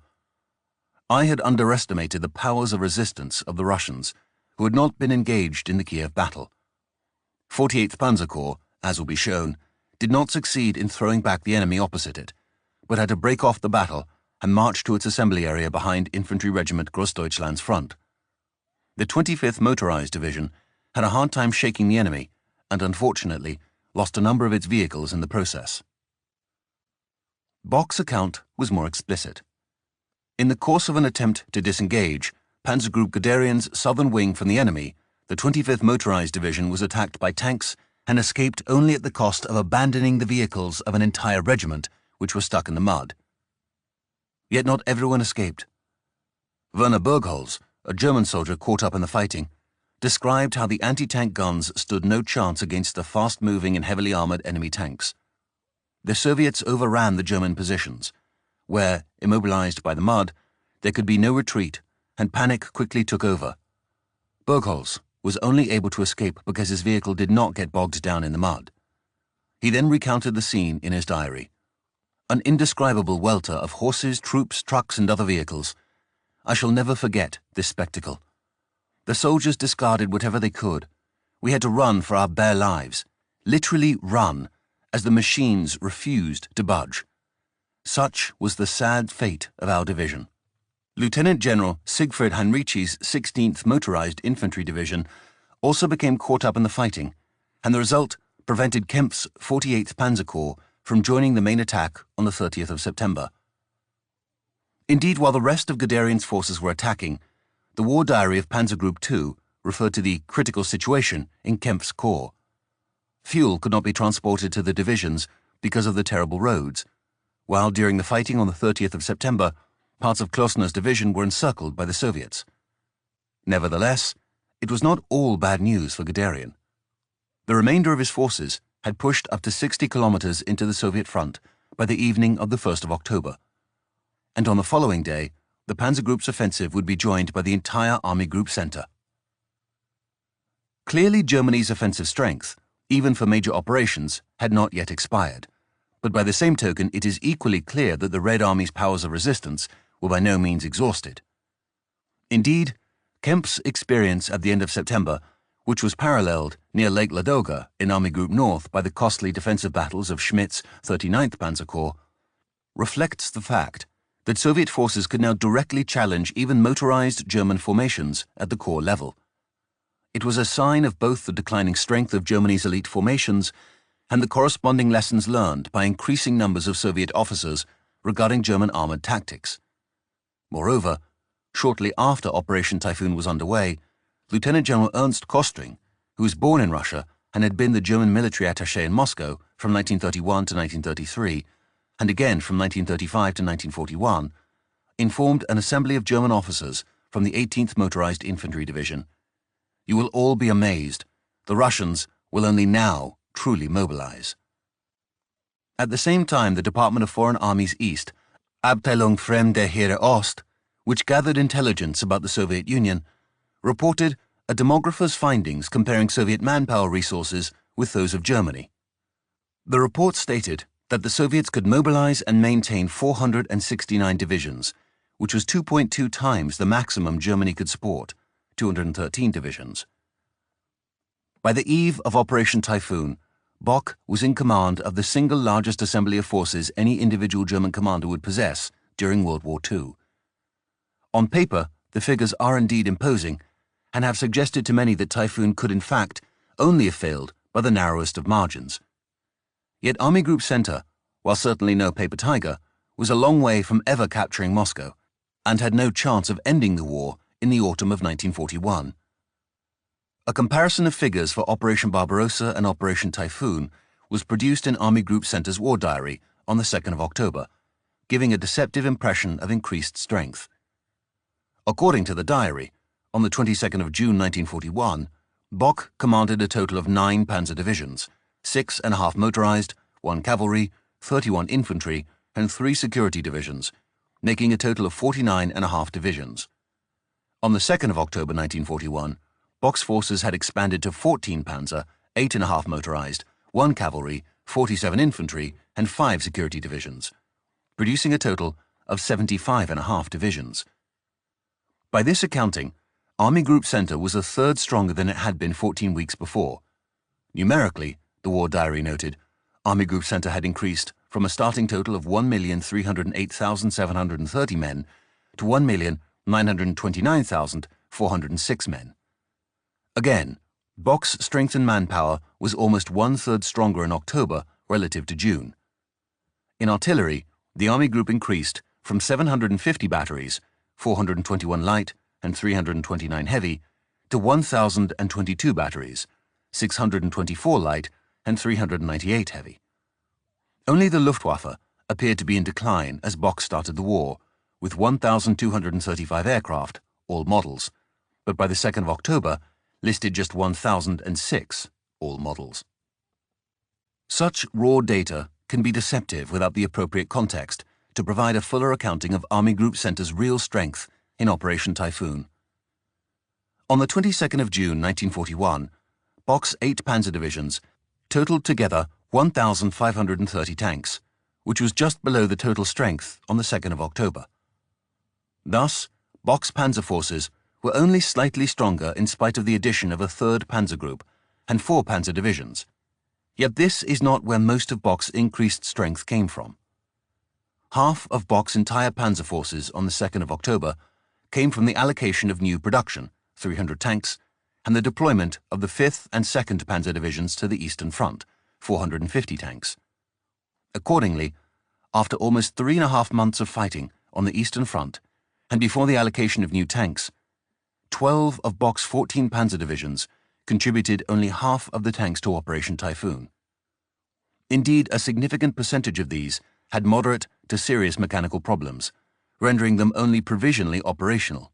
Speaker 1: "I had underestimated the powers of resistance of the Russians, who had not been engaged in the Kiev battle. 48th Panzer Corps, as will be shown, did not succeed in throwing back the enemy opposite it, but had to break off the battle and march to its assembly area behind Infantry Regiment Grossdeutschland's front. The 25th Motorized Division had a hard time shaking the enemy and, unfortunately, lost a number of its vehicles in the process." Bock's account was more explicit. In the course of an attempt to disengage Panzer Group Guderian's southern wing from the enemy, the 25th Motorized Division was attacked by tanks and escaped only at the cost of abandoning the vehicles of an entire regiment which were stuck in the mud. Yet not everyone escaped. Werner Burgholz, a German soldier caught up in the fighting, described how the anti-tank guns stood no chance against the fast-moving and heavily armored enemy tanks. The Soviets overran the German positions, where, immobilized by the mud, there could be no retreat, and panic quickly took over. Burgholz was only able to escape because his vehicle did not get bogged down in the mud. He then recounted the scene in his diary. An indescribable welter of horses, troops, trucks, and other vehicles. I shall never forget this spectacle. The soldiers discarded whatever they could. We had to run for our bare lives, literally run, as the machines refused to budge. Such was the sad fate of our division. Lieutenant General Siegfried Heinrichi's 16th Motorized Infantry Division also became caught up in the fighting, and the result prevented Kempf's 48th Panzer Corps from joining the main attack on the 30th of September. Indeed, while the rest of Guderian's forces were attacking, the war diary of Panzer Group II referred to the critical situation in Kempf's corps. Fuel could not be transported to the divisions because of the terrible roads, while during the fighting on the 30th of September, parts of Klosner's division were encircled by the Soviets. Nevertheless, it was not all bad news for Guderian. The remainder of his forces had pushed up to 60 kilometers into the Soviet front by the evening of the 1st of October, and on the following day, the Panzer Group's offensive would be joined by the entire Army Group Center. Clearly, Germany's offensive strength, even for major operations, had not yet expired, but by the same token it is equally clear that the Red Army's powers of resistance were by no means exhausted. Indeed, Kempf's experience at the end of September, which was paralleled near Lake Ladoga in Army Group North by the costly defensive battles of Schmidt's 39th Panzer Corps, reflects the fact that Soviet forces could now directly challenge even motorized German formations at the corps level. It was a sign of both the declining strength of Germany's elite formations and the corresponding lessons learned by increasing numbers of Soviet officers regarding German armored tactics. Moreover, shortly after Operation Typhoon was underway, Lieutenant General Ernst Kostring, who was born in Russia and had been the German military attaché in Moscow from 1931 to 1933, and again from 1935 to 1941, informed an assembly of German officers from the 18th Motorized Infantry Division. You will all be amazed. The Russians will only now truly mobilize. At the same time, the Department of Foreign Armies East, Abteilung Fremde Heere Ost, which gathered intelligence about the Soviet Union, reported a demographer's findings comparing Soviet manpower resources with those of Germany. The report stated that the Soviets could mobilize and maintain 469 divisions, which was 2.2 times the maximum Germany could support, 213 divisions. By the eve of Operation Typhoon, Bock was in command of the single largest assembly of forces any individual German commander would possess during World War II. On paper, the figures are indeed imposing, and have suggested to many that Typhoon could in fact only have failed by the narrowest of margins. Yet Army Group Center, while certainly no paper tiger, was a long way from ever capturing Moscow, and had no chance of ending the war in the autumn of 1941. A comparison of figures for Operation Barbarossa and Operation Typhoon was produced in Army Group Center's war diary on the 2nd of October, giving a deceptive impression of increased strength. According to the diary, on the 22nd of June 1941, Bock commanded a total of 9 panzer divisions, 6.5 motorized, 1 cavalry, 31 infantry, and 3 security divisions, making a total of 49.5 divisions. On the 2nd of October 1941, Bock's forces had expanded to 14 panzer, 8.5 motorized, 1 cavalry, 47 infantry, and 5 security divisions, producing a total of 75.5 divisions. By this accounting, Army Group Center was a third stronger than it had been 14 weeks before. Numerically, the war diary noted, Army Group Center had increased from a starting total of 1,308,730 men to 1,929,406 men. Again, Bock's strength and manpower was almost 1/3 stronger in October relative to June. In artillery, the Army Group increased from 750 batteries, 421 light and 329 heavy, to 1,022 batteries, 624 light and 398 heavy. Only the Luftwaffe appeared to be in decline as Bock started the war, with 1,235 aircraft, all models, but by the 2nd of October, listed just 1,006, all models. Such raw data can be deceptive without the appropriate context to provide a fuller accounting of Army Group Center's real strength in Operation Typhoon. On the 22nd of June 1941, Bock's 8 panzer divisions totaled together 1,530 tanks, which was just below the total strength on the 2nd of October. Thus, Bock's panzer forces were only slightly stronger in spite of the addition of a 3rd panzer group and 4 panzer divisions. Yet this is not where most of Bock's increased strength came from. Half of Bock's entire panzer forces on the 2nd of October came from the allocation of new production, 300 tanks, and the deployment of the 5th and 2nd panzer divisions to the Eastern Front, 450 tanks. Accordingly, after almost 3.5 months of fighting on the Eastern Front, and before the allocation of new tanks, 12 of Bock's 14 panzer divisions contributed only half of the tanks to Operation Typhoon. Indeed, a significant percentage of these had moderate to serious mechanical problems, rendering them only provisionally operational.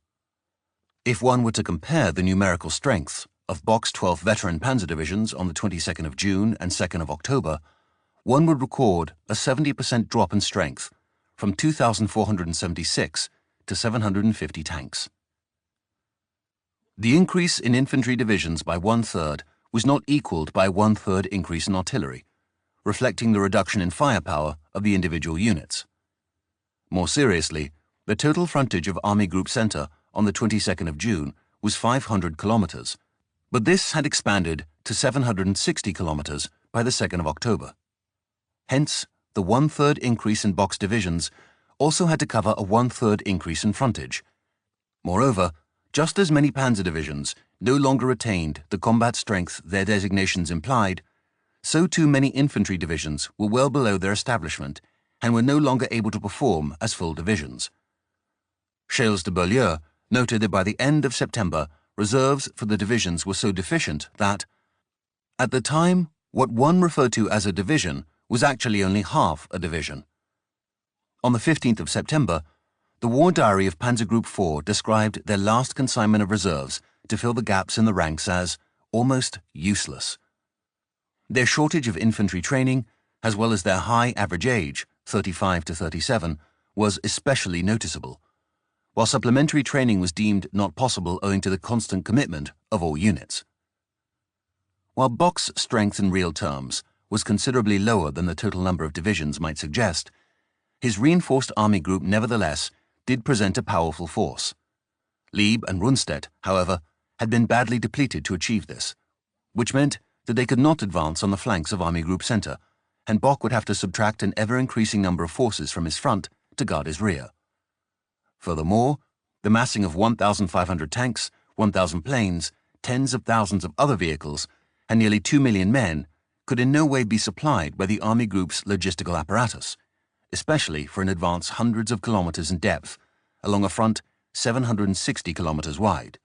Speaker 1: If one were to compare the numerical strengths of Bock's 12 veteran panzer divisions on the 22nd of June and 2nd of October, one would record a 70% drop in strength from 2,476 to 750 tanks. The increase in infantry divisions by 1/3 was not equaled by a 1/3 increase in artillery, reflecting the reduction in firepower of the individual units. More seriously, the total frontage of Army Group Center on the 22nd of June was 500 kilometers, but this had expanded to 760 kilometers by the 2nd of October. Hence, the 1/3 increase in Bock's divisions also had to cover a 1/3 increase in frontage. Moreover, just as many panzer divisions no longer retained the combat strength their designations implied, so too many infantry divisions were well below their establishment and were no longer able to perform as full divisions. Chales de Beaulieu noted that by the end of September, reserves for the divisions were so deficient that, at the time, what one referred to as a division was actually only half a division. On the 15th of September, the war diary of Panzer Group 4 described their last consignment of reserves to fill the gaps in the ranks as almost useless. Their shortage of infantry training, as well as their high average age, 35 to 37, was especially noticeable, while supplementary training was deemed not possible owing to the constant commitment of all units. While Bock's strength in real terms was considerably lower than the total number of divisions might suggest, his reinforced army group nevertheless did present a powerful force. Lieb and Rundstedt, however, had been badly depleted to achieve this, which meant that they could not advance on the flanks of Army Group Center, and Bock would have to subtract an ever-increasing number of forces from his front to guard his rear. Furthermore, the massing of 1,500 tanks, 1,000 planes, tens of thousands of other vehicles, and nearly 2 million men could in no way be supplied by the Army Group's logistical apparatus, especially for an advance hundreds of kilometers in depth, along a front 760 kilometers wide.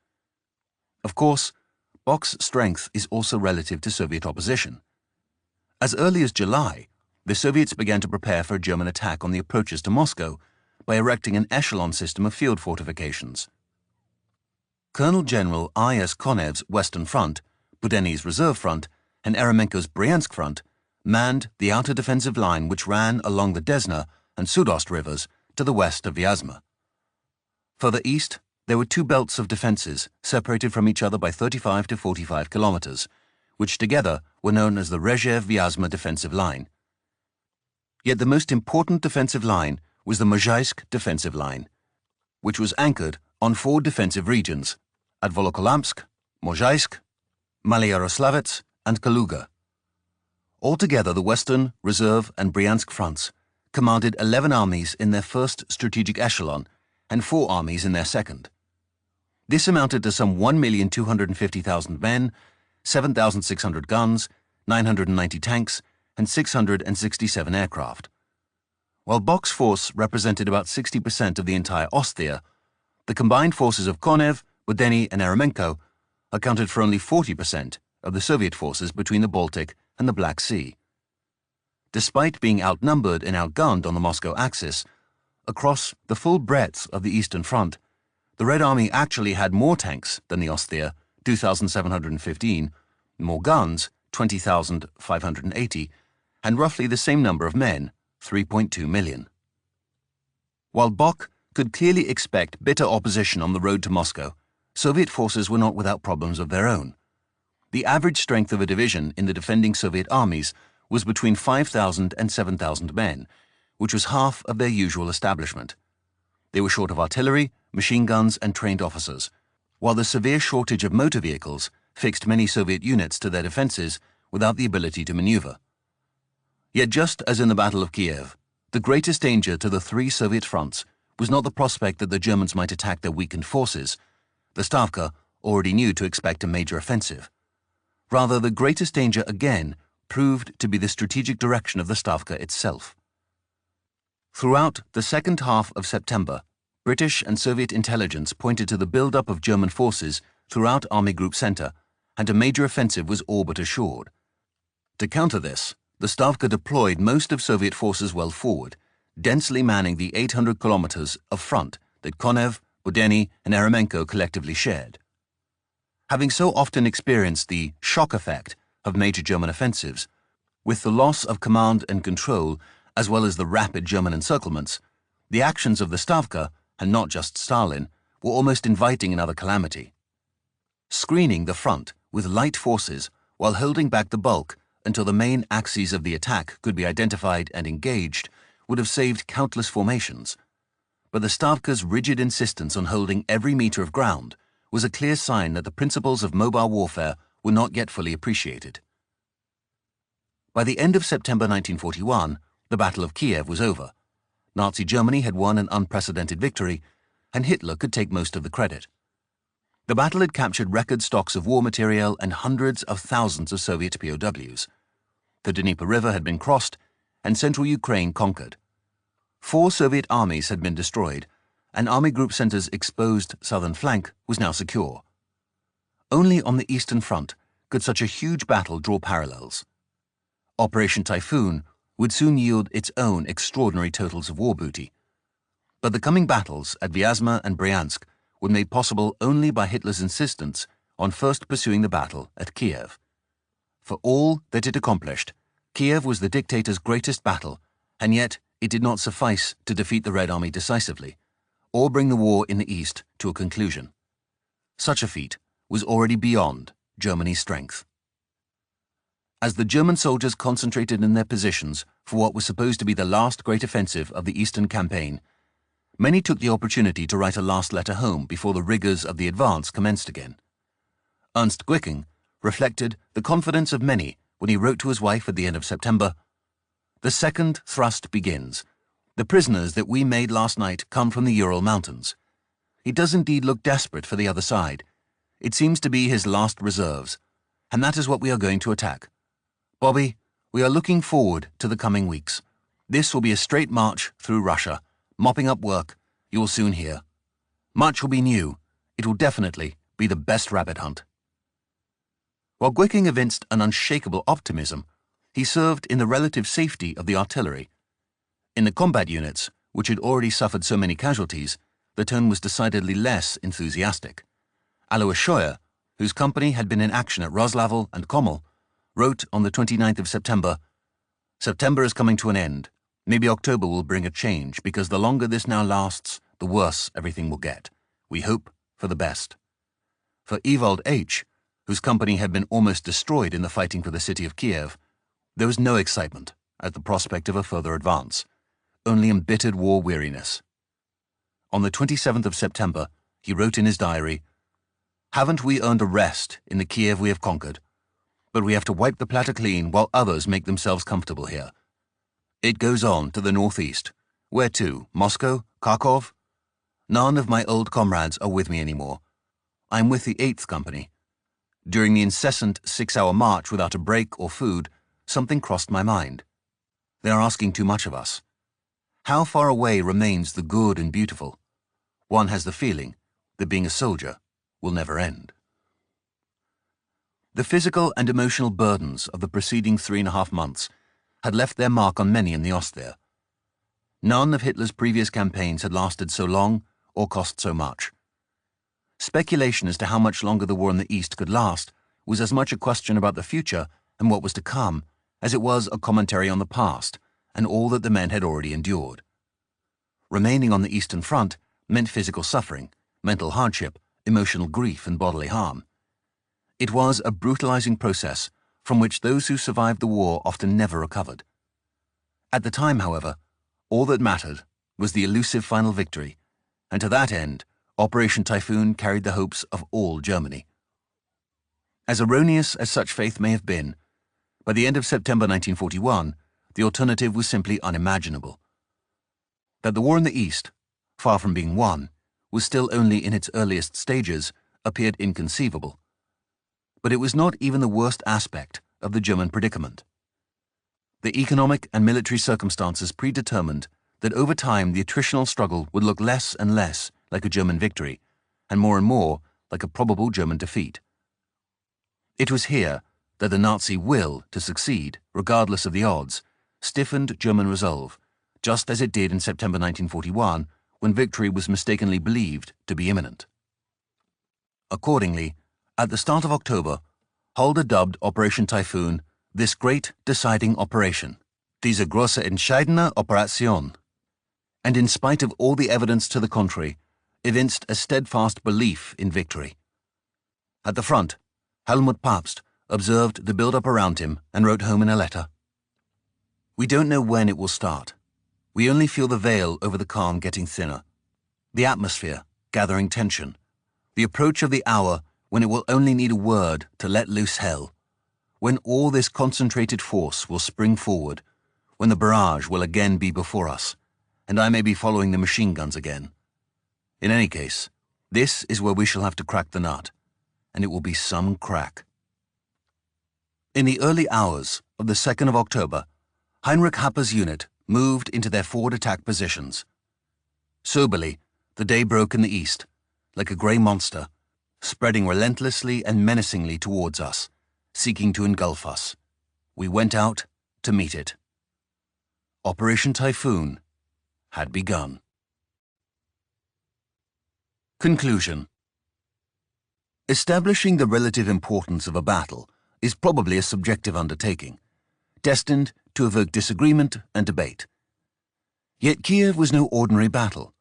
Speaker 1: Of course, Bock's strength is also relative to Soviet opposition. As early as July, the Soviets began to prepare for a German attack on the approaches to Moscow by erecting an echelon system of field fortifications. Colonel General I.S. Konev's Western Front, Budenny's Reserve Front, and Eremenko's Bryansk Front manned the outer defensive line which ran along the Desna and Sudost rivers to the west of Vyazma. Further east, there were two belts of defenses separated from each other by 35 to 45 kilometers, which together were known as the Rezhev-Vyazma defensive line. Yet the most important defensive line was the Mozhaisk defensive line, which was anchored on four defensive regions at Volokolamsk, Mozhaisk, Malyaroslavets, and Kaluga. Altogether, the Western, Reserve, and Bryansk fronts commanded 11 armies in their first strategic echelon and 4 armies in their second. This amounted to some 1,250,000 men, 7,600 guns, 990 tanks, and 667 aircraft. While Bock's force represented about 60% of the entire Osthia, the combined forces of Konev, Budenny, and Eremenko accounted for only 40% of the Soviet forces between the Baltic and the Black Sea. Despite being outnumbered and outgunned on the Moscow axis, across the full breadth of the Eastern Front, the Red Army actually had more tanks than the Osthia, 2,715, more guns, 20,580, and roughly the same number of men, 3.2 million. While Bock could clearly expect bitter opposition on the road to Moscow, Soviet forces were not without problems of their own. The average strength of a division in the defending Soviet armies was between 5,000 and 7,000 men, which was half of their usual establishment. They were short of artillery, machine guns, and trained officers, while the severe shortage of motor vehicles fixed many Soviet units to their defenses without the ability to maneuver. Yet just as in the Battle of Kiev, the greatest danger to the 3 Soviet fronts was not the prospect that the Germans might attack their weakened forces. The Stavka already knew to expect a major offensive. Rather, the greatest danger again proved to be the strategic direction of the Stavka itself. Throughout the second half of September, British and Soviet intelligence pointed to the build-up of German forces throughout Army Group Center, and a major offensive was all but assured. To counter this, the Stavka deployed most of Soviet forces well forward, densely manning the 800 kilometers of front that Konev, Budenny, and Eremenko collectively shared. Having so often experienced the shock effect of major German offensives, with the loss of command and control as well as the rapid German encirclements, the actions of the Stavka, and not just Stalin, were almost inviting another calamity. Screening the front with light forces while holding back the bulk until the main axes of the attack could be identified and engaged would have saved countless formations. But the Stavka's rigid insistence on holding every meter of ground was a clear sign that the principles of mobile warfare were not yet fully appreciated. By the end of September 1941, the Battle of Kiev was over. Nazi Germany had won an unprecedented victory, and Hitler could take most of the credit. The battle had captured record stocks of war material and hundreds of thousands of Soviet POWs. The Dnieper River had been crossed, and central Ukraine conquered. 4 Soviet armies had been destroyed, and Army Group Center's exposed southern flank was now secure. Only on the Eastern Front could such a huge battle draw parallels. Operation Typhoon would soon yield its own extraordinary totals of war booty. But the coming battles at Vyazma and Bryansk were made possible only by Hitler's insistence on first pursuing the battle at Kiev. For all that it accomplished, Kiev was the dictator's greatest battle, and yet it did not suffice to defeat the Red Army decisively, or bring the war in the East to a conclusion. Such a feat was already beyond Germany's strength. As the German soldiers concentrated in their positions for what was supposed to be the last great offensive of the Eastern campaign, many took the opportunity to write a last letter home before the rigors of the advance commenced again. Ernst Gwicking reflected the confidence of many when he wrote to his wife at the end of September, "The second thrust begins. The prisoners that we made last night come from the Ural Mountains. He does indeed look desperate for the other side. It seems to be his last reserves, and that is what we are going to attack. Bobby, we are looking forward to the coming weeks. This will be a straight march through Russia, mopping up work, you will soon hear. Much will be new. It will definitely be the best rabbit hunt." While Gwicking evinced an unshakable optimism, he served in the relative safety of the artillery. In the combat units, which had already suffered so many casualties, the tone was decidedly less enthusiastic. Alois Scheuer, whose company had been in action at Roslavel and Kommel, wrote on the 29th of September, "September is coming to an end. Maybe October will bring a change, because the longer this now lasts, the worse everything will get. We hope for the best." For Ewald H., whose company had been almost destroyed in the fighting for the city of Kiev, there was no excitement at the prospect of a further advance, only embittered war weariness. On the 27th of September, he wrote in his diary, "Haven't we earned a rest in the Kiev we have conquered? But we have to wipe the platter clean while others make themselves comfortable here. It goes on to the northeast. Where to? Moscow? Kharkov? None of my old comrades are with me anymore. I'm with the 8th Company. During the incessant 6-hour march without a break or food, something crossed my mind. They are asking too much of us. How far away remains the good and beautiful? One has the feeling that being a soldier will never end." The physical and emotional burdens of the preceding 3.5 months had left their mark on many in the Ost there. None of Hitler's previous campaigns had lasted so long or cost so much. Speculation as to how much longer the war in the East could last was as much a question about the future and what was to come as it was a commentary on the past and all that the men had already endured. Remaining on the Eastern Front meant physical suffering, mental hardship, emotional grief, and bodily harm. It was a brutalizing process from which those who survived the war often never recovered. At the time, however, all that mattered was the elusive final victory, and to that end, Operation Typhoon carried the hopes of all Germany. As erroneous as such faith may have been, by the end of September 1941, the alternative was simply unimaginable. That the war in the East, far from being won, was still only in its earliest stages, appeared inconceivable. But it was not even the worst aspect of the German predicament. The economic and military circumstances predetermined that over time the attritional struggle would look less and less like a German victory, and more like a probable German defeat. It was here that the Nazi will to succeed, regardless of the odds, stiffened German resolve, just as it did in September 1941, when victory was mistakenly believed to be imminent. Accordingly, at the start of October, Halder dubbed Operation Typhoon this great deciding operation, diese große entscheidende Operation, and in spite of all the evidence to the contrary, evinced a steadfast belief in victory. At the front, Helmut Pabst observed the build-up around him and wrote home in a letter, "We don't know when it will start. We only feel the veil over the calm getting thinner, the atmosphere gathering tension, the approach of the hour when it will only need a word to let loose hell, when all this concentrated force will spring forward, when the barrage will again be before us, and I may be following the machine guns again. In any case, this is where we shall have to crack the nut, and it will be some crack." In the early hours of the 2nd of October, Heinrich Happer's unit moved into their forward attack positions. Soberly, the day broke in the east, like a grey monster, spreading relentlessly and menacingly towards us, seeking to engulf us. We went out to meet it. Operation Typhoon had begun. Conclusion. Establishing the relative importance of a battle is probably a subjective undertaking, destined to evoke disagreement and debate. Yet Kiev was no ordinary battle.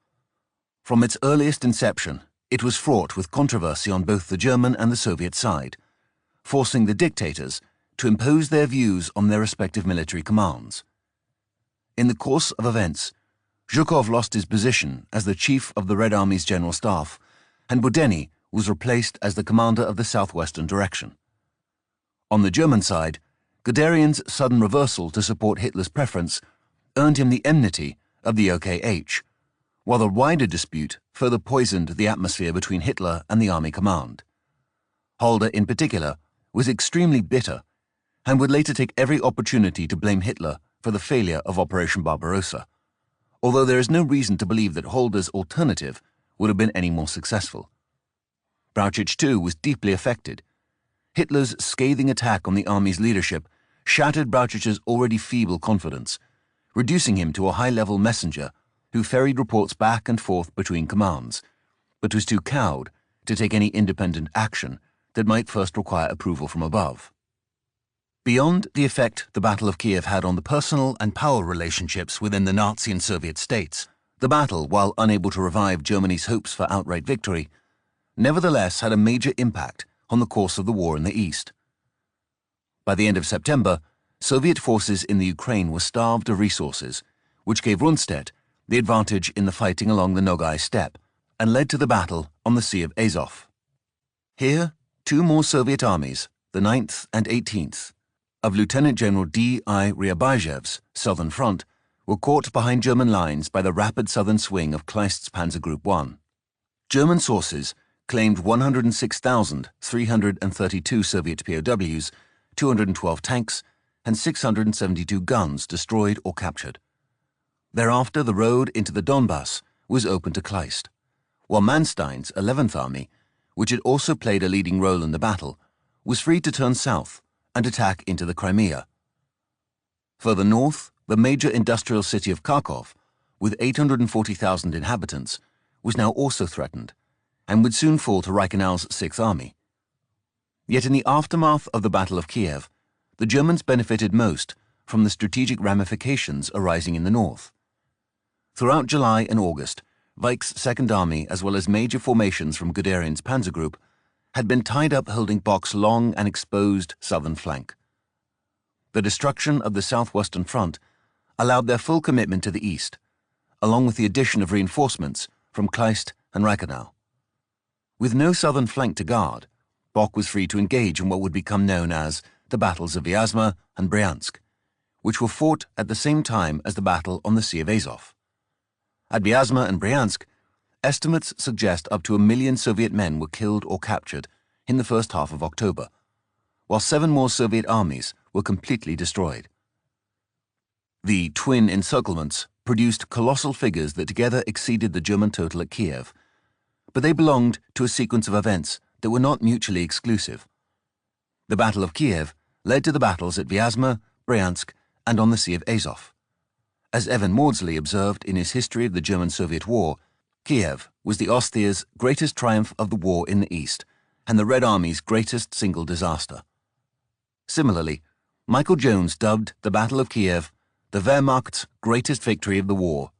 Speaker 1: From its earliest inception, it was fraught with controversy on both the German and the Soviet side, forcing the dictators to impose their views on their respective military commands. In the course of events, Zhukov lost his position as the chief of the Red Army's General Staff, and Budeni was replaced as the commander of the southwestern direction. On the German side, Guderian's sudden reversal to support Hitler's preference earned him the enmity of the OKH, while the wider dispute further poisoned the atmosphere between Hitler and the army command. Halder, in particular, was extremely bitter and would later take every opportunity to blame Hitler for the failure of Operation Barbarossa, although there is no reason to believe that Halder's alternative would have been any more successful. Brauchitsch, too, was deeply affected. Hitler's scathing attack on the army's leadership shattered Brauchitsch's already feeble confidence, reducing him to a high-level messenger who ferried reports back and forth between commands, but was too cowed to take any independent action that might first require approval from above. Beyond the effect the Battle of Kiev had on the personal and power relationships within the Nazi and Soviet states, the battle, while unable to revive Germany's hopes for outright victory, nevertheless had a major impact on the course of the war in the East. By the end of September, Soviet forces in the Ukraine were starved of resources, which gave Rundstedt the advantage in the fighting along the Nogai Steppe and led to the battle on the Sea of Azov. Here, two more Soviet armies, the 9th and 18th, of Lieutenant General D.I. Ryabazhev's Southern Front, were caught behind German lines by the rapid southern swing of Kleist's Panzer Group 1. German sources claimed 106,332 Soviet POWs, 212 tanks, and 672 guns destroyed or captured. Thereafter, the road into the Donbass was open to Kleist, while Manstein's 11th Army, which had also played a leading role in the battle, was free to turn south and attack into the Crimea. Further north, the major industrial city of Kharkov, with 840,000 inhabitants, was now also threatened, and would soon fall to Reichenau's 6th Army. Yet in the aftermath of the Battle of Kiev, the Germans benefited most from the strategic ramifications arising in the north. Throughout July and August, Weich's 2nd Army, as well as major formations from Guderian's Panzer Group, had been tied up holding Bock's long and exposed southern flank. The destruction of the southwestern front allowed their full commitment to the east, along with the addition of reinforcements from Kleist and Reichenau. With no southern flank to guard, Bock was free to engage in what would become known as the battles of Vyazma and Bryansk, which were fought at the same time as the battle on the Sea of Azov. At Vyazma and Bryansk, estimates suggest up to 1 million Soviet men were killed or captured in the first half of October, while 7 more Soviet armies were completely destroyed. The twin encirclements produced colossal figures that together exceeded the German total at Kiev, but they belonged to a sequence of events that were not mutually exclusive. The Battle of Kiev led to the battles at Vyazma, Bryansk, and on the Sea of Azov. As Evan Maudsley observed in his History of the German-Soviet War, Kiev was the Austria's greatest triumph of the war in the East and the Red Army's greatest single disaster. Similarly, Michael Jones dubbed the Battle of Kiev the Wehrmacht's greatest victory of the war.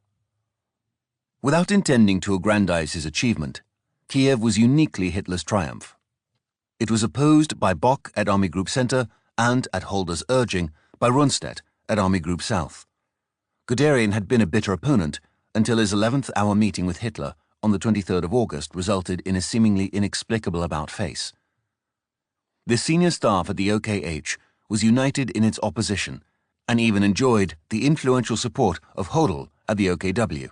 Speaker 1: Without intending to aggrandize his achievement, Kiev was uniquely Hitler's triumph. It was opposed by Bock at Army Group Center and, at Halder's urging, by Rundstedt at Army Group South. Guderian had been a bitter opponent until his 11th hour meeting with Hitler on the 23rd of August resulted in a seemingly inexplicable about-face. The senior staff at the OKH was united in its opposition and even enjoyed the influential support of Hodel at the OKW.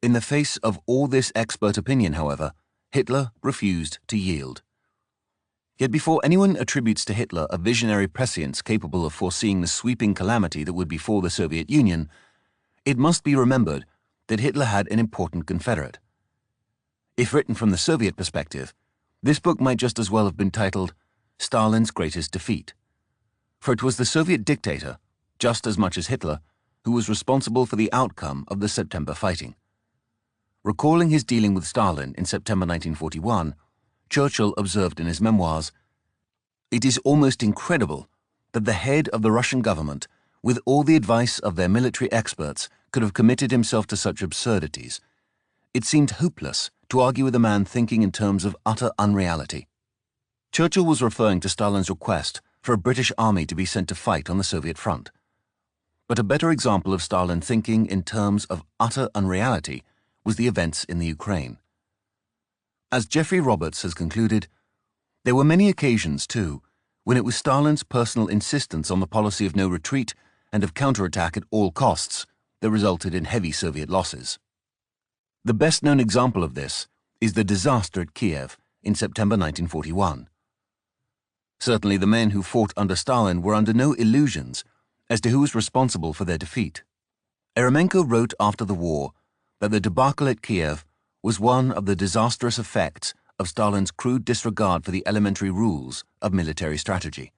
Speaker 1: In the face of all this expert opinion, however, Hitler refused to yield. Yet before anyone attributes to Hitler a visionary prescience capable of foreseeing the sweeping calamity that would befall the Soviet Union, it must be remembered that Hitler had an important confederate. If written from the Soviet perspective, this book might just as well have been titled Stalin's Greatest Defeat, for it was the Soviet dictator, just as much as Hitler, who was responsible for the outcome of the September fighting. Recalling his dealing with Stalin in September 1941, Churchill observed in his memoirs, "It is almost incredible that the head of the Russian government, with all the advice of their military experts, could have committed himself to such absurdities. It seemed hopeless to argue with a man thinking in terms of utter unreality." Churchill was referring to Stalin's request for a British army to be sent to fight on the Soviet front. But a better example of Stalin thinking in terms of utter unreality was the events in the Ukraine. As Jeffrey Roberts has concluded, there were many occasions, too, when it was Stalin's personal insistence on the policy of no retreat and of counterattack at all costs that resulted in heavy Soviet losses. The best-known example of this is the disaster at Kiev in September 1941. Certainly the men who fought under Stalin were under no illusions as to who was responsible for their defeat. Eremenko wrote after the war that the debacle at Kiev was one of the disastrous effects of Stalin's crude disregard for the elementary rules of military strategy.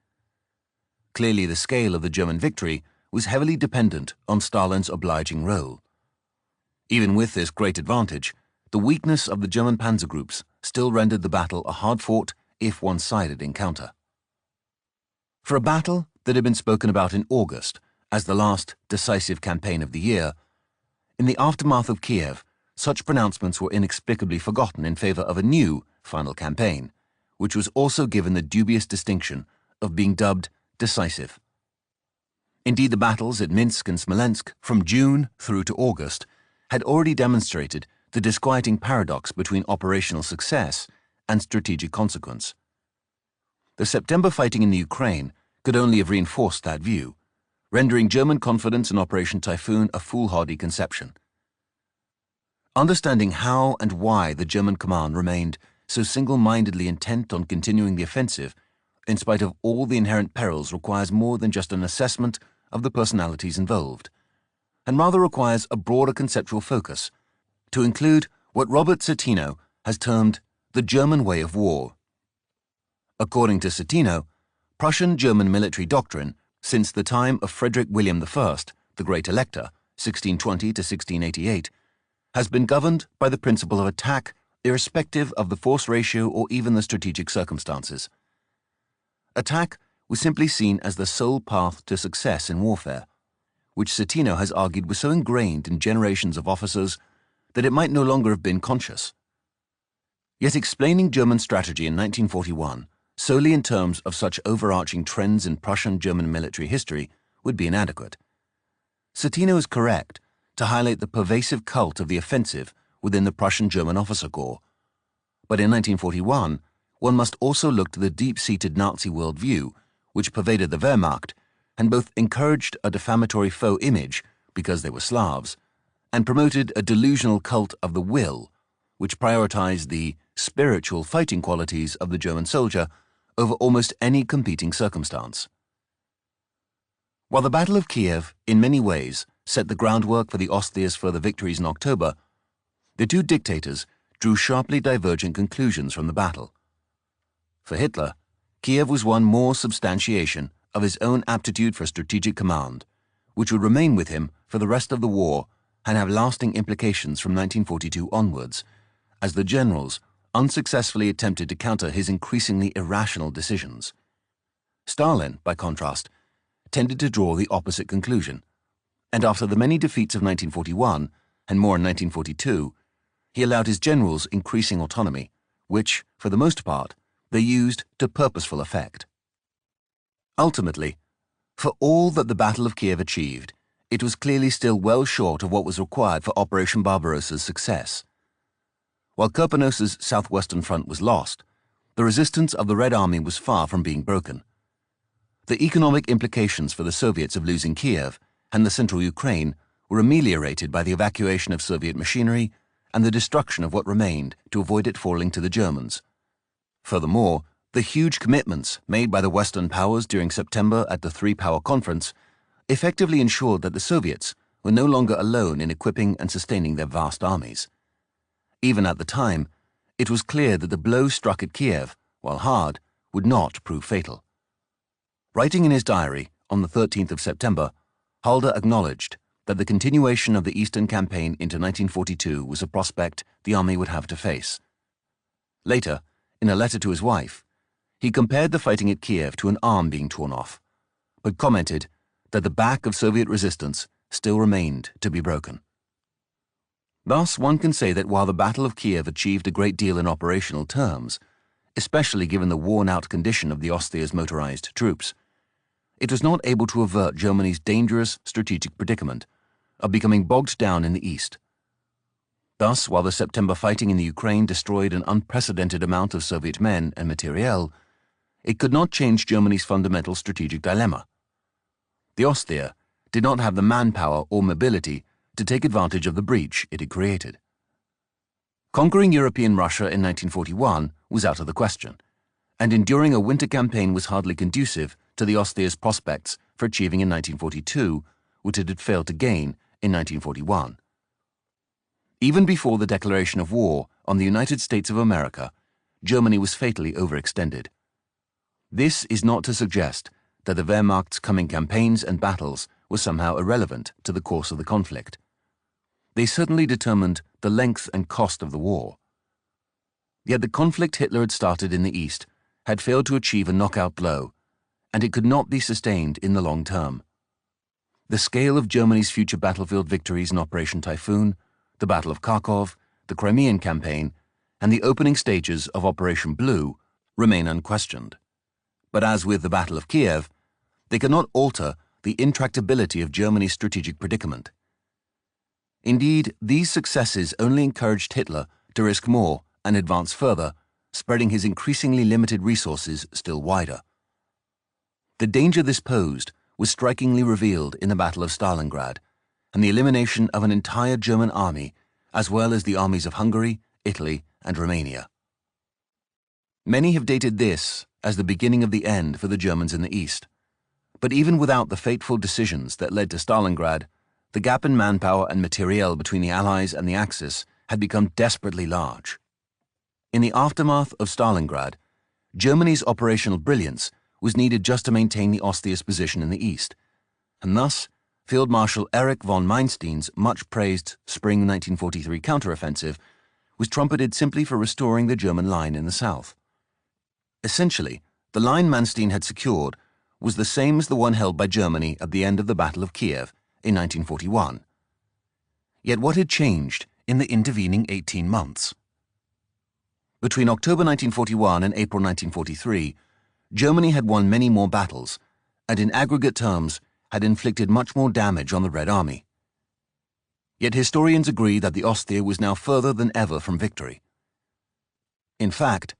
Speaker 1: Clearly, the scale of the German victory was heavily dependent on Stalin's obliging role. Even with this great advantage, the weakness of the German panzer groups still rendered the battle a hard-fought, if one-sided encounter. For a battle that had been spoken about in August as the last decisive campaign of the year, in the aftermath of Kiev, such pronouncements were inexplicably forgotten in favor of a new final campaign, which was also given the dubious distinction of being dubbed decisive. Indeed, the battles at Minsk and Smolensk from June through to August had already demonstrated the disquieting paradox between operational success and strategic consequence. The September fighting in the Ukraine could only have reinforced that view, rendering German confidence in Operation Typhoon a foolhardy conception. Understanding how and why the German command remained so single-mindedly intent on continuing the offensive, in spite of all the inherent perils, requires more than just an assessment of the personalities involved, and rather requires a broader conceptual focus to include what Robert Citino has termed the German way of war. According to Citino, Prussian-German military doctrine since the time of Frederick William I, the Great Elector, 1620 to 1688, has been governed by the principle of attack irrespective of the force ratio or even the strategic circumstances. Attack was simply seen as the sole path to success in warfare, which Citino has argued was so ingrained in generations of officers that it might no longer have been conscious. Yet explaining German strategy in 1941 solely in terms of such overarching trends in Prussian-German military history would be inadequate. Citino is correct to highlight the pervasive cult of the offensive within the Prussian-German officer corps. But in 1941, one must also look to the deep-seated Nazi worldview which pervaded the Wehrmacht and both encouraged a defamatory faux image because they were Slavs and promoted a delusional cult of the will which prioritized the spiritual fighting qualities of the German soldier over almost any competing circumstance. While the Battle of Kiev, in many ways, set the groundwork for the Austria's further victories in October, the two dictators drew sharply divergent conclusions from the battle. For Hitler, Kiev was one more substantiation of his own aptitude for strategic command, which would remain with him for the rest of the war and have lasting implications from 1942 onwards, as the generals unsuccessfully attempted to counter his increasingly irrational decisions. Stalin, by contrast, tended to draw the opposite conclusion, and after the many defeats of 1941, and more in 1942, he allowed his generals increasing autonomy, which, for the most part, they used to purposeful effect. Ultimately, for all that the Battle of Kiev achieved, it was clearly still well short of what was required for Operation Barbarossa's success. While Kirponos's southwestern front was lost, the resistance of the Red Army was far from being broken. The economic implications for the Soviets of losing Kiev and the central Ukraine were ameliorated by the evacuation of Soviet machinery and the destruction of what remained to avoid it falling to the Germans. Furthermore, the huge commitments made by the Western powers during September at the Three-Power Conference effectively ensured that the Soviets were no longer alone in equipping and sustaining their vast armies. Even at the time, it was clear that the blow struck at Kiev, while hard, would not prove fatal. Writing in his diary on the 13th of September, Halder acknowledged that the continuation of the Eastern Campaign into 1942 was a prospect the army would have to face. Later, in a letter to his wife, he compared the fighting at Kiev to an arm being torn off, but commented that the back of Soviet resistance still remained to be broken. Thus, one can say that while the Battle of Kiev achieved a great deal in operational terms, especially given the worn-out condition of the Austria's motorized troops, it was not able to avert Germany's dangerous strategic predicament of becoming bogged down in the east. Thus, while the September fighting in the Ukraine destroyed an unprecedented amount of Soviet men and materiel, it could not change Germany's fundamental strategic dilemma. The Ostseer did not have the manpower or mobility to take advantage of the breach it had created. Conquering European Russia in 1941 was out of the question, and enduring a winter campaign was hardly conducive to the Ostseer's prospects for achieving in 1942 what it had failed to gain in 1941. Even before the declaration of war on the United States of America, Germany was fatally overextended. This is not to suggest that the Wehrmacht's coming campaigns and battles were somehow irrelevant to the course of the conflict. They certainly determined the length and cost of the war. Yet the conflict Hitler had started in the East had failed to achieve a knockout blow, and it could not be sustained in the long term. The scale of Germany's future battlefield victories in Operation Typhoon, the Battle of Kharkov, the Crimean campaign, and the opening stages of Operation Blue remain unquestioned. But as with the Battle of Kiev, they cannot alter the intractability of Germany's strategic predicament. Indeed, these successes only encouraged Hitler to risk more and advance further, spreading his increasingly limited resources still wider. The danger this posed was strikingly revealed in the Battle of Stalingrad and the elimination of an entire German army, as well as the armies of Hungary, Italy, and Romania. Many have dated this as the beginning of the end for the Germans in the East. But even without the fateful decisions that led to Stalingrad, the gap in manpower and materiel between the Allies and the Axis had become desperately large. In the aftermath of Stalingrad, Germany's operational brilliance was needed just to maintain the Ostseer's position in the East, and thus Field Marshal Erich von Manstein's much-praised spring 1943 counteroffensive was trumpeted simply for restoring the German line in the south. Essentially, the line Manstein had secured was the same as the one held by Germany at the end of the Battle of Kiev in 1941. Yet what had changed in the intervening 18 months? Between October 1941 and April 1943, Germany had won many more battles, and in aggregate terms had inflicted much more damage on the Red Army. Yet historians agree that the Ostseer was now further than ever from victory. In fact,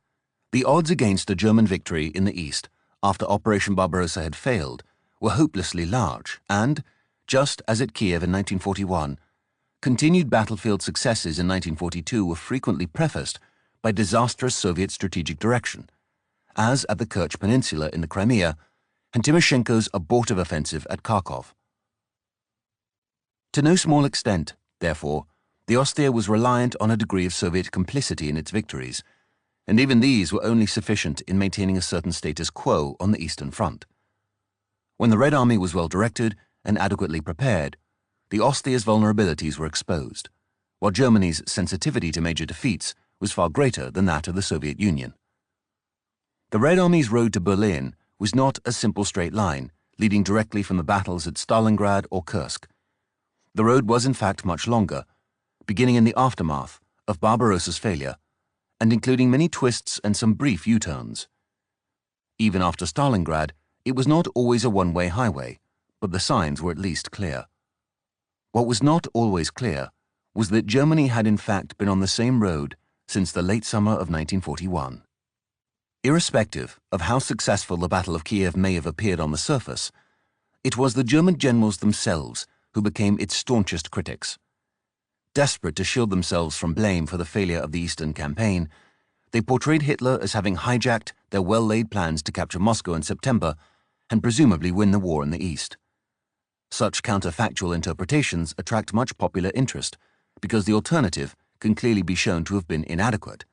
Speaker 1: the odds against a German victory in the East after Operation Barbarossa had failed were hopelessly large and, just as at Kiev in 1941, continued battlefield successes in 1942 were frequently prefaced by disastrous Soviet strategic direction, as at the Kerch Peninsula in the Crimea and Timoshenko's abortive offensive at Kharkov. To no small extent, therefore, the Ostseer was reliant on a degree of Soviet complicity in its victories, and even these were only sufficient in maintaining a certain status quo on the Eastern Front. When the Red Army was well directed and adequately prepared, the Ostseer's vulnerabilities were exposed, while Germany's sensitivity to major defeats was far greater than that of the Soviet Union. The Red Army's road to Berlin was not a simple straight line, leading directly from the battles at Stalingrad or Kursk. The road was in fact much longer, beginning in the aftermath of Barbarossa's failure, and including many twists and some brief U-turns. Even after Stalingrad, it was not always a one-way highway, but the signs were at least clear. What was not always clear was that Germany had in fact been on the same road since the late summer of 1941. Irrespective of how successful the Battle of Kiev may have appeared on the surface, it was the German generals themselves who became its staunchest critics. Desperate to shield themselves from blame for the failure of the Eastern Campaign, they portrayed Hitler as having hijacked their well-laid plans to capture Moscow in September and presumably win the war in the East. Such counterfactual interpretations attract much popular interest because the alternative can clearly be shown to have been inadequate,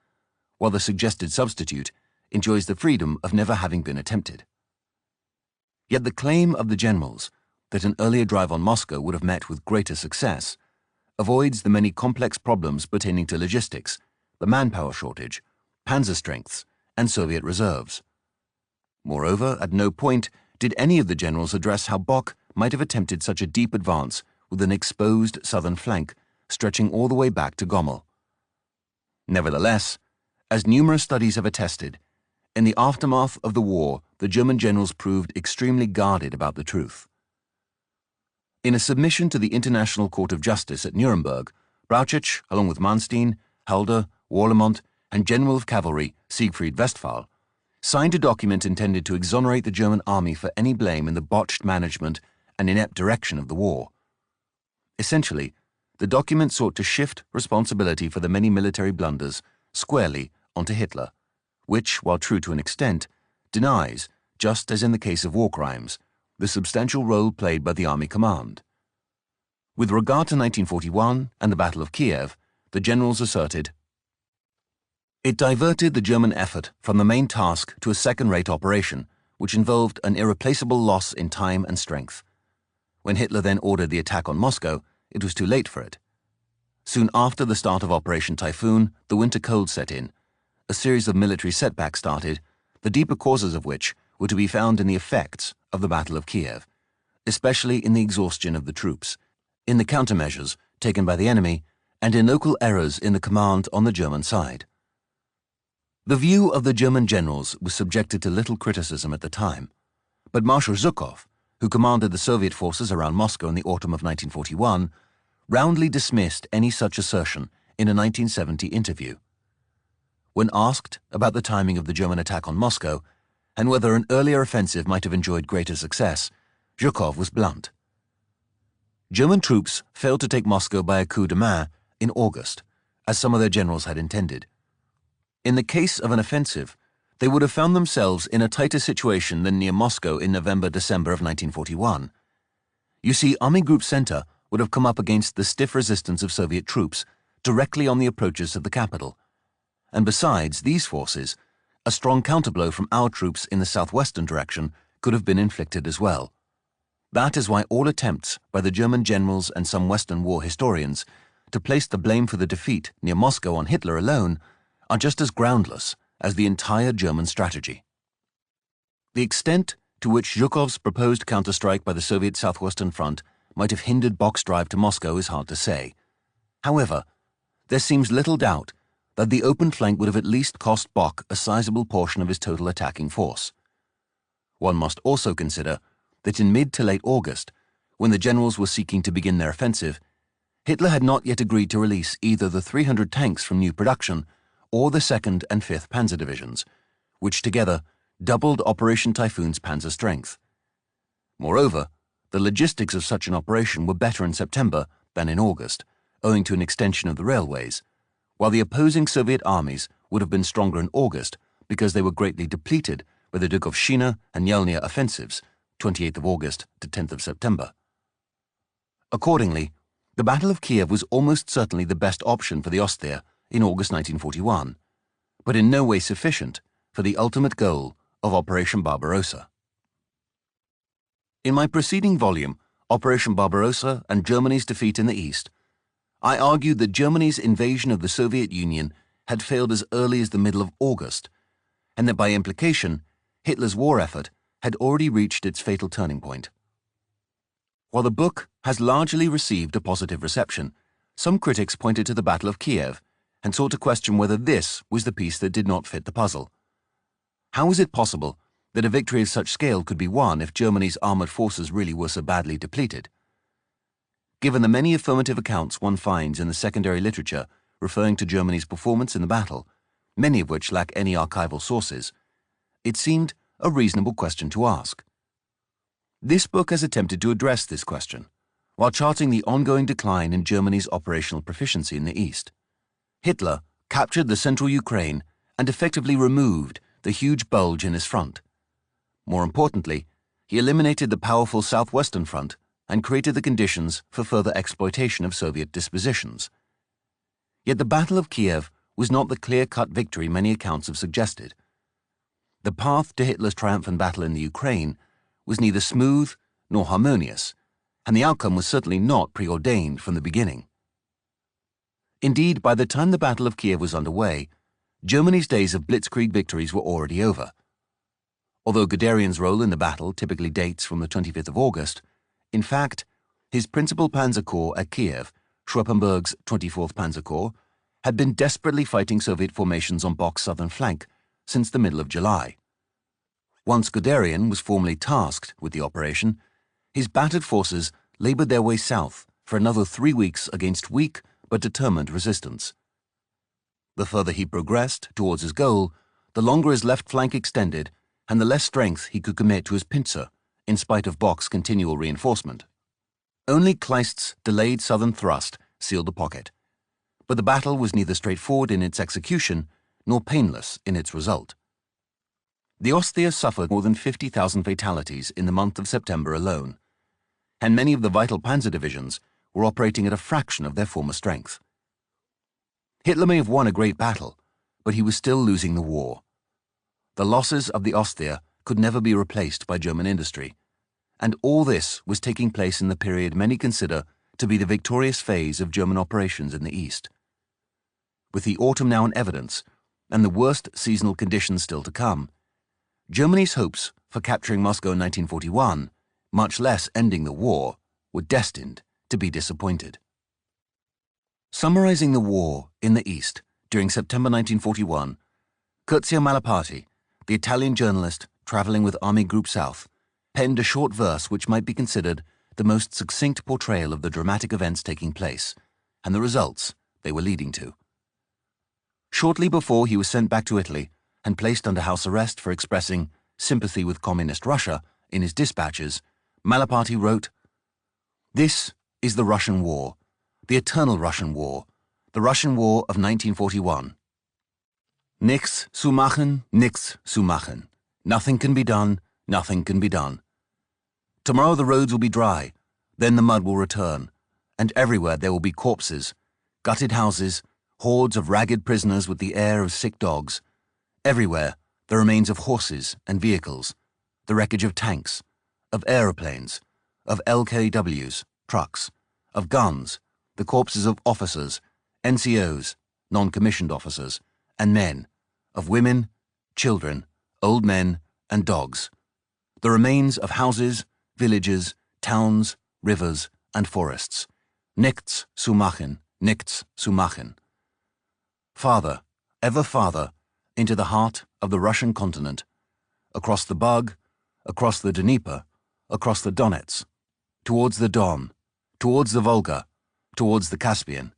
Speaker 1: while the suggested substitute enjoys the freedom of never having been attempted. Yet the claim of the generals that an earlier drive on Moscow would have met with greater success avoids the many complex problems pertaining to logistics, the manpower shortage, panzer strengths, and Soviet reserves. Moreover, at no point did any of the generals address how Bock might have attempted such a deep advance with an exposed southern flank stretching all the way back to Gommel. Nevertheless, as numerous studies have attested, in the aftermath of the war, the German generals proved extremely guarded about the truth. In a submission to the International Court of Justice at Nuremberg, Brauchitsch, along with Manstein, Halder, Warlemont, and General of Cavalry Siegfried Westphal, signed a document intended to exonerate the German army for any blame in the botched management and inept direction of the war. Essentially, the document sought to shift responsibility for the many military blunders squarely onto Hitler, which, while true to an extent, denies, just as in the case of war crimes, the substantial role played by the army command. With regard to 1941 and the Battle of Kiev, the generals asserted, "It diverted the German effort from the main task to a second-rate operation, which involved an irreplaceable loss in time and strength. When Hitler then ordered the attack on Moscow, it was too late for it. Soon after the start of Operation Typhoon, the winter cold set in. A series of military setbacks started, the deeper causes of which were to be found in the effects of the Battle of Kiev, especially in the exhaustion of the troops, in the countermeasures taken by the enemy, and in local errors in the command on the German side." The view of the German generals was subjected to little criticism at the time, but Marshal Zhukov, who commanded the Soviet forces around Moscow in the autumn of 1941, roundly dismissed any such assertion in a 1970 interview. When asked about the timing of the German attack on Moscow and whether an earlier offensive might have enjoyed greater success, Zhukov was blunt. German troops failed to take Moscow by a coup de main in August, as some of their generals had intended. In the case of an offensive, they would have found themselves in a tighter situation than near Moscow in November-December of 1941. You see, Army Group Center would have come up against the stiff resistance of Soviet troops directly on the approaches to the capital. And besides these forces, a strong counterblow from our troops in the southwestern direction could have been inflicted as well. That is why all attempts by the German generals and some Western war historians to place the blame for the defeat near Moscow on Hitler alone are just as groundless as the entire German strategy. The extent to which Zhukov's proposed counterstrike by the Soviet Southwestern Front might have hindered Bock's drive to Moscow is hard to say. However, there seems little doubt that the open flank would have at least cost Bock a sizable portion of his total attacking force. One must also consider that in mid to late August, when the generals were seeking to begin their offensive, Hitler had not yet agreed to release either the 300 tanks from new production or the 2nd and 5th Panzer Divisions, which together doubled Operation Typhoon's panzer strength. Moreover, the logistics of such an operation were better in September than in August, owing to an extension of the railways, while the opposing Soviet armies would have been stronger in August because they were greatly depleted by the Dukovshchina and Yelnya offensives, 28th of August to 10th of September. Accordingly, the Battle of Kiev was almost certainly the best option for the Ostseer in August 1941, but in no way sufficient for the ultimate goal of Operation Barbarossa. In my preceding volume, Operation Barbarossa and Germany's Defeat in the East, I argued that Germany's invasion of the Soviet Union had failed as early as the middle of August, and that by implication, Hitler's war effort had already reached its fatal turning point. While the book has largely received a positive reception, some critics pointed to the Battle of Kiev and sought to question whether this was the piece that did not fit the puzzle. How was it possible that a victory of such scale could be won if Germany's armored forces really were so badly depleted? Given the many affirmative accounts one finds in the secondary literature referring to Germany's performance in the battle, many of which lack any archival sources, it seemed a reasonable question to ask. This book has attempted to address this question, while charting the ongoing decline in Germany's operational proficiency in the East. Hitler captured the central Ukraine and effectively removed the huge bulge in his front. More importantly, he eliminated the powerful southwestern front and created the conditions for further exploitation of Soviet dispositions. Yet the Battle of Kiev was not the clear-cut victory many accounts have suggested. The path to Hitler's triumphant battle in the Ukraine was neither smooth nor harmonious, and the outcome was certainly not preordained from the beginning. Indeed, by the time the Battle of Kiev was underway, Germany's days of blitzkrieg victories were already over. Although Guderian's role in the battle typically dates from the 25th of August, in fact, his principal Panzer Corps at Kiev, Schweppenberg's 24th Panzer Corps, had been desperately fighting Soviet formations on Bock's southern flank since the middle of July. Once Guderian was formally tasked with the operation, his battered forces labored their way south for another 3 weeks against weak but determined resistance. The further he progressed towards his goal, the longer his left flank extended and the less strength he could commit to his pincer, in spite of Bock's continual reinforcement. Only Kleist's delayed southern thrust sealed the pocket, but the battle was neither straightforward in its execution nor painless in its result. The Ostias suffered more than 50,000 fatalities in the month of September alone, and many of the vital panzer divisions were operating at a fraction of their former strength. Hitler may have won a great battle, but he was still losing the war. The losses of the Ostia could never be replaced by German industry, and all this was taking place in the period many consider to be the victorious phase of German operations in the East. With the autumn now in evidence, and the worst seasonal conditions still to come, Germany's hopes for capturing Moscow in 1941, much less ending the war, were destined to be disappointed. Summarizing the war in the East during September 1941, Curzio Malaparte, the Italian journalist traveling with Army Group South, penned a short verse which might be considered the most succinct portrayal of the dramatic events taking place and the results they were leading to. Shortly before he was sent back to Italy and placed under house arrest for expressing sympathy with Communist Russia in his dispatches, Malaparte wrote, "This is the Russian War, the eternal Russian War, the Russian War of 1941. Nichts zu machen, nichts zu machen. Nothing can be done, nothing can be done. Tomorrow the roads will be dry, then the mud will return, and everywhere there will be corpses, gutted houses, hordes of ragged prisoners with the air of sick dogs. Everywhere the remains of horses and vehicles, the wreckage of tanks, of aeroplanes, of LKWs, trucks, of guns, the corpses of officers, NCOs, non-commissioned officers, and men, of women, children, old men, and dogs, the remains of houses, villages, towns, rivers, and forests. Nichts zu machen, nichts zu machen. Farther, ever farther, into the heart of the Russian continent, across the Bug, across the Dnieper, across the Donets, towards the Don, towards the Volga, towards the Caspian.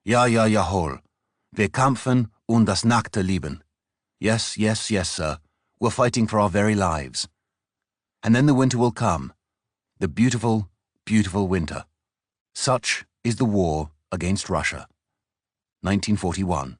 Speaker 1: Ja, ja, jawohl. Wir kämpfen das nackte Leben. Yes, yes, yes, sir. We're fighting for our very lives. And then the winter will come. The beautiful, beautiful winter. Such is the war against Russia. 1941.